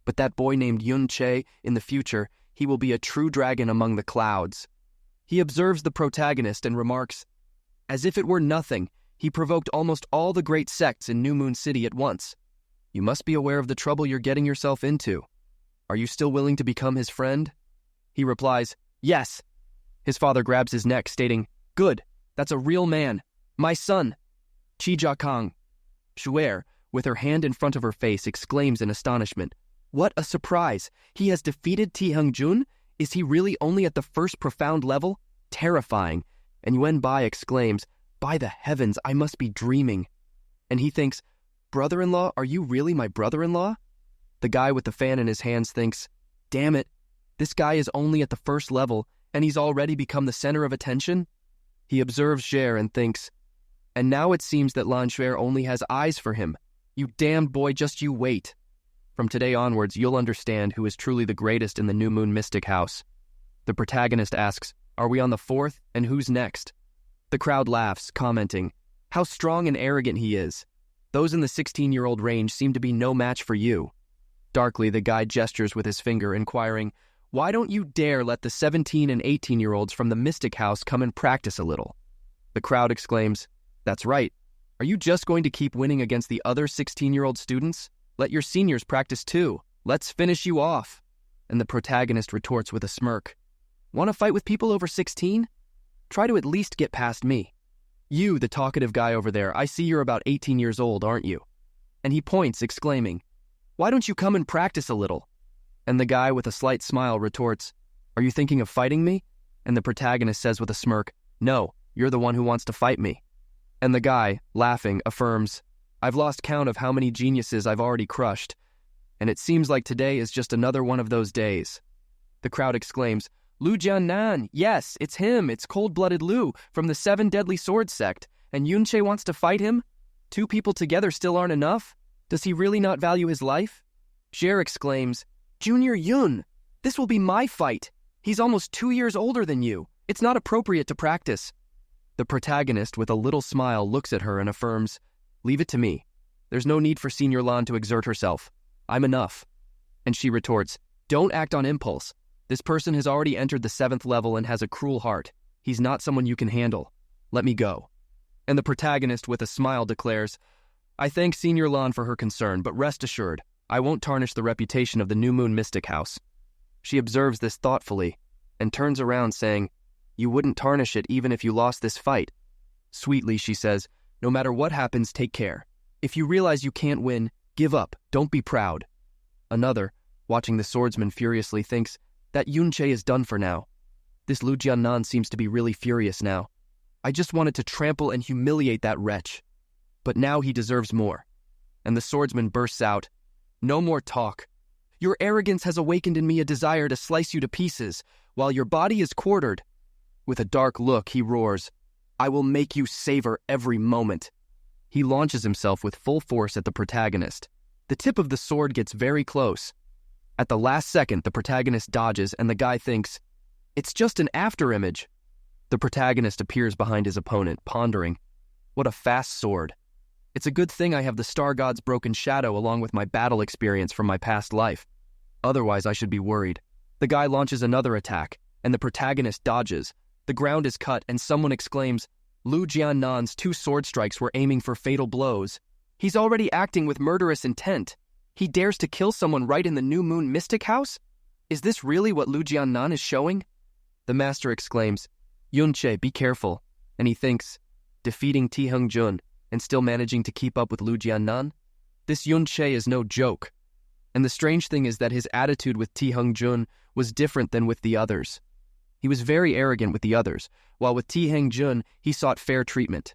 But that boy named Yun-che, in the future, he will be a true dragon among the clouds. He observes the protagonist and remarks, As if it were nothing, he provoked almost all the great sects in New Moon City at once. You must be aware of the trouble you're getting yourself into. Are you still willing to become his friend? He replies, Yes. His father grabs his neck, stating, Good, that's a real man. My son. Chi-ja-kang. Shu'er, with her hand in front of her face, exclaims in astonishment, What a surprise! He has defeated Ti Heng-jun? Is he really only at the first profound level? Terrifying. And Yuen Bai exclaims, By the heavens, I must be dreaming. And he thinks, Brother-in-law, are you really my brother-in-law? The guy with the fan in his hands thinks, Damn it, this guy is only at the first level, and he's already become the center of attention? He observes Cher and thinks, And now it seems that Lan Shuer only has eyes for him. You damned boy, just you wait. From today onwards, you'll understand who is truly the greatest in the New Moon Mystic House. The protagonist asks, Are we on the 4th, and who's next? The crowd laughs, commenting, How strong and arrogant he is. Those in the 16-year-old range seem to be no match for you. Darkly, the guy gestures with his finger, inquiring, Why don't you dare let the 17 and 18-year-olds from the Mystic House come and practice a little? The crowd exclaims, That's right. Are you just going to keep winning against the other 16-year-old students? Let your seniors practice too. Let's finish you off. and the protagonist retorts with a smirk. Want to fight with people over 16? Try to at least get past me. You, the talkative guy over there, I see you're about 18 years old, aren't you? And he points, exclaiming, Why don't you come and practice a little? And the guy with a slight smile retorts, Are you thinking of fighting me? And the protagonist says with a smirk, No, you're the one who wants to fight me. And the guy, laughing, affirms, I've lost count of how many geniuses I've already crushed, and it seems like today is just another one of those days. The crowd exclaims, Lu Jiannan, yes, it's him, it's cold-blooded Lu from the Seven Deadly Swords sect, and Yunche wants to fight him? 2 people together still aren't enough? Does he really not value his life? Jer exclaims, Junior Yun, this will be my fight. He's almost 2 years older than you. It's not appropriate to practice. The protagonist, with a little smile, looks at her and affirms, Leave it to me. There's no need for Senior Lan to exert herself. I'm enough. And she retorts, Don't act on impulse. This person has already entered the 7th level and has a cruel heart. He's not someone you can handle. Let me go. And the protagonist, with a smile, declares, I thank Senior Lan for her concern, but rest assured, I won't tarnish the reputation of the New Moon Mystic House. She observes this thoughtfully and turns around saying, You wouldn't tarnish it even if you lost this fight. Sweetly, she says, No matter what happens, take care. If you realize you can't win, give up. Don't be proud. Another, watching the swordsman furiously, thinks that Yunche is done for now. This Lu Jiannan seems to be really furious now. I just wanted to trample and humiliate that wretch. But now he deserves more. And the swordsman bursts out, No more talk. Your arrogance has awakened in me a desire to slice you to pieces, while your body is quartered. With a dark look, he roars, I will make you savor every moment. He launches himself with full force at the protagonist. The tip of the sword gets very close. At the last second, the protagonist dodges, and the guy thinks, It's just an afterimage. The protagonist appears behind his opponent, pondering, What a fast sword. It's a good thing I have the Star God's broken shadow along with my battle experience from my past life. Otherwise, I should be worried. The guy launches another attack, and the protagonist dodges. The ground is cut, and someone exclaims, Lu Jiannan's 2 sword strikes were aiming for fatal blows. He's already acting with murderous intent. He dares to kill someone right in the New Moon Mystic House? Is this really what Lu Jiannan is showing? The master exclaims, Yunche, be careful. And he thinks, defeating Ti Hung Jun and still managing to keep up with Lu Jiannan? This Yunche is no joke. And the strange thing is that his attitude with Ti Hung Jun was different than with the others. He was very arrogant with the others, while with Ti Hung Jun he sought fair treatment.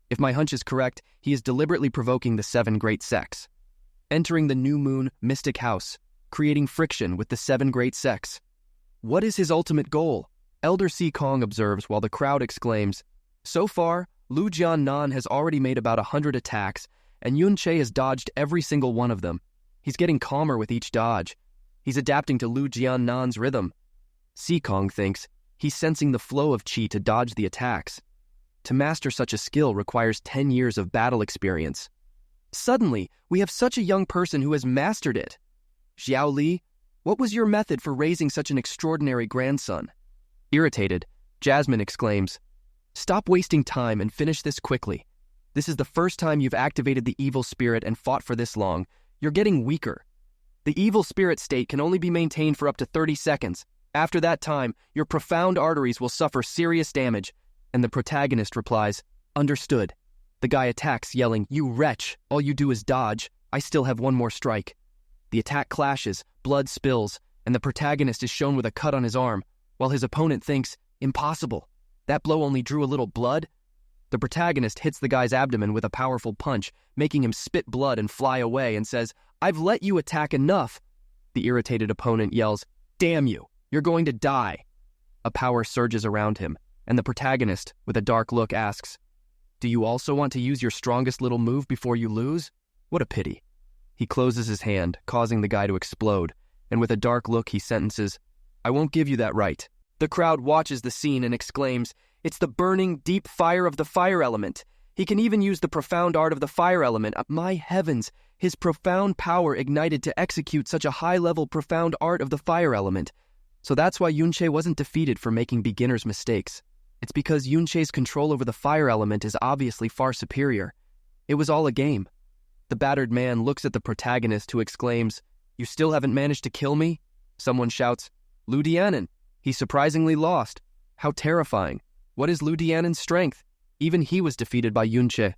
If my hunch is correct, he is deliberately provoking the 7 great sects, entering the New Moon Mystic House, creating friction with the 7 great sects. What is his ultimate goal? Elder Si Kong observes while the crowd exclaims, So far, Lu Jiannan has already made about 100 attacks, and Yunche has dodged every single one of them. He's getting calmer with each dodge. He's adapting to Lu Jiannan's rhythm. Si Kong thinks he's sensing the flow of qi to dodge the attacks. To master such a skill requires 10 years of battle experience. Suddenly, we have such a young person who has mastered it. Xiao Li, what was your method for raising such an extraordinary grandson? Irritated, Jasmine exclaims, Stop wasting time and finish this quickly. This is the first time you've activated the evil spirit and fought for this long. You're getting weaker. The evil spirit state can only be maintained for up to 30 seconds. After that time, your profound arteries will suffer serious damage. And the protagonist replies, Understood. The guy attacks, yelling, You wretch, all you do is dodge. I still have one more strike. The attack clashes, blood spills, and the protagonist is shown with a cut on his arm, while his opponent thinks, Impossible. That blow only drew a little blood. The protagonist hits the guy's abdomen with a powerful punch, making him spit blood and fly away, and says, I've let you attack enough. The irritated opponent yells, Damn you, you're going to die. A power surges around him, and the protagonist, with a dark look, asks, Do you also want to use your strongest little move before you lose? What a pity. He closes his hand, causing the guy to explode, and with a dark look he sentences, I won't give you that right. The crowd watches the scene and exclaims, It's the burning, deep fire of the fire element. He can even use the profound art of the fire element. My heavens, his profound power ignited to execute such a high-level profound art of the fire element. So that's why Yunche wasn't defeated for making beginner's mistakes. It's because Yunche's control over the fire element is obviously far superior. It was all a game. The battered man looks at the protagonist who exclaims, You still haven't managed to kill me? Someone shouts, Lu Dianen. He's surprisingly lost. How terrifying. What is Lu Dianen's strength? Even he was defeated by Yunche.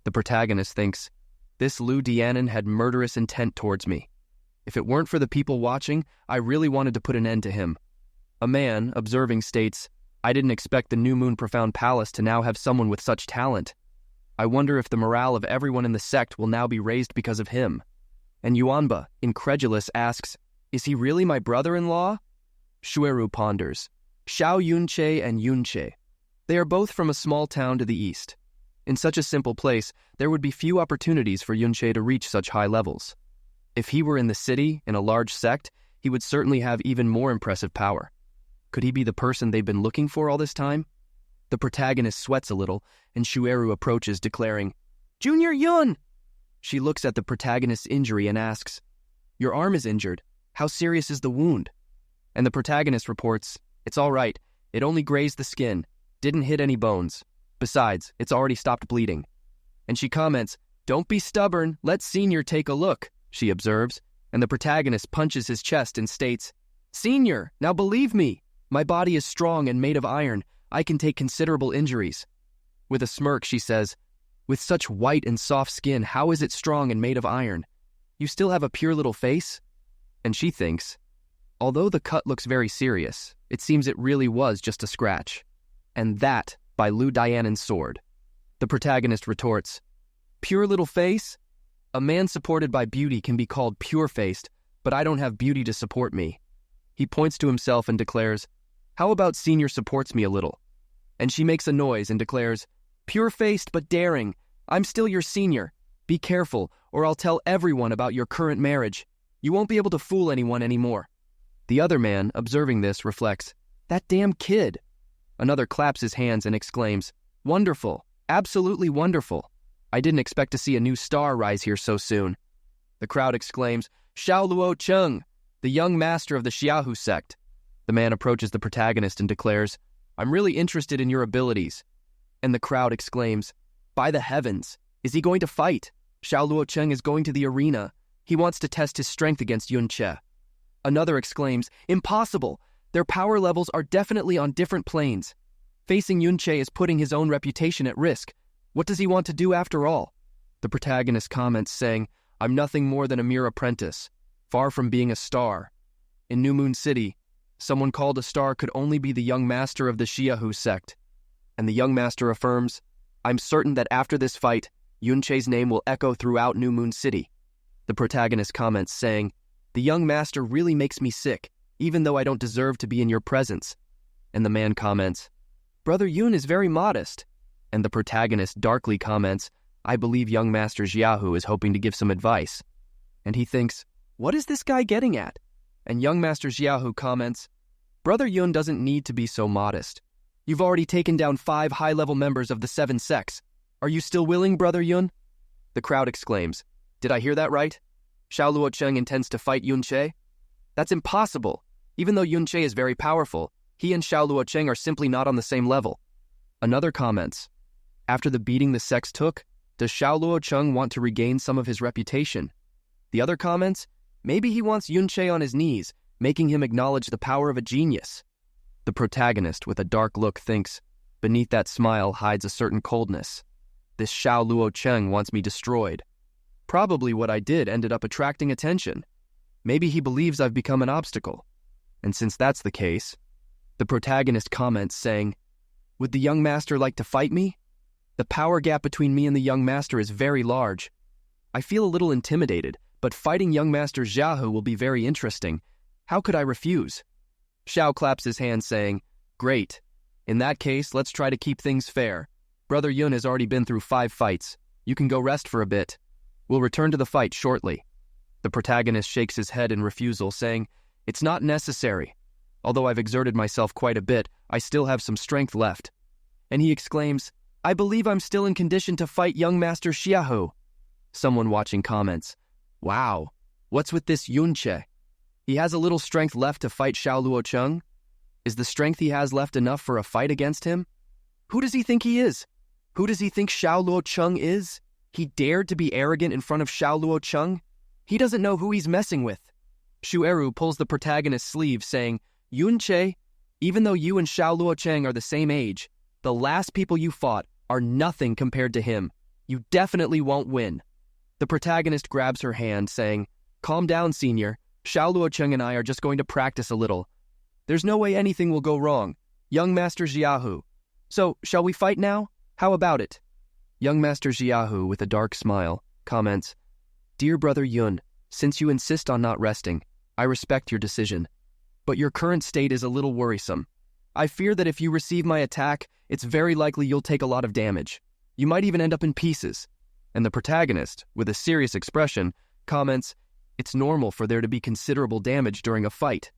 The protagonist thinks, this Lu Dianen had murderous intent towards me. If it weren't for the people watching, I really wanted to put an end to him. A man, observing, states, I didn't expect the New Moon Profound Palace to now have someone with such talent. I wonder if the morale of everyone in the sect will now be raised because of him. And Yuanba, incredulous, asks, is he really my brother-in-law? Shueru ponders. Xiao Yunche and Yunche. They are both from a small town to the east. In such a simple place, there would be few opportunities for Yunche to reach such high levels. If he were in the city, in a large sect, he would certainly have even more impressive power. Could he be the person they've been looking for all this time? The protagonist sweats a little, and Shueru approaches, declaring, Junior Yun! She looks at the protagonist's injury and asks, your arm is injured. How serious is the wound? And the protagonist reports, it's all right. It only grazed the skin. Didn't hit any bones. Besides, it's already stopped bleeding. And she comments, don't be stubborn. Let Senior take a look, she observes, and the protagonist punches his chest and states, Senior, now believe me. My body is strong and made of iron. I can take considerable injuries. With a smirk, she says, with such white and soft skin, how is it strong and made of iron? You still have a pure little face? And she thinks, although the cut looks very serious, it seems it really was just a scratch. And that by Lu Dianen's sword. The protagonist retorts, pure little face? A man supported by beauty can be called pure-faced, but I don't have beauty to support me. He points to himself and declares, how about Senior supports me a little? And she makes a noise and declares, pure-faced but daring. I'm still your senior. Be careful, or I'll tell everyone about your current marriage. You won't be able to fool anyone anymore. The other man, observing this, reflects, that damn kid. Another claps his hands and exclaims, wonderful, absolutely wonderful. I didn't expect to see a new star rise here so soon. The crowd exclaims, Xiao Luo Cheng, the young master of the Xiaohu sect. The man approaches the protagonist and declares, I'm really interested in your abilities. And the crowd exclaims, by the heavens, is he going to fight? Xiao Luo Cheng is going to the arena. He wants to test his strength against Yunche. Another exclaims, impossible! Their power levels are definitely on different planes. Facing Yunche is putting his own reputation at risk. What does he want to do after all? The protagonist comments saying, I'm nothing more than a mere apprentice, far from being a star. In New Moon City, someone called a star could only be the young master of the Xiaohu sect. And the young master affirms, I'm certain that after this fight, Yunche's name will echo throughout New Moon City. The protagonist comments saying, the young master really makes me sick, even though I don't deserve to be in your presence. And the man comments, Brother Yun is very modest. And the protagonist darkly comments, I believe young Master Xiaohu is hoping to give some advice. And he thinks, what is this guy getting at? And young Master Xiaohu comments, Brother Yun doesn't need to be so modest. You've already taken down 5 high-level members of the 7 sects. Are you still willing, Brother Yun? The crowd exclaims, did I hear that right? Xiao Luo Cheng intends to fight Yunche? That's impossible. Even though Yunche is very powerful, he and Xiao Luo Cheng are simply not on the same level. Another comments, after the beating the sects took, does Xiao Luo Cheng want to regain some of his reputation? The other comments, maybe he wants Yunche on his knees, making him acknowledge the power of a genius. The protagonist, with a dark look, thinks, beneath that smile hides a certain coldness. This Xiao Luo Cheng wants me destroyed. Probably what I did ended up attracting attention. Maybe he believes I've become an obstacle. And since that's the case, the protagonist comments saying, would the young master like to fight me? The power gap between me and the young master is very large. I feel a little intimidated, but fighting young Master Xiaohu will be very interesting. How could I refuse? Xiao claps his hands saying, great. In that case, let's try to keep things fair. Brother Yun has already been through 5 fights. You can go rest for a bit. We'll return to the fight shortly. The protagonist shakes his head in refusal, saying, it's not necessary. Although I've exerted myself quite a bit, I still have some strength left. And he exclaims, I believe I'm still in condition to fight young Master Xiaohu. Someone watching comments, wow, what's with this Yunche? He has a little strength left to fight Xiao Luo Cheng? Is the strength he has left enough for a fight against him? Who does he think he is? Who does he think Xiao Luo Cheng is? He dared to be arrogant in front of Xiao Luo Cheng? He doesn't know who he's messing with. Shueru pulls the protagonist's sleeve, saying, Yunche, even though you and Xiao Luocheng are the same age, the last people you fought are nothing compared to him. You definitely won't win. The protagonist grabs her hand, saying, Calm down, senior. Xiao Luocheng and I are just going to practice a little. There's no way anything will go wrong. Young Master Xiaohu. So, shall we fight now? How about it? Young Master Xiaohu, with a dark smile, comments, Dear Brother Yun, since you insist on not resting, I respect your decision. But your current state is a little worrisome. I fear that if you receive my attack, it's very likely you'll take a lot of damage. You might even end up in pieces. And the protagonist, with a serious expression, comments, It's normal for there to be considerable damage during a fight.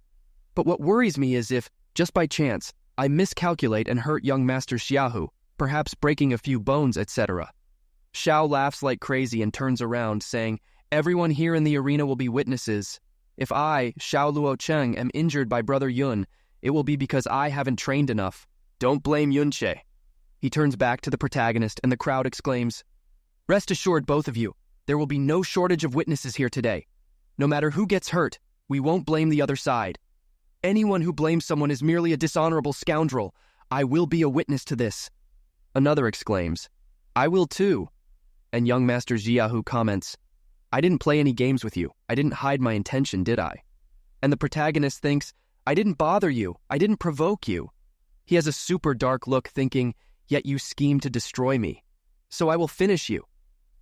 But what worries me is if, just by chance, I miscalculate and hurt young Master Xiaohu, perhaps breaking a few bones, etc. Xiao laughs like crazy and turns around, saying, Everyone here in the arena will be witnesses. If I, Xiao Luocheng, am injured by Brother Yun, it will be because I haven't trained enough. Don't blame Yunche. He turns back to the protagonist and the crowd exclaims, Rest assured, both of you, there will be no shortage of witnesses here today. No matter who gets hurt, we won't blame the other side. Anyone who blames someone is merely a dishonorable scoundrel. I will be a witness to this. Another exclaims, I will too. And young Master Xiaohu comments, I didn't play any games with you. I didn't hide my intention, did I? And the protagonist thinks, I didn't bother you. I didn't provoke you. He has a super dark look, thinking, Yet you scheme to destroy me. So I will finish you.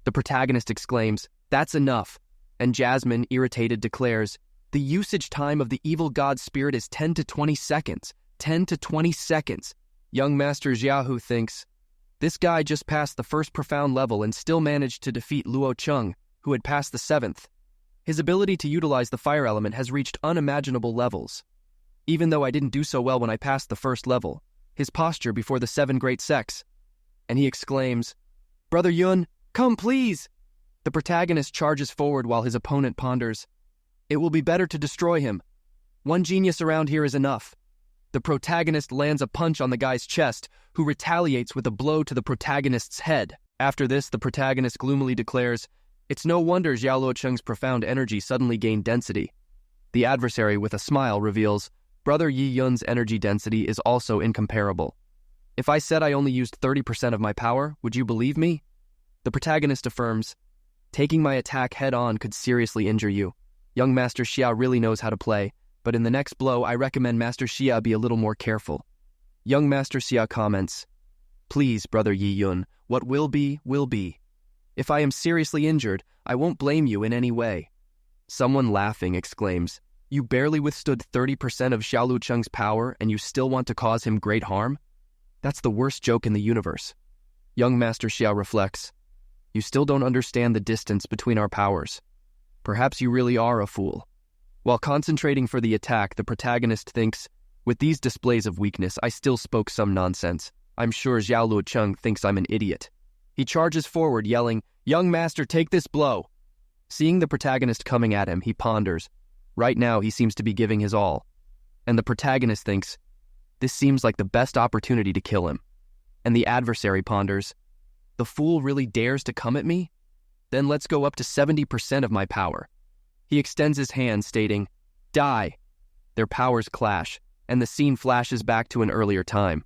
The protagonist exclaims, That's enough. And Jasmine, irritated, declares, The usage time of the evil god spirit is 10 to 20 seconds. 10 to 20 seconds. Young Master Xiaohu thinks, This guy just passed the first profound level and still managed to defeat Luo Cheng, who had passed the 7th. His ability to utilize the fire element has reached unimaginable levels. Even though I didn't do so well when I passed the first level, his posture before the 7 great sects. And he exclaims, Brother Yun, come please! The protagonist charges forward while his opponent ponders, It will be better to destroy him. One genius around here is enough. The protagonist lands a punch on the guy's chest, who retaliates with a blow to the protagonist's head. After this, the protagonist gloomily declares, It's no wonder Xiao Luocheng's profound energy suddenly gained density. The adversary, with a smile, reveals, Brother Yi Yun's energy density is also incomparable. If I said I only used 30% of my power, would you believe me? The protagonist affirms, Taking my attack head-on could seriously injure you. Young Master Xia really knows how to play, but in the next blow, I recommend Master Xia be a little more careful. Young Master Xia comments, Please, Brother Yi Yun, what will be, will be. If I am seriously injured, I won't blame you in any way. Someone laughing exclaims, You barely withstood 30% of Xiao Lucheng's power and you still want to cause him great harm? That's the worst joke in the universe. Young Master Xia reflects, You still don't understand the distance between our powers. Perhaps you really are a fool. While concentrating for the attack, the protagonist thinks, With these displays of weakness, I still spoke some nonsense. I'm sure Xiao Luocheng thinks I'm an idiot. He charges forward, yelling, Young Master, take this blow. Seeing the protagonist coming at him, he ponders. Right now, he seems to be giving his all. And the protagonist thinks, This seems like the best opportunity to kill him. And the adversary ponders, The fool really dares to come at me? Then let's go up to 70% of my power. He extends his hand, stating, Die. Their powers clash, and the scene flashes back to an earlier time.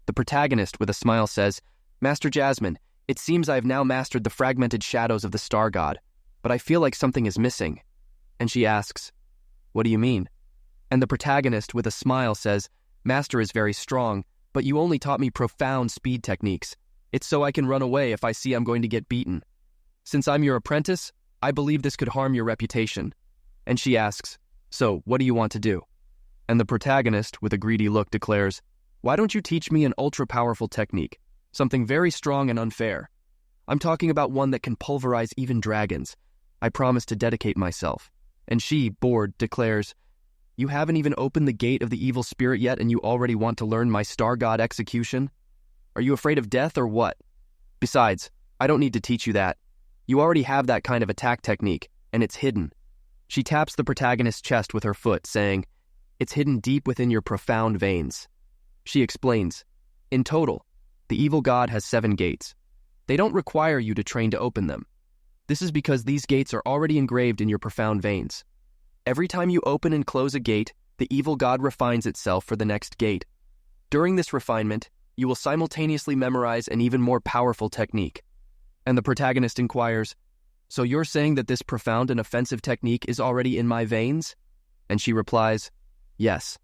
The protagonist, with a smile, says, Master Jasmine, it seems I have now mastered the fragmented shadows of the star god, but I feel like something is missing. And she asks, What do you mean? And the protagonist, with a smile, says, Master is very strong, but you only taught me profound speed techniques. It's so I can run away if I see I'm going to get beaten. Since I'm your apprentice, I believe this could harm your reputation. And she asks, So, what do you want to do? And the protagonist, with a greedy look, declares, Why don't you teach me an ultra-powerful technique? Something very strong and unfair. I'm talking about one that can pulverize even dragons. I promise to dedicate myself. And she, bored, declares, You haven't even opened the gate of the evil spirit yet and you already want to learn my star god execution? Are you afraid of death or what? Besides, I don't need to teach you that. You already have that kind of attack technique, and it's hidden. She taps the protagonist's chest with her foot, saying, It's hidden deep within your profound veins. She explains, In total, the evil god has 7 gates. They don't require you to train to open them. This is because these gates are already engraved in your profound veins. Every time you open and close a gate, the evil god refines itself for the next gate. During this refinement, you will simultaneously memorize an even more powerful technique. And the protagonist inquires, "So you're saying that this profound and offensive technique is already in my veins?" And she replies, "Yes."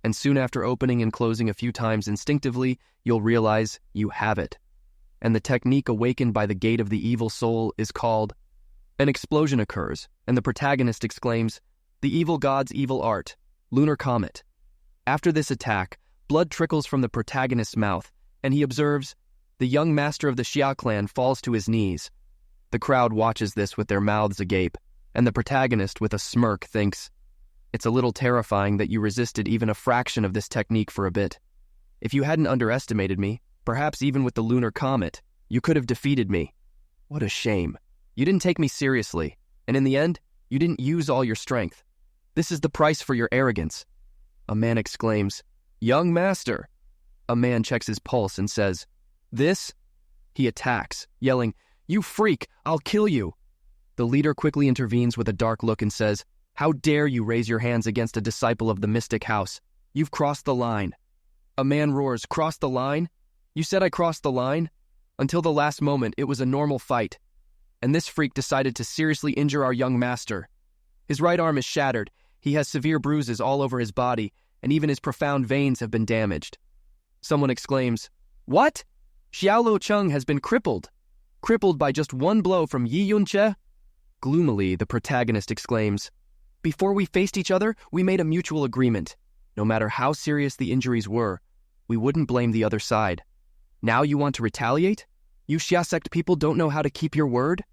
And soon after opening and closing a few times instinctively, you'll realize you have it. And the technique awakened by the gate of the evil soul is called... An explosion occurs, and the protagonist exclaims, "The evil god's evil art, lunar comet." After this attack, blood trickles from the protagonist's mouth, and he observes, the young master of the Xia clan falls to his knees. The crowd watches this with their mouths agape, and the protagonist, with a smirk, thinks, "It's a little terrifying that you resisted even a fraction of this technique for a bit. If you hadn't underestimated me, perhaps even with the lunar comet, you could have defeated me. What a shame. You didn't take me seriously, and in the end, you didn't use all your strength. This is the price for your arrogance." A man exclaims, "Young master." A man checks his pulse and says, "This?" He attacks, yelling, "You freak, I'll kill you." The leader quickly intervenes with a dark look and says, "How dare you raise your hands against a disciple of the mystic house? You've crossed the line." A man roars, "Crossed the line? You said I crossed the line? Until the last moment, it was a normal fight. And this freak decided to seriously injure our young master. His right arm is shattered, he has severe bruises all over his body, and even his profound veins have been damaged." Someone exclaims, "What? Xiaoluo Cheng has been crippled. Crippled by just one blow from Yi Yunche?" Gloomily, the protagonist exclaims, "Before we faced each other, we made a mutual agreement. No matter how serious the injuries were, we wouldn't blame the other side. Now you want to retaliate? You Xia sect people don't know how to keep your word?"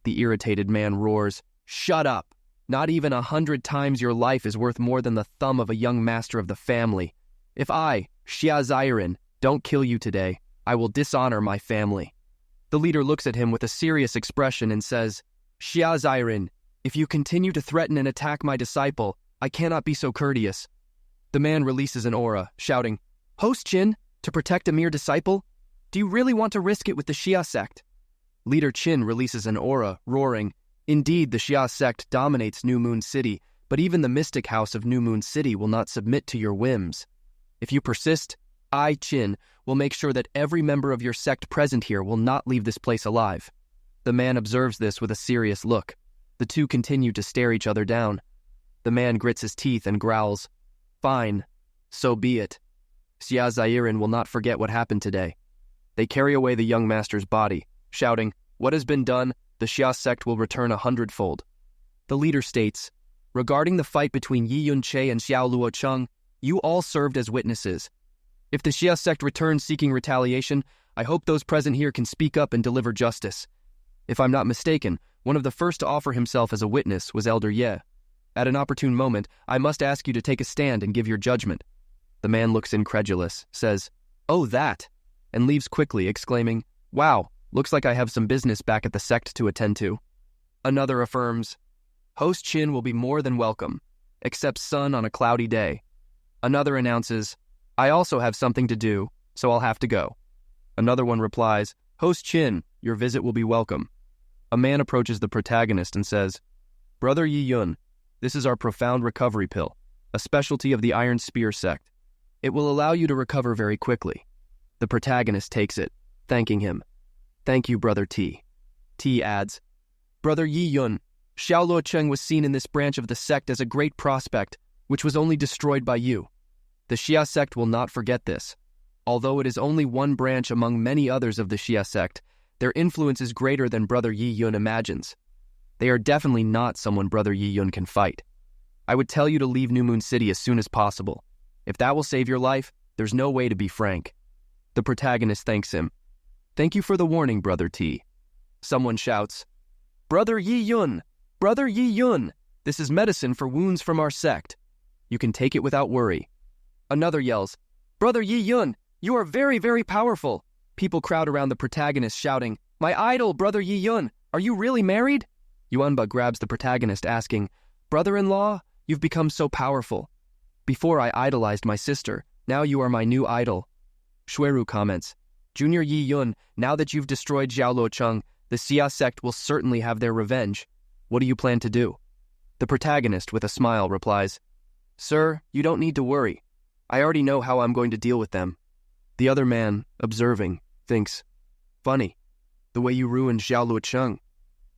The irritated man roars, "Shut up! Not even 100 times your life is worth more than the thumb of a young master of the family. If I, Xia Zairin, don't kill you today, I will dishonor my family." The leader looks at him with a serious expression and says, "Xia Zairin, if you continue to threaten and attack my disciple, I cannot be so courteous." The man releases an aura, shouting, "Host Qin, to protect a mere disciple? Do you really want to risk it with the Xia sect?" Leader Qin releases an aura, roaring, "Indeed, the Xia sect dominates New Moon City, but even the mystic house of New Moon City will not submit to your whims. If you persist, I, Qin, will make sure that every member of your sect present here will not leave this place alive." The man observes this with a serious look. The two continue to stare each other down. The man grits his teeth and growls, "Fine, so be it. Xia Zairin will not forget what happened today." They carry away the young master's body, shouting, "What has been done, the Xia sect will return 100-fold. The leader states, "Regarding the fight between Yi Yunche and Xiao Luocheng, you all served as witnesses. If the Xia sect returns seeking retaliation, I hope those present here can speak up and deliver justice. If I'm not mistaken, one of the first to offer himself as a witness was Elder Ye. At an opportune moment, I must ask you to take a stand and give your judgment." The man looks incredulous, says, "Oh, that," and leaves quickly, exclaiming, "Wow, looks like I have some business back at the sect to attend to." Another affirms, "Host Qin will be more than welcome, except sun on a cloudy day." Another announces, "I also have something to do, so I'll have to go." Another one replies, "Host Qin, your visit will be welcome." A man approaches the protagonist and says, "Brother Yi Yun, this is our profound recovery pill, a specialty of the Iron Spear sect. It will allow you to recover very quickly." The protagonist takes it, thanking him. "Thank you, Brother T." T adds, "Brother Yi Yun, Xiao Luocheng was seen in this branch of the sect as a great prospect, which was only destroyed by you. The Xia sect will not forget this. Although it is only one branch among many others of the Xia sect, their influence is greater than Brother Yi Yun imagines. They are definitely not someone Brother Yi Yun can fight. I would tell you to leave New Moon City as soon as possible. If that will save your life, there's no way to be frank." The protagonist thanks him. "Thank you for the warning, Brother T." Someone shouts, "Brother Yi Yun! Brother Yi Yun! This is medicine for wounds from our sect. You can take it without worry." Another yells, "Brother Yi Yun, you are very, very powerful." People crowd around the protagonist shouting, "My idol, Brother Yi Yun, are you really married?" Yuanba grabs the protagonist asking, "Brother-in-law, you've become so powerful. Before I idolized my sister, now you are my new idol." Shueru comments, "Junior Yi Yun, now that you've destroyed Xiao Luocheng, the Xia sect will certainly have their revenge. What do you plan to do?" The protagonist, with a smile, replies, "Sir, you don't need to worry. I already know how I'm going to deal with them." The other man, observing, thinks, "Funny, the way you ruined Xiao Luocheng.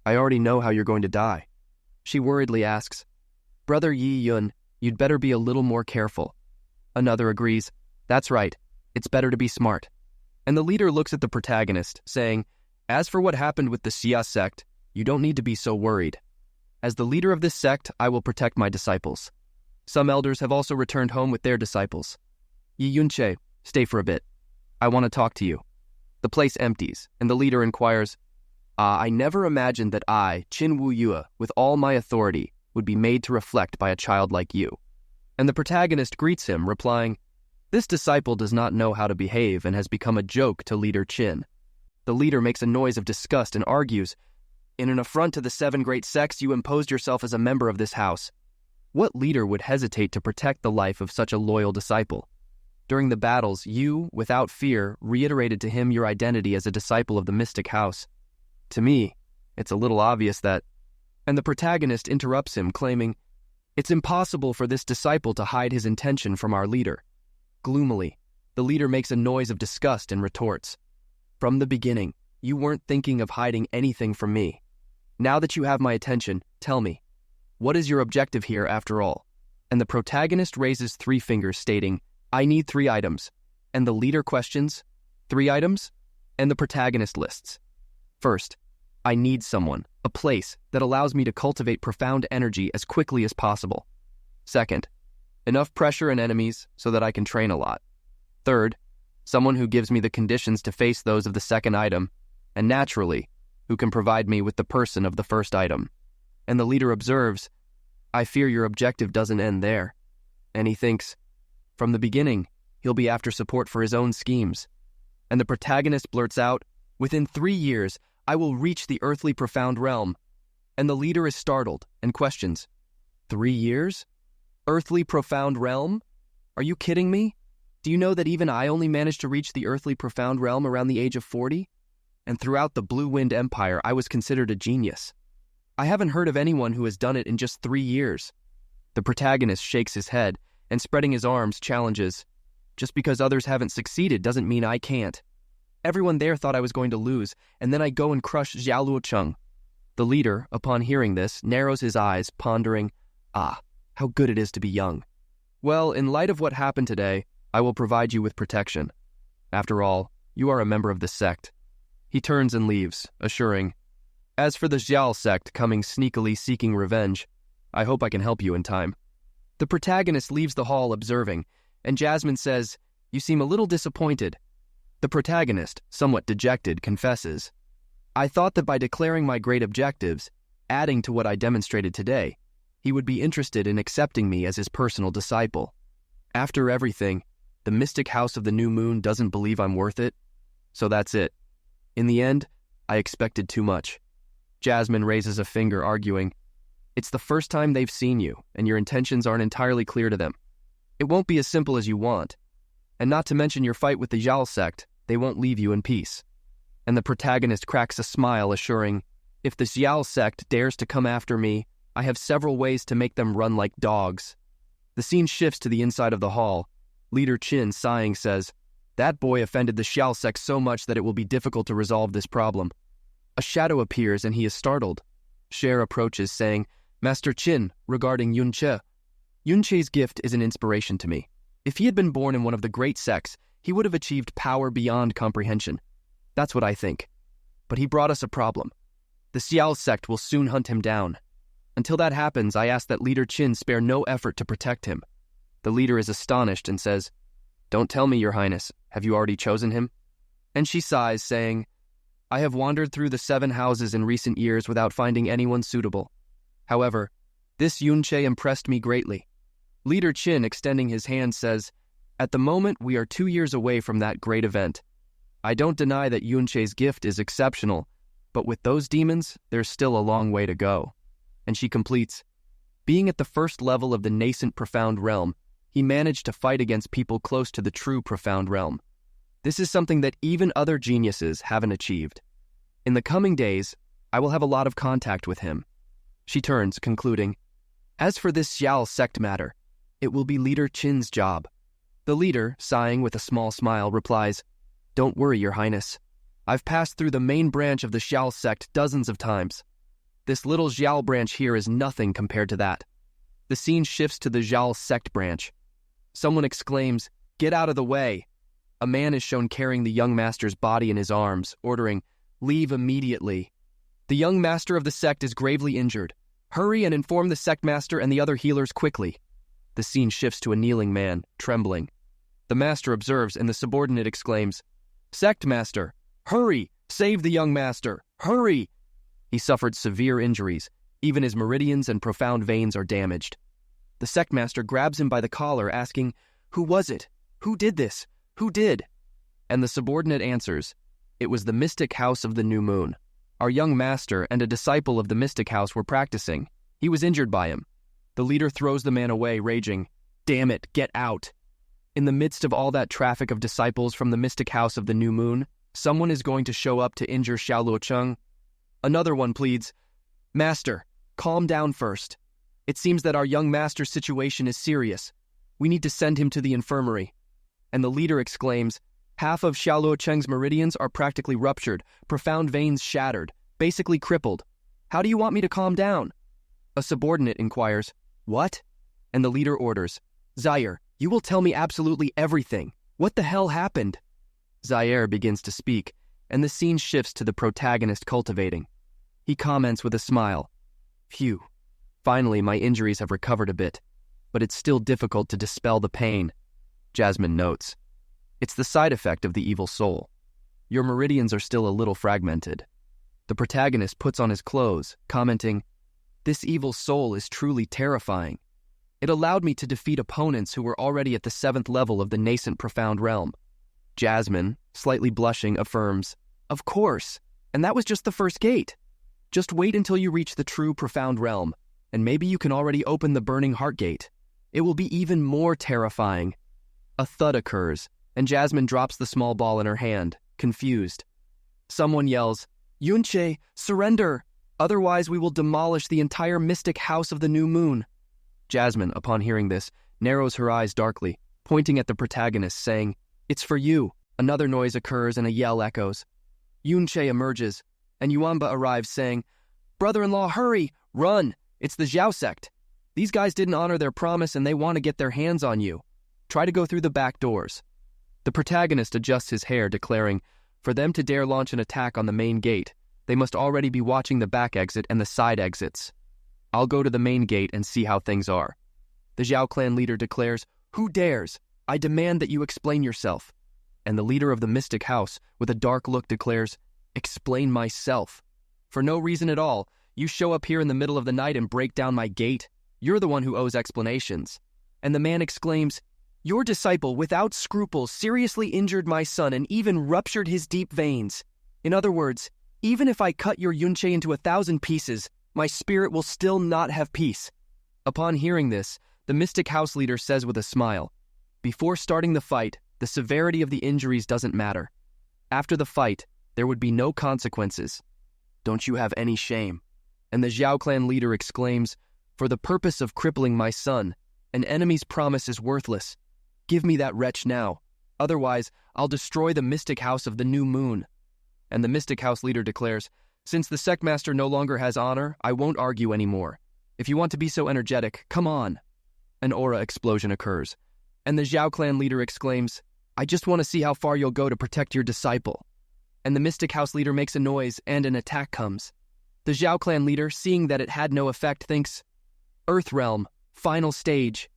I already know how you're going to die." She worriedly asks, "Brother Yi Yun, you'd better be a little more careful." Another agrees, "That's right, it's better to be smart." And the leader looks at the protagonist, saying, "As for what happened with the Xia sect, you don't need to be so worried. As the leader of this sect, I will protect my disciples. Some elders have also returned home with their disciples. Yi Yunche, stay for a bit. I want to talk to you." The place empties, and the leader inquires, I never imagined that I, Qin Wu Yue, with all my authority, would be made to reflect by a child like you." And the protagonist greets him, replying, "This disciple does not know how to behave and has become a joke to Leader Qin." The leader makes a noise of disgust and argues, "In an affront to the 7 great sects, you imposed yourself as a member of this house. What leader would hesitate to protect the life of such a loyal disciple? During the battles, you, without fear, reiterated to him your identity as a disciple of the mystic house. To me, it's a little obvious that—" And the protagonist interrupts him, claiming, "It's impossible for this disciple to hide his intention from our leader." Gloomily, the leader makes a noise of disgust and retorts, "From the beginning, you weren't thinking of hiding anything from me. Now that you have my attention, tell me, what is your objective here after all?" And the protagonist raises 3 fingers, stating, "I need 3 items." And the leader questions, "3 items?" And the protagonist lists, "First, I need someone, a place that allows me to cultivate profound energy as quickly as possible. Second, enough pressure and enemies so that I can train a lot. Third, someone who gives me the conditions to face those of the second item, and naturally, who can provide me with the person of the first item." And the leader observes, "I fear your objective doesn't end there." And he thinks, from the beginning, he'll be after support for his own schemes. And the protagonist blurts out, "Within 3 years, I will reach the earthly profound realm." And the leader is startled and questions, 3 years? Earthly profound realm? Are you kidding me? Do you know that even I only managed to reach the earthly profound realm around the age of 40? And throughout the Blue Wind Empire, I was considered a genius. I haven't heard of anyone who has done it in just 3 years. The protagonist shakes his head and, spreading his arms, challenges, "Just because others haven't succeeded doesn't mean I can't. Everyone there thought I was going to lose, and then I go and crush Xiao Luocheng." The leader, upon hearing this, narrows his eyes, pondering, how good it is to be young. "Well, in light of what happened today, I will provide you with protection. After all, you are a member of the sect." He turns and leaves, assuring, "As for the Xiao sect coming sneakily seeking revenge, I hope I can help you in time." The protagonist leaves the hall observing, and Jasmine says, "You seem a little disappointed." The protagonist, somewhat dejected, confesses, "I thought that by declaring my great objectives, adding to what I demonstrated today, he would be interested in accepting me as his personal disciple. After everything, the mystic house of the new moon doesn't believe I'm worth it. So that's it. In the end, I expected too much." Jasmine raises a finger, arguing, "It's the first time they've seen you, and your intentions aren't entirely clear to them. It won't be as simple as you want. And not to mention your fight with the Zhao sect, they won't leave you in peace." And the protagonist cracks a smile, assuring, "If the Xiao sect dares to come after me, I have several ways to make them run like dogs." The scene shifts to the inside of the hall. Leader Qin, sighing, says, "That boy offended the Xiao sect so much that it will be difficult to resolve this problem." A shadow appears and he is startled. Cher approaches, saying, "Master Qin, regarding Yunche. Yunche's gift is an inspiration to me. If he had been born in one of the great sects, he would have achieved power beyond comprehension. That's what I think. But he brought us a problem. The Xiao sect will soon hunt him down. Until that happens, I ask that Leader Qin spare no effort to protect him." The leader is astonished and says, "Don't tell me, Your Highness. Have you already chosen him?" And she sighs, saying, "I have wandered through the 7 houses in recent years without finding anyone suitable. However, this Yunche impressed me greatly." Leader Qin, extending his hand, says, "At the moment, we are 2 years away from that great event. I don't deny that Yunche's gift is exceptional, but with those demons, there's still a long way to go." And she completes, "Being at the first level of the nascent profound realm, he managed to fight against people close to the true profound realm. This is something that even other geniuses haven't achieved. In the coming days, I will have a lot of contact with him." She turns, concluding, As for this Xiao sect matter, it will be Leader Qin's job. The leader, sighing with a small smile, replies, Don't worry, Your Highness. I've passed through the main branch of the Xiao sect dozens of times. This little Xiao branch here is nothing compared to that. The scene shifts to the Xiao sect branch. Someone exclaims, Get out of the way! A man is shown carrying the young master's body in his arms, ordering, Leave immediately. The young master of the sect is gravely injured. Hurry and inform the sect master and the other healers quickly. The scene shifts to a kneeling man, trembling. The master observes and the subordinate exclaims, Sect master, hurry! Save the young master! Hurry! He suffered severe injuries. Even his meridians and profound veins are damaged. The sect master grabs him by the collar, asking, Who was it? Who did this? Who did? And the subordinate answers, It was the mystic house of the new moon. Our young master and a disciple of the mystic house were practicing. He was injured by him. The leader throws the man away, raging, Damn it, get out! In the midst of all that traffic of disciples from the mystic house of the new moon, someone is going to show up to injure Xiao Luocheng. Another one pleads, Master, calm down first. It seems that our young master's situation is serious. We need to send him to the infirmary. And the leader exclaims, Half of Xiao Luocheng's meridians are practically ruptured, profound veins shattered, basically crippled. How do you want me to calm down? A subordinate inquires, What? And the leader orders, Zaire, you will tell me absolutely everything. What the hell happened? Zaire begins to speak, and the scene shifts to the protagonist cultivating. He comments with a smile, Phew. Finally, my injuries have recovered a bit, but it's still difficult to dispel the pain. Jasmine notes, It's the side effect of the evil soul. Your meridians are still a little fragmented. The protagonist puts on his clothes, commenting, This evil soul is truly terrifying. It allowed me to defeat opponents who were already at the 7th level of the nascent profound realm. Jasmine, slightly blushing, affirms, Of course, and that was just the first gate. Just wait until you reach the true profound realm, and maybe you can already open the burning heart gate. It will be even more terrifying. A thud occurs, and Jasmine drops the small ball in her hand, confused. Someone yells, Yunche, surrender! Otherwise we will demolish the entire mystic house of the new moon. Jasmine, upon hearing this, narrows her eyes darkly, pointing at the protagonist, saying, It's for you. Another noise occurs and a yell echoes. Yunche emerges, and Yuanba arrives, saying, Brother-in-law, hurry! Run! It's the Zhao sect. These guys didn't honor their promise and they want to get their hands on you. Try to go through the back doors. The protagonist adjusts his hair, declaring, For them to dare launch an attack on the main gate, they must already be watching the back exit and the side exits. I'll go to the main gate and see how things are. The Zhao clan leader declares, Who dares? I demand that you explain yourself. And the leader of the mystic house, with a dark look, declares, Explain myself. For no reason at all, you show up here in the middle of the night and break down my gate. You're the one who owes explanations. And the man exclaims, Your disciple, without scruples, seriously injured my son and even ruptured his deep veins. In other words, even if I cut your Yunche into 1,000 pieces, my spirit will still not have peace. Upon hearing this, the mystic house leader says with a smile, Before starting the fight, the severity of the injuries doesn't matter. After the fight, there would be no consequences. Don't you have any shame? And the Zhao clan leader exclaims, For the purpose of crippling my son, an enemy's promise is worthless. Give me that wretch now. Otherwise, I'll destroy the mystic house of the new moon. And the mystic house leader declares, Since the sect master no longer has honor, I won't argue anymore. If you want to be so energetic, come on. An aura explosion occurs, and the Zhao clan leader exclaims, I just want to see how far you'll go to protect your disciple. And the mystic house leader makes a noise, and an attack comes. The Zhao clan leader, seeing that it had no effect, thinks, Earth realm, final stage,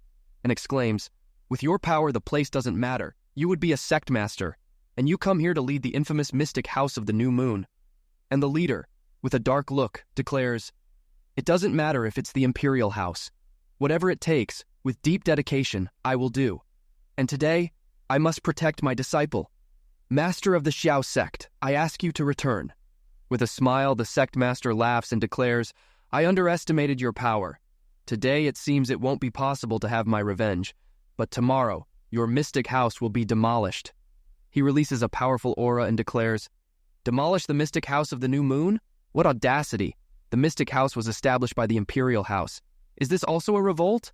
and exclaims, With your power, the place doesn't matter. You would be a sect master, and you come here to lead the infamous mystic house of the new moon. And the leader, with a dark look, declares, It doesn't matter if it's the imperial house. Whatever it takes, with deep dedication, I will do. And today, I must protect my disciple. Master of the Xiao sect, I ask you to return. With a smile, the sect master laughs and declares, I underestimated your power. Today it seems it won't be possible to have my revenge, but tomorrow, your mystic house will be demolished. He releases a powerful aura and declares, Demolish the mystic house of the new moon? What audacity! The mystic house was established by the imperial house. Is this also a revolt?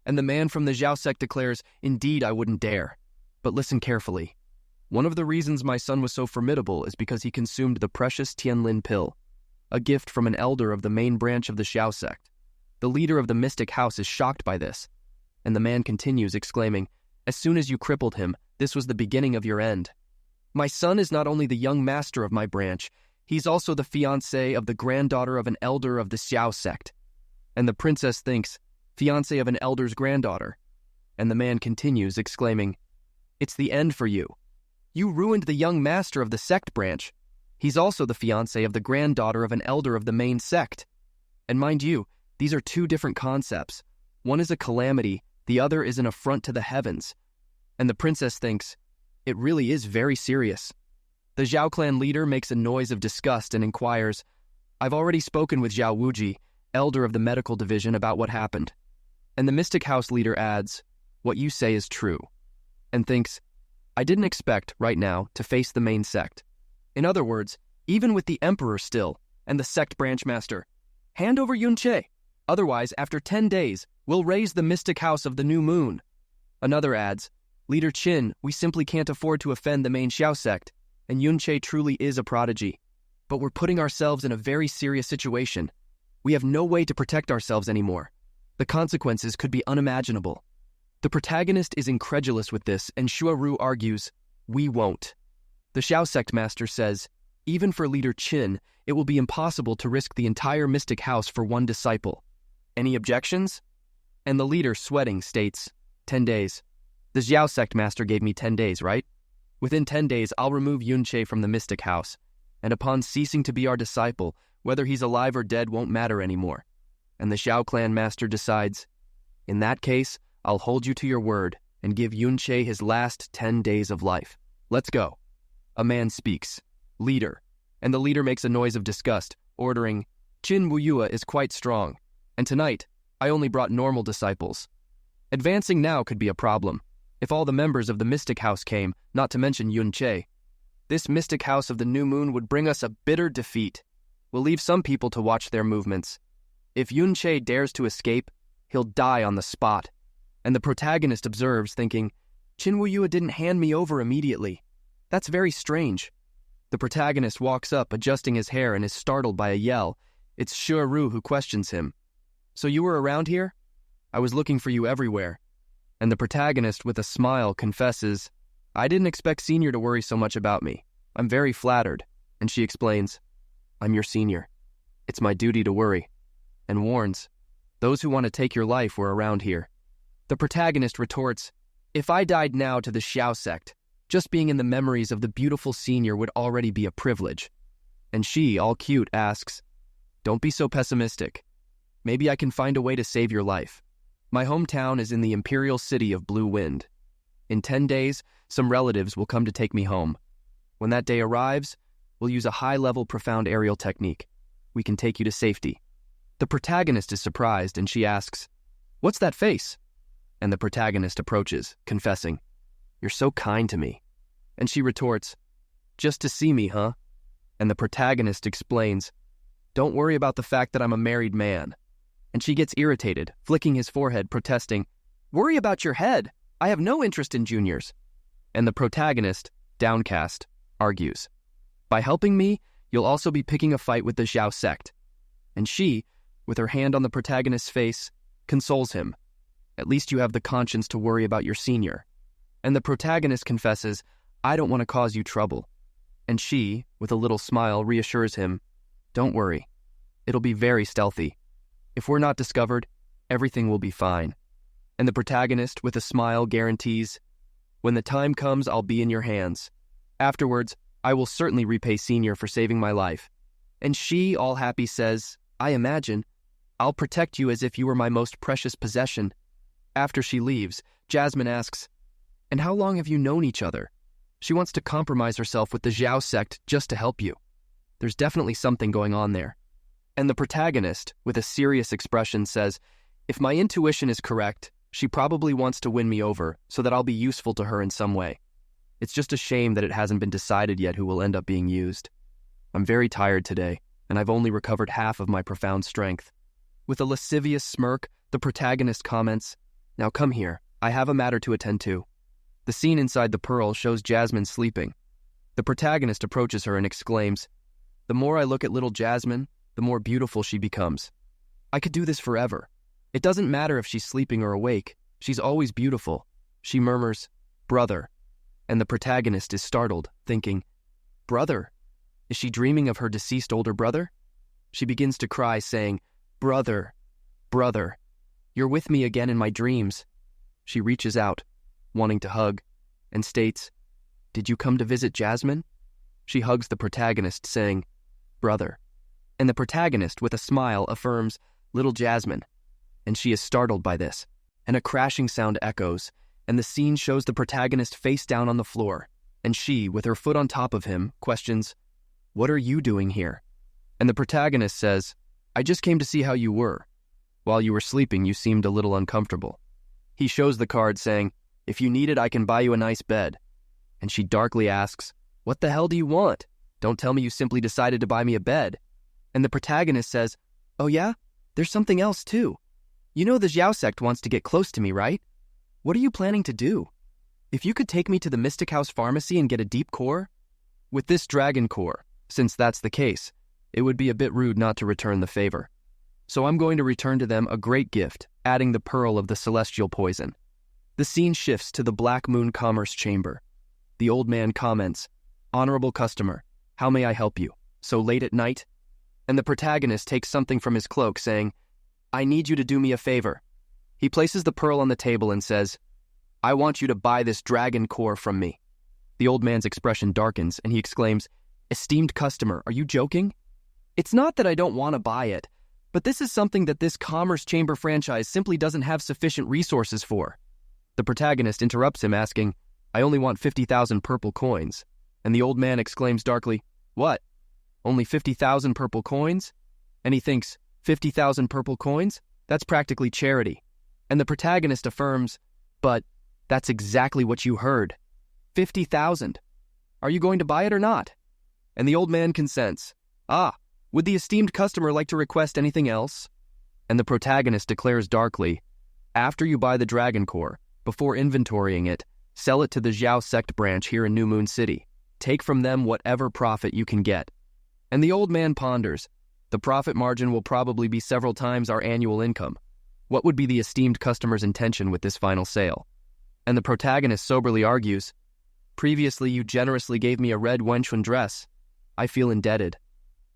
And the man from the Zhao sect declares, indeed, I wouldn't dare. But listen carefully. One of the reasons my son was so formidable is because he consumed the precious Tianlin pill, a gift from an elder of the main branch of the Xiao sect. The leader of the mystic house is shocked by this, and the man continues, exclaiming, as soon as you crippled him, this was the beginning of your end. My son is not only the young master of my branch, he's also the fiancé of the granddaughter of an elder of the Xiao sect. And the princess thinks, fiancé of an elder's granddaughter. And the man continues, exclaiming, it's the end for you. You ruined the young master of the sect branch. He's also the fiancé of the granddaughter of an elder of the main sect. And mind you, these are two different concepts. One is a calamity, the other is an affront to the heavens. And the princess thinks, it really is very serious. The Zhao clan leader makes a noise of disgust and inquires, I've already spoken with Zhao Wuji, elder of the medical division, about what happened. And the mystic house leader adds, what you say is true. And thinks, I didn't expect, right now, to face the main sect. In other words, even with the emperor still, and the sect branch master, hand over Yunche. Otherwise, after 10 days, we'll raise the mystic house of the new moon. Another adds, Leader Qin, we simply can't afford to offend the main Xiao sect, and Yunche truly is a prodigy. But we're putting ourselves in a very serious situation. We have no way to protect ourselves anymore. The consequences could be unimaginable. The protagonist is incredulous with this, and Shuaru argues, we won't. The Xiao sect master says, even for Leader Qin, it will be impossible to risk the entire mystic house for one disciple. Any objections? And the leader, sweating, states, 10 days. The Xiao sect master gave me 10 days, right? Within 10 days, I'll remove Yunche from the mystic house, and upon ceasing to be our disciple, whether he's alive or dead won't matter anymore. And the Xiao clan master decides, in that case, I'll hold you to your word and give Yunche his last 10 days of life. Let's go. A man speaks, leader, and the leader makes a noise of disgust, ordering, Qin Wuyue is quite strong, and tonight, I only brought normal disciples. Advancing now could be a problem. If all the members of the Mystic House came, not to mention Yunche, this Mystic House of the New Moon would bring us a bitter defeat. We'll leave some people to watch their movements. If Yunche dares to escape, he'll die on the spot. And the protagonist observes, thinking, Qin Wuyue didn't hand me over immediately. That's very strange. The protagonist walks up, adjusting his hair, and is startled by a yell. It's Shuaru who questions him. So you were around here? I was looking for you everywhere. And the protagonist, with a smile, confesses, I didn't expect Senior to worry so much about me. I'm very flattered. And she explains, I'm your senior. It's my duty to worry. And warns, those who want to take your life were around here. The protagonist retorts, if I died now to the Xiao sect, just being in the memories of the beautiful senior would already be a privilege. And she, all cute, asks, don't be so pessimistic. Maybe I can find a way to save your life. My hometown is in the imperial city of Blue Wind. In 10 days, some relatives will come to take me home. When that day arrives, we'll use a high-level profound aerial technique. We can take you to safety. The protagonist is surprised, and she asks, what's that face? And the protagonist approaches, confessing, you're so kind to me. And she retorts, just to see me, huh? And the protagonist explains, don't worry about the fact that I'm a married man. And she gets irritated, flicking his forehead, protesting, worry about your head. I have no interest in juniors. And the protagonist, downcast, argues, by helping me, you'll also be picking a fight with the Zhao sect. And she, with her hand on the protagonist's face, consoles him. At least you have the conscience to worry about your senior. And the protagonist confesses, I don't want to cause you trouble. And she, with a little smile, reassures him, don't worry. It'll be very stealthy. If we're not discovered, everything will be fine. And the protagonist, with a smile, guarantees, when the time comes, I'll be in your hands. Afterwards, I will certainly repay Senior for saving my life. And she, all happy, says, I imagine, I'll protect you as if you were my most precious possession. After she leaves, Jasmine asks, and how long have you known each other? She wants to compromise herself with the Zhao sect just to help you. There's definitely something going on there. And the protagonist, with a serious expression, says, if my intuition is correct, she probably wants to win me over so that I'll be useful to her in some way. It's just a shame that it hasn't been decided yet who will end up being used. I'm very tired today, and I've only recovered half of my profound strength. With a lascivious smirk, the protagonist comments, "Now come here, I have a matter to attend to." The scene inside the Pearl shows Jasmine sleeping. The protagonist approaches her and exclaims, "The more I look at little Jasmine, the more beautiful she becomes. I could do this forever. It doesn't matter if she's sleeping or awake, she's always beautiful." She murmurs, "Brother," and the protagonist is startled, thinking, "Brother? Is she dreaming of her deceased older brother?" She begins to cry, saying, "Brother, brother, you're with me again in my dreams." She reaches out, wanting to hug, and states, "Did you come to visit Jasmine?" She hugs the protagonist, saying, "Brother." And the protagonist, with a smile, affirms, "Little Jasmine." And she is startled by this, and a crashing sound echoes, and the scene shows the protagonist face down on the floor, and she, with her foot on top of him, questions, "What are you doing here?" And the protagonist says, "I just came to see how you were. While you were sleeping, you seemed a little uncomfortable." He shows the card, saying, "If you need it, I can buy you a nice bed." And she darkly asks, "What the hell do you want? Don't tell me you simply decided to buy me a bed." And the protagonist says, "Oh yeah? There's something else too. You know the Xiao sect wants to get close to me, right? What are you planning to do? If you could take me to the Mystic House Pharmacy and get a deep core?" With this dragon core, since that's the case, it would be a bit rude not to return the favor. So I'm going to return to them a great gift, adding the pearl of the celestial poison. The scene shifts to the Black Moon Commerce Chamber. The old man comments, "Honorable customer, how may I help you? So late at night?" And the protagonist takes something from his cloak, saying, "I need you to do me a favor." He places the pearl on the table and says, "I want you to buy this dragon core from me." The old man's expression darkens, and he exclaims, "Esteemed customer, are you joking? It's not that I don't want to buy it, but this is something that this Commerce Chamber franchise simply doesn't have sufficient resources for." The protagonist interrupts him, asking, "I only want 50,000 purple coins." And the old man exclaims darkly, "What? Only 50,000 purple coins?" And he thinks, 50,000 purple coins? That's practically charity. And the protagonist affirms, "But that's exactly what you heard. 50,000. Are you going to buy it or not?" And the old man consents. "Ah, would the esteemed customer like to request anything else?" And the protagonist declares darkly, "After you buy the dragon core, before inventorying it, sell it to the Xiao sect branch here in New Moon City. Take from them whatever profit you can get." And the old man ponders, "The profit margin will probably be several times our annual income. What would be the esteemed customer's intention with this final sale?" And the protagonist soberly argues, "Previously you generously gave me a red Wenchun dress. I feel indebted.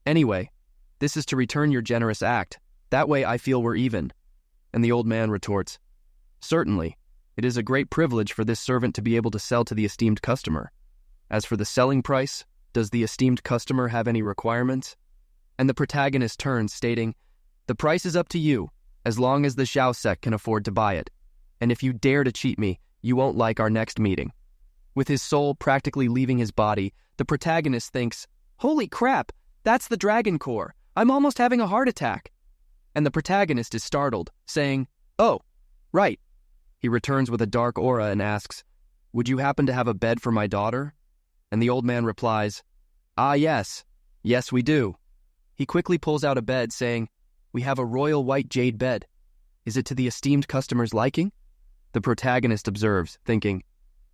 Anyway, this is to return your generous act. That way I feel we're even." And the old man retorts, "Certainly, it is a great privilege for this servant to be able to sell to the esteemed customer. As for the selling price, does the esteemed customer have any requirements?" And the protagonist turns, stating, "The price is up to you, as long as the Xiao sect can afford to buy it. And if you dare to cheat me, you won't like our next meeting." With his soul practically leaving his body, the protagonist thinks, "Holy crap, that's the dragon core. I'm almost having a heart attack." And the protagonist is startled, saying, "Oh, right." He returns with a dark aura and asks, "Would you happen to have a bed for my daughter?" And the old man replies, "Ah, yes. Yes, we do." He quickly pulls out a bed, saying, "We have a royal white jade bed. Is it to the esteemed customer's liking?" The protagonist observes, thinking,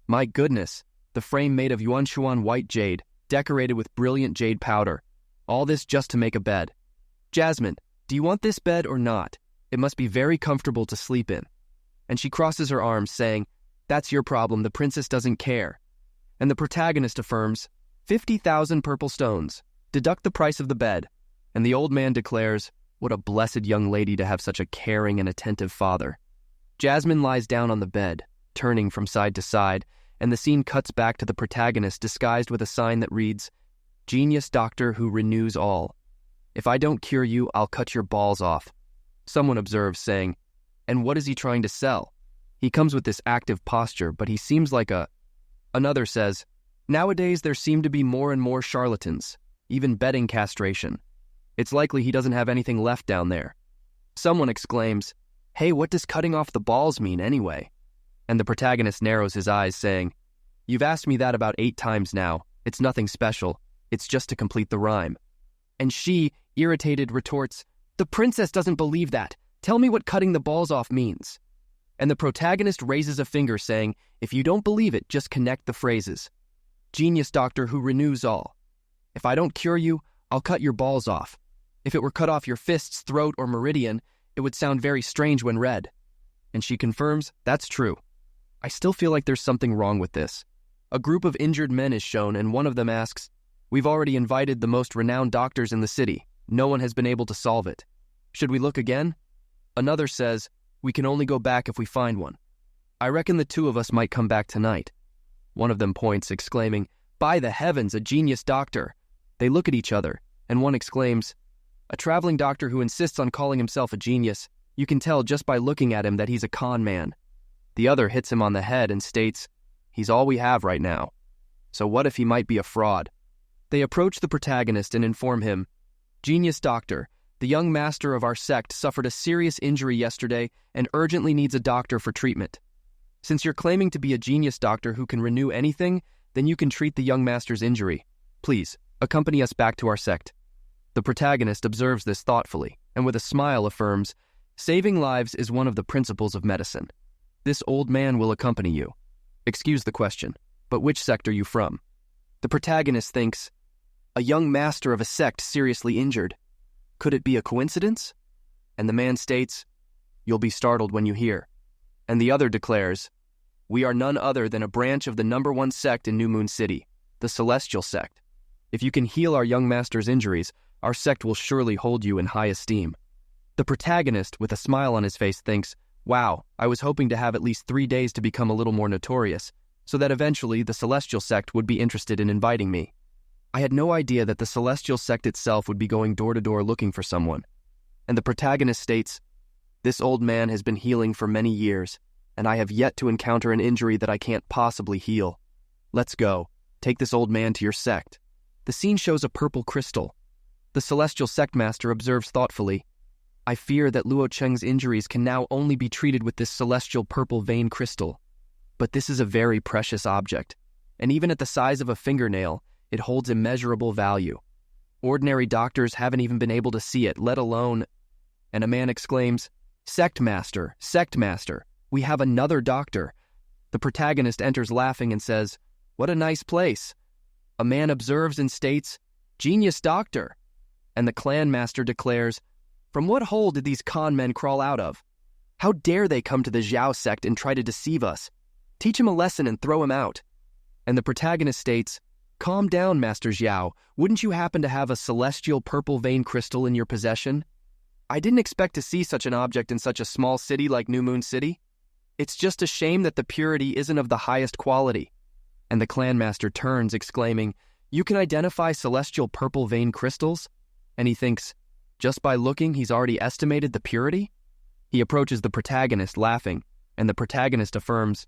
"My goodness, the frame made of Yuanshuan white jade, decorated with brilliant jade powder. All this just to make a bed. Jasmine, do you want this bed or not? It must be very comfortable to sleep in." And she crosses her arms, saying, "That's your problem, the princess doesn't care." And the protagonist affirms, 50,000 purple stones. Deduct the price of the bed." And the old man declares, "What a blessed young lady to have such a caring and attentive father." Jasmine lies down on the bed, turning from side to side, and the scene cuts back to the protagonist disguised with a sign that reads, "Genius doctor who renews all. If I don't cure you, I'll cut your balls off." Someone observes, saying, "And what is he trying to sell? He comes with this active posture, but he seems like a..." Another says, "Nowadays there seem to be more and more charlatans, even betting castration. It's likely he doesn't have anything left down there." Someone exclaims, "Hey, what does cutting off the balls mean anyway?" And the protagonist narrows his eyes, saying, "You've asked me that about 8 times now. It's nothing special. It's just to complete the rhyme." And she, irritated, retorts, The princess doesn't believe that. Tell me what cutting the balls off means. And the protagonist raises a finger saying, if you don't believe it, just connect the phrases. Genius doctor who renews all. If I don't cure you, I'll cut your balls off. If it were cut off your fists, throat, or meridian, it would sound very strange when read. And she confirms, that's true. I still feel like there's something wrong with this. A group of injured men is shown, and one of them asks, we've already invited the most renowned doctors in the city. No one has been able to solve it. Should we look again? Another says, we can only go back if we find one. I reckon the two of us might come back tonight. One of them points, exclaiming, by the heavens, a genius doctor. They look at each other, and one exclaims, a traveling doctor who insists on calling himself a genius. You can tell just by looking at him that he's a con man. The other hits him on the head and states, he's all we have right now. So what if he might be a fraud? They approach the protagonist and inform him, genius doctor, the young master of our sect suffered a serious injury yesterday and urgently needs a doctor for treatment. Since you're claiming to be a genius doctor who can renew anything, then you can treat the young master's injury. Please, accompany us back to our sect. The protagonist observes this thoughtfully, and with a smile affirms, saving lives is one of the principles of medicine. This old man will accompany you. Excuse the question, but which sect are you from? The protagonist thinks, a young master of a sect seriously injured. Could it be a coincidence? And the man states, you'll be startled when you hear. And the other declares, we are none other than a branch of the #1 sect in New Moon City, the Celestial Sect. If you can heal our young master's injuries, our sect will surely hold you in high esteem. The protagonist, with a smile on his face, thinks, wow, I was hoping to have at least 3 days to become a little more notorious, so that eventually the Celestial Sect would be interested in inviting me. I had no idea that the Celestial Sect itself would be going door to door looking for someone. And the protagonist states, this old man has been healing for many years, and I have yet to encounter an injury that I can't possibly heal. Let's go. Take this old man to your sect. The scene shows a purple crystal. The Celestial Sect Master observes thoughtfully, I fear that Luo Cheng's injuries can now only be treated with this celestial purple vein crystal. But this is a very precious object, and even at the size of a fingernail, it holds immeasurable value. Ordinary doctors haven't even been able to see it, let alone... And a man exclaims, Sect Master, we have another doctor. The protagonist enters laughing and says, what a nice place. A man observes and states, genius doctor. And the clan master declares, from what hole did these con men crawl out of? How dare they come to the Zhao sect and try to deceive us? Teach him a lesson and throw him out. And the protagonist states, calm down, Master Zhao. Wouldn't you happen to have a celestial purple vein crystal in your possession? I didn't expect to see such an object in such a small city like New Moon City. It's just a shame that the purity isn't of the highest quality. And the clan master turns, exclaiming, you can identify celestial purple vein crystals? And he thinks, just by looking, he's already estimated the purity? He approaches the protagonist, laughing, and the protagonist affirms,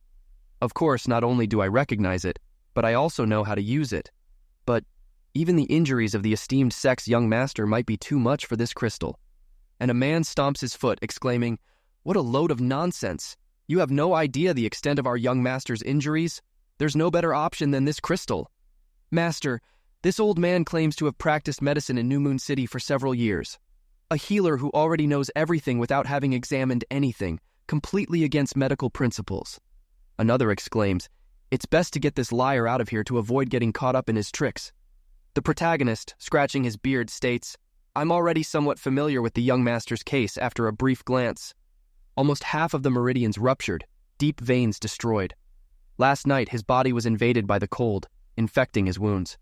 of course, not only do I recognize it, but I also know how to use it. But even the injuries of the esteemed sect's young master might be too much for this crystal. And a man stomps his foot, exclaiming, what a load of nonsense! You have no idea the extent of our young master's injuries. There's no better option than this crystal. Master, this old man claims to have practiced medicine in New Moon City for several years. A healer who already knows everything without having examined anything, completely against medical principles. Another exclaims, it's best to get this liar out of here to avoid getting caught up in his tricks. The protagonist, scratching his beard, states, I'm already somewhat familiar with the young master's case after a brief glance. Almost half of the meridians ruptured, deep veins destroyed. Last night, his body was invaded by the cold, infecting his wounds.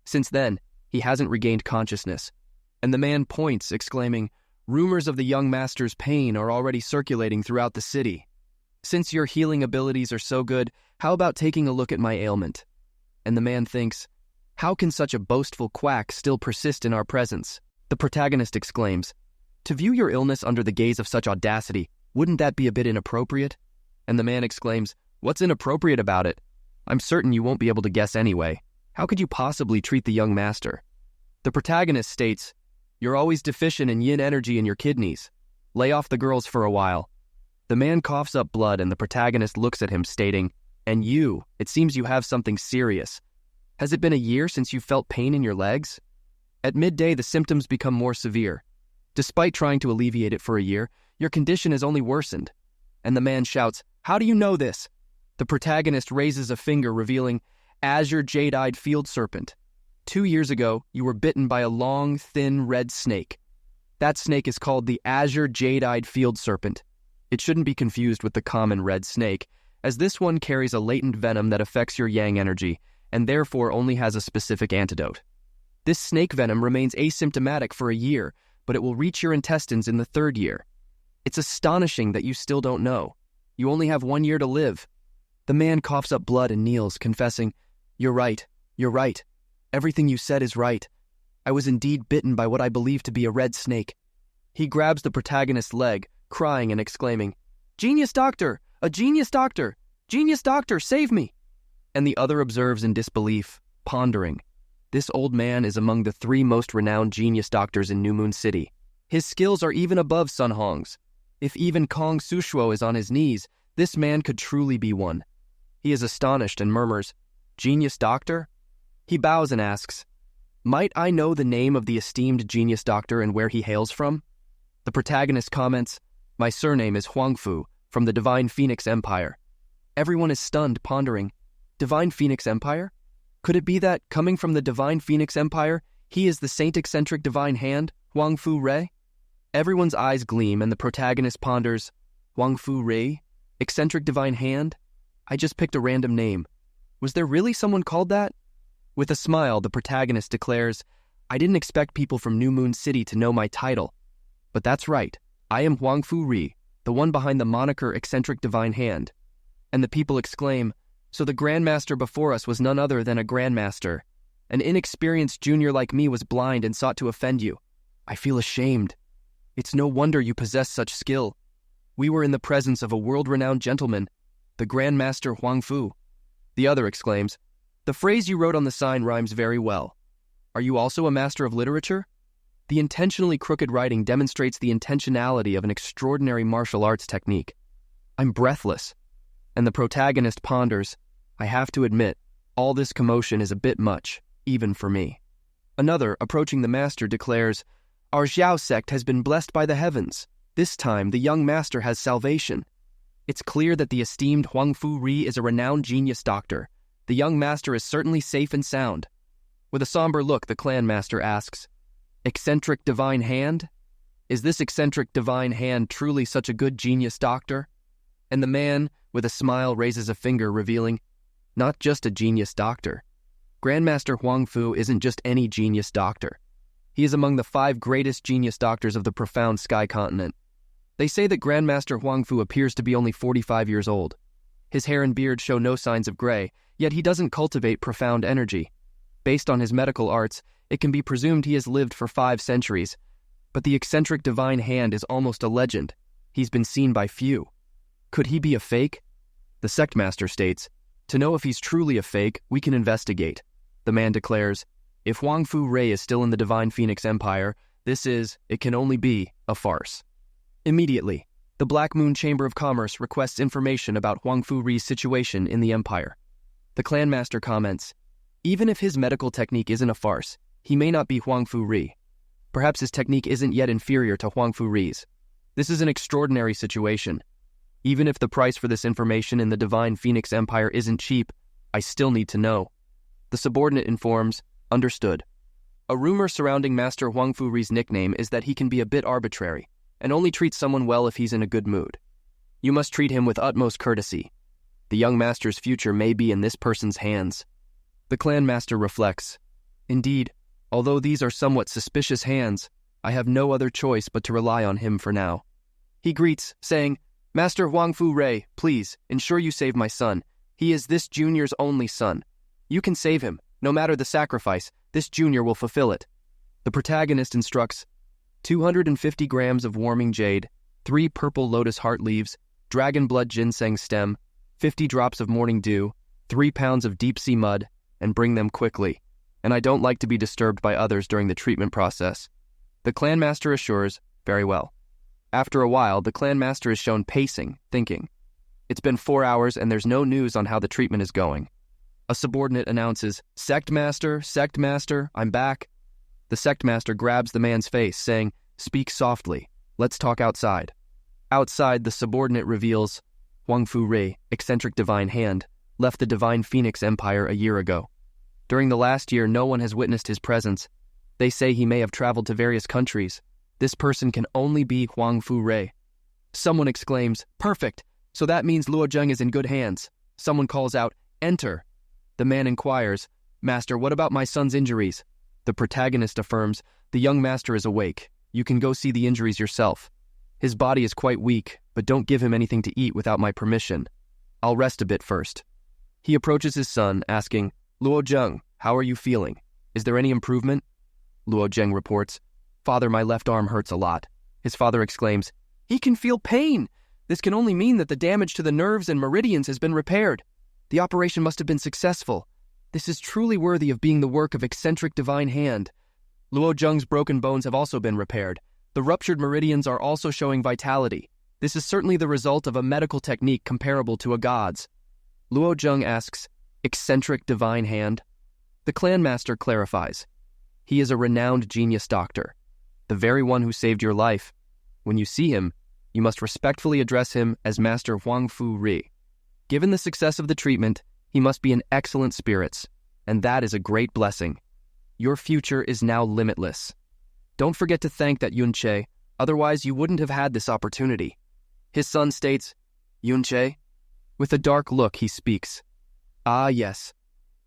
Since then, he hasn't regained consciousness. And the man points, exclaiming, rumors of the young master's pain are already circulating throughout the city. Since your healing abilities are so good, how about taking a look at my ailment? And the man thinks, how can such a boastful quack still persist in our presence? The protagonist exclaims, to view your illness under the gaze of such audacity, wouldn't that be a bit inappropriate? And the man exclaims, what's inappropriate about it? I'm certain you won't be able to guess anyway. How could you possibly treat the young master? The protagonist states, you're always deficient in yin energy in your kidneys. Lay off the girls for a while. The man coughs up blood and the protagonist looks at him stating, and you, it seems you have something serious. Has it been a year since you felt pain in your legs? At midday, the symptoms become more severe. Despite trying to alleviate it for a year, your condition has only worsened. And the man shouts, "How do you know this?" The protagonist raises a finger, revealing Azure Jade-Eyed Field Serpent. 2 years ago, you were bitten by a long, thin, red snake. That snake is called the Azure Jade-Eyed Field Serpent. It shouldn't be confused with the common red snake, as this one carries a latent venom that affects your yang energy, and therefore only has a specific antidote. This snake venom remains asymptomatic for a year, but it will reach your intestines in the 3rd year. It's astonishing that you still don't know. You only have 1 year to live. The man coughs up blood and kneels, confessing, You're right. Everything you said is right. I was indeed bitten by what I believe to be a red snake." He grabs the protagonist's leg, crying and exclaiming, "Genius doctor! A genius doctor! Genius doctor, save me!" And the other observes in disbelief, pondering. This old man is among the 3 most renowned genius doctors in New Moon City. His skills are even above Sun Hong's. If even Kong Sushuo is on his knees, this man could truly be one. He is astonished and murmurs, "Genius doctor?" He bows and asks, "Might I know the name of the esteemed genius doctor and where he hails from?" The protagonist comments, "My surname is Huangfu, from the Divine Phoenix Empire." Everyone is stunned, pondering, Divine Phoenix Empire? Could it be that, coming from the Divine Phoenix Empire, he is the saint-eccentric divine hand, Huangfu Rei? Everyone's eyes gleam and the protagonist ponders, Huangfu Rei? Eccentric divine hand? I just picked a random name. Was there really someone called that? With a smile, the protagonist declares, "I didn't expect people from New Moon City to know my title. But that's right, I am Huangfu Rei, the one behind the moniker Eccentric Divine Hand." And the people exclaim, "So the Grandmaster before us was none other than a Grandmaster. An inexperienced junior like me was blind and sought to offend you. I feel ashamed. It's no wonder you possess such skill. We were in the presence of a world-renowned gentleman, the Grandmaster Huangfu." The other exclaims, "The phrase you wrote on the sign rhymes very well. Are you also a master of literature?" The intentionally crooked writing demonstrates the intentionality of an extraordinary martial arts technique. I'm breathless. And the protagonist ponders, I have to admit, all this commotion is a bit much, even for me. Another, approaching the master, declares, "Our Xiao sect has been blessed by the heavens. This time, the young master has salvation. It's clear that the esteemed Huangfu Rei is a renowned genius doctor. The young master is certainly safe and sound." With a somber look, the clan master asks, "Eccentric divine hand? Is this eccentric divine hand truly such a good genius doctor?" And the man, with a smile, raises a finger, revealing, "Not just a genius doctor. Grandmaster Huangfu isn't just any genius doctor. He is among the 5 greatest genius doctors of the profound Sky Continent. They say that Grandmaster Huangfu appears to be only 45 years old. His hair and beard show no signs of gray, yet he doesn't cultivate profound energy. Based on his medical arts, it can be presumed he has lived for 5 centuries. But the eccentric divine hand is almost a legend. He's been seen by few. Could he be a fake?" The sect master states, "To know if he's truly a fake, we can investigate." The man declares, "If Huangfu Rei is still in the Divine Phoenix Empire, it can only be, a farce." Immediately, the Black Moon Chamber of Commerce requests information about Huangfu Rei's situation in the Empire. The clan master comments, "Even if his medical technique isn't a farce, he may not be Huangfu Rei. Perhaps his technique isn't yet inferior to Huangfu Rei's. This is an extraordinary situation. Even if the price for this information in the Divine Phoenix Empire isn't cheap, I still need to know." The subordinate informs, "Understood." A rumor surrounding Master Huangfu Rei's nickname is that he can be a bit arbitrary, and only treats someone well if he's in a good mood. You must treat him with utmost courtesy. The young master's future may be in this person's hands. The clan master reflects, "Indeed, although these are somewhat suspicious hands, I have no other choice but to rely on him for now." He greets, saying, "Master Huangfu Rei, please, ensure you save my son. He is this junior's only son. You can save him. No matter the sacrifice, this junior will fulfill it." The protagonist instructs, 250 grams of warming jade, 3 purple lotus heart leaves, dragon blood ginseng stem, 50 drops of morning dew, 3 pounds of deep-sea mud, and bring them quickly. And I don't like to be disturbed by others during the treatment process. The clan master assures, "Very well." After a while, the clan master is shown pacing, thinking. It's been 4 hours and there's no news on how the treatment is going. A subordinate announces, Sect master, I'm back." The sect master grabs the man's face, saying, Speak softly. Let's talk outside. Outside, the subordinate reveals Huang Fu Rei, eccentric divine hand, left the Divine Phoenix Empire a year ago. During the last year, no one has witnessed his presence. They say he may have traveled to various countries. This person can only be Huang Fu Rei. Someone exclaims, "Perfect! So that means Luo Zheng is in good hands." Someone calls out, "Enter!" The man inquires, "Master, what about my son's injuries?" The protagonist affirms, "The young master is awake. You can go see the injuries yourself. His body is quite weak, but don't give him anything to eat without my permission. I'll rest a bit first." He approaches his son, asking, "Luo Zheng, how are you feeling? Is there any improvement?" Luo Zheng reports, "Father, my left arm hurts a lot." His father exclaims, "He can feel pain! This can only mean that the damage to the nerves and meridians has been repaired. The operation must have been successful. This is truly worthy of being the work of eccentric divine hand." Luo Zheng's broken bones have also been repaired. The ruptured meridians are also showing vitality. This is certainly the result of a medical technique comparable to a god's. Luo Zheng asks, "Eccentric divine hand?" The clan master clarifies, "He is a renowned genius doctor, the very one who saved your life. When you see him, you must respectfully address him as Master Huang Fu Rei. Given the success of the treatment, he must be in excellent spirits, and that is a great blessing. Your future is now limitless. Don't forget to thank that Yunche, otherwise you wouldn't have had this opportunity." His son states, "Yunche?" With a dark look, he speaks, "Ah, yes.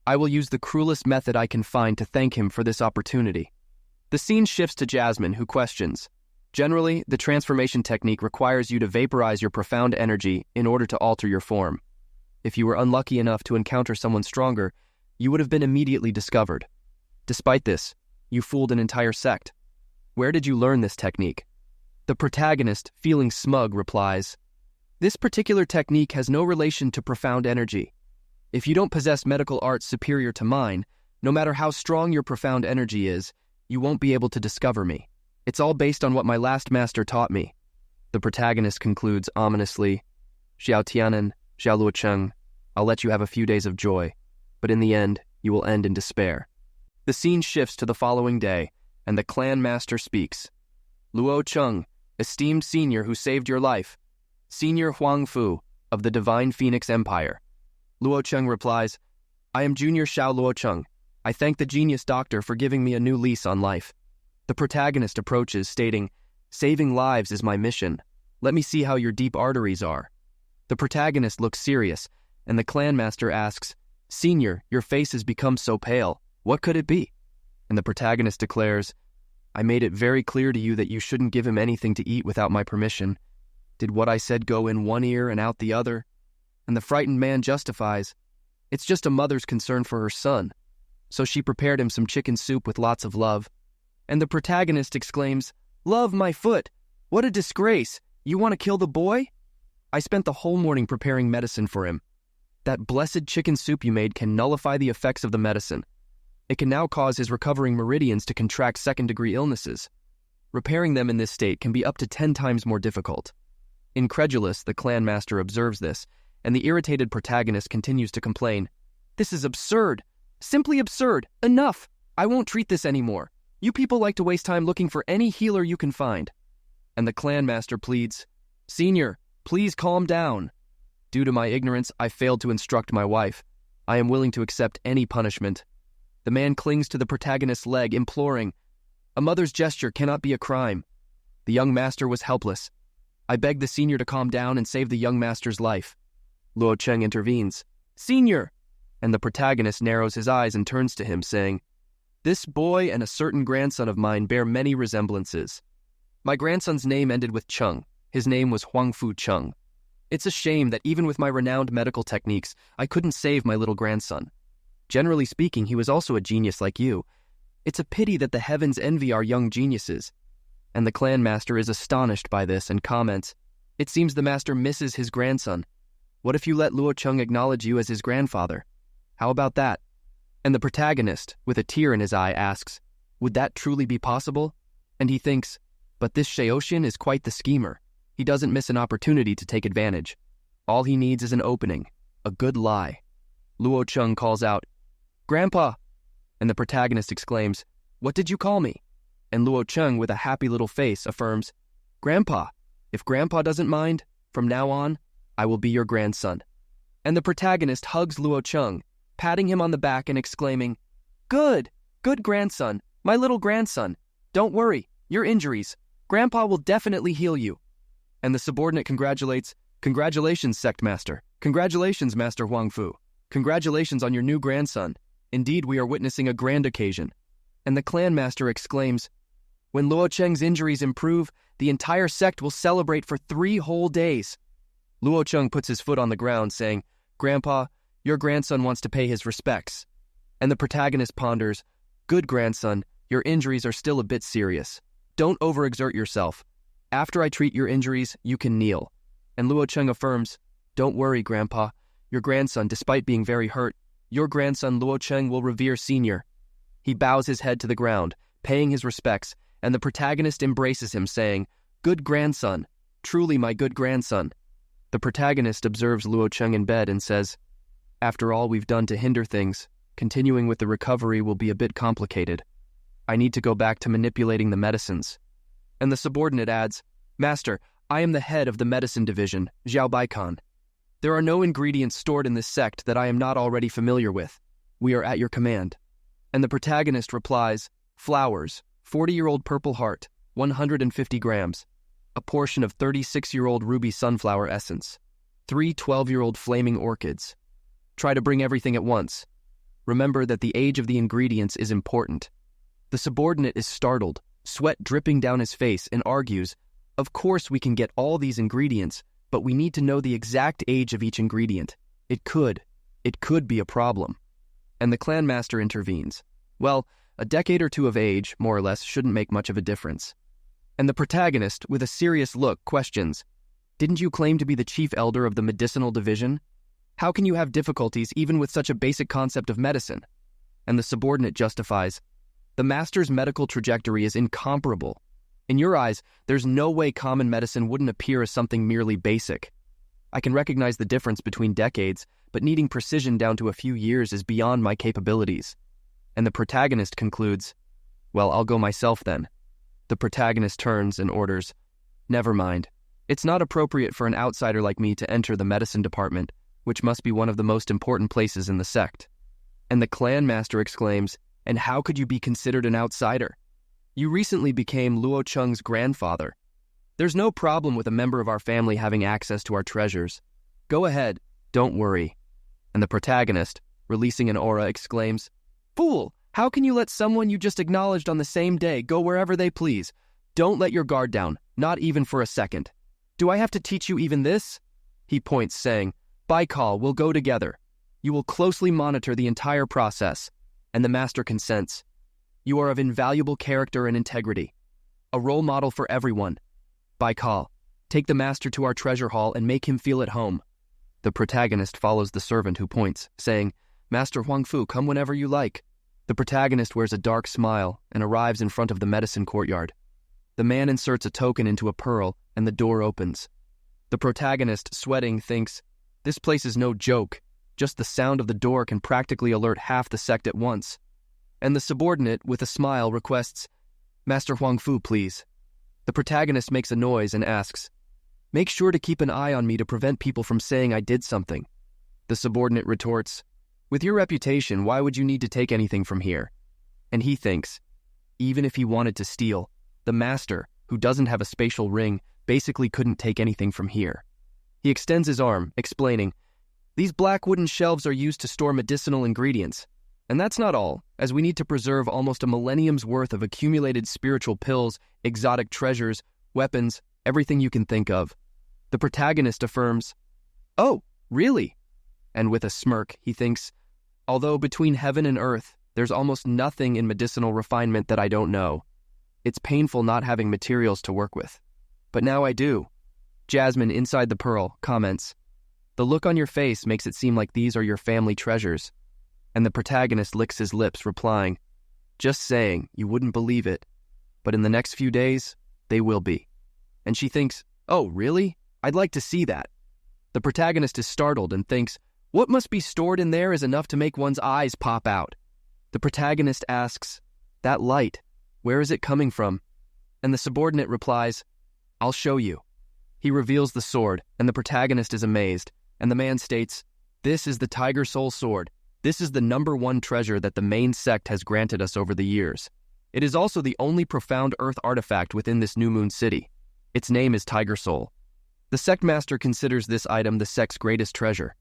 I will use the cruelest method I can find to thank him for this opportunity." The scene shifts to Jasmine, who questions, "Generally, the transformation technique requires you to vaporize your profound energy in order to alter your form. If you were unlucky enough to encounter someone stronger, you would have been immediately discovered. Despite this, you fooled an entire sect. Where did you learn this technique?" The protagonist, feeling smug, replies, "This particular technique has no relation to profound energy. If you don't possess medical arts superior to mine, no matter how strong your profound energy is, you won't be able to discover me. It's all based on what my last master taught me." The protagonist concludes ominously, "Xiao Tianen, Xiao Luocheng, I'll let you have a few days of joy, but in the end, you will end in despair." The scene shifts to the following day, and the clan master speaks. "Luo Cheng, esteemed senior who saved your life, Senior Huang Fu of the Divine Phoenix Empire." Luo Cheng replies, "I am Junior Xiao Luo Cheng. I thank the genius doctor for giving me a new lease on life." The protagonist approaches, stating, "Saving lives is my mission. Let me see how your deep arteries are." The protagonist looks serious, and the clan master asks, "Senior, your face has become so pale. What could it be?" And the protagonist declares, "I made it very clear to you that you shouldn't give him anything to eat without my permission. Did what I said go in one ear and out the other?" And the frightened man justifies, "It's just a mother's concern for her son. So she prepared him some chicken soup with lots of love." And the protagonist exclaims, "Love, my foot! What a disgrace! You want to kill the boy? I spent the whole morning preparing medicine for him. That blessed chicken soup you made can nullify the effects of the medicine. It can now cause his recovering meridians to contract second-degree illnesses. Repairing them in this state can be up to 10 times more difficult." Incredulous, the clan master observes this, and the irritated protagonist continues to complain, "This is absurd! Simply absurd! Enough! I won't treat this anymore. You people like to waste time looking for any healer you can find." And the clan master pleads, "Senior, please calm down. Due to my ignorance, I failed to instruct my wife. I am willing to accept any punishment." The man clings to the protagonist's leg, imploring, "A mother's gesture cannot be a crime." The young master was helpless. "I beg the senior to calm down and save the young master's life." Luo Cheng intervenes, "Senior!" And the protagonist narrows his eyes and turns to him, saying, "This boy and a certain grandson of mine bear many resemblances. My grandson's name ended with Cheng. His name was Huang Fu Cheng. It's a shame that even with my renowned medical techniques, I couldn't save my little grandson. Generally speaking, he was also a genius like you. It's a pity that the heavens envy our young geniuses." And the clan master is astonished by this and comments, "It seems the master misses his grandson. What if you let Luo Cheng acknowledge you as his grandfather? How about that?" And the protagonist, with a tear in his eye, asks, "Would that truly be possible?" And he thinks, "But this Shaoshin is quite the schemer. He doesn't miss an opportunity to take advantage. All he needs is an opening, a good lie." Luo Cheng calls out, "Grandpa!" And the protagonist exclaims, "What did you call me?" and Luo Cheng, with a happy little face, affirms, "Grandpa, if Grandpa doesn't mind, from now on, I will be your grandson." And the protagonist hugs Luo Cheng, patting him on the back and exclaiming, "Good, good grandson, my little grandson. Don't worry, your injuries. Grandpa will definitely heal you." And the subordinate congratulates, "Congratulations, sect master. Congratulations, Master Huang Fu. Congratulations on your new grandson. Indeed, we are witnessing a grand occasion." And the clan master exclaims, "When Luo Cheng's injuries improve, the entire sect will celebrate for 3 whole days." Luo Cheng puts his foot on the ground, saying, "Grandpa, your grandson wants to pay his respects." And the protagonist ponders, "Good grandson, your injuries are still a bit serious. Don't overexert yourself. After I treat your injuries, you can kneel." And Luo Cheng affirms, "Don't worry, Grandpa. Your grandson, despite being very hurt, your grandson Luo Cheng will revere Senior." He bows his head to the ground, paying his respects, and the protagonist embraces him, saying, "Good grandson, truly my good grandson." The protagonist observes Luo Cheng in bed and says, "After all we've done to hinder things, continuing with the recovery will be a bit complicated. I need to go back to manipulating the medicines." And the subordinate adds, "Master, I am the head of the medicine division, Zhao Baikan. There are no ingredients stored in this sect that I am not already familiar with. We are at your command." And the protagonist replies, "Flowers, 40-year-old purple heart, 150 grams. A portion of 36-year-old ruby sunflower essence. 3 12-year-old flaming orchids. Try to bring everything at once. Remember that the age of the ingredients is important." The subordinate is startled, sweat dripping down his face, and argues, "Of course we can get all these ingredients, but we need to know the exact age of each ingredient. It could be a problem." And the clan master intervenes. "Well, a decade or 2 of age, more or less, shouldn't make much of a difference." And the protagonist, with a serious look, questions, "Didn't you claim to be the chief elder of the medicinal division? How can you have difficulties even with such a basic concept of medicine?" And the subordinate justifies, "The master's medical trajectory is incomparable. In your eyes, there's no way common medicine wouldn't appear as something merely basic. I can recognize the difference between decades, but needing precision down to a few years is beyond my capabilities." And the protagonist concludes, "Well, I'll go myself then." The protagonist turns and orders, "Never mind. It's not appropriate for an outsider like me to enter the medicine department, which must be one of the most important places in the sect." And the clan master exclaims, "And how could you be considered an outsider? You recently became Luo Cheng's grandfather. There's no problem with a member of our family having access to our treasures. Go ahead, don't worry." And the protagonist, releasing an aura, exclaims, "Fool! How can you let someone you just acknowledged on the same day go wherever they please? Don't let your guard down, not even for a second. Do I have to teach you even this?" He points, saying, "Baikal, we'll go together. You will closely monitor the entire process." And the master consents. "You are of invaluable character and integrity. A role model for everyone. Baikal, take the master to our treasure hall and make him feel at home." The protagonist follows the servant who points, saying, "Master Huang Fu, come whenever you like." The protagonist wears a dark smile and arrives in front of the medicine courtyard. The man inserts a token into a pearl, and the door opens. The protagonist, sweating, thinks, "This place is no joke. Just the sound of the door can practically alert half the sect at once." And the subordinate, with a smile, requests, "Master Huang Fu, please." The protagonist makes a noise and asks, "Make sure to keep an eye on me to prevent people from saying I did something." The subordinate retorts, "With your reputation, why would you need to take anything from here?" And he thinks, even if he wanted to steal, the master, who doesn't have a spatial ring, basically couldn't take anything from here. He extends his arm, explaining, "These black wooden shelves are used to store medicinal ingredients. And that's not all, as we need to preserve almost a millennium's worth of accumulated spiritual pills, exotic treasures, weapons, everything you can think of." The protagonist affirms, "Oh, really?" And with a smirk, he thinks, "Although between heaven and earth, there's almost nothing in medicinal refinement that I don't know. It's painful not having materials to work with. But now I do." Jasmine, inside the pearl, comments, "The look on your face makes it seem like these are your family treasures." And the protagonist licks his lips, replying, "Just saying, you wouldn't believe it. But in the next few days, they will be." And she thinks, "Oh, really? I'd like to see that." The protagonist is startled and thinks, "What must be stored in there is enough to make one's eyes pop out." The protagonist asks, "That light, Where is it coming from? And the subordinate replies, I'll show you. He reveals the sword, and the protagonist is amazed, and the man states, this is the Tiger Soul Sword. This is the #1 treasure that the main sect has granted us over the years. It is also the only profound earth artifact within this New Moon City. Its name is Tiger Soul. The sect master considers this item the sect's greatest treasure.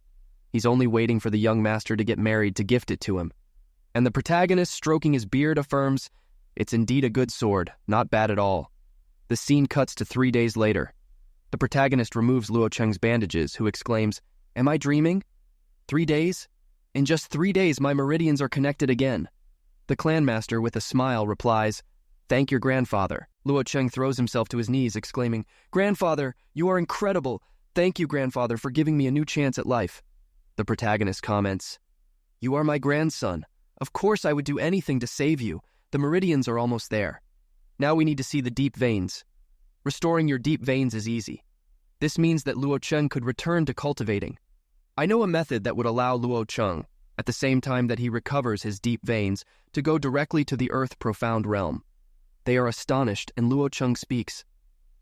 He's only waiting for the young master to get married to gift it to him. And the protagonist, stroking his beard, affirms, it's indeed a good sword, not bad at all. The scene cuts to 3 days later. The protagonist removes Luo Cheng's bandages, who exclaims, am I dreaming? 3 days? In just 3 days, my meridians are connected again. The clan master, with a smile, replies, thank your grandfather. Luo Cheng throws himself to his knees, exclaiming, Grandfather, you are incredible. Thank you, grandfather, for giving me a new chance at life. The protagonist comments, you are my grandson. Of course I would do anything to save you. The meridians are almost there. Now we need to see the deep veins. Restoring your deep veins is easy. This means that Luo Cheng could return to cultivating. I know a method that would allow Luo Cheng, at the same time that he recovers his deep veins, to go directly to the Earth Profound Realm. They are astonished, and Luo Cheng speaks.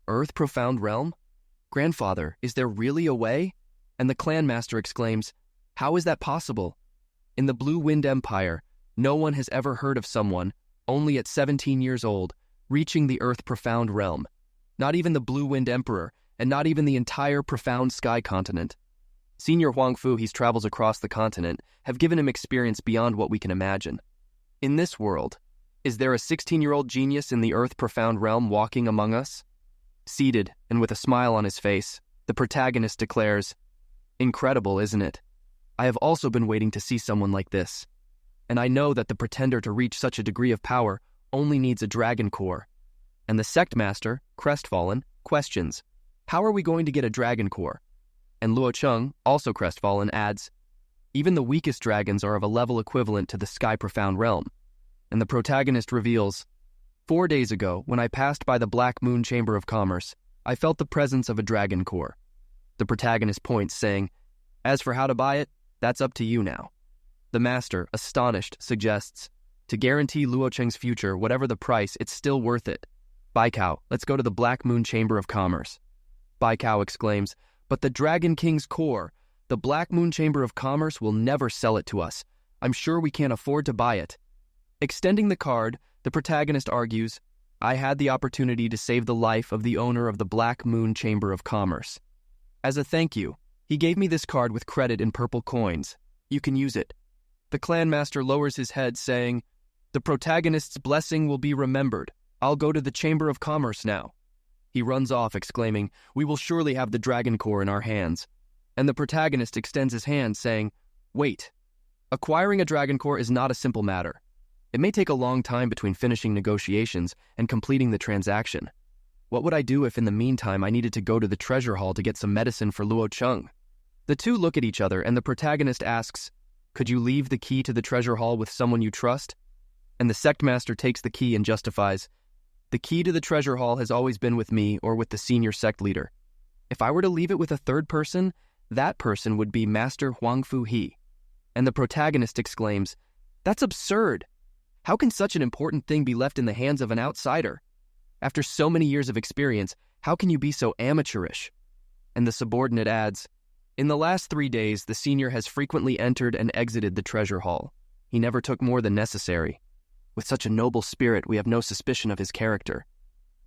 Earth Profound Realm? Grandfather, is there really a way? And the clan master exclaims, how is that possible? In the Blue Wind Empire, no one has ever heard of someone, only at 17 years old, reaching the Earth Profound Realm. Not even the Blue Wind Emperor, and not even the entire Profound Sky continent. Senior Huang Fu, he travels across the continent, have given him experience beyond what we can imagine. In this world, is there a 16-year-old genius in the Earth Profound Realm walking among us? Seated, and with a smile on his face, the protagonist declares, incredible, isn't it? I have also been waiting to see someone like this. And I know that the pretender to reach such a degree of power only needs a dragon core. And the sect master, crestfallen, questions, how are we going to get a dragon core? And Luo Cheng, also crestfallen, adds, even the weakest dragons are of a level equivalent to the Sky Profound Realm. And the protagonist reveals, 4 days ago, when I passed by the Black Moon Chamber of Commerce, I felt the presence of a dragon core. The protagonist points, saying, as for how to buy it, that's up to you now. The master, astonished, suggests, to guarantee Luo Cheng's future, whatever the price, it's still worth it. Bai Cao, let's go to the Black Moon Chamber of Commerce. Bai Cao exclaims, but the Dragon King's core, the Black Moon Chamber of Commerce will never sell it to us. I'm sure we can't afford to buy it. Extending the card, the protagonist argues, I had the opportunity to save the life of the owner of the Black Moon Chamber of Commerce. As a thank you, he gave me this card with credit in purple coins. You can use it. The clan master lowers his head, saying, the protagonist's blessing will be remembered. I'll go to the Chamber of Commerce now. He runs off, exclaiming, we will surely have the dragon core in our hands. And the protagonist extends his hand, saying, wait. Acquiring a dragon core is not a simple matter. It may take a long time between finishing negotiations and completing the transaction. What would I do if in the meantime I needed to go to the treasure hall to get some medicine for Luo Cheng? The two look at each other, and the protagonist asks, could you leave the key to the treasure hall with someone you trust? And the sect master takes the key and justifies, the key to the treasure hall has always been with me or with the senior sect leader. If I were to leave it with a third person, that person would be Master Huang Fu He. And the protagonist exclaims, that's absurd. How can such an important thing be left in the hands of an outsider? After so many years of experience, how can you be so amateurish? And the subordinate adds, in the last 3 days, the senior has frequently entered and exited the treasure hall. He never took more than necessary. With such a noble spirit, we have no suspicion of his character.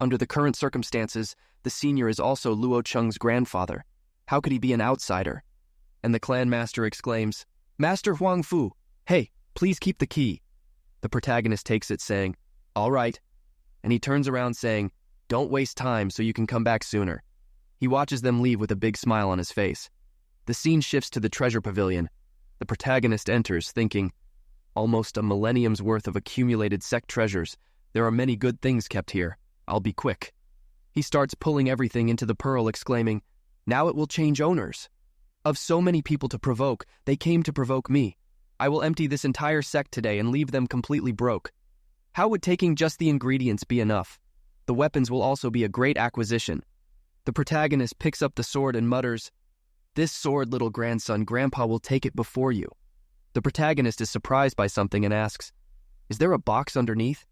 Under the current circumstances, the senior is also Luo Cheng's grandfather. How could he be an outsider? And the clan master exclaims, Master Huang Fu, hey, please keep the key. The protagonist takes it, saying, all right. And he turns around saying, don't waste time so you can come back sooner. He watches them leave with a big smile on his face. The scene shifts to the treasure pavilion. The protagonist enters, thinking, almost a millennium's worth of accumulated sect treasures. There are many good things kept here. I'll be quick. He starts pulling everything into the pearl, exclaiming, now it will change owners. Of so many people to provoke, they came to provoke me. I will empty this entire sect today and leave them completely broke. How would taking just the ingredients be enough? The weapons will also be a great acquisition. The protagonist picks up the sword and mutters, this sword, little grandson, Grandpa will take it before you. The protagonist is surprised by something and asks, is there a box underneath?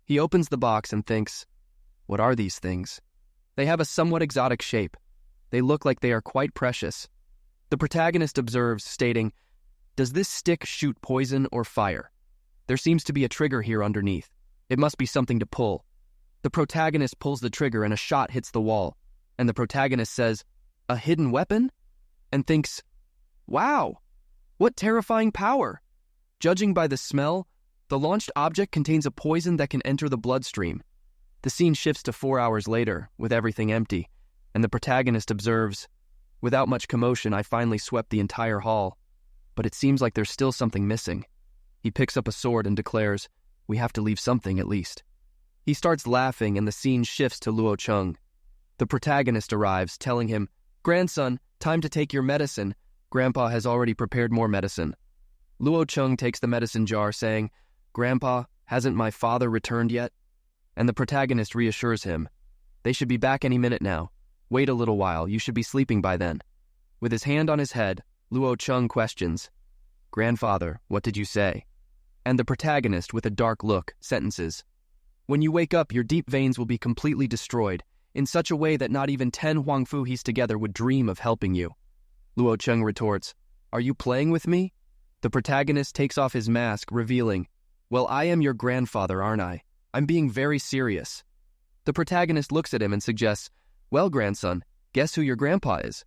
He opens the box and thinks, what are these things? They have a somewhat exotic shape. They look like they are quite precious. The protagonist observes, stating, does this stick shoot poison or fire? There seems to be a trigger here underneath. It must be something to pull. The protagonist pulls the trigger and a shot hits the wall, and the protagonist says, a hidden weapon? And thinks, wow, what terrifying power! Judging by the smell, the launched object contains a poison that can enter the bloodstream. The scene shifts to 4 hours later, with everything empty, and the protagonist observes, without much commotion, I finally swept the entire hall, but it seems like there's still something missing. He picks up a sword and declares, we have to leave something at least. He starts laughing and the scene shifts to Luo Cheng. The protagonist arrives, telling him, grandson, time to take your medicine. Grandpa has already prepared more medicine. Luo Cheng takes the medicine jar, saying, Grandpa, hasn't my father returned yet? And the protagonist reassures him, they should be back any minute now. Wait a little while, you should be sleeping by then. With his hand on his head, Luo Cheng questions, Grandfather, what did you say? And the protagonist, with a dark look, sentences, when you wake up, your deep veins will be completely destroyed, in such a way that not even 10 Huangfu together would dream of helping you. Luo Cheng retorts, are you playing with me? The protagonist takes off his mask, revealing, well, I am your grandfather, aren't I? I'm being very serious. The protagonist looks at him and suggests, well, grandson, guess who your grandpa is?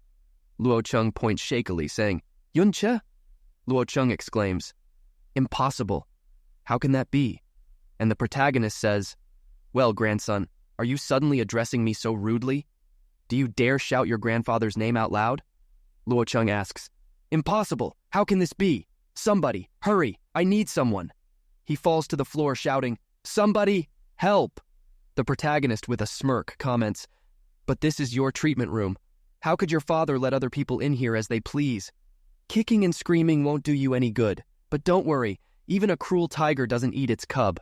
Luo Cheng points shakily, saying, Yunche? Luo Cheng exclaims, impossible. How can that be? And the protagonist says, well, grandson, are you suddenly addressing me so rudely? Do you dare shout your grandfather's name out loud? Luo Cheng asks, impossible. How can this be? Somebody, hurry, I need someone. He falls to the floor shouting, somebody, help. The protagonist, with a smirk, comments, but this is your treatment room. How could your father let other people in here as they please? Kicking and screaming won't do you any good, but don't worry, even a cruel tiger doesn't eat its cub.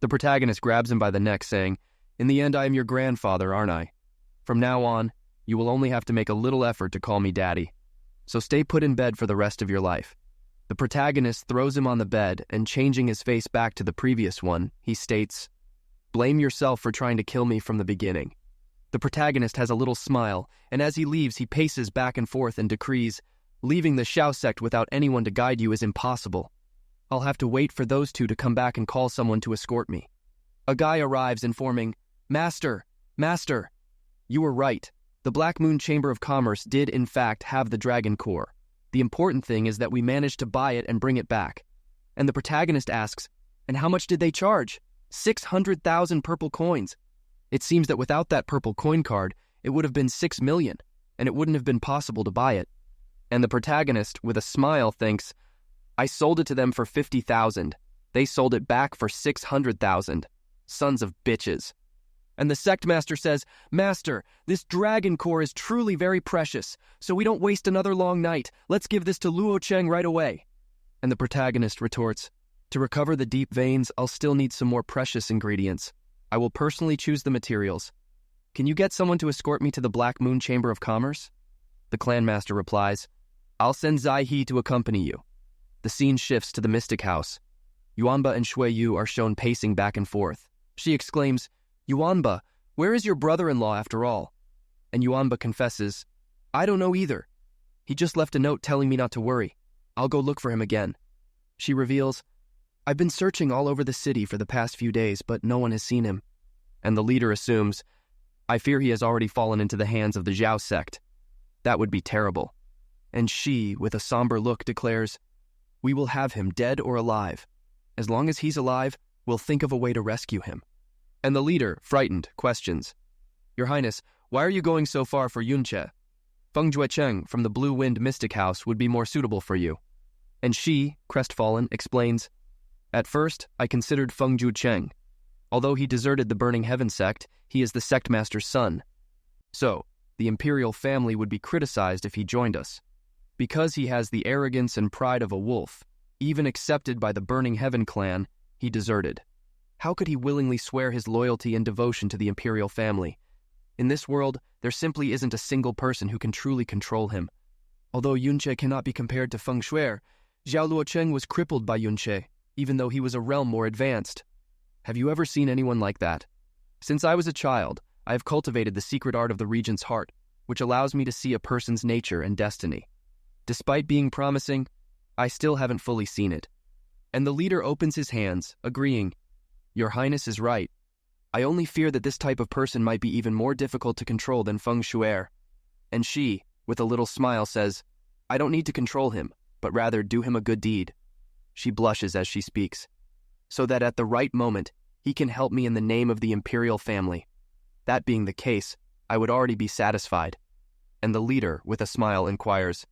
The protagonist grabs him by the neck, saying, in the end, I am your grandfather, aren't I? From now on, you will only have to make a little effort to call me daddy. So stay put in bed for the rest of your life. The protagonist throws him on the bed, and changing his face back to the previous one, he states, blame yourself for trying to kill me from the beginning. The protagonist has a little smile, and as he leaves, he paces back and forth and decrees, leaving the Shao sect without anyone to guide you is impossible. I'll have to wait for those two to come back and call someone to escort me. A guy arrives informing, Master, Master, you were right. The Black Moon Chamber of Commerce did in fact have the Dragon Core. The important thing is that we managed to buy it and bring it back. And the protagonist asks, and how much did they charge? 600,000 purple coins. It seems that without that purple coin card, it would have been 6 million, and it wouldn't have been possible to buy it. And the protagonist, with a smile, thinks, I sold it to them for 50,000. They sold it back for 600,000. Sons of bitches. And the sect master says, Master, this dragon core is truly very precious, so we don't waste another long night. Let's give this to Luo Cheng right away. And the protagonist retorts, to recover the deep veins, I'll still need some more precious ingredients. I will personally choose the materials. Can you get someone to escort me to the Black Moon Chamber of Commerce? The clan master replies, I'll send Zai He to accompany you. The scene shifts to the Mystic House. Yuanba and Shui Yu are shown pacing back and forth. She exclaims, Yuanba, where is your brother-in-law after all? And Yuanba confesses, I don't know either. He just left a note telling me not to worry. I'll go look for him again. She reveals, I've been searching all over the city for the past few days, but no one has seen him. And the leader assumes, I fear he has already fallen into the hands of the Zhao sect. That would be terrible. And she, with a somber look, declares, we will have him dead or alive. As long as he's alive, we'll think of a way to rescue him. And the leader, frightened, questions, Your Highness, why are you going so far for Yunche? Feng Juecheng from the Blue Wind Mystic House would be more suitable for you. And she, crestfallen, explains, At first, I considered Feng Juecheng. Although he deserted the Burning Heaven sect, he is the sect master's son. So, the imperial family would be criticized if he joined us. Because he has the arrogance and pride of a wolf, even accepted by the Burning Heaven clan, he deserted. How could he willingly swear his loyalty and devotion to the imperial family? In this world, there simply isn't a single person who can truly control him. Although Yunche cannot be compared to Feng Shui, Zhao Luocheng was crippled by Yunche, even though he was a realm more advanced. Have you ever seen anyone like that? Since I was a child, I have cultivated the secret art of the regent's heart, which allows me to see a person's nature and destiny. Despite being promising, I still haven't fully seen it. And the leader opens his hands, agreeing, Your Highness is right. I only fear that this type of person might be even more difficult to control than Feng Shuer. And she, with a little smile, says, I don't need to control him, but rather do him a good deed. She blushes as she speaks, so that at the right moment, he can help me in the name of the imperial family. That being the case, I would already be satisfied. And the leader, with a smile, inquires,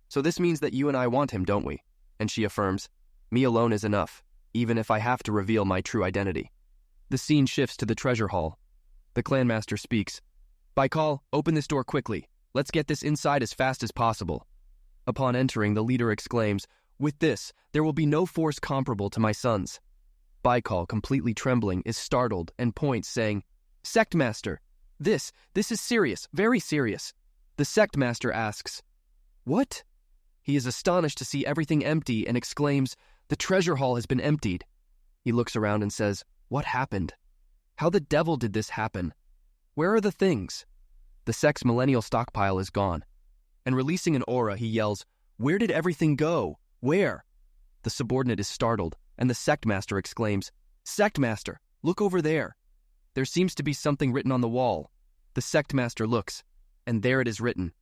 So this means that you and I want him, don't we? And she affirms, Me alone is enough, even if I have to reveal my true identity. The scene shifts to the treasure hall. The clanmaster speaks, Baikal, open this door quickly. Let's get this inside as fast as possible. Upon entering, the leader exclaims, With this, there will be no force comparable to my son's. Baikal, completely trembling, is startled and points, saying, Sectmaster, this is serious, very serious. The sectmaster asks, What? He is astonished to see everything empty and exclaims, The treasure hall has been emptied. He looks around and says, What happened? How the devil did this happen? Where are the things? The sect's millennial stockpile is gone. And releasing an aura, he yells, Where did everything go? Where? The subordinate is startled, and the sectmaster exclaims, Sectmaster, look over there. There seems to be something written on the wall. The sectmaster looks, and there it is written,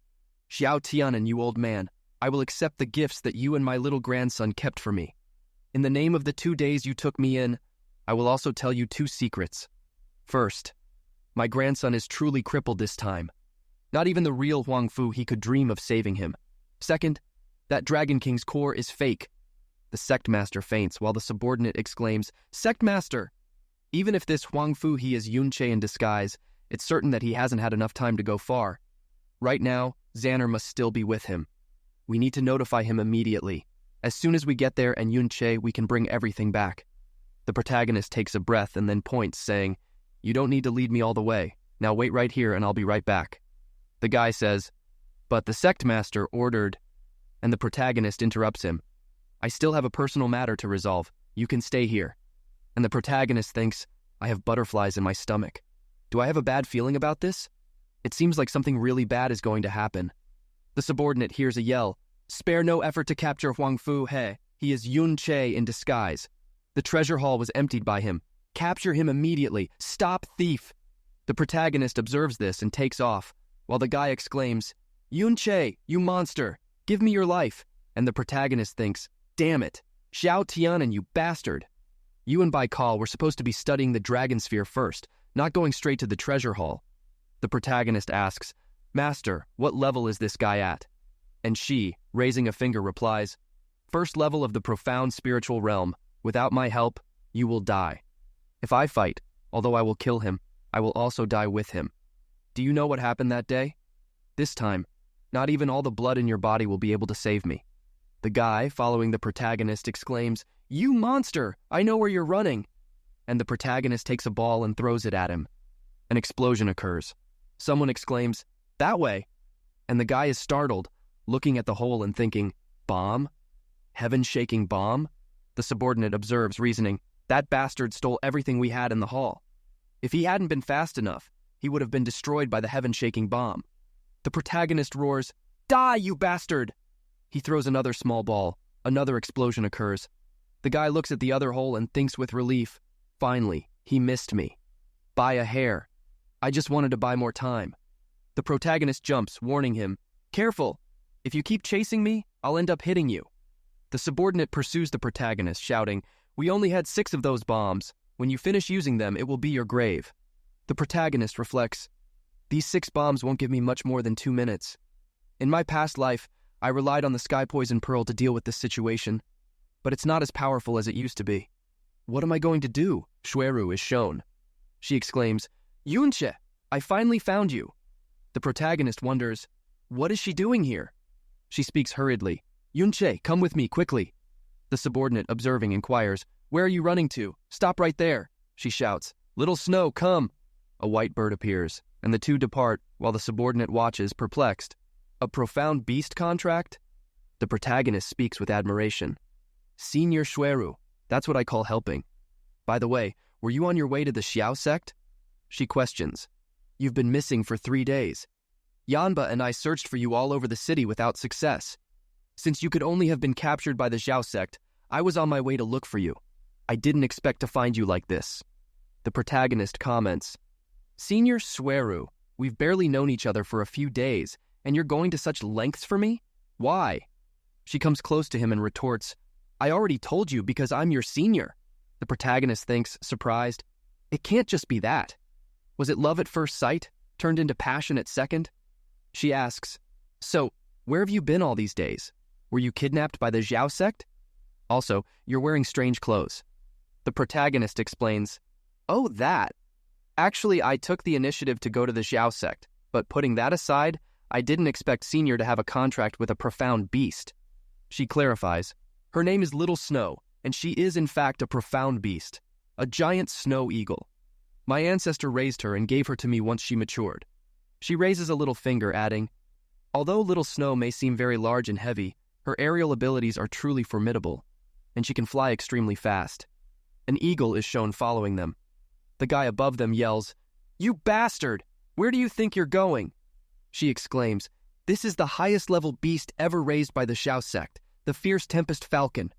Xiao Tianan, you old man, I will accept the gifts that you and my little grandson kept for me. In the name of the 2 days you took me in, I will also tell you 2 secrets. First, my grandson is truly crippled this time. Not even the real Huang Fu he could dream of saving him. Second, that Dragon King's core is fake. The sectmaster faints while the subordinate exclaims, Sectmaster! Even if this Huang Fu he is Yunche in disguise, it's certain that he hasn't had enough time to go far. Right now, Xander must still be with him. We need to notify him immediately. As soon as we get there and Yunche, we can bring everything back. The protagonist takes a breath and then points, saying, You don't need to lead me all the way. Now wait right here and I'll be right back. The guy says, But the sectmaster ordered, and the protagonist interrupts him. I still have a personal matter to resolve. You can stay here. And the protagonist thinks, I have butterflies in my stomach. Do I have a bad feeling about this? It seems like something really bad is going to happen. The subordinate hears a yell, Spare no effort to capture Huang Fu He. He is Yun Che in disguise. The treasure hall was emptied by him. Capture him immediately. Stop thief. The protagonist observes this and takes off, while the guy exclaims, Yun Che, you monster, give me your life. And the protagonist thinks, Damn it, Xiao Tianan, you bastard. You and Baikal were supposed to be studying the dragon sphere first, not going straight to the treasure hall. The protagonist asks, Master, what level is this guy at? And she, raising a finger, replies, First level of the profound spiritual realm. Without my help, you will die. If I fight, although I will kill him, I will also die with him. Do you know what happened that day? This time, not even all the blood in your body will be able to save me. The guy, following the protagonist, exclaims, You monster! I know where you're running! And the protagonist takes a ball and throws it at him. An explosion occurs. Someone exclaims, That way! And the guy is startled, looking at the hole and thinking, Bomb? Heaven-shaking bomb? The subordinate observes, reasoning, That bastard stole everything we had in the hall. If he hadn't been fast enough, he would have been destroyed by the heaven-shaking bomb. The protagonist roars, Die, you bastard! He throws another small ball. Another explosion occurs. The guy looks at the other hole and thinks with relief, Finally, he missed me. By a hair. I just wanted to buy more time. The protagonist jumps, warning him, Careful! If you keep chasing me, I'll end up hitting you. The subordinate pursues the protagonist, shouting, We only had 6 of those bombs. When you finish using them, it will be your grave. The protagonist reflects, These 6 bombs won't give me much more than 2 minutes. In my past life, I relied on the sky poison pearl to deal with this situation, but it's not as powerful as it used to be. What am I going to do? Shueru is shown. She exclaims, Yunche, I finally found you. The protagonist wonders, What is she doing here? She speaks hurriedly, Yunche, come with me, quickly. The subordinate, observing, inquires, Where are you running to? Stop right there. She shouts, Little Snow, come. A white bird appears, and the two depart while the subordinate watches, perplexed. A profound beast contract? The protagonist speaks with admiration. Senior Shueru, that's what I call helping. By the way, Were you on your way to the Xiao sect? She questions. You've been missing for 3 days. Yanba and I searched for you all over the city without success. Since you could only have been captured by the Xiao sect, I was on my way to look for you. I didn't expect to find you like this. The protagonist comments, Senior Sweru, we've barely known each other for a few days, and you're going to such lengths for me? Why? She comes close to him and retorts, I already told you because I'm your senior. The protagonist thinks, surprised, it can't just be that. Was it love at first sight, turned into passion at second? She asks, so, where have you been all these days? Were you kidnapped by the Xiao sect? Also, you're wearing strange clothes. The protagonist explains, oh, that. Actually, I took the initiative to go to the Xiao sect, but putting that aside, I didn't expect Senior to have a contract with a profound beast. She clarifies, her name is Little Snow, and she is in fact a profound beast, a giant snow eagle. My ancestor raised her and gave her to me once she matured. She raises a little finger, adding, although Little Snow may seem very large and heavy, her aerial abilities are truly formidable, and she can fly extremely fast. An eagle is shown following them. The guy above them yells, you bastard! Where do you think you're going? She exclaims, this is the highest level beast ever raised by the Xiao sect, the fierce Tempest Falcon.